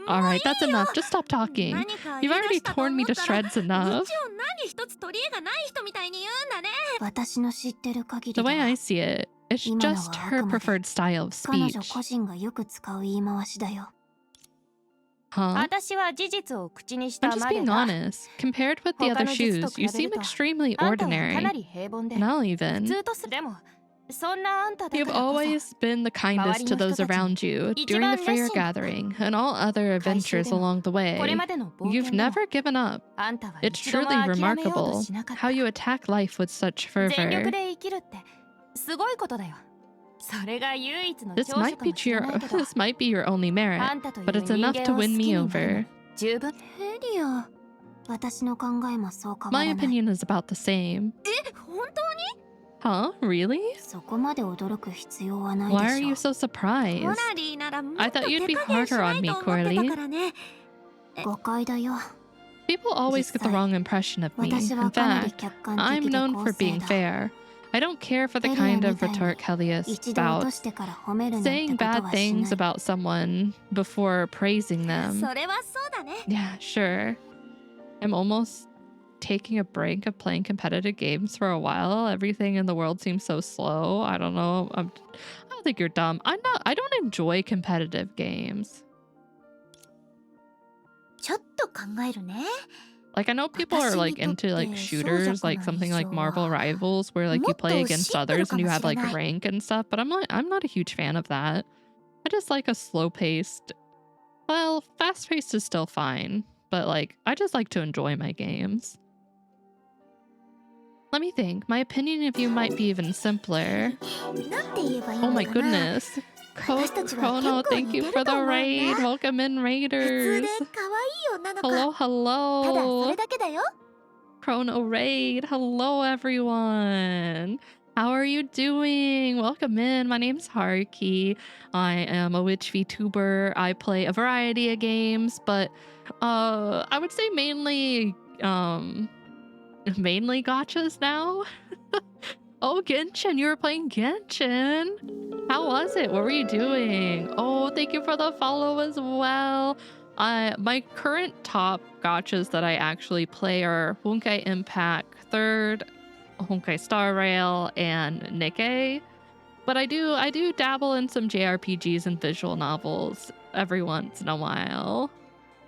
S1: Alright, that's enough. Just stop talking. You've already torn me to shreds enough. The way I see it, it's just her preferred style of speech. Huh? I'm just being honest. Compared with the other shoes, you seem extremely ordinary. And I'll even. You've always been the kindest to those around you during the fair gathering and all other adventures along the way. You've never given up. It's truly remarkable how you attack life with such fervor. This might be your only merit, but it's enough to win me over. My opinion is about the same. Huh? Really? Why are you so surprised? I thought you'd be harder on me, Coralie. People always get the wrong impression of me. In fact, I'm known for being fair. I don't care for the kind of rhetoric Helios spouts, saying bad things about someone before praising them. Yeah, sure. I'm almost taking a break of playing competitive games for a while. Everything in the world seems so slow. I don't know. I don't think you're dumb. I don't enjoy competitive games. Like, I know people are like into like shooters, like something like Marvel Rivals, where like you play against others and you have like rank and stuff, but I'm not a huge fan of that. I just like a slow-paced, well, fast-paced is still fine, but like I just like to enjoy my games. Let me think. My opinion of you might be even simpler.
S2: なんて言えばいい
S1: Oh
S2: の
S1: my
S2: かな。
S1: goodness. Chrono, thank you for the
S2: 結構似てると思うな。
S1: raid. Welcome in
S2: 普通
S1: raiders.
S2: で可愛い女の子。
S1: Hello,
S2: ただそ
S1: hello.
S2: れだけだよ。
S1: Chrono raid. Hello, everyone. How are you doing? Welcome in. My name's Haruki. I am a witch VTuber. I play a variety of games, but I would say mainly gachas now. Oh, Genshin, you were playing Genshin. How was it? What were you doing? Oh, thank you for the follow as well. My current top gachas that I actually play are Honkai Impact 3rd, Honkai Star Rail, and Nikkei. But I do dabble in some JRPGs and visual novels every once in a while.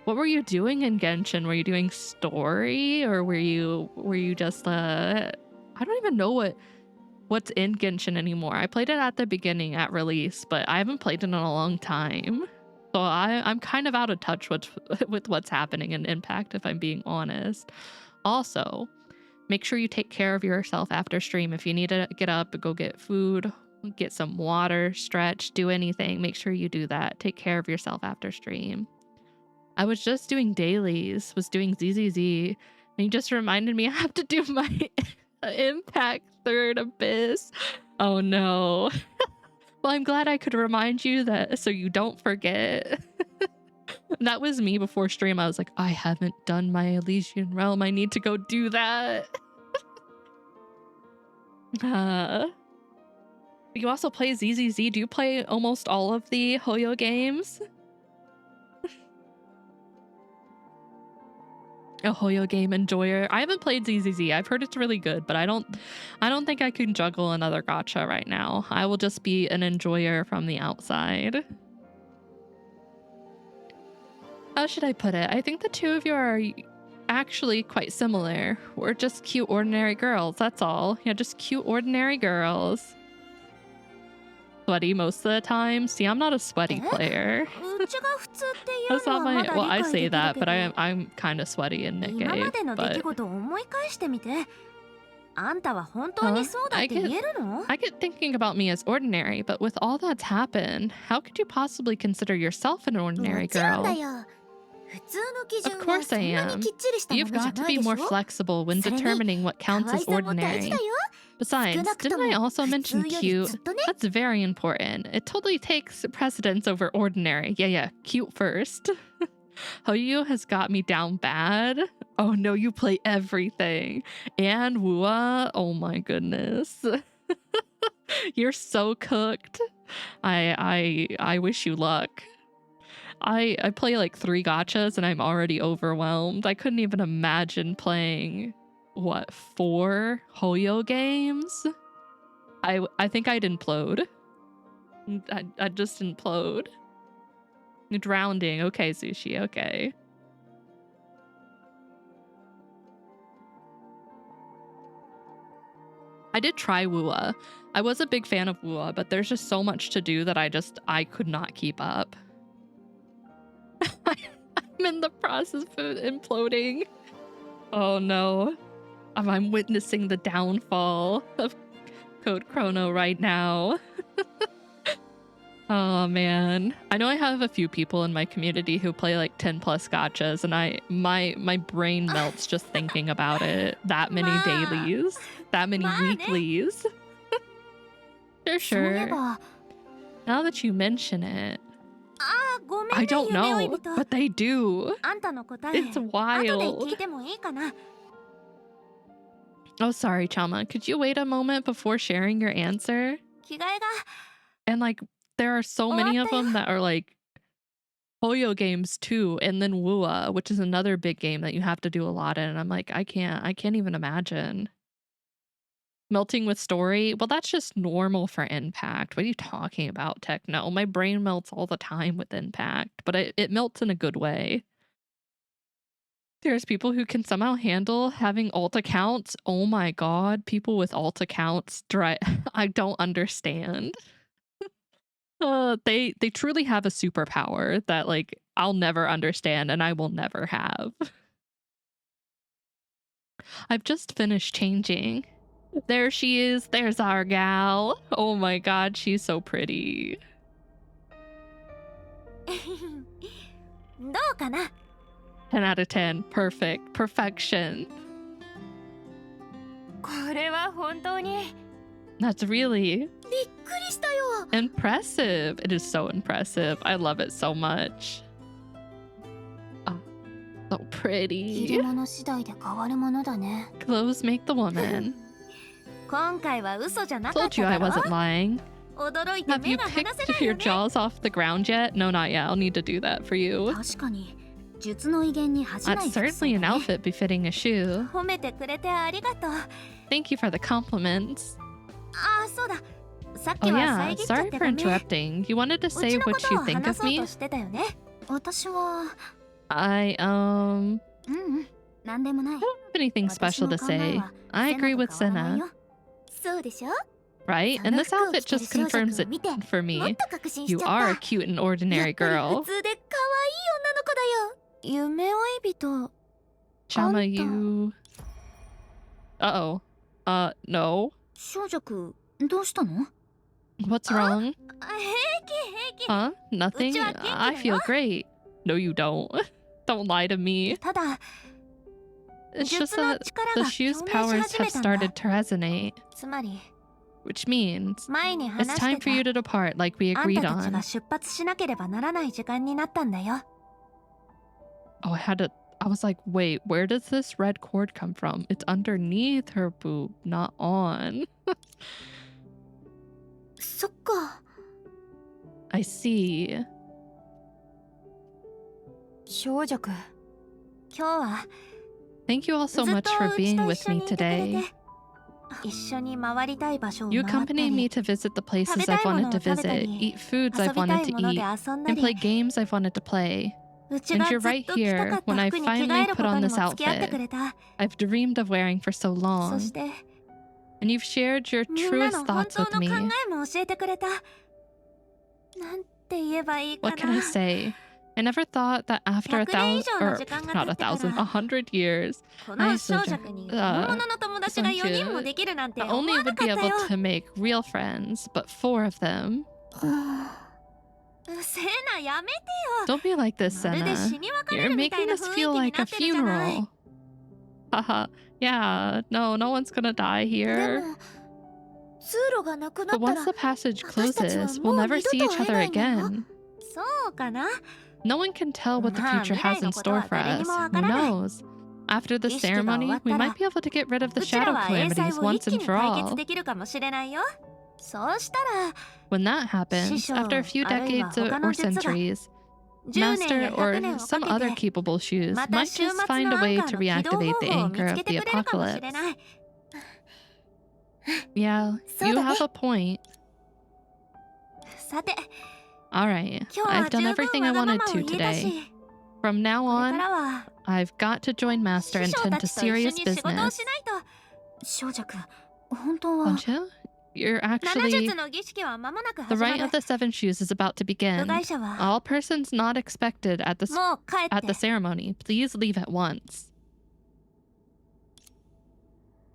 S1: What were you doing in Genshin? Were you doing story, or were you just I don't even know what's in Genshin anymore. I played it at the beginning at release, but I haven't played it in a long time. So I'm kind of out of touch with what's happening in Impact, if I'm being honest. Also, make sure you take care of yourself after stream. If you need to get up, go get food, get some water, stretch, do anything, make sure you do that. Take care of yourself after stream. I was just doing dailies, was doing ZZZ, and you just reminded me I have to do my Impact 3rd Abyss. Oh no. Well, I'm glad I could remind you that so you don't forget. That was me before stream. I was like, I haven't done my Elysian Realm. I need to go do that. You also play ZZZ. Do you play almost all of the Hoyo games? A Hoyo game enjoyer. I haven't played ZZZ. I've heard it's really good, but I don't think I can juggle another gacha right now. I will just be an enjoyer from the outside. How should I put it? I think the two of you are actually quite similar. We're just cute ordinary girls, that's all. Yeah, just cute ordinary girls. Sweaty most of the time. See, I'm not a sweaty player. That's not my... Well, I say that, but I'm kind of sweaty in Nikkei, but... I get thinking about me as ordinary, but with all that's happened, how could you possibly consider yourself an ordinary girl? Of course I am. You've got to be more flexible when determining what counts as ordinary. Besides, didn't I also mention cute? That's very important. It totally takes precedence over ordinary. Yeah, cute first. Hoyu has got me down bad. Oh no, you play everything. And Wua, oh my goodness. You're so cooked. I wish you luck. I play like 3 gachas and I'm already overwhelmed. I couldn't even imagine playing, what, 4 Hoyo games? I think I'd implode. I'd just implode. Drowning. Okay, Sushi, okay. I did try Wua. I was a big fan of Wua, but there's just so much to do that I could not keep up. I'm in the process of imploding. Oh no. I'm witnessing the downfall of Code Chrono right now. Oh man. I know I have a few people in my community who play like 10 plus gachas, and my brain melts just thinking about it. That many dailies. That many weeklies. Sure. Now that you mention it. I don't know, but they do. It's wild. Oh, sorry, Chama. Could you wait a moment before sharing your answer? And like, there are so many of them that are like Hoyo games too, and then Wua, which is another big game that you have to do a lot in. And I'm like, I can't even imagine. Melting with story? Well, that's just normal for Impact. What are you talking about, Techno? My brain melts all the time with Impact, but it melts in a good way. There's people who can somehow handle having alt accounts. Oh my god, people with alt accounts. I don't understand. They truly have a superpower that like I'll never understand and I will never have. I've just finished changing. There she is. There's our gal. Oh my god, she's so pretty.
S2: どうかな
S1: 10 out of 10. Perfect. Perfection.
S5: これは本当に
S1: That's really
S2: びっくりしたよ
S1: impressive. It is so impressive. I love it so much. Oh, so
S2: 着
S1: pretty.
S2: るもの次第で変わるものだね
S1: Clothes make the woman.
S2: 今回は嘘じゃなかっ
S1: Told
S2: た
S1: you I
S2: だろ
S1: wasn't lying.
S2: 驚いて
S1: Have
S2: 目
S1: you
S2: が離せない
S1: picked
S2: よ
S1: your
S2: ね
S1: jaws off the ground yet? No, not yet. I'll need to do that for you.
S2: 確かに術の威厳に恥じな
S1: That's
S2: い服装
S1: certainly
S2: だ
S1: an
S2: ね
S1: outfit befitting a shoe.
S2: 褒めてくれてありがとう
S1: Thank you for the compliments.
S2: ああそうださっ
S1: Oh
S2: きは
S1: yeah,
S2: 遮っちゃっ
S1: sorry
S2: て
S1: for
S2: たね
S1: interrupting. You wanted to
S2: う
S1: say
S2: ちのこ
S1: what
S2: と
S1: you
S2: を
S1: think
S2: 話
S1: of
S2: そう
S1: me?
S2: としてたよね私は
S1: I
S2: うんなんでもない
S1: don't have anything special to say. I agree with
S2: セナと変わらない
S1: Senna,
S2: よそうでしょ
S1: right? And this outfit just confirms it for
S2: もっ
S1: me.
S2: と確信し
S1: You
S2: ちゃ
S1: are
S2: っ
S1: a cute and
S2: た
S1: ordinary
S2: やっぱり
S1: girl.
S2: 普通で可愛い女の子だよ夢追い人
S1: Chama,
S2: Anta.
S1: you. Uh-oh. No.
S2: 少女くどうしたの
S1: What's wrong?
S2: 平気
S1: Huh? Nothing?
S2: Uchi wa genki
S1: I
S2: da
S1: feel
S2: yo.
S1: great. No, you don't. Don't lie to me.
S2: ただ
S1: It's just
S2: 術の
S1: that
S2: 力
S1: the
S2: が
S1: shoe's
S2: 共鳴
S1: powers
S2: し始め
S1: have
S2: たんだ
S1: started to resonate,
S2: つまり
S1: which means
S2: 前に
S1: it's
S2: 話し
S1: time
S2: て
S1: for you
S2: た
S1: to depart like we
S2: あん
S1: agreed
S2: たたち
S1: on.
S2: が出発しなければならない時間になったんだよ
S1: Oh, I was like, wait, where does this red cord come from? It's underneath her boob, not on.
S2: そっか
S1: I see.
S2: 少女く今日は
S1: Thank you all
S2: ず
S1: so
S2: っ
S1: much
S2: と
S1: for
S2: うち
S1: being
S2: と一
S1: with
S2: 緒
S1: me
S2: にいてくれ
S1: today.
S2: て一緒に回りたい場所を
S1: You
S2: 回った
S1: accompanied me
S2: り
S1: to visit the places
S2: 食べた
S1: I've
S2: いもの
S1: wanted
S2: を
S1: to
S2: 食べた
S1: visit,
S2: り
S1: eat foods
S2: 遊
S1: I've
S2: びた
S1: wanted
S2: い
S1: to
S2: もので
S1: eat,
S2: 遊んだ
S1: and play
S2: り
S1: games I've wanted to play.
S2: うち
S1: And
S2: が
S1: you're
S2: ずっ
S1: right
S2: と着た
S1: here
S2: かっ
S1: when
S2: た
S1: I
S2: 服に着替
S1: finally
S2: える
S1: put
S2: こと
S1: on
S2: に
S1: this
S2: も付き合ってく
S1: outfit
S2: れた
S1: I've dreamed of wearing for so
S2: そ
S1: long.
S2: して
S1: And you've shared your
S2: みんな
S1: truest
S2: の本
S1: thoughts
S2: 当
S1: with
S2: の
S1: me.
S2: 考えも教えてくれたなんて言えばいいか
S1: What can I
S2: な
S1: say? I never thought that after
S2: 100年以
S1: 1,000,
S2: 上の
S1: or
S2: 時間が
S1: not
S2: 経ってか
S1: 1,000,
S2: ら
S1: 100 years,
S2: この少女くに本物の友達が4人もできるなんて
S1: I
S2: 思
S1: only
S2: わな
S1: would
S2: か
S1: be
S2: った
S1: able
S2: よ
S1: to make real friends, but 4 of them.
S2: セナやめて
S1: Don't be like this,
S2: まるで
S1: Senna.
S2: 死に別れ
S1: You're
S2: るみたい
S1: making
S2: な
S1: this
S2: 雰囲
S1: feel
S2: 気に
S1: like
S2: な
S1: a
S2: ってるじゃない
S1: funeral. Haha. Yeah, no one's gonna die
S2: で
S1: here.
S2: も通路がなくな
S1: But
S2: った
S1: once
S2: ら
S1: the passage
S2: 私たちは
S1: closes,
S2: も
S1: we'll
S2: う
S1: never
S2: 二度
S1: see
S2: と
S1: each
S2: 会え
S1: other
S2: ないんだよ
S1: again.
S2: そうかな
S1: No one can tell what the
S2: まあ
S1: future
S2: 未来
S1: has
S2: の
S1: in
S2: こと
S1: store
S2: は
S1: for
S2: 誰に
S1: us.
S2: もわ
S1: Who
S2: からない
S1: knows? After the
S2: 儀式が終
S1: ceremony,
S2: わっ
S1: we
S2: たら
S1: might be able to get rid of the
S2: うちら
S1: shadow
S2: は英才
S1: calamities
S2: を一
S1: once
S2: 気
S1: and
S2: に
S1: for
S2: 解
S1: all.
S2: 決できるかもしれないよそうしたら
S1: When that happens,
S2: 師匠、
S1: after a few
S2: あるいは
S1: decades
S2: 他の
S1: or
S2: 術が
S1: centuries,
S2: 10年や
S1: Master
S2: 100年
S1: or
S2: をか
S1: some
S2: け
S1: other
S2: て
S1: capable shoes
S2: また
S1: might
S2: 週
S1: just
S2: 末
S1: find
S2: の
S1: a
S2: アン
S1: way
S2: カー
S1: to
S2: の起動
S1: reactivate
S2: 方
S1: the
S2: 法を見
S1: anchor
S2: つ
S1: of
S2: けて
S1: the
S2: くれるかもしれ
S1: apocalypse.
S2: ない
S1: Yeah,
S2: そう
S1: you
S2: だね
S1: have a point.
S2: さて
S1: Alright,
S2: 今日は
S1: I've done
S2: 十
S1: everything
S2: 分
S1: I
S2: わがま
S1: wanted
S2: まを
S1: to
S2: 言えた
S1: today.
S2: し
S1: From now
S2: これ
S1: on,
S2: からは
S1: I've got to join Master
S2: 師
S1: and
S2: 匠
S1: tend
S2: た
S1: to
S2: ちと一緒に
S1: serious
S2: 仕事を
S1: business.
S2: しないと少女くん本当は
S1: Don't you? You're
S2: 7
S1: actually...
S2: 術の儀式は間もなく
S1: The
S2: 始ま
S1: rite
S2: る
S1: of the seven shoes is about to
S2: 部
S1: begin.
S2: 外者は
S1: All persons not expected at the
S2: もう帰っ
S1: at the
S2: て
S1: ceremony, please leave at once.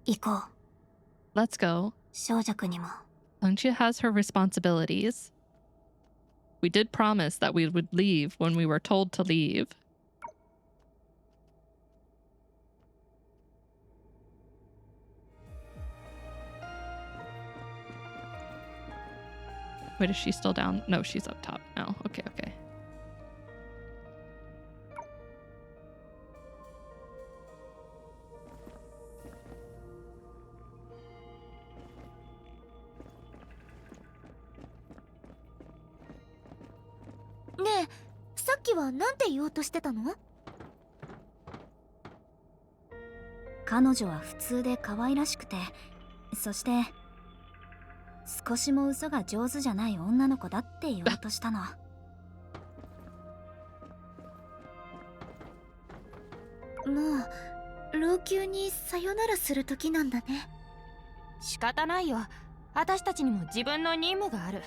S2: 行こう
S1: Let's go.
S2: 少女くんにも
S1: Anxia has her responsibilities. We did promise that we would leave when we were told to leave. Wait, is she still down? No, she's up top now. Okay, okay.
S2: ねえさっきはなんて言おうとしてたの彼女は普通で可愛らしくてそして少しも嘘が上手じゃない女の子だって言おうとしたのもう老朽にさよならする時なんだね
S5: 仕方ないよ私たちにも自分の任務がある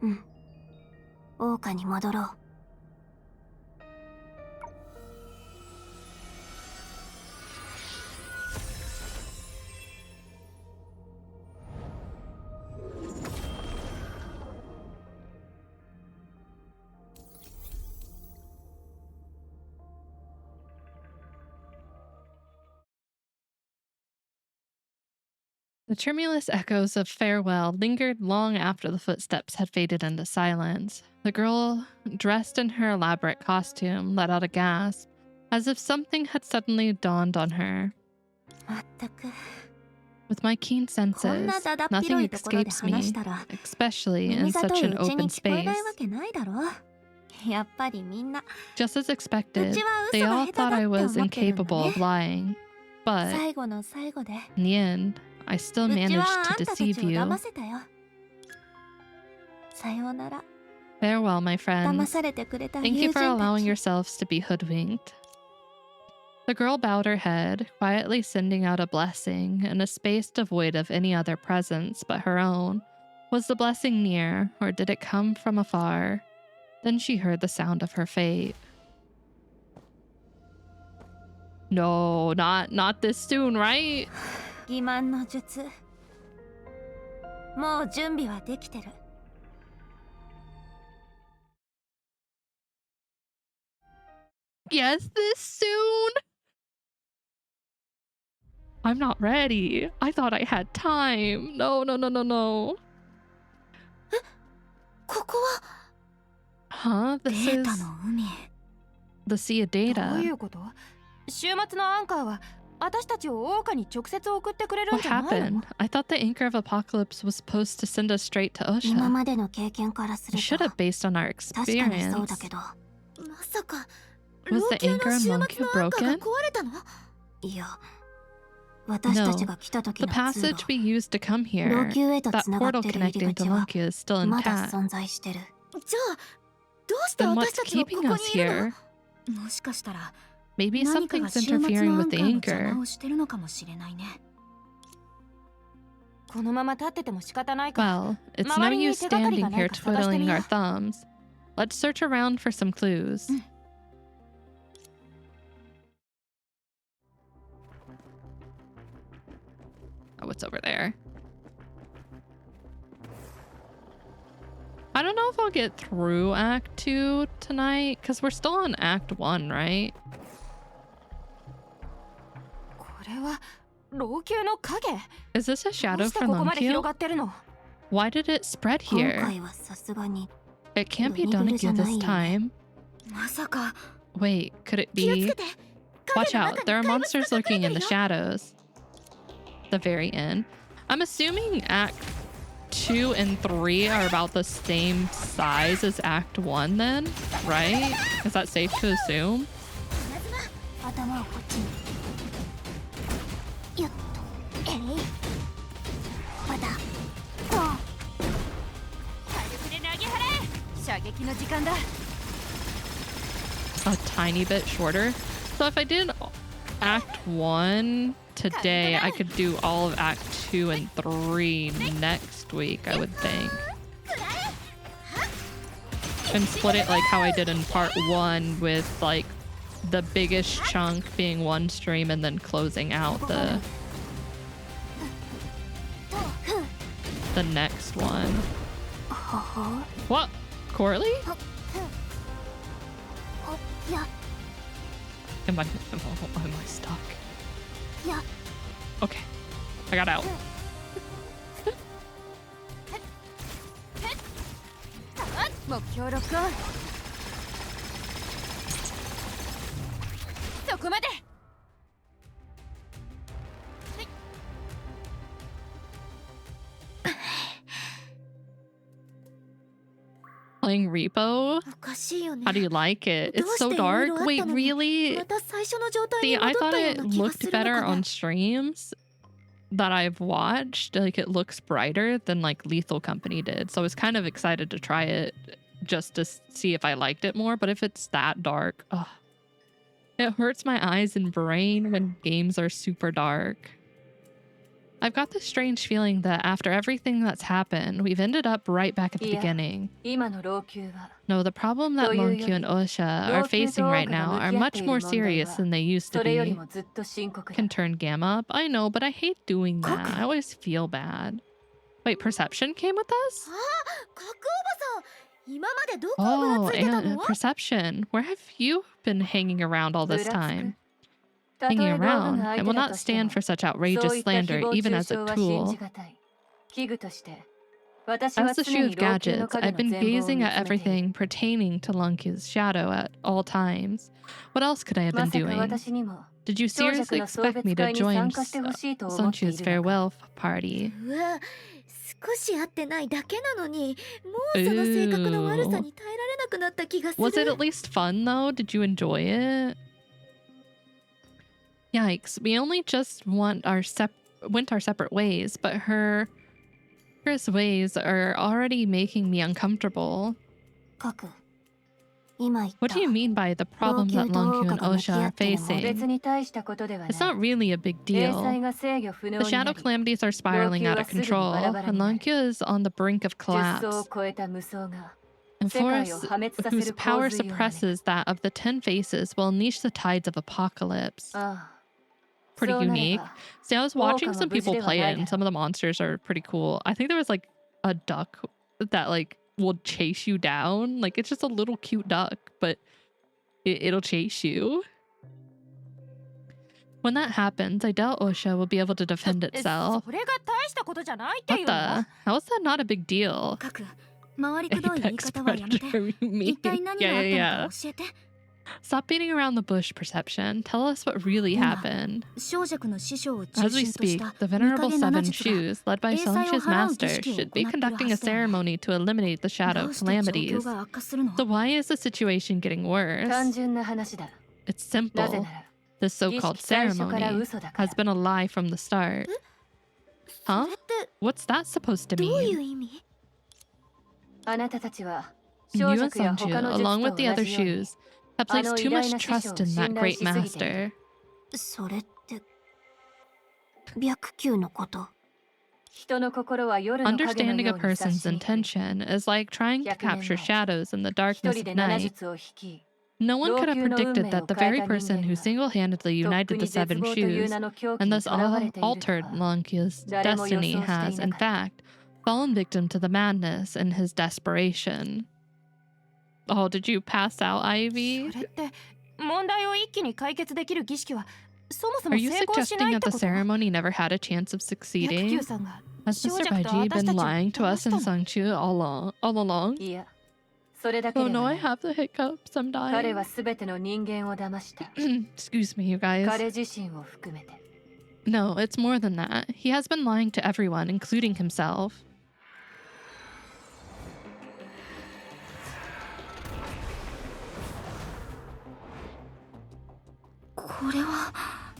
S2: うん桜花に戻ろう
S1: The tremulous echoes of farewell lingered long after the footsteps had faded into silence. The girl, dressed in her elaborate costume, let out a gasp, as if something had suddenly dawned on her. With my keen senses, nothing escapes me, especially in such an open space. Just as expected, they all thought I was incapable of lying. But in the end, I still managed to deceive you. Farewell, my friends. Thank you for allowing yourselves to be hoodwinked. The girl bowed her head, quietly sending out a blessing in a space devoid of any other presence but her own. Was the blessing near, or did it come from afar? Then she heard the sound of her fate. No, not this soon, right? Yes, this soon? I'm not ready. I thought I had time. No. Huh? This is the sea of data. What happened? I thought the Anchor of Apocalypse was supposed to send us straight to Osha. It should have based on our experience. Was the Anchor in Monkey broken? No, the passage we used to come here, that portal connecting to Monkey, is still intact. Then what's keeping us here? Maybe something's interfering with the Anchor. Well, it's no use standing here twiddling our thumbs. Let's search around for some clues. Oh, it's over there. I don't know if I'll get through Act 2 tonight, because we're still on Act 1, right? Is this a shadow from Lonkyo? Why did it spread here? It can't be Donagyu this time. Wait, could it be? Watch out, there are monsters lurking in the shadows. The very end. I'm assuming Act 2 and 3 are about the same size as Act 1 then, right? Is that safe to assume? A tiny bit shorter. So if I did Act 1 today, I could do all of Act 2 and 3 next week, I would think. And split it like how I did in part 1, with like the biggest chunk being one stream and then closing out the next one. What? Corley? Am I stuck? Okay, I got out. Playing Repo? How do you like it? It's so dark. Wait, really? See, I thought it looked better on streams that I've watched. Like, it looks brighter than like Lethal Company did. So I was kind of excited to try it just to see if I liked it more. But if it's that dark, ugh, it hurts my eyes and brain when games are super dark. I've got this strange feeling that after everything that's happened, we've ended up right back at the beginning. No, the problem that Monkyu and Osha are facing right now are much more serious than they used to be. Can turn Gamma up? I know, but I hate doing that. I always feel bad. Wait, Perception came with us? Oh, and Perception. Where have you been hanging around all this time? hanging around. I will not stand for such outrageous slander, even as a tool. As the shoe of gadgets, I've been gazing at everything pertaining to Lanky's shadow at all times. What else could I have been doing? Did you seriously expect me to join Sunchu's farewell party?
S2: うわ、少し会ってないだけなのに、もうその性格の悪さに耐えられなくなった気がする。
S1: Was it at least fun though? Did you enjoy it? Yikes, we only just went our separate ways, but her ways are already making me uncomfortable. What do you mean by the problems that Longkyu and Osha are facing? It's not really a big deal. The shadow calamities are spiraling out of control, and Longkyu is on the brink of collapse. And force whose power suppresses that of the 10 faces will unleash the tides of apocalypse. Pretty unique. See, I was watching some people play it, and some of the monsters are pretty cool. I think there was like a duck that like will chase you down. Like it's just a little cute duck, but it'll chase you. When that happens, I doubt Osha will be able to defend itself. What the? How is that not a big deal? Apex predator, you mean? Yeah. Stop beating around the bush, Perception. Tell us what really happened. As we speak, the Venerable Seven Shoes, led by Sunchu's master, should be conducting a ceremony to eliminate the shadow calamities. So why is the situation getting worse? It's simple. This so-called ceremony has been a lie from the start. Huh? What's that supposed to mean? You and Sunchu, along with the other shoes, have placed too much trust in that great master. Understanding a person's intention is like trying to capture shadows in the darkness of night. No one could have predicted that the very person who single-handedly united the Seven Shoes and thus altered Lanky's destiny has, in fact, fallen victim to the madness in his desperation. Oh, did you pass out, Ivy? Are you suggesting that the ceremony never had a chance of succeeding? Has Mr. Baiji been lying to us and Sunchu all along? Oh no, I have the hiccups. I'm dying. Excuse me, you guys. No, it's more than that. He has been lying to everyone, including himself.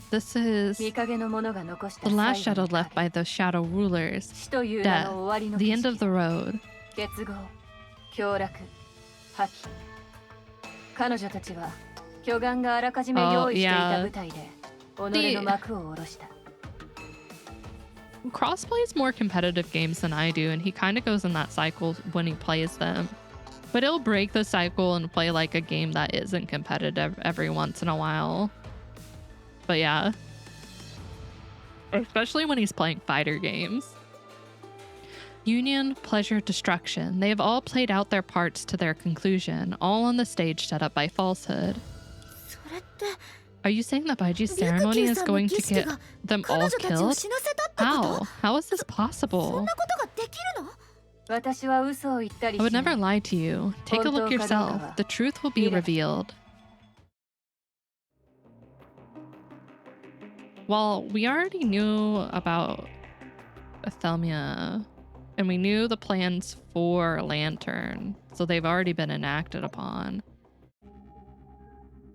S1: This is the last shadow left by the shadow rulers. Death, the end of the road. Oh, yeah. Cross plays more competitive games than I do, and he kind of goes in that cycle when he plays them. But he'll break the cycle and play like a game that isn't competitive every once in a while. But yeah. Especially when he's playing fighter games. Union, pleasure, destruction. They have all played out their parts to their conclusion, all on the stage set up by falsehood. Are you saying that Baiji's ceremony is going to get them all killed? How? How is this possible? I would never lie to you. Take a look yourself. The truth will be revealed. Well, we already knew about Athelmia, and we knew the plans for Lantern, so they've already been enacted upon.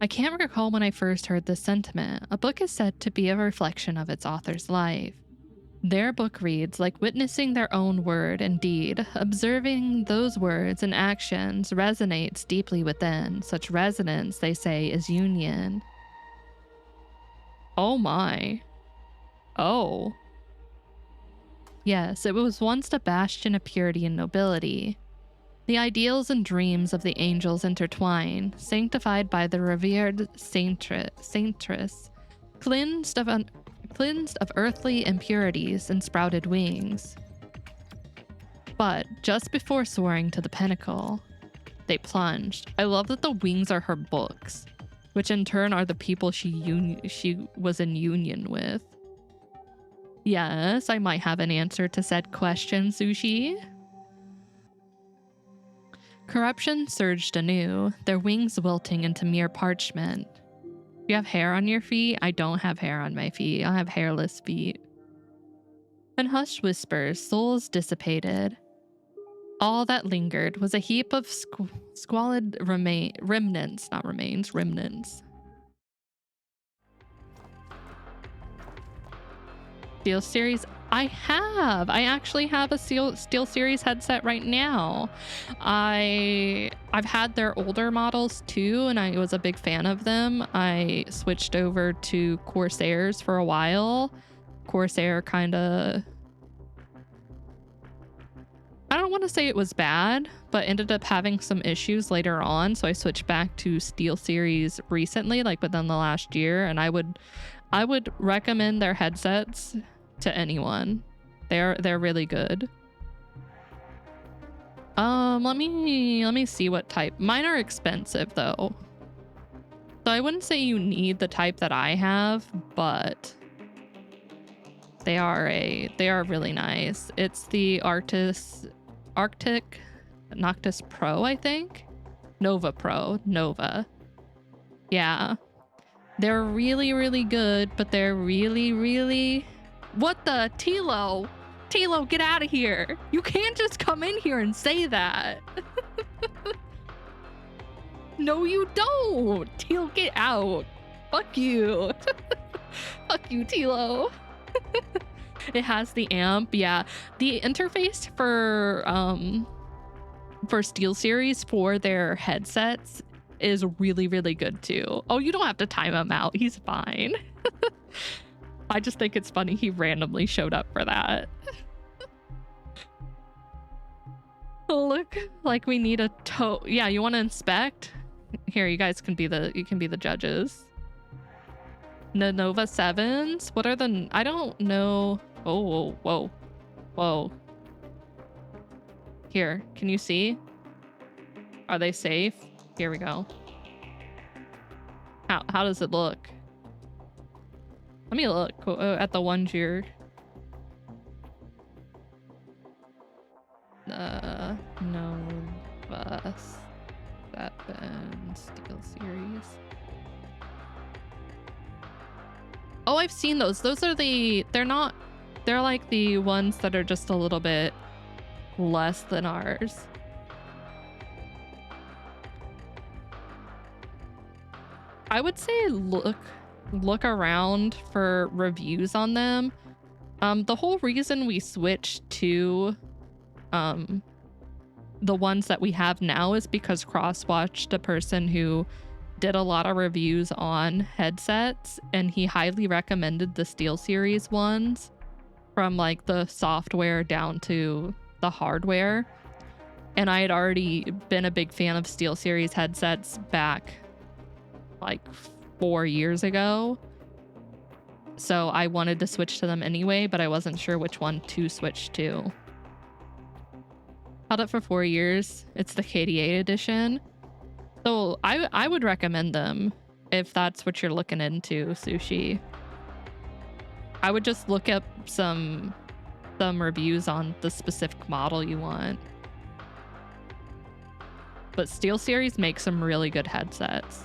S1: I can't recall when I first heard this sentiment. A book is said to be a reflection of its author's life. Their book reads like witnessing their own word and deed. Observing those words and actions resonates deeply within. Such resonance, they say, is union. Oh my. Oh. Yes, it was once a bastion of purity and nobility. The ideals and dreams of the angels intertwine, sanctified by the revered saintress, cleansed of earthly impurities and sprouted wings. But just before soaring to the pinnacle, they plunged. I love that the wings are her books. which in turn are the people she was in union with. Yes, I might have an answer to said question, Sushi. Corruption surged anew, their wings wilting into mere parchment. You have hair on your feet? I don't have hair on my feet. I have hairless feet. And hushed whispers, souls dissipated. All that lingered was a heap of squalid remnants, not remains, remnants. Steel Series, I actually have a Steel Series headset right now. I've had their older models too, and I was a big fan of them. I switched over to Corsairs for a while. Corsair kind of, I don't want to say it was bad, but ended up having some issues later on. So I switched back to Steel Series recently, like within the last year, and I would recommend their headsets to anyone. They're really good. Let me see what type. Mine are expensive though. So I wouldn't say you need the type that I have, but they are really nice. It's the Arctic Noctis Pro, I think. Nova Pro, Nova. Yeah. They're really, really good, but they're really, really... What the? Tilo, get out of here. You can't just come in here and say that. No, you don't. Tilo, get out. Fuck you. Fuck you, Tilo. It has the amp. Yeah. The interface for Steel Series for their headsets is really, really good too. Oh, you don't have to time him out. He's fine. I just think it's funny he randomly showed up for that. Look like we need a toe. Yeah, you want to inspect? Here, you guys can be the judges. Nova 7s? What are the... I don't know. Oh, whoa. Whoa. Here, can you see? Are they safe? Here we go. How does it look? Let me look at the ones you're... Nova 7 Steel Series. Oh, I've seen those. Those are the... They're like the ones that are just a little bit less than ours. I would say look around for reviews on them. The whole reason we switched to the ones that we have now is because Cross watched a person who did a lot of reviews on headsets, and he highly recommended the Steel Series ones, from like the software down to the hardware. And I had already been a big fan of Steel Series headsets back like 4 years ago, so I wanted to switch to them anyway, but I wasn't sure which one to switch to. Held it for 4 years. It's the KD8 edition, so I would recommend them if that's what you're looking into, Sushi. I would just look up some reviews on the specific model you want. But Steel Series makes some really good headsets.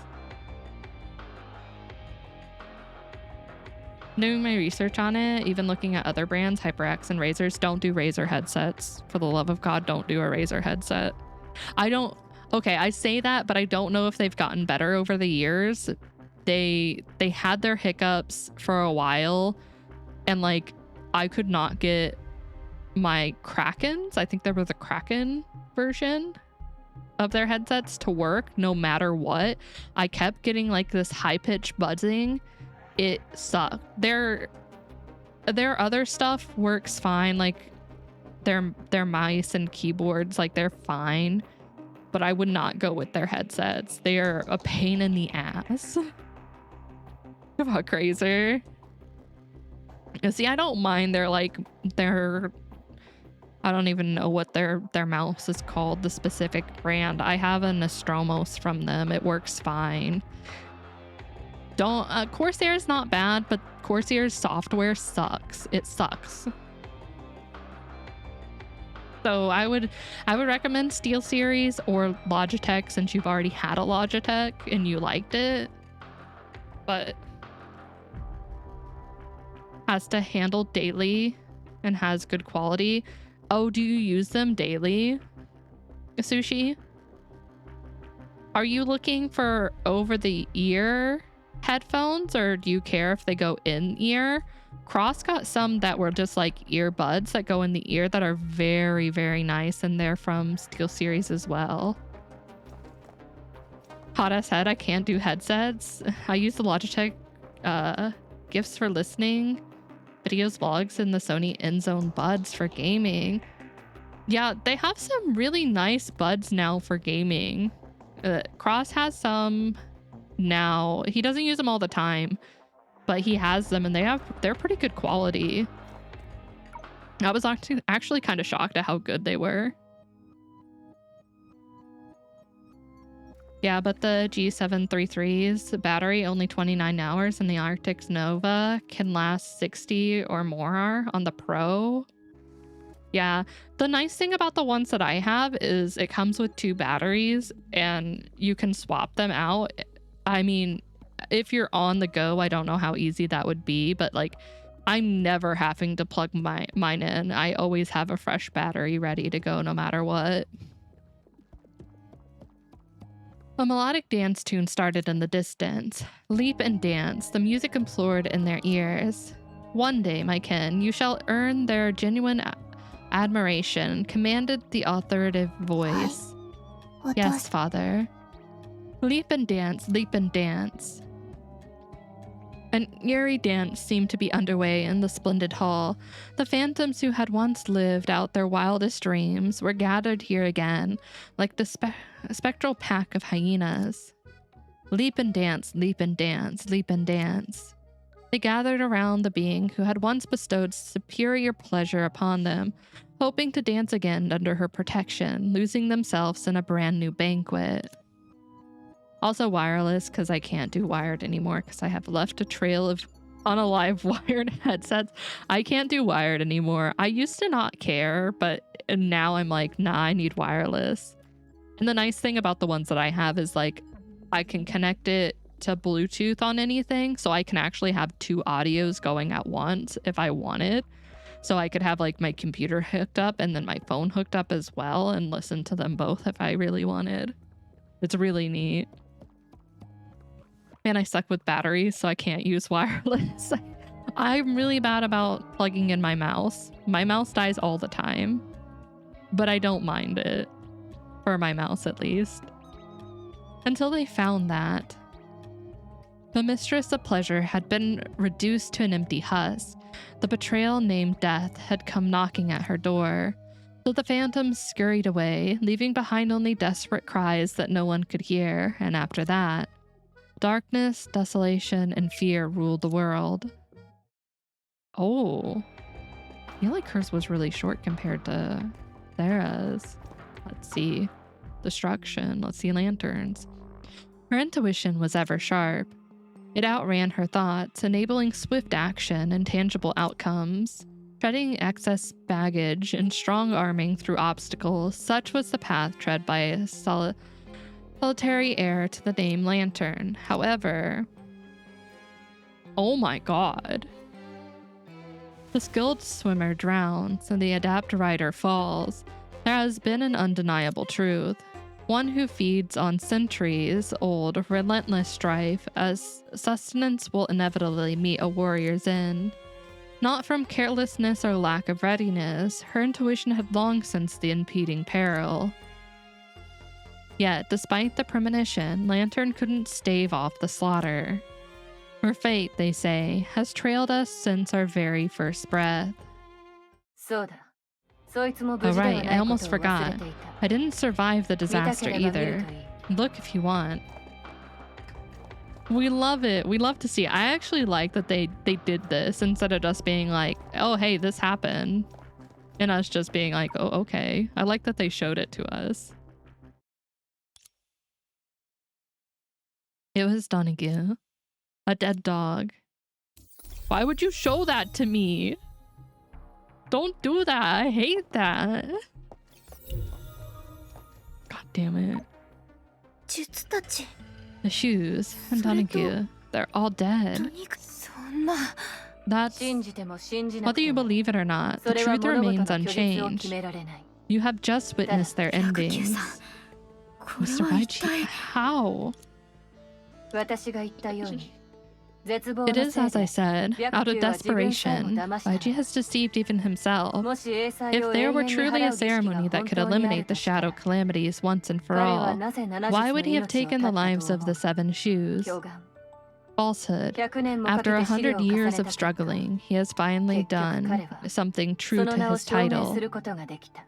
S1: Doing my research on it, even looking at other brands, HyperX and Razers, don't do Razer headsets. For the love of God, don't do a Razer headset. Okay, I say that, but I don't know if they've gotten better over the years. They had their hiccups for a while, and like I could not get my Krakens, I think there was a Kraken version of their headsets, to work no matter what. I kept getting like this high-pitched buzzing. It sucked. Their other stuff works fine, like their mice and keyboards, like they're fine, but I would not go with their headsets. They are a pain in the ass. About Razer. See, I don't mind their I don't even know what their mouse is called, the specific brand. I have a Nostromos from them. It works fine. don't Corsair is not bad, but Corsair's software sucks. It sucks. So I would recommend SteelSeries or Logitech since you've already had a Logitech and you liked it. But has to handle daily and has good quality. Oh, do you use them daily, Sushi? Are you looking for over-the-ear headphones, or do you care if they go in ear? Cross got some that were just like earbuds that go in the ear that are very, very nice, and they're from SteelSeries as well. Hot ass head, I can't do headsets. I use the Logitech gifts for listening, videos, vlogs, and the Sony InZone buds for gaming. Yeah, they have some really nice buds now for gaming. Cross has some now. He doesn't use them all the time, but he has them, and they're pretty good quality. I was actually kind of shocked at how good they were. Yeah, but the G733's battery only 29 hours, and the Arctic Nova can last 60 or more on the Pro. Yeah, the nice thing about the ones that I have is it comes with 2 batteries and you can swap them out. I mean, if you're on the go, I don't know how easy that would be, but like I'm never having to plug mine in. I always have a fresh battery ready to go no matter what. A melodic dance tune started in the distance. Leap and dance, the music implored in their ears. One day, my kin, you shall earn their genuine admiration, commanded the authoritative voice. Yes, father. Leap and dance, leap and dance. An eerie dance seemed to be underway in the splendid hall. The phantoms who had once lived out their wildest dreams were gathered here again, like the spectral pack of hyenas. Leap and dance, leap and dance, leap and dance. They gathered around the being who had once bestowed superior pleasure upon them, hoping to dance again under her protection, losing themselves in a brand new banquet. Also wireless, because I can't do wired anymore because I have left a trail of unalive wired headsets. I can't do wired anymore. I used to not care, but now I'm like, nah, I need wireless. And the nice thing about the ones that I have is like I can connect it to Bluetooth on anything, so I can actually have 2 audios going at once if I wanted. So I could have like my computer hooked up and then my phone hooked up as well and listen to them both if I really wanted. It's really neat. Man, I suck with batteries, so I can't use wireless. I'm really bad about plugging in my mouse. My mouse dies all the time, but I don't mind it. For my mouse, at least. Until they found that. The mistress of pleasure had been reduced to an empty husk. The betrayal named Death had come knocking at her door. So the phantoms scurried away, leaving behind only desperate cries that no one could hear, and after that, darkness, desolation, and fear ruled the world. Oh. I feel like hers was really short compared to Sarah's. Let's see. Destruction. Let's see lanterns. Her intuition was ever sharp. It outran her thoughts, enabling swift action and tangible outcomes. Treading excess baggage and strong arming through obstacles, such was the path tread by a solitary heir to the name Lantern. However... Oh my god. The skilled swimmer drowns and the adept rider falls. There has been an undeniable truth. One who feeds on centuries-old relentless strife, as sustenance will inevitably meet a warrior's end. Not from carelessness or lack of readiness, her intuition had long sensed the impending peril. Yet, despite the premonition, Lantern couldn't stave off the slaughter. Her fate, they say, has trailed us since our very first breath. Alright, I almost forgot. I didn't survive the disaster either. Look if you want. We love it. We love to see it. I actually like that they did this instead of just being like, oh, hey, this happened. And us just being like, oh, okay. I like that they showed it to us. It was Donahue. A dead dog. Why would you show that to me? Don't do that. I hate that. God damn it.
S2: 術たち
S1: The shoes and Donahue, they're all dead.
S2: そんな
S1: That's
S5: 信じても信じな
S1: whether
S5: く
S1: you
S5: ても
S1: believe it or not.
S5: そ
S1: The
S5: れは
S1: truth
S5: 物事
S1: remains
S5: の拒絶を
S1: unchanged.
S5: 決められない
S1: You have just witnessed their
S2: 109
S1: endings.
S2: さんこれ
S1: Mr.
S2: は一
S1: Baichi,
S2: 体
S1: how?
S5: 私が言ったように絶望
S1: It
S5: の
S1: is
S5: せい
S1: as I
S5: で
S1: said, out of desperation, Baichi has deceived even himself.
S5: もし英才
S1: If
S5: を
S1: there
S5: 永
S1: were
S5: 遠に
S1: truly
S5: 払
S1: a
S5: う儀式が
S1: ceremony that
S5: 本
S1: could
S5: 当にある
S1: eliminate
S5: と
S1: the
S5: したら
S1: shadow calamities once and for
S5: 彼は
S1: all,
S5: なぜ70
S1: why
S5: の
S1: would he have
S5: 命を
S1: taken
S5: 絶
S1: the
S5: った
S1: lives
S5: と
S1: of
S5: 思
S1: the
S5: う
S1: seven shoes?
S5: 狂言
S1: Falsehood.
S5: 100年もかけ
S1: After
S5: て資料
S1: 100
S5: を重ね
S1: years
S5: た
S1: of
S5: 結果
S1: struggling, he has finally
S5: 結局
S1: done
S5: 彼は
S1: something
S5: そ
S1: true
S5: の
S1: to
S5: 名を
S1: his
S5: 証明
S1: title.
S5: することができた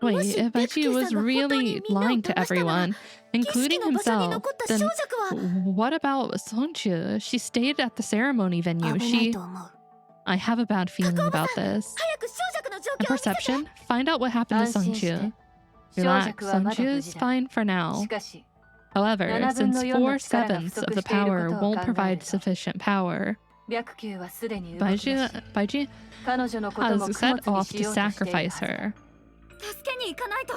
S1: Wait,
S2: もし
S1: if
S2: ベクキ
S1: Baichi
S2: ー
S1: was
S2: さんが本当に
S1: really
S2: みんなを
S1: lying to
S2: 騙したなら
S1: everyone,
S2: 儀
S1: including
S2: 式の場所に
S1: himself,
S2: 残った
S1: then
S2: 装飾は
S1: what about Songchu? She stayed at the ceremony
S2: 危
S1: venue.
S2: ない
S1: She...
S2: と思う
S1: I have a bad feeling about this.
S2: 早く装飾の状
S1: A
S2: 況を見せて
S1: perception? Find out what happened to
S5: 安心して
S1: Songchu.
S5: 装
S1: Relax,
S5: 飾はまだ
S1: Songchu
S5: 無
S1: is
S5: 事だ
S1: fine for now.
S5: しかし
S1: However,
S5: 7分
S1: since
S5: の4の力が不
S1: 4/7 of
S5: 足
S1: the
S5: している
S1: power
S5: ことを
S1: won't
S5: 考え
S1: provide
S5: ると
S1: sufficient power,
S5: 白球はすでに動き出し
S1: Baichi
S5: 彼女のことも
S1: has
S5: 供
S1: set
S5: 物に
S1: off
S5: し
S1: to
S5: ようとしている
S1: sacrifice
S5: はず
S1: her.
S2: 助けに行かないと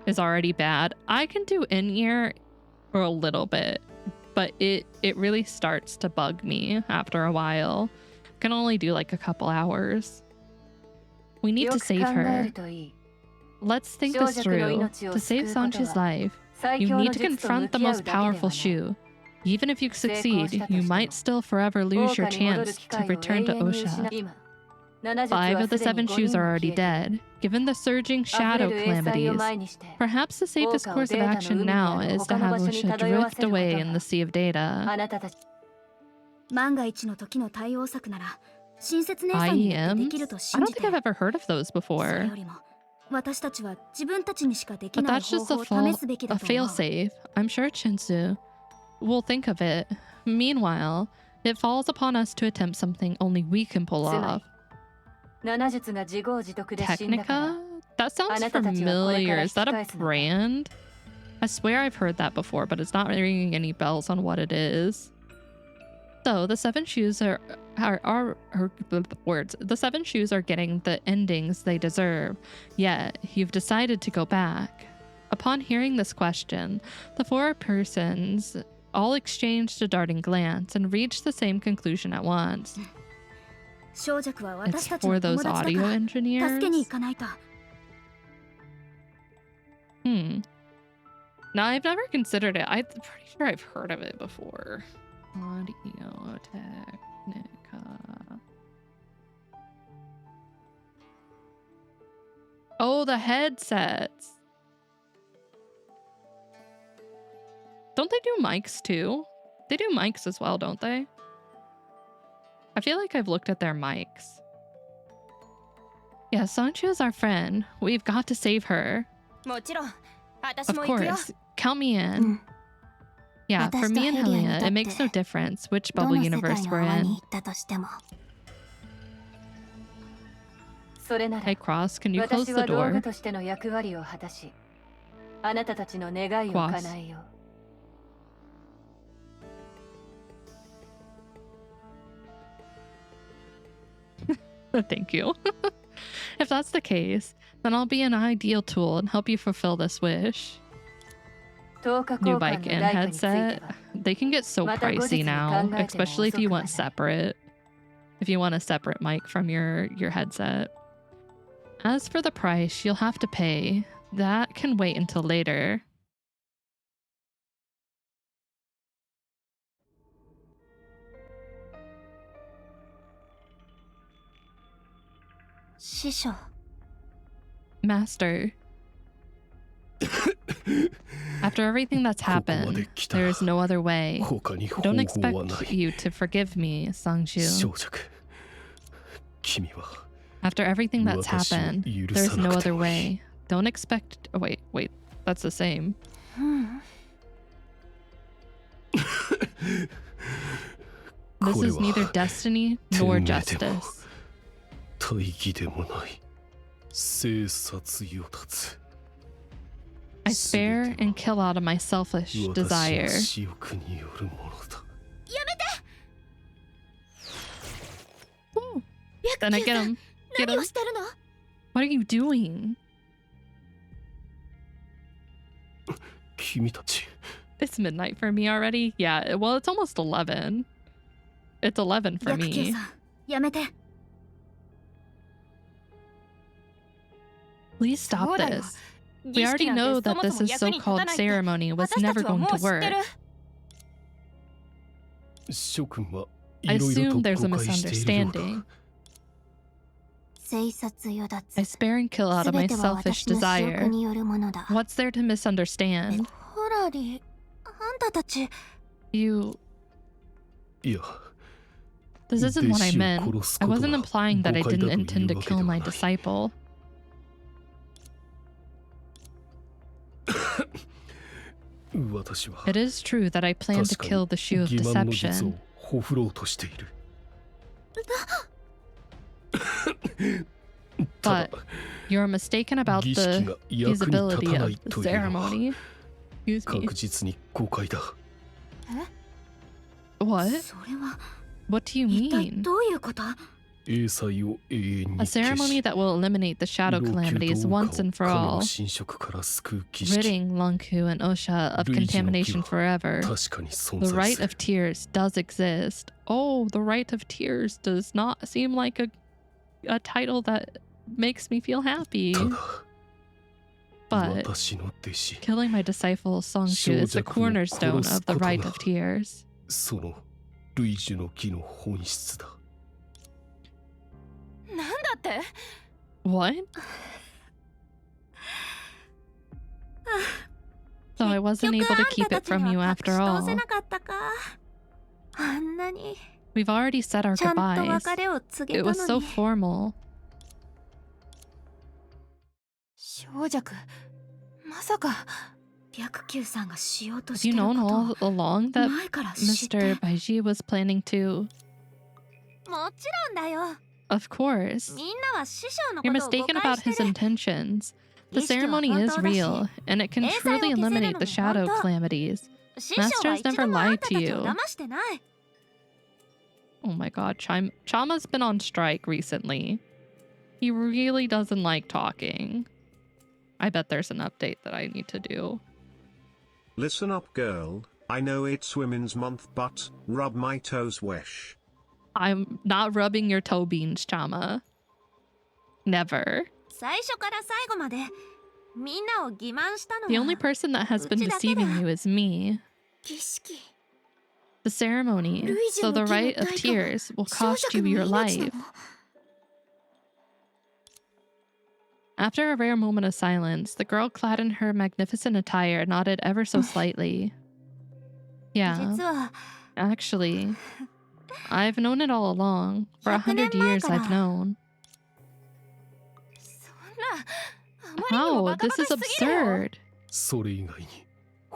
S1: Is already bad. I can do in-ear for a little bit, but it really starts to bug me after a while. Can only do like a couple hours. We need
S5: よ
S1: to
S5: く
S1: save
S5: 考え
S1: her.
S5: るといい
S1: Let's think
S5: 少
S1: this
S5: 女の
S1: through.
S5: 命を
S1: To
S5: 救
S1: save
S5: うこと
S1: Sanchi's
S5: は
S1: life,
S5: 最
S1: you
S5: 強の
S1: need to
S5: 術と
S1: confront
S5: 向
S1: the
S5: き合う
S1: most
S5: だけでは
S1: powerful
S5: ない
S1: shoe. Even if you
S5: 成功
S1: succeed,
S5: したと
S1: you
S5: しても
S1: might still forever lose
S5: 豪
S1: your
S5: 華に戻る
S1: chance
S5: 機
S1: to
S5: 会を
S1: return
S5: 永
S1: to
S5: 遠に失
S1: Osha.
S5: う今7術
S1: 5
S5: は
S1: of the
S5: すでに
S1: 7
S5: 5
S1: shoes
S5: 人
S1: are
S5: も
S1: already
S5: 消えている
S1: dead. Given the surging
S5: 溢れ
S1: shadow
S5: る英才を
S1: calamities,
S5: 前にして
S1: perhaps the safest
S5: 豪華を
S1: course
S5: デ
S1: of
S5: ータの
S1: action
S5: 海にあ
S1: now
S5: る
S1: is to
S5: 他の
S1: have
S5: 場所に
S1: Osha
S5: 漂わ
S1: drift
S5: せること
S1: away in
S5: が
S1: the sea of data.
S5: あなたたち
S2: 万が一の時の対応策なら親切姉さんにだってで
S1: IEMs?
S2: きると
S1: I
S2: 信
S1: don't
S2: じて
S1: think I've ever heard of those
S2: それ
S1: before.
S2: よりも私たちは自分たちにしかでき
S1: But
S2: ない
S1: that's
S2: 方
S1: just
S2: 法
S1: a
S2: を試すべきだと思う
S1: failsafe. I'm sure Shinsu will think of it. Meanwhile, it falls upon us to attempt something only we can pull
S5: つま
S1: off.
S5: り7術が自業自得で死んだから
S1: Technica? That sounds
S5: あなたたちはこれから
S1: familiar. Is that a
S5: 引き返すのか
S1: brand? I swear I've heard that before, but it's not ringing any bells on what it is. So the 7 shoes are words. The 7 shoes are getting the endings they deserve. Yet you've decided to go back. Upon hearing this question, the 4 persons all exchanged a darting glance and reached the same conclusion at once.
S2: 小弱は
S1: It's
S2: 私たち
S1: for
S2: の友
S1: those
S2: 達だ
S1: audio
S2: から
S1: engineers.
S2: 助けに行かないと
S1: Now, I've never considered it. I'm pretty sure I've heard of it before. Audio Technica. Oh, the headsets. Don't they do mics too? They do mics as well, don't they? I feel like I've looked at their mics. Yeah, Sancho is our friend. We've got to save her.
S2: もちろん私
S1: Of
S2: も行くよ
S1: course. Count me in. Yeah, for
S4: 私と
S1: me and
S4: ヘリアに
S1: Helia,
S4: と
S1: it
S4: って
S1: makes no difference which
S4: ど
S1: bubble
S4: の世界
S1: universe
S4: の
S1: we're
S4: 泡
S1: in.
S4: に行ったとしても
S5: それなら
S1: Hey, Cross, can you close
S5: 私
S1: the
S5: は道具
S1: door?
S5: としての役割を果たしあなたたちの願いを叶えよう
S1: Thank you. If that's the case, then I'll be an ideal tool and help you fulfill this wish.
S5: 10日
S1: New
S5: 交換
S1: bike
S5: の
S1: and
S5: 代価について
S1: headset.
S5: は
S1: They can get so
S5: また後日
S1: pricey
S5: に
S1: now,
S5: 考えても
S1: especially if you
S5: 遅くは
S1: want
S5: ない
S1: separate. If you want a separate mic from your headset. As for the price, you'll have to pay. That can wait until later. Master. After everything that's
S6: ここまで
S1: happened,
S6: 来た
S1: there is no other way.
S6: 他に
S1: I
S6: 方
S1: don't
S6: 法はな
S1: expect
S6: い
S1: you to forgive me, Sangshu.
S6: 小弱君は
S1: After everything that's
S6: 私を
S1: happened,
S6: 許
S1: there's
S6: さな
S1: no
S6: くて
S1: other
S6: もいい
S1: way. Don't expect. Oh, wait, that's the same.
S6: こ
S1: This
S6: れ
S1: is
S6: は
S1: neither destiny
S6: 天
S1: nor
S6: 命でも
S1: justice.
S6: 大義でもない生殺与奪
S1: I I spare and kill out of my selfish desire.
S6: 私の私欲によるものだ。
S1: Ooh. Then I get him. Get
S2: 何
S1: him.
S2: をしてるの？
S1: What are you doing?
S6: 君たち。
S1: It's midnight for me already? Yeah, well, it's almost 11. It's 11 for
S2: 白球
S1: me.
S2: さん、やめて。
S1: Please stop
S5: そうだよ。
S1: this. We already know that this is so-called ceremony was never going to work.
S6: 諸君は
S1: I
S6: いろいろ
S1: assume
S6: と
S1: there's a
S6: 誤解しているようだ。
S1: misunderstanding.
S4: 生殺与奪
S1: I spare and kill out of my
S4: 全ては
S1: selfish
S4: 私の私欲
S1: desire.
S4: によるものだ。
S1: What's there to misunderstand?
S4: ホラリ、あんたたち
S1: You...
S6: いや、
S1: This isn't what I
S6: 弟子を
S1: meant.
S6: 殺す
S1: I
S6: ことは
S1: wasn't implying that I
S6: 誤解だ
S1: didn't
S6: という
S1: intend to
S6: わけで
S1: kill
S6: は
S1: my
S6: ない。
S1: disciple.
S6: 私は
S1: It is true that I plan to
S6: 確かに
S1: kill the shoe of
S6: 欺瞞の術
S1: deception.
S6: をほふろうとしている。ただ
S1: But you're mistaken about
S6: 儀式
S1: the
S6: が役に立
S1: feasibility
S6: たな
S1: of
S6: い
S1: the
S6: というのは
S1: ceremony. Excuse me.
S6: 確実に誤解だ。
S1: What?
S2: それは
S1: What do you
S2: 一体
S1: mean?
S2: どういうこと？
S6: 英才を永遠に
S1: A
S6: 消
S1: ceremony
S6: し、
S1: that will eliminate the shadow
S6: 老朽
S1: calamities
S6: と王
S1: once
S6: 家
S1: and
S6: を
S1: for
S6: 神
S1: all,
S6: の侵食から救う儀式。
S1: ridding Lungku and Osha of
S6: 類似の儀
S1: contamination
S6: は
S1: forever.
S6: 確かに存
S1: The
S6: 在
S1: rite
S6: す
S1: of
S6: る。
S1: tears does exist. Oh, the rite of tears does not seem like a title that makes me feel happy.
S6: ただ、
S1: But
S6: 私の弟子、
S1: killing my disciple Songshu is the cornerstone of the rite of tears.
S6: その類似の儀の本質だ。
S5: なんだって？
S1: What? So I wasn't able to keep it from you after
S4: 通
S1: all.
S4: せなかったか。あんなに
S1: We've already said our
S4: ちゃんと
S1: goodbyes.
S4: 別れを告げ
S1: It
S4: た
S1: was
S4: の
S1: so
S4: に。
S1: formal.
S2: 小弱、まさか白球さんがしようと
S1: Have
S2: して
S1: you
S2: るこ
S1: known
S2: と
S1: all along that
S2: 前から知って
S1: Mr. Baiji was planning to?
S4: もちろんだよ。
S1: Of course.
S4: みんなは師匠の
S1: You're
S4: ことを誤
S1: mistaken
S4: 解
S1: about
S4: して
S1: his
S4: る。
S1: intentions. The
S4: 儀式は
S1: ceremony
S4: 本
S1: is
S4: 当だし、
S1: real, and it can
S4: 英才を
S1: truly
S4: 消せるの
S1: eliminate
S4: も
S1: the shadow
S4: 本当。
S1: calamities.
S4: 師匠は
S1: Masters
S4: 一
S1: never
S4: 度もあん
S1: lied
S4: た
S1: to
S4: たち
S1: you.
S4: を騙してない。
S1: Oh my god, Chama's been on strike recently. He really doesn't like talking. I bet there's an update that I need to do.
S9: Listen up, girl. I know it's Women's Month, but rub my toes wish.
S1: I'm not rubbing your toe beans, Chama. Never.
S4: 最初から最後までみんなを欺瞞したの
S1: The
S4: は
S1: only person that has been
S4: うちだけだ。
S1: deceiving you is me.
S2: 儀式
S1: The ceremony, so the rite of tears, will
S2: 小
S1: cost
S2: 弱
S1: you
S2: の
S1: your
S2: 命な
S1: life.
S2: の？
S1: After a rare moment of silence, the girl clad in her magnificent attire nodded ever so slightly. Yeah,
S4: 実は
S1: actually, I've known it all along. For 100 years I've known.
S4: そんなあまりにも
S1: How?
S4: バカバ
S1: This
S4: カ
S1: is
S4: しすぎるよ。
S1: absurd.
S6: それ以外に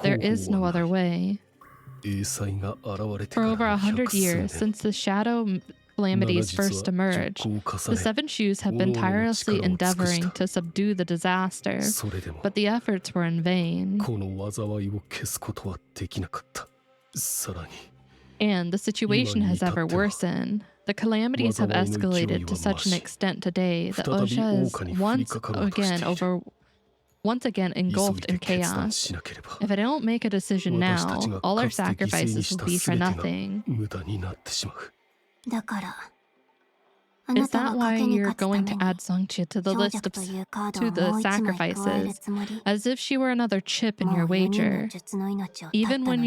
S1: There is
S6: 方
S1: no
S6: 法は
S1: other
S6: ない。
S1: way.
S6: 英才が現れて
S1: For
S6: から
S1: over
S6: の
S1: 100 years,
S6: 100数年
S1: since the shadow calamities first emerged, the seven shoes have been tirelessly endeavoring to subdue the disaster,
S6: それでも
S1: but the efforts were in vain,
S6: この災いを消すことはできなかった。さらに
S1: and the situation has ever worsened. The calamities have escalated to such an extent today that Osha is once again engulfed in chaos. If I don't make a decision now, all our sacrifices will be for nothing.
S6: 無駄になってしまう。
S4: だからあ
S1: Is
S4: なた
S1: that
S4: は
S1: why
S4: 賭けに
S1: you're
S4: 勝つた
S1: going
S4: め
S1: to
S4: に
S1: add Songchit to the
S4: 小
S1: list
S4: 弱
S1: of
S4: というカード
S1: to
S4: を
S1: the
S4: もう一枚加える
S1: sacrifices
S4: つもり。
S1: as if she were another chip in
S4: も
S1: your
S4: う4人の
S1: wager,
S4: 術の命を絶った
S1: even
S4: の
S1: when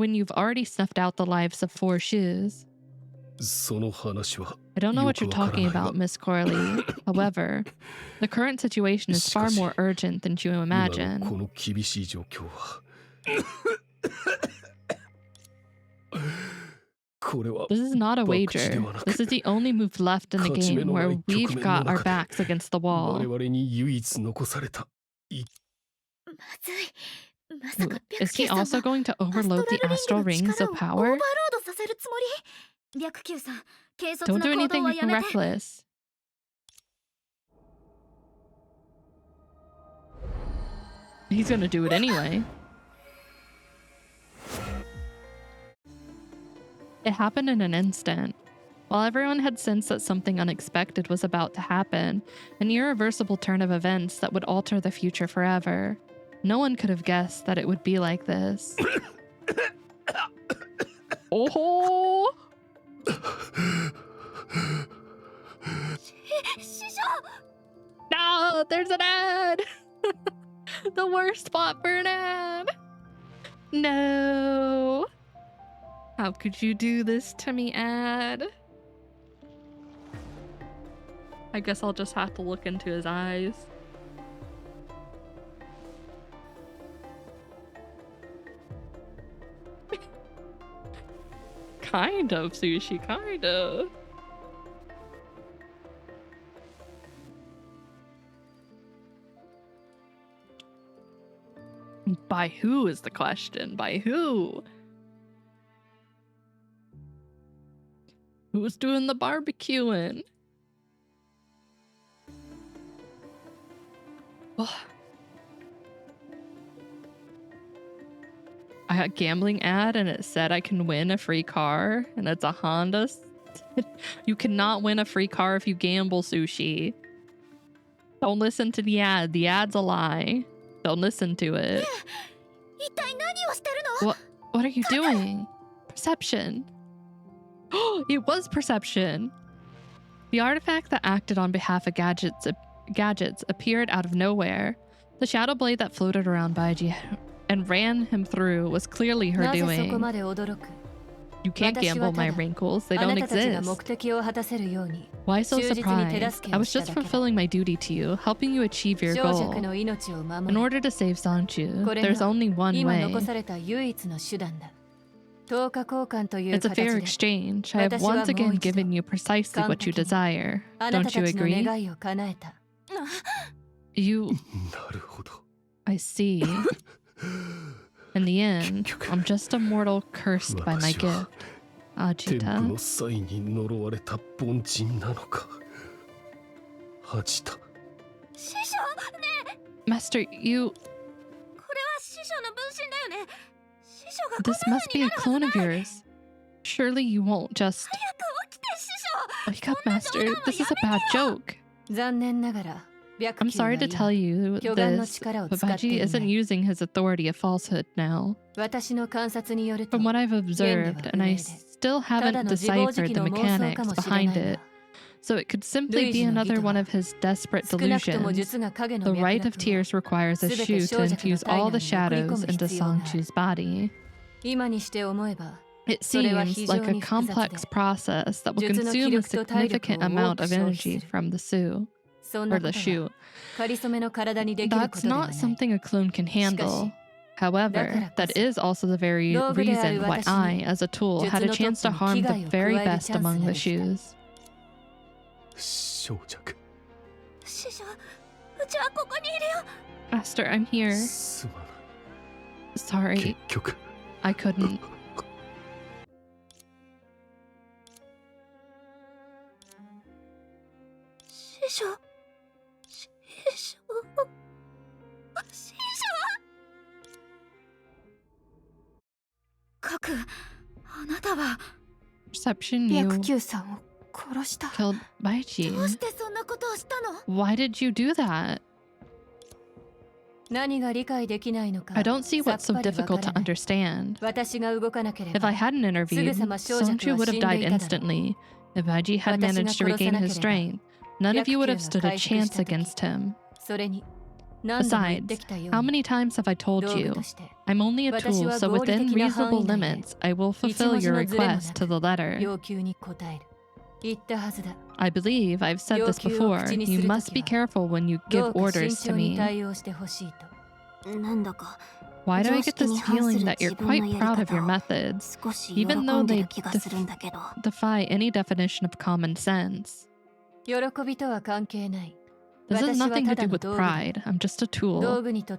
S4: に。
S1: you've already snuffed out the lives of 4 shoes?
S6: その話は
S1: I don't know what
S6: よ
S1: you're
S6: くわから
S1: talking
S6: ないが
S1: about, Miss Corley. However, the current situation is far more urgent than you
S6: 今の
S1: imagine.
S6: この厳しい状況はこれは
S1: This is not a
S6: 博打で
S1: wager.
S6: はなく
S1: This is the only move left in the
S6: 勝ち目
S1: game
S6: のない
S1: where we've
S6: 局面
S1: got
S6: の
S1: our
S6: 中で
S1: backs against the
S6: 我
S1: wall.
S6: 々に唯一残された
S2: まずい。まさか
S1: Is
S2: 白
S1: he
S2: 球さん
S1: also
S2: が
S1: going to
S2: アスト
S1: overload
S2: ラ
S1: the
S2: ルリン
S1: astral
S2: グの
S1: rings
S2: 力
S1: of
S2: をオーバーロー
S1: power?
S2: ドさせるつもり？白球さん、軽率
S1: Don't
S2: な
S1: do
S2: 行動
S1: anything
S2: はやめて。
S1: He's gonna do it anyway. It happened in an instant. While everyone had sensed that something unexpected was about to happen, an irreversible turn of events that would alter the future forever, no one could have guessed that it would be like this. Oh! No, there's an ad! The worst spot for an ad! No! How could you do this to me, ad? I guess I'll just have to look into his eyes. Kind of, Sushi, kind of. By who is the question? By who? Who's doing the barbecuing? Oh. I got a gambling ad and it said I can win a free car and it's a Honda. You cannot win a free car if you gamble, Sushi. Don't listen to the ad. The ad's a lie. Don't listen to it. What are you doing? Perception. It was perception. The artifact that acted on behalf of gadgets appeared out of nowhere. The shadow blade that floated around Baiji and ran him through was clearly her doing. You can't gamble my wrinkles. They don't exist. Why so surprised? I was just fulfilling my duty to you, helping you achieve your goal. In order to save Sanchu, there's only one way. It's a fair exchange. I have once again given you precisely what you desire. Don't you agree? You... I see. In the end, I'm just a mortal cursed by my gift. Ajita. Master, you... This must be a clone of yours. Surely you won't just... Wake up, Master. This is a bad joke. I'm sorry to tell you this, but Baiji isn't using his authority of falsehood now. From what I've observed, and I still haven't deciphered the mechanics behind it, so it could simply be another one of his desperate delusions. The Rite of Tears requires a shoe to infuse all the shadows into Sangchu's body. It seems like a complex process that will consume a significant amount of energy from the shoe. Or the shoe. That's not something a clone can handle. However, that is also the very reason why I, as a tool, had a chance to harm the very best among the shoes. Master, I'm here. Sorry. I couldn't. Perception, you killed Baiji. Why did you do that? I don't see what's so difficult to understand. If I hadn't intervened, Sangchu would have died instantly. If Baiji had managed to regain his strength, none of you would have stood a chance against him. Besides, how many times have I told you? I'm only a tool, so within reasonable limits, I will fulfill your request to the letter. I believe I've said this before. You must be careful when you give orders to me. Why do I get this feeling that you're quite proud of your methods, even though they defy any definition of common sense? This has nothing to do with pride. I'm just a tool.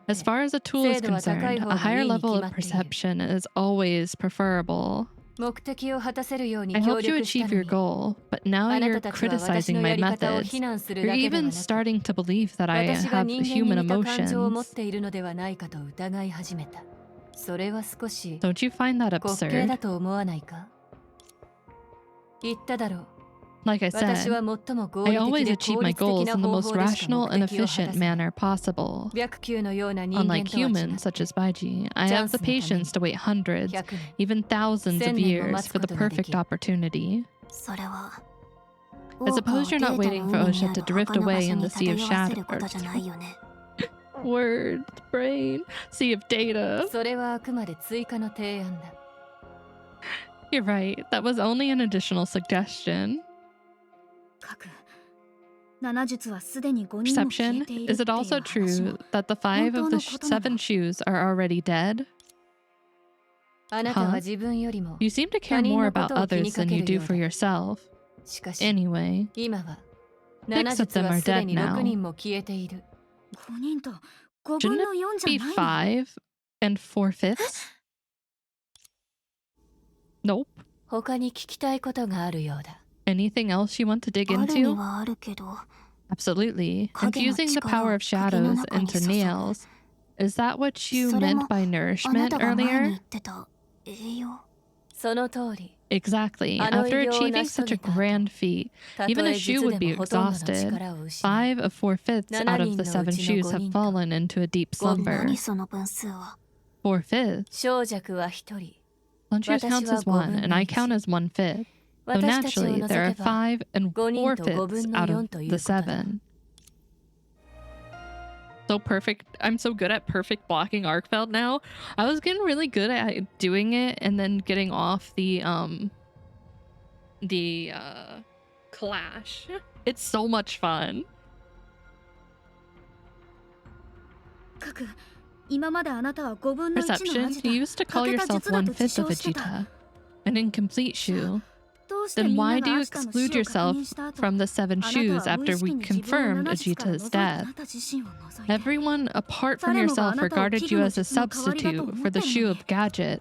S1: As far as a tool is concerned, a higher level of perception is always preferable.
S5: 目的を果たせるように
S1: I
S5: 協
S1: helped you
S5: 力した
S1: achieve
S5: の
S1: your
S5: に
S1: goal, but now
S5: あな
S1: you're
S5: たたちは私
S1: criticizing
S5: の
S1: my
S5: やり方を
S1: methods.
S5: 非難する
S1: You're
S5: だけでは
S1: even
S5: なく
S1: starting to believe that I
S5: 私が
S1: have
S5: 人間に
S1: human
S5: 似た感情を持っ
S1: emotions.
S5: ているのではないかと疑い始めた。それは少し
S1: Don't you find that
S5: 滑稽だ
S1: absurd?
S5: と思わないか？言っただろう。
S1: Like I
S5: 私
S1: said,
S5: は最も合
S1: I
S5: 理的
S1: always
S5: で
S1: achieve
S5: 効
S1: my
S5: 率的
S1: goals
S5: な
S1: in the
S5: 方
S1: most
S5: 法でしか
S1: rational
S5: 目
S1: and
S5: 的を果た
S1: efficient
S5: せない。
S1: manner possible.
S5: 白球のような人間
S1: Unlike
S5: とは違っ
S1: humans
S5: て
S1: such as Baiji, I have the
S5: Chance のために
S1: patience to wait hundreds,
S5: 100年
S1: even thousands of
S5: 1000年も
S1: years
S5: 待つ
S1: for
S5: こ
S1: the
S5: とができ
S1: perfect
S5: る。
S1: opportunity.
S4: それは
S1: I suppose you're not waiting for Osha to drift away in the sea of shadow. Word, brain, sea of data.
S5: それはあくまで追加の提案だ。
S1: You're right. That was only an additional suggestion.
S2: 各7術はすでに5人も消え
S1: Perception.
S2: ているっ
S1: Is
S2: ていう
S1: it also
S2: 話も
S1: true that the 5 of the 7 shoes are already dead?
S5: あなたは自分よりも
S1: You seem to care
S5: 他人
S1: more
S5: のこ
S1: about
S5: とを気に
S1: others
S5: か
S1: than
S5: け
S1: you
S5: る
S1: do
S5: よう
S1: for
S5: だ。
S1: yourself.
S5: しかし
S1: Anyway,
S5: 今は
S1: 6
S5: 7
S1: of
S5: 術
S1: them
S5: は
S1: are
S5: すで
S1: dead
S5: に6
S1: now.
S5: 人も消えている。
S2: 5人と5
S1: Shouldn't
S2: 分の4
S1: it
S2: じ
S1: be
S2: ゃないの？
S1: 5 and 4/5? Nope.
S5: 他に聞きたいことがあるようだ。
S1: Anything else you want to dig
S4: あるに
S1: into?
S4: はあるけど
S1: Absolutely.
S4: 影の
S1: Infusing the
S4: 力を
S1: power of
S4: 釘の
S1: shadows
S4: 中に
S1: into
S4: 注ぐ。
S1: nails. Is that what you
S4: それ
S1: meant
S4: も
S1: by
S4: あな
S1: nourishment
S4: たが前に
S1: earlier?
S4: 言ってた栄養。
S5: その通り。
S1: Exactly.
S5: あの
S1: After
S5: 偉業を
S1: achieving
S5: 成し遂
S1: such
S5: げ
S1: a
S5: た後、
S1: grand feat,
S5: た
S1: even
S5: と
S1: a
S5: え
S1: shoe
S5: 術
S1: would
S5: で
S1: be
S5: もほとんどの
S1: exhausted.
S5: 力を失い、
S1: 5 of 4/5 out
S5: 7
S1: of
S5: 人
S1: the
S5: のう
S1: 7
S5: ちの
S1: shoes
S5: 5
S1: have
S5: 人と
S1: fallen into a deep
S5: 5人。
S1: slumber.
S4: 何その分数は。
S1: 4/5.
S5: 小弱は1人。
S1: Lunches counts as 1, and I count as 1/5. So
S5: 私たちを
S1: naturally,
S5: 除
S1: there are
S5: けば
S1: 5 and
S5: 5人と5
S1: 4/5
S5: 分の
S1: out
S5: 4
S1: of
S5: という
S1: the
S5: ことだ。
S1: 7. So perfect. I'm so good at perfect blocking Arcfeld now. I was getting really good at doing it and then getting off the clash. It's so much fun.
S2: 各今まであなたは5分の1のア
S1: Perception.
S2: ジト
S1: You used to call
S2: 欠けた
S1: yourself
S2: 術だと自
S1: 1/5 of
S2: 称してた。
S1: Vegeta. An incomplete shoe.
S2: どうして
S1: Then
S2: みん
S1: why
S2: な
S1: do
S2: が
S1: you
S2: アシカの
S1: exclude
S2: 死を確
S1: yourself
S2: 認した後、
S1: from the 7
S2: あなた
S1: shoes
S2: は無意
S1: after
S2: 識
S1: we
S2: に自分を
S1: confirmed
S2: 7術から
S1: Ajita's
S2: 除いたあ
S1: death?
S2: なた自身を除いて
S1: Everyone apart from
S2: 誰もがあ
S1: yourself
S2: なたを
S1: regarded
S2: 器
S1: you
S2: 具の
S1: as a
S2: 術の代わりだと
S1: substitute
S2: 思
S1: for
S2: って
S1: the
S2: る
S1: shoe
S2: の
S1: of
S2: に。
S1: gadgets.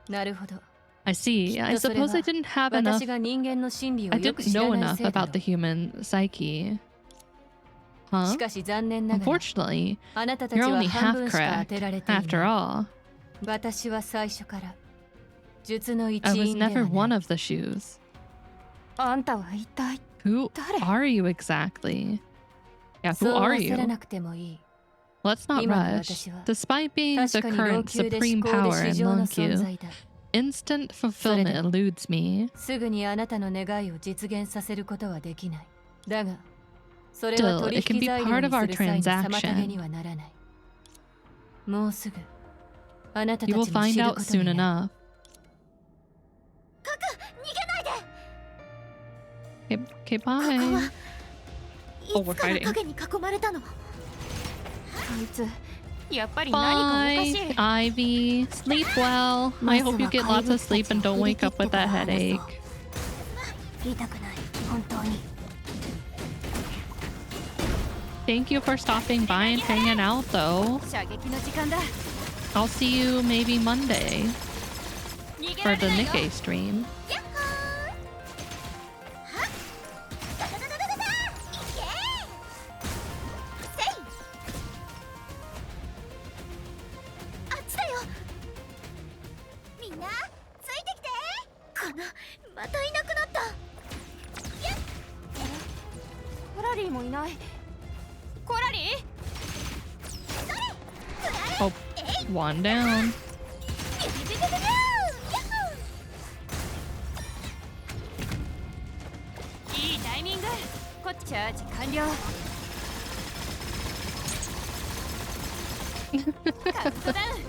S5: なるほど。
S1: I see.
S5: きっ
S1: I
S5: とそれ
S1: suppose
S5: は
S1: I didn't have enough.
S5: 私が人間の心理を
S1: I
S5: よく
S1: didn't
S5: 知ら
S1: know
S5: ない
S1: enough
S5: せいだ
S1: about
S5: ろ
S1: the human psyche.
S5: う。
S1: Huh?
S5: しかし残念ながら、
S1: Unfortunately,
S5: あなたたち
S1: you're
S5: は
S1: only
S5: 半
S1: half
S5: 分しか当
S1: correct.
S5: てられていない。
S1: After all,
S5: 私は最初から術の一
S1: I was
S5: 員では
S1: never
S5: ない。
S1: one of the shoes.
S2: あんたは一体
S1: Who
S2: 誰？
S1: are you exactly? Yeah,
S5: そう
S1: who are
S5: 焦ら
S1: you?
S5: なくてもいい。
S1: Let's not
S5: 今の
S1: rush.
S5: 私は
S1: Despite being the
S5: 確かに老
S1: current
S5: 朽で
S1: supreme
S5: 思考
S1: power
S5: で
S1: in
S5: 市場の存
S1: Lunkyu,
S5: 在だ。
S1: instant fulfillment eludes me.
S5: すぐにあなたの願いを実現させることはできない。だが、それは
S1: Still,
S5: 取
S1: it can
S5: 引
S1: be
S5: 材料
S1: part
S5: に
S1: of our
S5: する際の
S1: transaction.
S5: 妨げにはならない。もうすぐ、あなたた
S1: You
S5: ち
S1: will
S5: も
S1: find
S5: 知る
S1: out
S5: こと
S1: soon
S5: になる。
S1: enough. Okay,
S2: ここ
S1: bye.
S2: はいつから影に囲まれたの？こいつやっぱり何かおかしい。
S1: Bye, Ivy. Sleep well. I hope you get lots of sleep and don't wake up with that headache.
S4: 言いたくない、本当に。
S1: Thank you for stopping by and hanging out, though.
S2: 射撃の時間だ。
S1: I'll see you maybe Monday
S2: 逃げ
S1: for
S2: ら
S1: the
S2: れないよ。
S1: Nikkei stream.
S2: みんなついてきて。かな、またいなくなった。コラリーもいない。コラリー。
S1: Oh, one down.
S2: いいタイミング。こっちャージ完了。カウントダウン。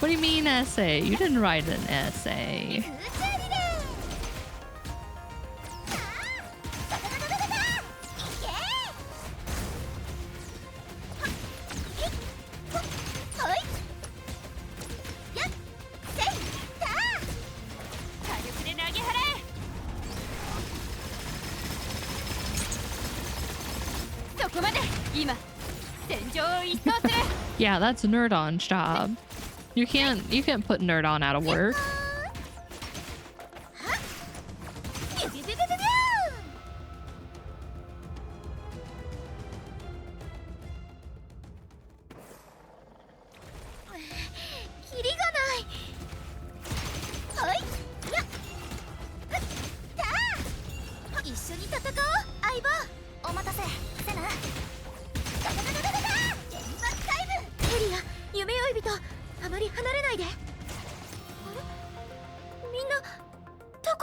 S1: What do you mean essay? You didn't write an essay.
S2: そこまで。今戦場を一掃する。
S1: Yeah, that's Nerdon's job. You can't put Nerdon out of work.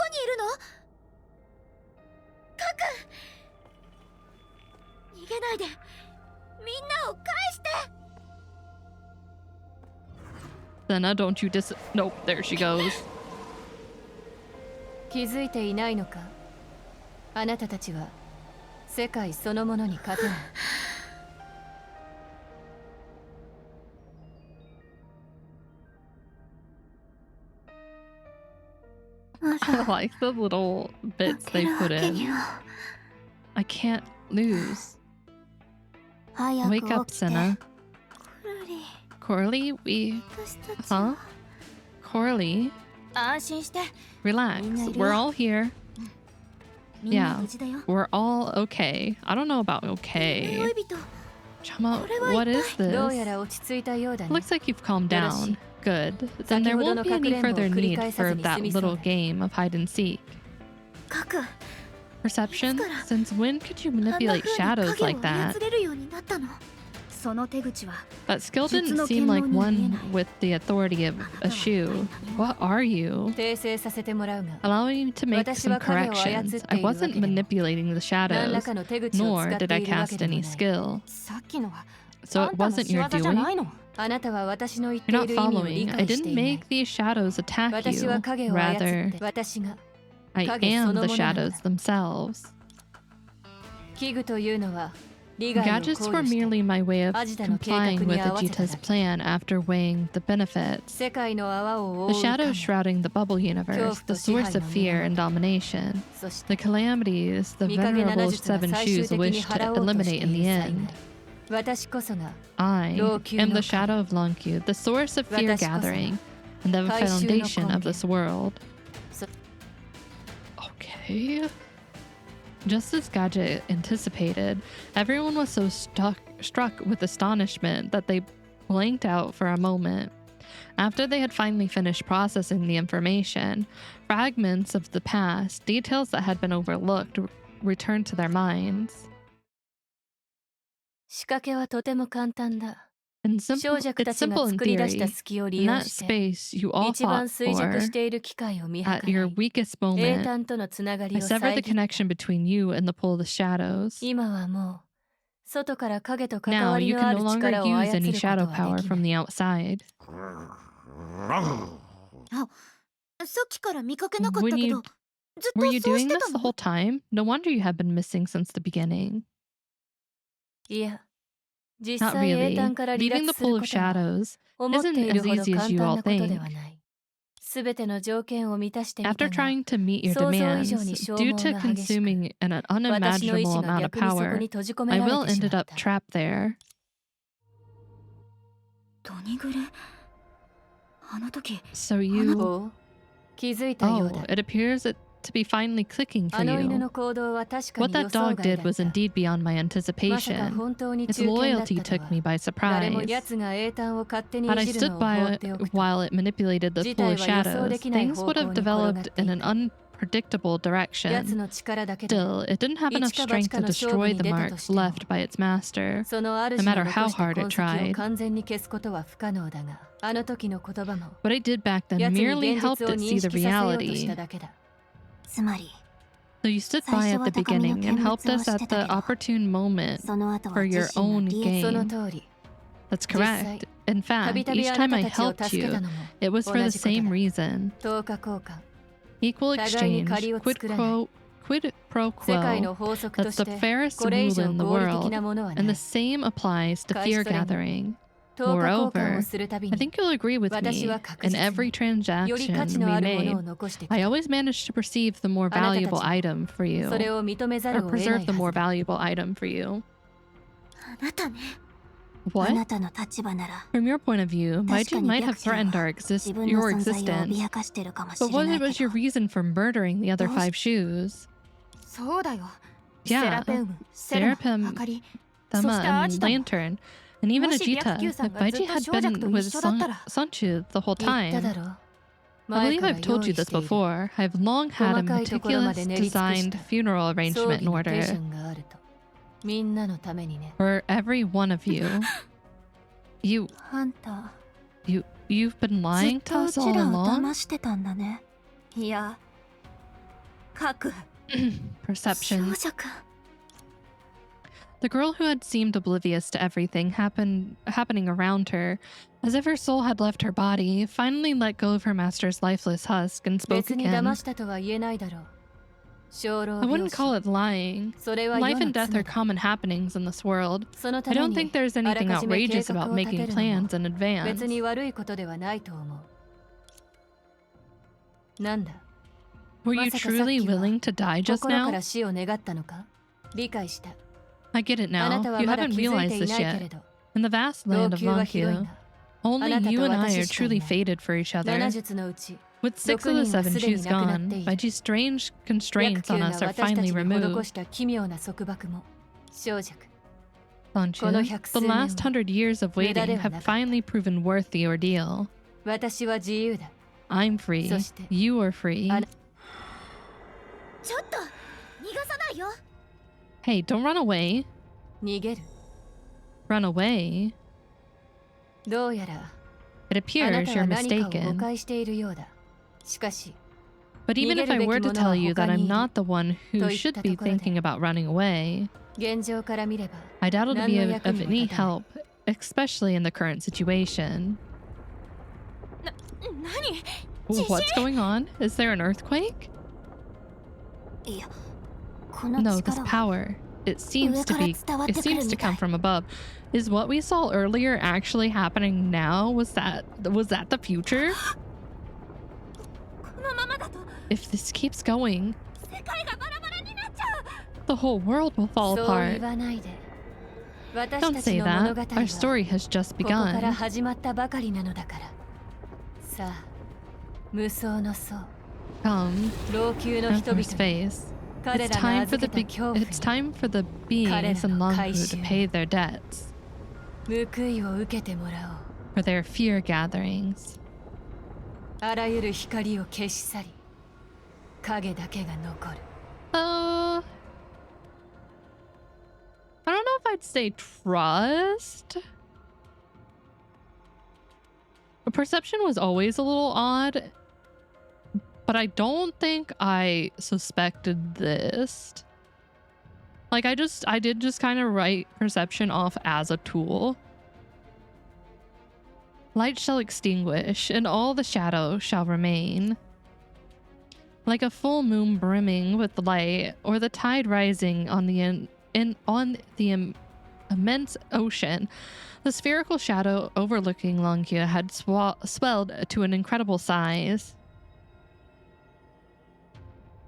S2: こにいるの？カ君、逃げないで。みんなを返して。
S1: Senna, don't you Nope, there she goes.
S5: 気づいていないのか？あなたたちは世界そのものに勝てない。
S1: I like the little bits they put in. I can't lose. Wake up, Senna. Corley, Huh? Corley,
S2: 安心して。
S1: relax. We're all here.
S2: みんな
S1: Yeah,
S2: 無事だよ。
S1: we're all okay. I don't know about okay.
S2: 恋人。
S1: Chama, what is
S5: どうや
S1: this?
S5: ら落ち着いたようだね。
S1: Looks like you've calmed down. Good. Then there won't be any further need for that little game of hide and seek.
S2: カ君、
S1: Perception? Since when could you
S2: あんな
S1: manipulate
S2: 風に
S1: shadows
S2: 影
S1: like
S2: を
S1: that?
S2: 操れるようになったの。その手口は
S1: That skill didn't seem like one with the authority of a shoe. What are you?
S5: 訂正させてもらうが、
S1: Allowing you to make some corrections. I wasn't manipulating the
S5: 何ら
S1: shadows,
S5: かの手口を
S1: nor
S5: 使って
S1: did I
S5: いるわけ
S1: cast
S5: でもな
S1: any
S5: い。
S1: skill.
S2: さっきのは
S1: So it wasn't your
S2: じゃない
S1: doing?
S2: の。
S5: あなたは私の言って
S1: You're
S5: い
S1: not
S5: る意味を理
S1: following. I
S5: 解して
S1: didn't
S5: いない。
S1: make these shadows attack
S5: 私
S1: you.
S5: は影を操っ
S1: Rather,
S5: て、私が
S1: I
S5: 影そ
S1: am
S5: の
S1: the
S5: ものなんだ。
S1: shadows themselves.
S5: 器具というのは利害を考
S1: Gadgets
S5: 慮
S1: were
S5: して
S1: merely my way of
S5: アジタの計画
S1: complying
S5: に
S1: with
S5: 合わせただ
S1: Ajita's
S5: け。
S1: plan after weighing the benefits.
S5: 世界の泡を覆
S1: The
S5: う
S1: shadows
S5: 影、
S1: shrouding the bubble universe, the source of fear and domination.
S5: そし
S1: The
S5: て
S1: calamities the
S5: 見影
S1: venerable
S5: 70が
S1: seven
S5: 最終
S1: shoes
S5: 的に
S1: wish
S5: 払
S1: to
S5: おうとして
S1: eliminate
S5: い
S1: in
S5: る
S1: the
S5: 際
S1: end.
S5: 私こそが
S1: I
S5: 老朽
S1: am
S5: の
S1: the shadow of Lonku, the source of fear
S5: 私こそが
S1: gathering, and the
S5: 回収の根源。
S1: foundation of this world.
S5: そ
S1: Okay. Just as Gadget anticipated, everyone was so struck with astonishment that they blanked out for a moment. After they had finally finished processing the information, fragments of the past, details that had been overlooked, returned to their minds.
S5: 仕掛けはとても簡単だ。
S1: And
S5: 少
S1: simple,
S5: 弱た
S1: it's
S5: ちが
S1: simple in
S5: 作り出した
S1: theory.
S5: 隙を利
S1: In
S5: 用
S1: that
S5: して、
S1: space you all
S5: 一番
S1: fought
S5: 衰弱
S1: for,
S5: している機会を見計
S1: at
S5: ら
S1: your
S5: い、
S1: weakest
S5: 英
S1: moment,
S5: 単とのつながり
S1: I
S5: を
S1: severed
S5: 遮
S1: the
S5: った。
S1: connection between you and the pull of the shadows.
S5: 今はもう、外から影と関
S1: Now
S5: わり
S1: you
S5: のあ
S1: can
S5: る
S1: no longer
S5: 力を
S1: use
S5: 操
S1: any
S5: ること
S1: shadow
S5: は
S1: power
S5: でき
S1: from
S5: ない。
S1: the outside.
S2: さっきから見かけなかった
S1: When
S2: け
S1: you
S2: ど、ずっ
S1: Were
S2: と
S1: you
S2: そうし
S1: doing
S2: て
S1: this
S2: た
S1: the
S2: の？
S1: whole time? No wonder you have been missing since the beginning.
S5: いや、実
S1: Not
S5: 際英
S1: really.
S5: 単から離
S1: Leaving
S5: 脱
S1: the
S5: する
S1: pull
S5: こ
S1: of
S5: とは
S1: shadows
S5: 思って
S1: isn't
S5: いる
S1: as
S5: ほど
S1: easy
S5: 簡
S1: as you
S5: 単
S1: all
S5: なことで
S1: think.
S5: はない。すべての条件を満たしてみ
S1: After
S5: たが、
S1: trying to meet your
S5: 想像以
S1: demands,
S5: 上に消
S1: due
S5: 耗
S1: to
S5: が激しく、
S1: consuming an
S5: 私の意
S1: unimaginable
S5: 志が
S1: amount of
S5: 逆にそこ
S1: power,
S5: に閉じ込め
S1: my
S5: られ
S1: will
S5: てしま
S1: ended
S5: っ
S1: up
S5: た。
S1: trapped there.
S2: ドニグレ、あの時、
S1: So you...
S5: おう、気づいたよう
S1: Oh,
S5: だ。
S1: it appears it to be finally clicking
S5: あ
S1: for
S5: の犬
S1: you.
S5: の行動は確か
S1: What
S5: に予
S1: that
S5: 想
S1: dog
S5: 外
S1: did
S5: だっ
S1: was
S5: た。
S1: indeed beyond my
S5: まさか
S1: anticipation.
S5: 本当に
S1: Its
S5: 中堅だっ
S1: loyalty
S5: たと
S1: took
S5: は。
S1: me by
S5: 誰も
S1: surprise.
S5: 奴が英単を勝手に
S1: Had I
S5: いじる
S1: stood
S5: のを放
S1: by
S5: っておくと、
S1: while it manipulated the
S5: 事
S1: pull
S5: 態
S1: of
S5: は予想
S1: shadows,
S5: できない
S1: things
S5: 方
S1: would
S5: 向
S1: have
S5: に転がっ
S1: developed
S5: てい
S1: in
S5: た。
S1: an unpredictable
S5: 奴
S1: direction.
S5: の力だけで、
S1: Still, it didn't have enough
S5: 一か八
S1: strength
S5: か
S1: to
S5: の勝負
S1: destroy
S5: に
S1: the
S5: 出た
S1: mark
S5: としても、
S1: left by its master.
S5: その
S1: No
S5: 主の
S1: matter
S5: 残
S1: how
S5: した
S1: hard
S5: 痕
S1: it
S5: 跡を
S1: tried.
S5: 完全に消すことは不可能だが、あの時の言葉も、
S1: What I did back then
S5: 奴に
S1: merely
S5: 現
S1: helped
S5: 実を
S1: it
S5: 認
S1: see the
S5: 識させようとし
S1: reality.
S5: ただけだ。
S2: つまり、
S1: So you stood by at the beginning and helped us at the opportune moment
S2: その後は
S1: for
S2: 自
S1: your
S2: 身
S1: own
S2: の利益。
S5: その
S1: gain.
S5: 通り、
S1: That's
S5: 実際、
S1: correct. In
S5: た
S1: fact,
S5: びたび
S1: each
S5: あな
S1: time
S5: た
S1: I
S5: たちを
S1: helped
S5: 助け
S1: you,
S5: たのも
S1: it was
S5: 同
S1: for the
S5: じこと
S1: same
S5: だ。
S1: reason.
S5: 等価交換。
S1: Equal
S5: 互いに
S1: exchange,
S5: 借りを作らない。
S1: quid pro
S5: 世界
S1: quo.
S5: の法則と
S1: That's
S5: し
S1: the
S5: て、
S1: fairest
S5: これ以
S1: rule
S5: 上
S1: in the
S5: 合理的
S1: world,
S5: なものは
S1: and
S5: な
S1: the
S5: い。
S1: same applies to
S5: 返し
S1: fear
S5: それに、
S1: gathering.
S5: 等価交換を
S1: Moreover,
S5: するたび
S1: I
S5: に、
S1: think you'll agree with
S5: 私
S1: me,
S5: は確
S1: in
S5: 実
S1: every
S5: に、より価値
S1: transaction
S5: の
S1: we
S5: あるものを
S1: made,
S5: 残してき
S1: I
S5: た。
S1: always managed to perceive the more
S5: あなたたち
S1: valuable
S5: も、
S1: item for you,
S5: それを認めざ
S1: or
S5: るを得な
S1: preserve
S5: い
S1: the
S5: は
S1: more
S5: ずだ。
S1: valuable item for you.
S2: あなたね。あ
S1: What?
S2: なたの立場なら、
S1: From your point of view,
S2: 確か
S1: Maiji
S2: に
S1: might
S2: 白
S1: have
S2: 痴は
S1: threatened our
S2: 自分の
S1: your
S2: 存在を
S1: existence,
S2: 脅かしてるかもし
S1: but
S2: れ
S1: what
S2: ない
S1: was
S2: け
S1: your
S2: ど。
S1: reason for murdering the other
S2: どうし
S1: five shoes?
S2: そうだよ。セラ
S1: Yeah,
S2: ペウム、セルマ、
S1: Serapim,
S2: あかり、
S1: Tama,
S2: そしてア
S1: and
S2: ジタも。
S1: Lantern, and even
S2: もし白
S1: Ajita.
S2: 球さん
S1: If
S2: がずっ
S1: Baiji
S2: と
S1: had
S2: 少女
S1: been
S2: と
S1: with
S2: 一緒だったら、
S1: Sanchu the whole
S5: 言っただ
S1: time,
S5: ろう。
S1: I
S5: 前
S1: believe
S5: から
S1: I've told
S5: 用
S1: you
S5: 意し
S1: this
S5: ている。
S1: before. I've long had a
S5: 細かいところま
S1: meticulous
S5: で練り尽くし
S1: designed
S5: た
S1: funeral
S5: 葬
S1: arrangement
S5: 儀
S1: in
S5: の手
S1: order
S5: 順があると。みんなのためにね。
S1: for every one of you. You,
S2: あんた、
S1: you've been
S2: ずっ
S1: lying
S2: と
S1: to
S2: う
S1: us
S2: ち
S1: all
S2: らを
S1: along?
S2: 騙してたんだね。いや、
S1: Perception.
S2: 少女か。
S1: The girl who had seemed oblivious to everything happening around her, as if her soul had left her body, finally let go of her master's lifeless husk and spoke
S5: 別に
S1: again.
S5: 騙したとは言えないだろう。生老
S1: I
S5: 病
S1: wouldn't call it lying.
S5: それは世
S1: Life
S5: の
S1: and death
S5: 常
S1: are
S5: だ。
S1: common happenings in this world.
S5: そのた
S1: I
S5: め
S1: don't
S5: に
S1: think there's
S5: あら
S1: anything
S5: かじめ計
S1: outrageous
S5: 画
S1: about
S5: を立
S1: making
S5: てるのも
S1: plans in advance.
S5: 別に悪いことではないと思う。なんだ
S1: Were you
S5: まさかさっ
S1: truly
S5: きは
S1: willing to die just
S5: 心か
S1: now?
S5: ら死を願ったのか理解した。
S1: I get it
S5: あな
S1: now.
S5: たは
S1: You
S5: まだ
S1: haven't
S5: 気づい
S1: realized
S5: てい
S1: this
S5: ないけれ
S1: yet.
S5: ど、
S1: In the vast
S5: 老
S1: land of
S5: 朽はひどい
S1: Lonkyu,
S5: が、
S1: only
S5: あなたと
S1: you and I
S5: 私
S1: are
S5: しかいない。
S1: truly fated for each other.
S5: 7術のうち
S1: With 6 of
S5: 6
S1: the
S5: 人が
S1: 7
S5: すでに
S1: she's
S5: 亡くなって
S1: gone,
S5: いる。
S1: Vegie's strange constraints
S5: 白
S1: on
S5: 球
S1: us
S5: が
S1: are
S5: 私たち
S1: finally
S5: に
S1: removed.
S5: 施した奇妙な束縛も小弱。
S1: Don't
S5: この
S1: you?
S5: 百
S1: The
S5: 数年
S1: last 100 years of
S5: 無駄で
S1: waiting
S5: は
S1: have
S5: なかった。
S1: finally proven worth the ordeal.
S5: 私は自由だ。
S1: I'm free.
S5: そして
S1: You are free.
S5: あな
S2: ちょっと逃がさないよ。
S1: Hey, don't run away.
S5: 逃げる。
S1: Run away?
S5: どうやら
S1: It
S5: あな
S1: appears
S5: た
S1: you're
S5: は何かを誤
S1: mistaken.
S5: 解しているようだ。しかし、
S1: But even if I were to tell you that I'm not the one who should be thinking about running away,
S5: 現状から見れば
S1: I doubt it'll be
S5: 何の
S1: of
S5: 役にも
S1: any
S5: 立たない。
S1: help, especially in the current situation.
S2: 何？
S1: What's going on? Is there an earthquake?
S4: いや、この
S1: No,
S4: 力
S1: this
S4: は
S1: power. It seems to be. It seems to come from above. Is what we saw earlier actually happening now? Was that the future?
S2: このままだと
S1: If this keeps going,
S2: 世界がバラバラになっちゃう。
S1: the whole world will fall
S5: そう
S1: apart.
S5: 言わないで。私
S1: Don't
S5: たち
S1: say
S5: の物
S1: that.
S5: 語
S1: Our
S5: は
S1: story has just
S5: ここから
S1: begun.
S5: 始まったばかりなのだから。さあ、無双の層、
S1: Come,
S5: 老朽の人々
S1: Emperor's
S5: に
S1: face.
S5: 彼
S1: It's
S5: らが
S1: time for
S5: 預
S1: the
S5: けた恐怖
S1: it's time for the beings in Longhu to pay their debts
S5: に報いを受けてもらおう。
S1: for their fear gatherings.
S5: あらゆる光を消し去り、影だけが残る。
S1: I don't know if I'd say trust. Perception was always a little odd, but I don't think I suspected this. Like I did just kind of write perception off as a tool. Light shall extinguish, and all the shadow shall remain. Like a full moon brimming with light, or the tide rising on the immense ocean, the spherical shadow overlooking Longyu had swelled to an incredible size.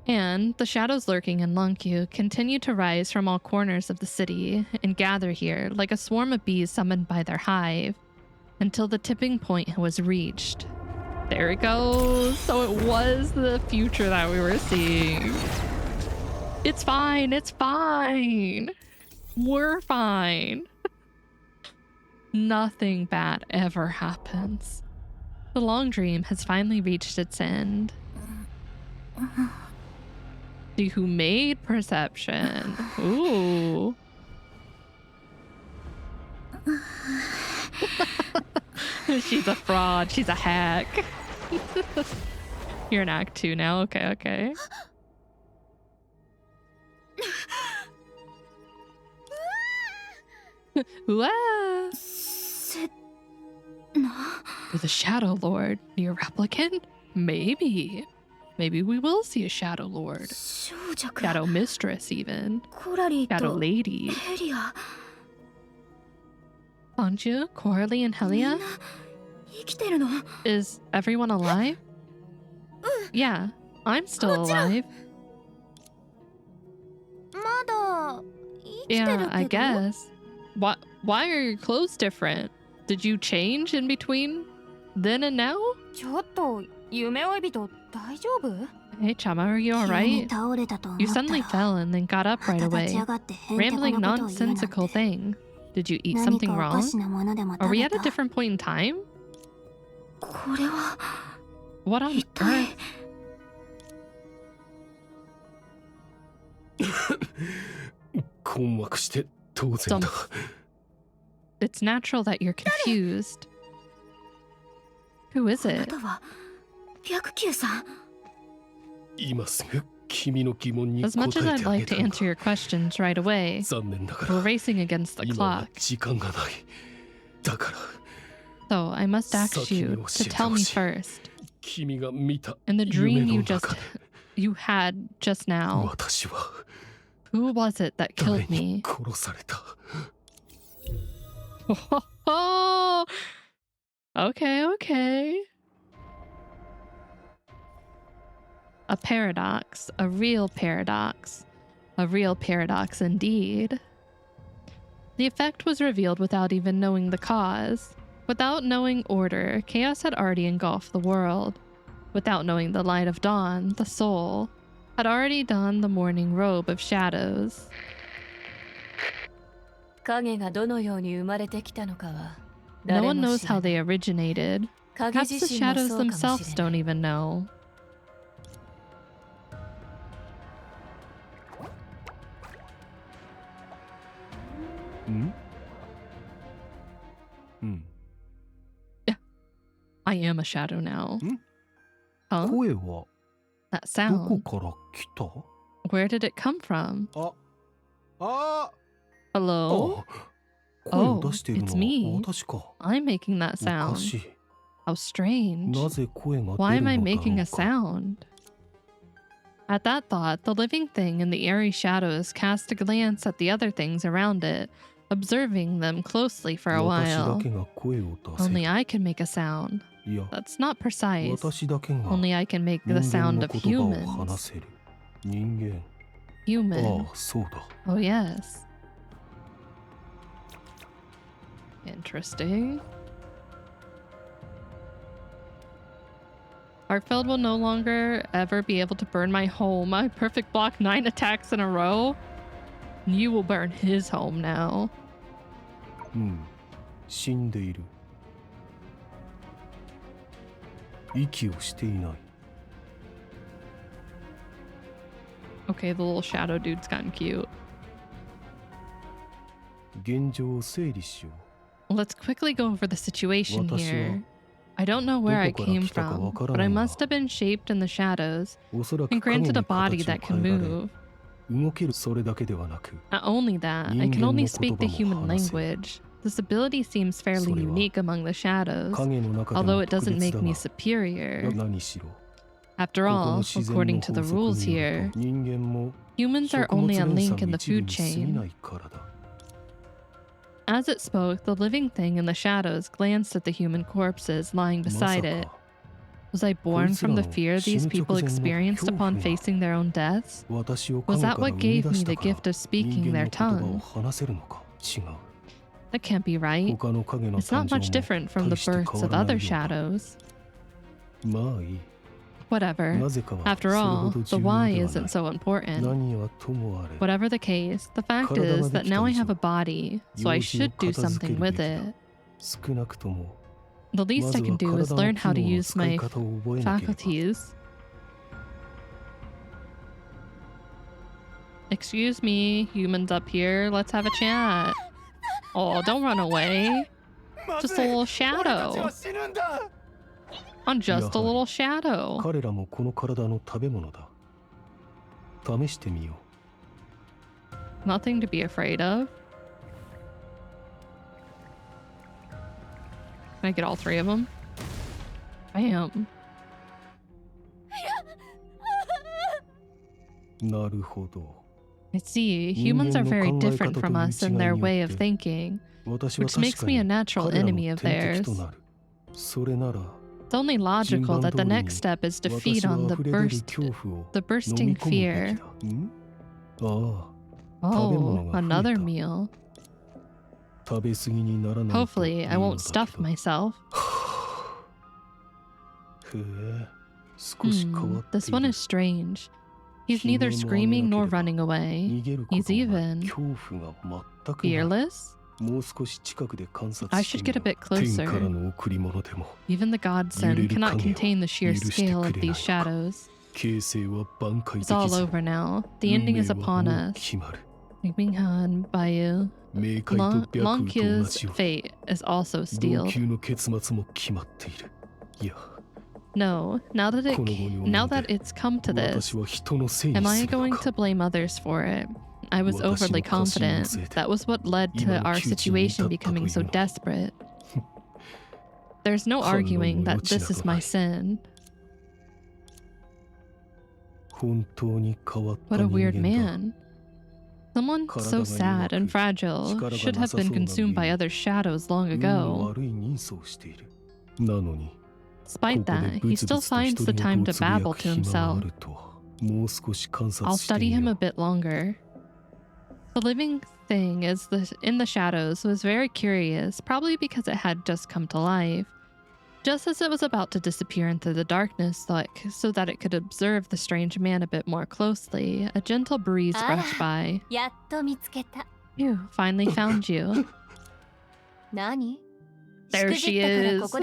S1: And the shadows lurking in Longyu continued to rise from all corners of the city and gather here like a swarm of bees summoned by their hive, until the tipping point was reached. There it goes. So it was the future that we were seeing. It's fine. It's fine. We're fine. Nothing bad ever happens. The long dream has finally reached its end. See who made perception. Ooh. She's a fraud. She's a hack. You're in Act 2 now. Okay, okay. Wah! The Shadow Lord, your replicant? Maybe. Maybe we will see a Shadow Lord.
S2: 少女か。
S1: Shadow Mistress, even.
S2: コラリー
S1: Shadow
S2: と
S1: Lady.
S2: ヘリア。
S1: Anju, Coralie, and
S2: みん
S1: Helia?
S2: な生きてるの？
S1: Is everyone alive? Yeah, I'm still alive.
S2: まだ生きてる
S1: Yeah, I
S2: けど。
S1: guess. Why are your clothes different? Did you change in between then and now?
S2: ちょっと夢追い人大丈夫？
S1: Hey, Chama, are you
S4: 急に
S1: alright?
S4: 倒れたと思
S1: You
S4: った
S1: suddenly
S4: ら
S1: fell and then got up
S4: ま
S1: right
S4: た立ち
S1: away.
S4: 上がってへんてこ
S1: Rambling
S4: なことを言うなん
S1: nonsensical
S4: て
S1: thing. Did you eat
S4: 何
S1: something
S4: かおか
S1: wrong?
S4: しなものでも
S1: Are
S4: 食
S1: we
S4: べ
S1: at a
S4: た？
S1: different point in time?
S2: これは
S1: What on
S2: 一体
S1: earth?
S6: 困惑して当然だ。
S1: It's natural that you're confused. Who is
S2: あな
S1: it?
S2: たは白球さん。
S6: 今すぐ
S1: As much as I'd like to answer your questions right away, we're racing against the clock. So I must ask you to tell me first. In the dream you had just now, who was it that killed me? Oh, okay. A paradox, a real paradox indeed. The effect was revealed without even knowing the cause. Without knowing order, chaos had already engulfed the world. Without knowing the light of dawn, the soul had already donned the morning robe of shadows. No one knows how they originated. Perhaps the shadows themselves don't even know. Yeah, I am a shadow now. Huh? That sound. Where did it come from? Hello? Oh, it's me. I'm making that sound. How strange. Why am I making a sound? At that thought, the living thing in the airy shadows cast a glance at the other things around it, observing them closely for a while. Only I can make a sound. That's not precise. Only I can make the sound of humans. Human. Oh yes. Interesting. Arkfeld will no longer ever be able to burn my home. I perfect block 9 attacks in a row. You will burn his home now. Okay, the little shadow dude's gotten cute. Let's quickly go over the situation here. I don't know where I came from, but I must have been shaped in the shadows and granted a body that can move. Not only that, I can only speak the human language. This ability seems fairly unique among the shadows, although it doesn't make me superior. After all, according to the rules here, humans are only a link in the food chain. As it spoke, the living thing in the shadows glanced at the human corpses lying beside it. Was I born from the fear these people experienced upon facing their own deaths? Was that what gave me the gift of speaking their tongue? That can't be right. It's not much different from the births of other shadows. Whatever. After all, the why isn't so important. Whatever the case, the fact is that now I have a body, so I should do something with it. The least I can do is learn how to use my faculties. Excuse me, humans up here, let's have a chat. Oh, don't run away. Just a little shadow. I'm just a little shadow. Nothing to be afraid of. Can I get all 3 of them? Bam. I see. Humans are very different from us in their way of thinking, which makes me a natural enemy of theirs. It's only logical that the next step is to feed on the bursting fear. Oh, another meal. Hopefully, I won't stuff myself. This one is strange. He's neither screaming nor running away. He's even fearless? I should get a bit closer. Even the godson cannot contain the sheer scale of these shadows. It's all over now. The ending is upon us. Minghan, Bayu. Longqi's fate is also sealed. No, now that it's come to this, am I going to blame others for it? I was overly confident. That was what led to our situation becoming so desperate. There's no arguing that this is my sin. What a weird man. Someone so sad and fragile should have been consumed by other shadows long ago. Despite that, he still finds the time to babble to himself. I'll study him a bit longer. The living thing in the shadows was very curious, probably because it had just come to life. Just as it was about to disappear into the darkness, so that it could observe the strange man a bit more closely, a gentle breeze brushed by. Phew, finally found you. There she is.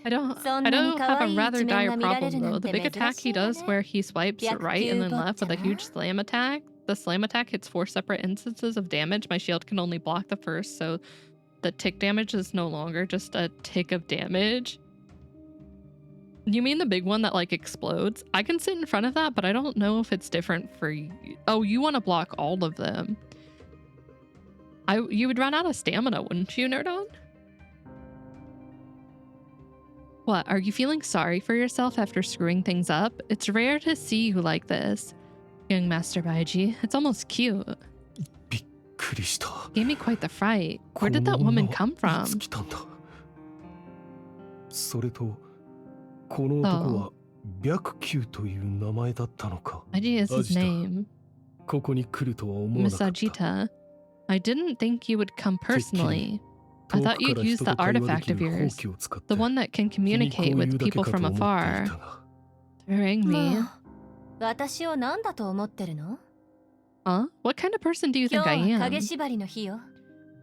S1: I don't have a rather dire problem though. The big attack he does where he swipes right and then left with a huge slam attack. The slam attack hits 4 separate instances of damage. My shield can only block the first, so the tick damage is no longer just a tick of damage. You mean the big one that like explodes? I can sit in front of that, but I don't know if it's different for you. Oh, you want to block all of them. You would run out of stamina, wouldn't you, Nerdon? What, are you feeling sorry for yourself after screwing things up? It's rare to see you like this. Young Master Baiji, it's almost cute. Gave me quite the fright. Where did that woman come from? Oh. Baiji is his name. Miss Ajita, I didn't think you would come personally. I thought you'd use the artifact of yours, the one that can communicate with people from afar. To ring me. Huh? What kind of person do you think I am?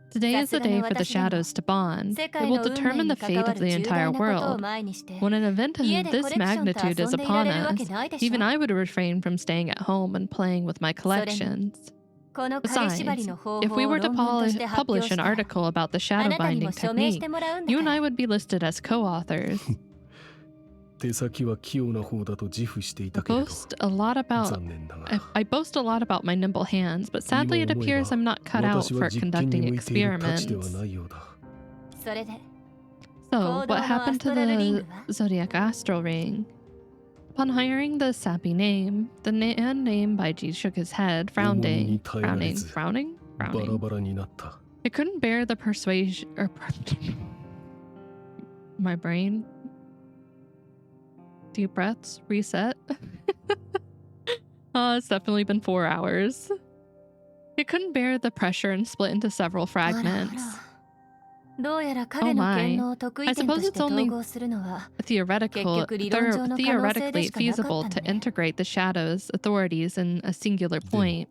S1: Today is the day for the shadows to bond. It will determine the fate of the entire world. When an event of this magnitude is upon us, even I would refrain from staying at home and playing with my collections. Besides, if we were to publish an article about the shadow binding technique, you and I would be listed as co-authors. I boast a lot about my nimble hands, but sadly it appears I'm not cut out for conducting experiments. So, what happened to the Zodiac Astral Ring? Upon hearing the sappy name, the man named Baiji shook his head, frowning. It couldn't bear the persuasion. My brain. Deep breaths, reset. It's definitely been 4 hours. It couldn't bear the pressure and split into several fragments. Oh my, I suppose it's only theoretically feasible to integrate the Shadow's authorities in a singular point.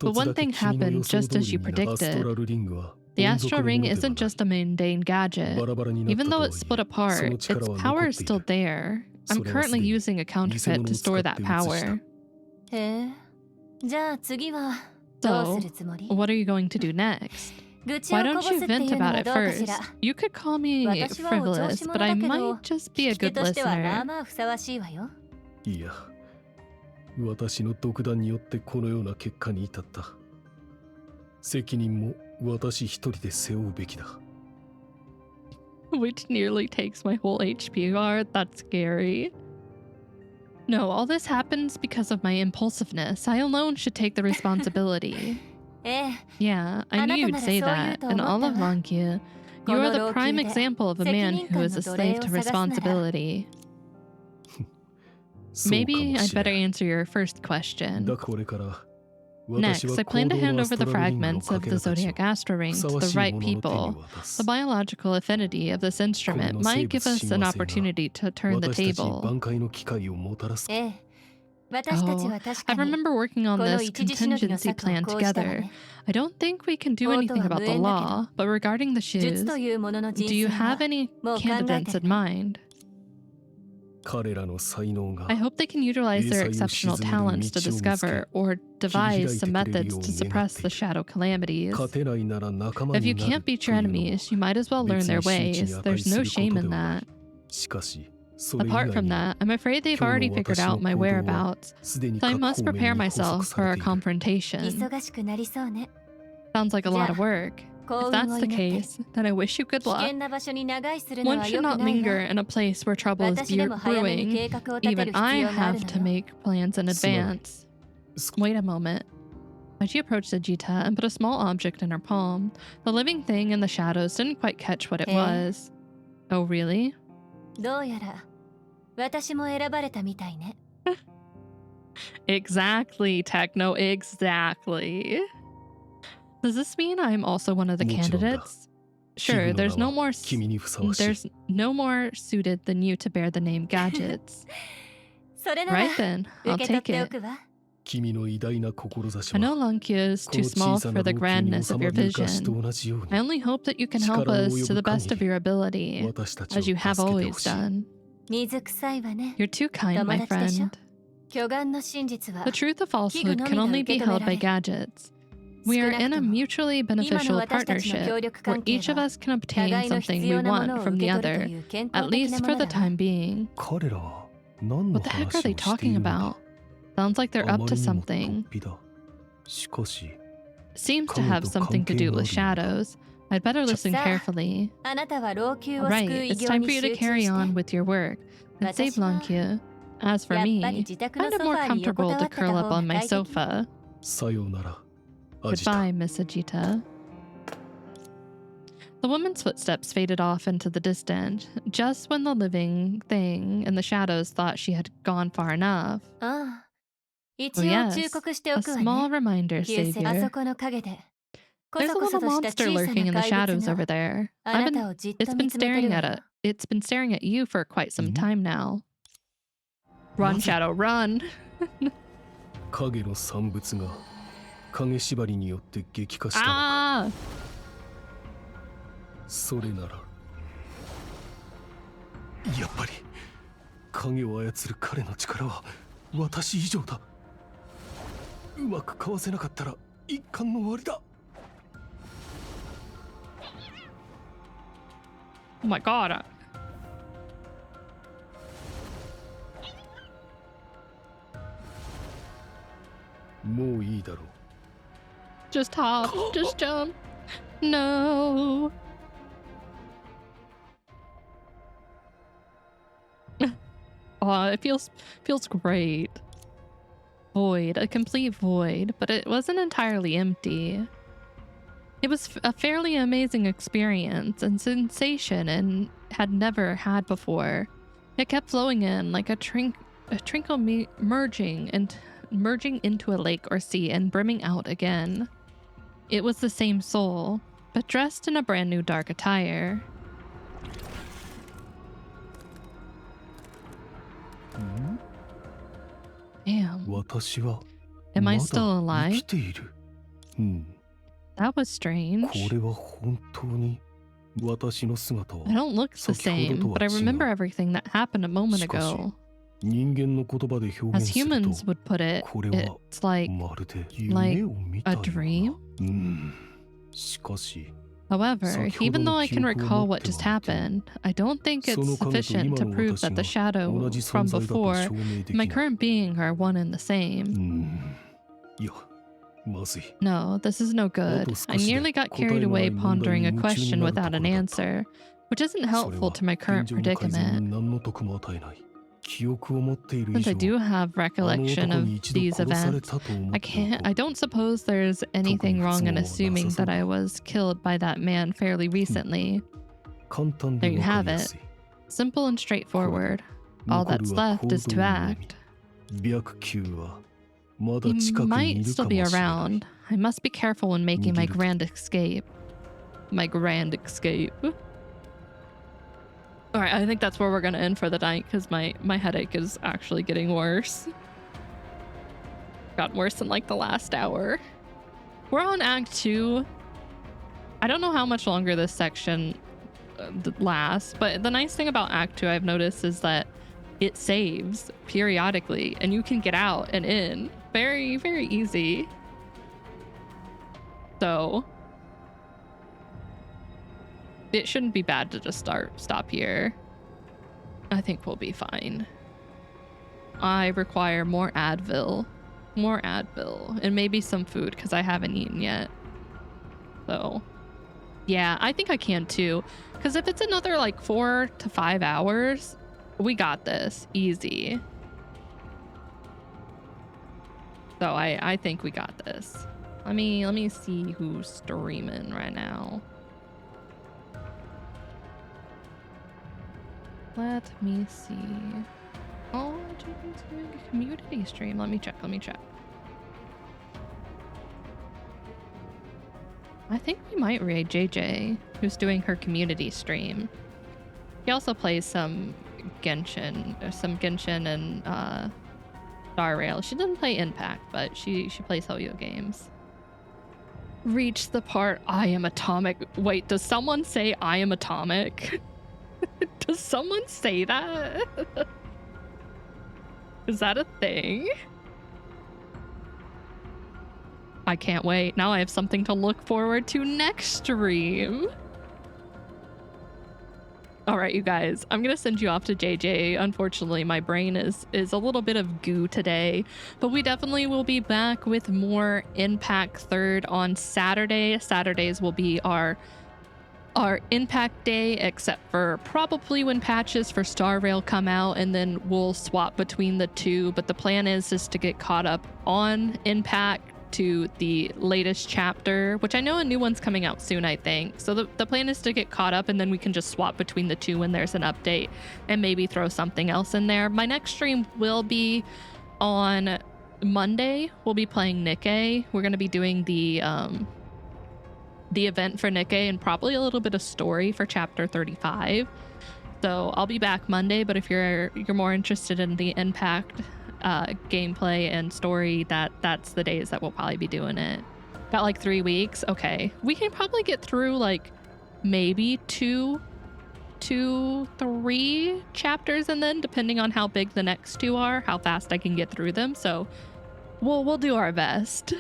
S1: But one thing happened just as you predicted. The Astral Ring isn't just a mundane gadget. Even though it's split apart, its power is still there. I'm currently using a counterfeit to store that power. So, what are you going to do next? Why don't you vent about it first? You could call me frivolous, but I might just be a good listener. Which nearly takes my whole HP bar. That's scary. No, all this happens because of my impulsiveness. I alone should take the responsibility. Yeah, I knew you'd say that, and all along you are the prime example of a man who is a slave to responsibility. Maybe I'd better answer your first question. Next, I plan to hand over the fragments of the Zodiac Astral Ring to the right people. The biological affinity of this instrument might give us an opportunity to turn the table. Oh, I remember working on this contingency plan together. I don't think we can do anything about the law, but regarding the shoes, do you have any candidates in mind? I hope they can utilize their exceptional talents to discover or devise some methods to suppress the shadow calamities. If you can't beat your enemies, you might as well learn their ways. There's no shame in that. Apart from that, I'm afraid they've already figured out my whereabouts, so I must prepare myself for a confrontation. Sounds like a lot of work. If that's the case, then I wish you good luck. One should not linger in a place where trouble is brewing. Even I have to make plans in advance. Wait a moment. She approached Sajita and put a small object in her palm. The living thing in the shadows didn't quite catch what it was. Oh, really? Exactly, Techno, exactly. Does this mean I'm also one of the candidates? Sure, there's no more suited than you to bear the name Gadgets. Right then, I'll take it. I know Lankya is too small for the grandness of your vision. I only hope that you can help us to the best of your ability, as you have always done. You're too kind, my friend. The truth of falsehood can only be held by Gadgets. We are in a mutually beneficial partnership, where each of us can obtain something we want from the other, at least for the time being. What the heck are they talking about? Sounds like they're up to something. Seems to have something to do with shadows. I'd better listen carefully. Right, it's time for you to carry on with your work and save Lankya. As for me, I'm more comfortable to curl up on my sofa. Goodbye, Miss Ajita. The woman's footsteps faded off into the distance, just when the living thing in the shadows thought she had gone far enough. Oh yes, a small reminder, Savior. There's a little monster lurking in the shadows over there. It's been staring at you for quite some time now. Run, Shadow, run! Ah!
S6: それならやっぱり影を操る彼の力は私以上だ。うまくかわせなかったら一巻の終わりだ。
S1: Oh my god. Just hop, just jump. No. Oh, it feels great. Void, a complete void, but it wasn't entirely empty. It was a fairly amazing experience and sensation and had never had before. It kept flowing in like a trinkle merging into a lake or sea and brimming out again. It was the same soul, but dressed in a brand new dark attire. Damn. Am I still alive? That was strange. I don't look the same, but I remember everything that happened a moment ago. As humans would put it, it's like a dream. However, even though I can recall what just happened, I don't think it's sufficient to prove that the shadow from before and my current being are one and the same. No, this is no good. I nearly got carried away pondering a question without an answer, which isn't helpful to my current predicament. Since I do have recollection of these events, I don't suppose there's anything wrong in assuming that I was killed by that man fairly recently. There you have it. Simple and straightforward. All that's left is to act. He might still be around. I must be careful when making my grand escape. My grand escape. Alright, I think that's where we're gonna end for the night because my headache is actually getting worse. Got worse in like the last hour. We're on Act 2. I don't know how much longer this section lasts, but the nice thing about Act 2 I've noticed is that it saves periodically and you can get out and in. Very, very easy. So it shouldn't be bad to just stop here. I think we'll be fine. I require more Advil, and maybe some food because I haven't eaten yet. So yeah, I think I can too. Because if it's another like 4 to 5 hours, we got this easy. So I think we got this. Let me see who's streaming right now. Let me see. Oh, JJ's doing a community stream. Let me check. I think we might raid JJ, who's doing her community stream. He also plays some Genshin and Star Rail. She doesn't play Impact, but she plays Hoyo games. Reach the part I am atomic. Wait, does someone say I am atomic? Does someone say that? Is that a thing? I can't wait. Now I have something to look forward to next stream. All right, you guys, I'm gonna send you off to JJ. Unfortunately, my brain is a little bit of goo today, but we definitely will be back with more Impact 3rd on Saturday. Saturdays will be our Impact day, except for probably when patches for Star Rail come out, and then we'll swap between the two. But the plan is to get caught up on Impact to the latest chapter, which I know a new one's coming out soon, I think. So the plan is to get caught up, and then we can just swap between the two when there's an update and maybe throw something else in there. My next stream will be on Monday. We'll be playing Nikkei. We're going to be doing the event for Nikkei and probably a little bit of story for chapter 35. So I'll be back Monday, but if you're more interested in the Impact gameplay and story, that's the days that we'll probably be doing it. Got like 3 weeks. Okay, we can probably get through like maybe 2, 3 chapters, and then depending on how big the next 2 are, how fast I can get through them. So we'll do our best.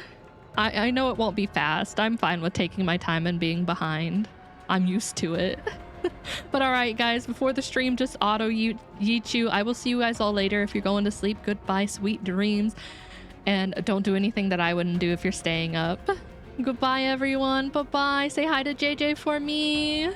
S1: I know it won't be fast. I'm fine with taking my time and being behind. I'm used to it. But all right, guys, before the stream just auto yeet you, I will see you guys all later. If you're going to sleep, goodbye, sweet dreams. And don't do anything that I wouldn't do if you're staying up. Goodbye, everyone. Bye-bye. Say hi to JJ for me.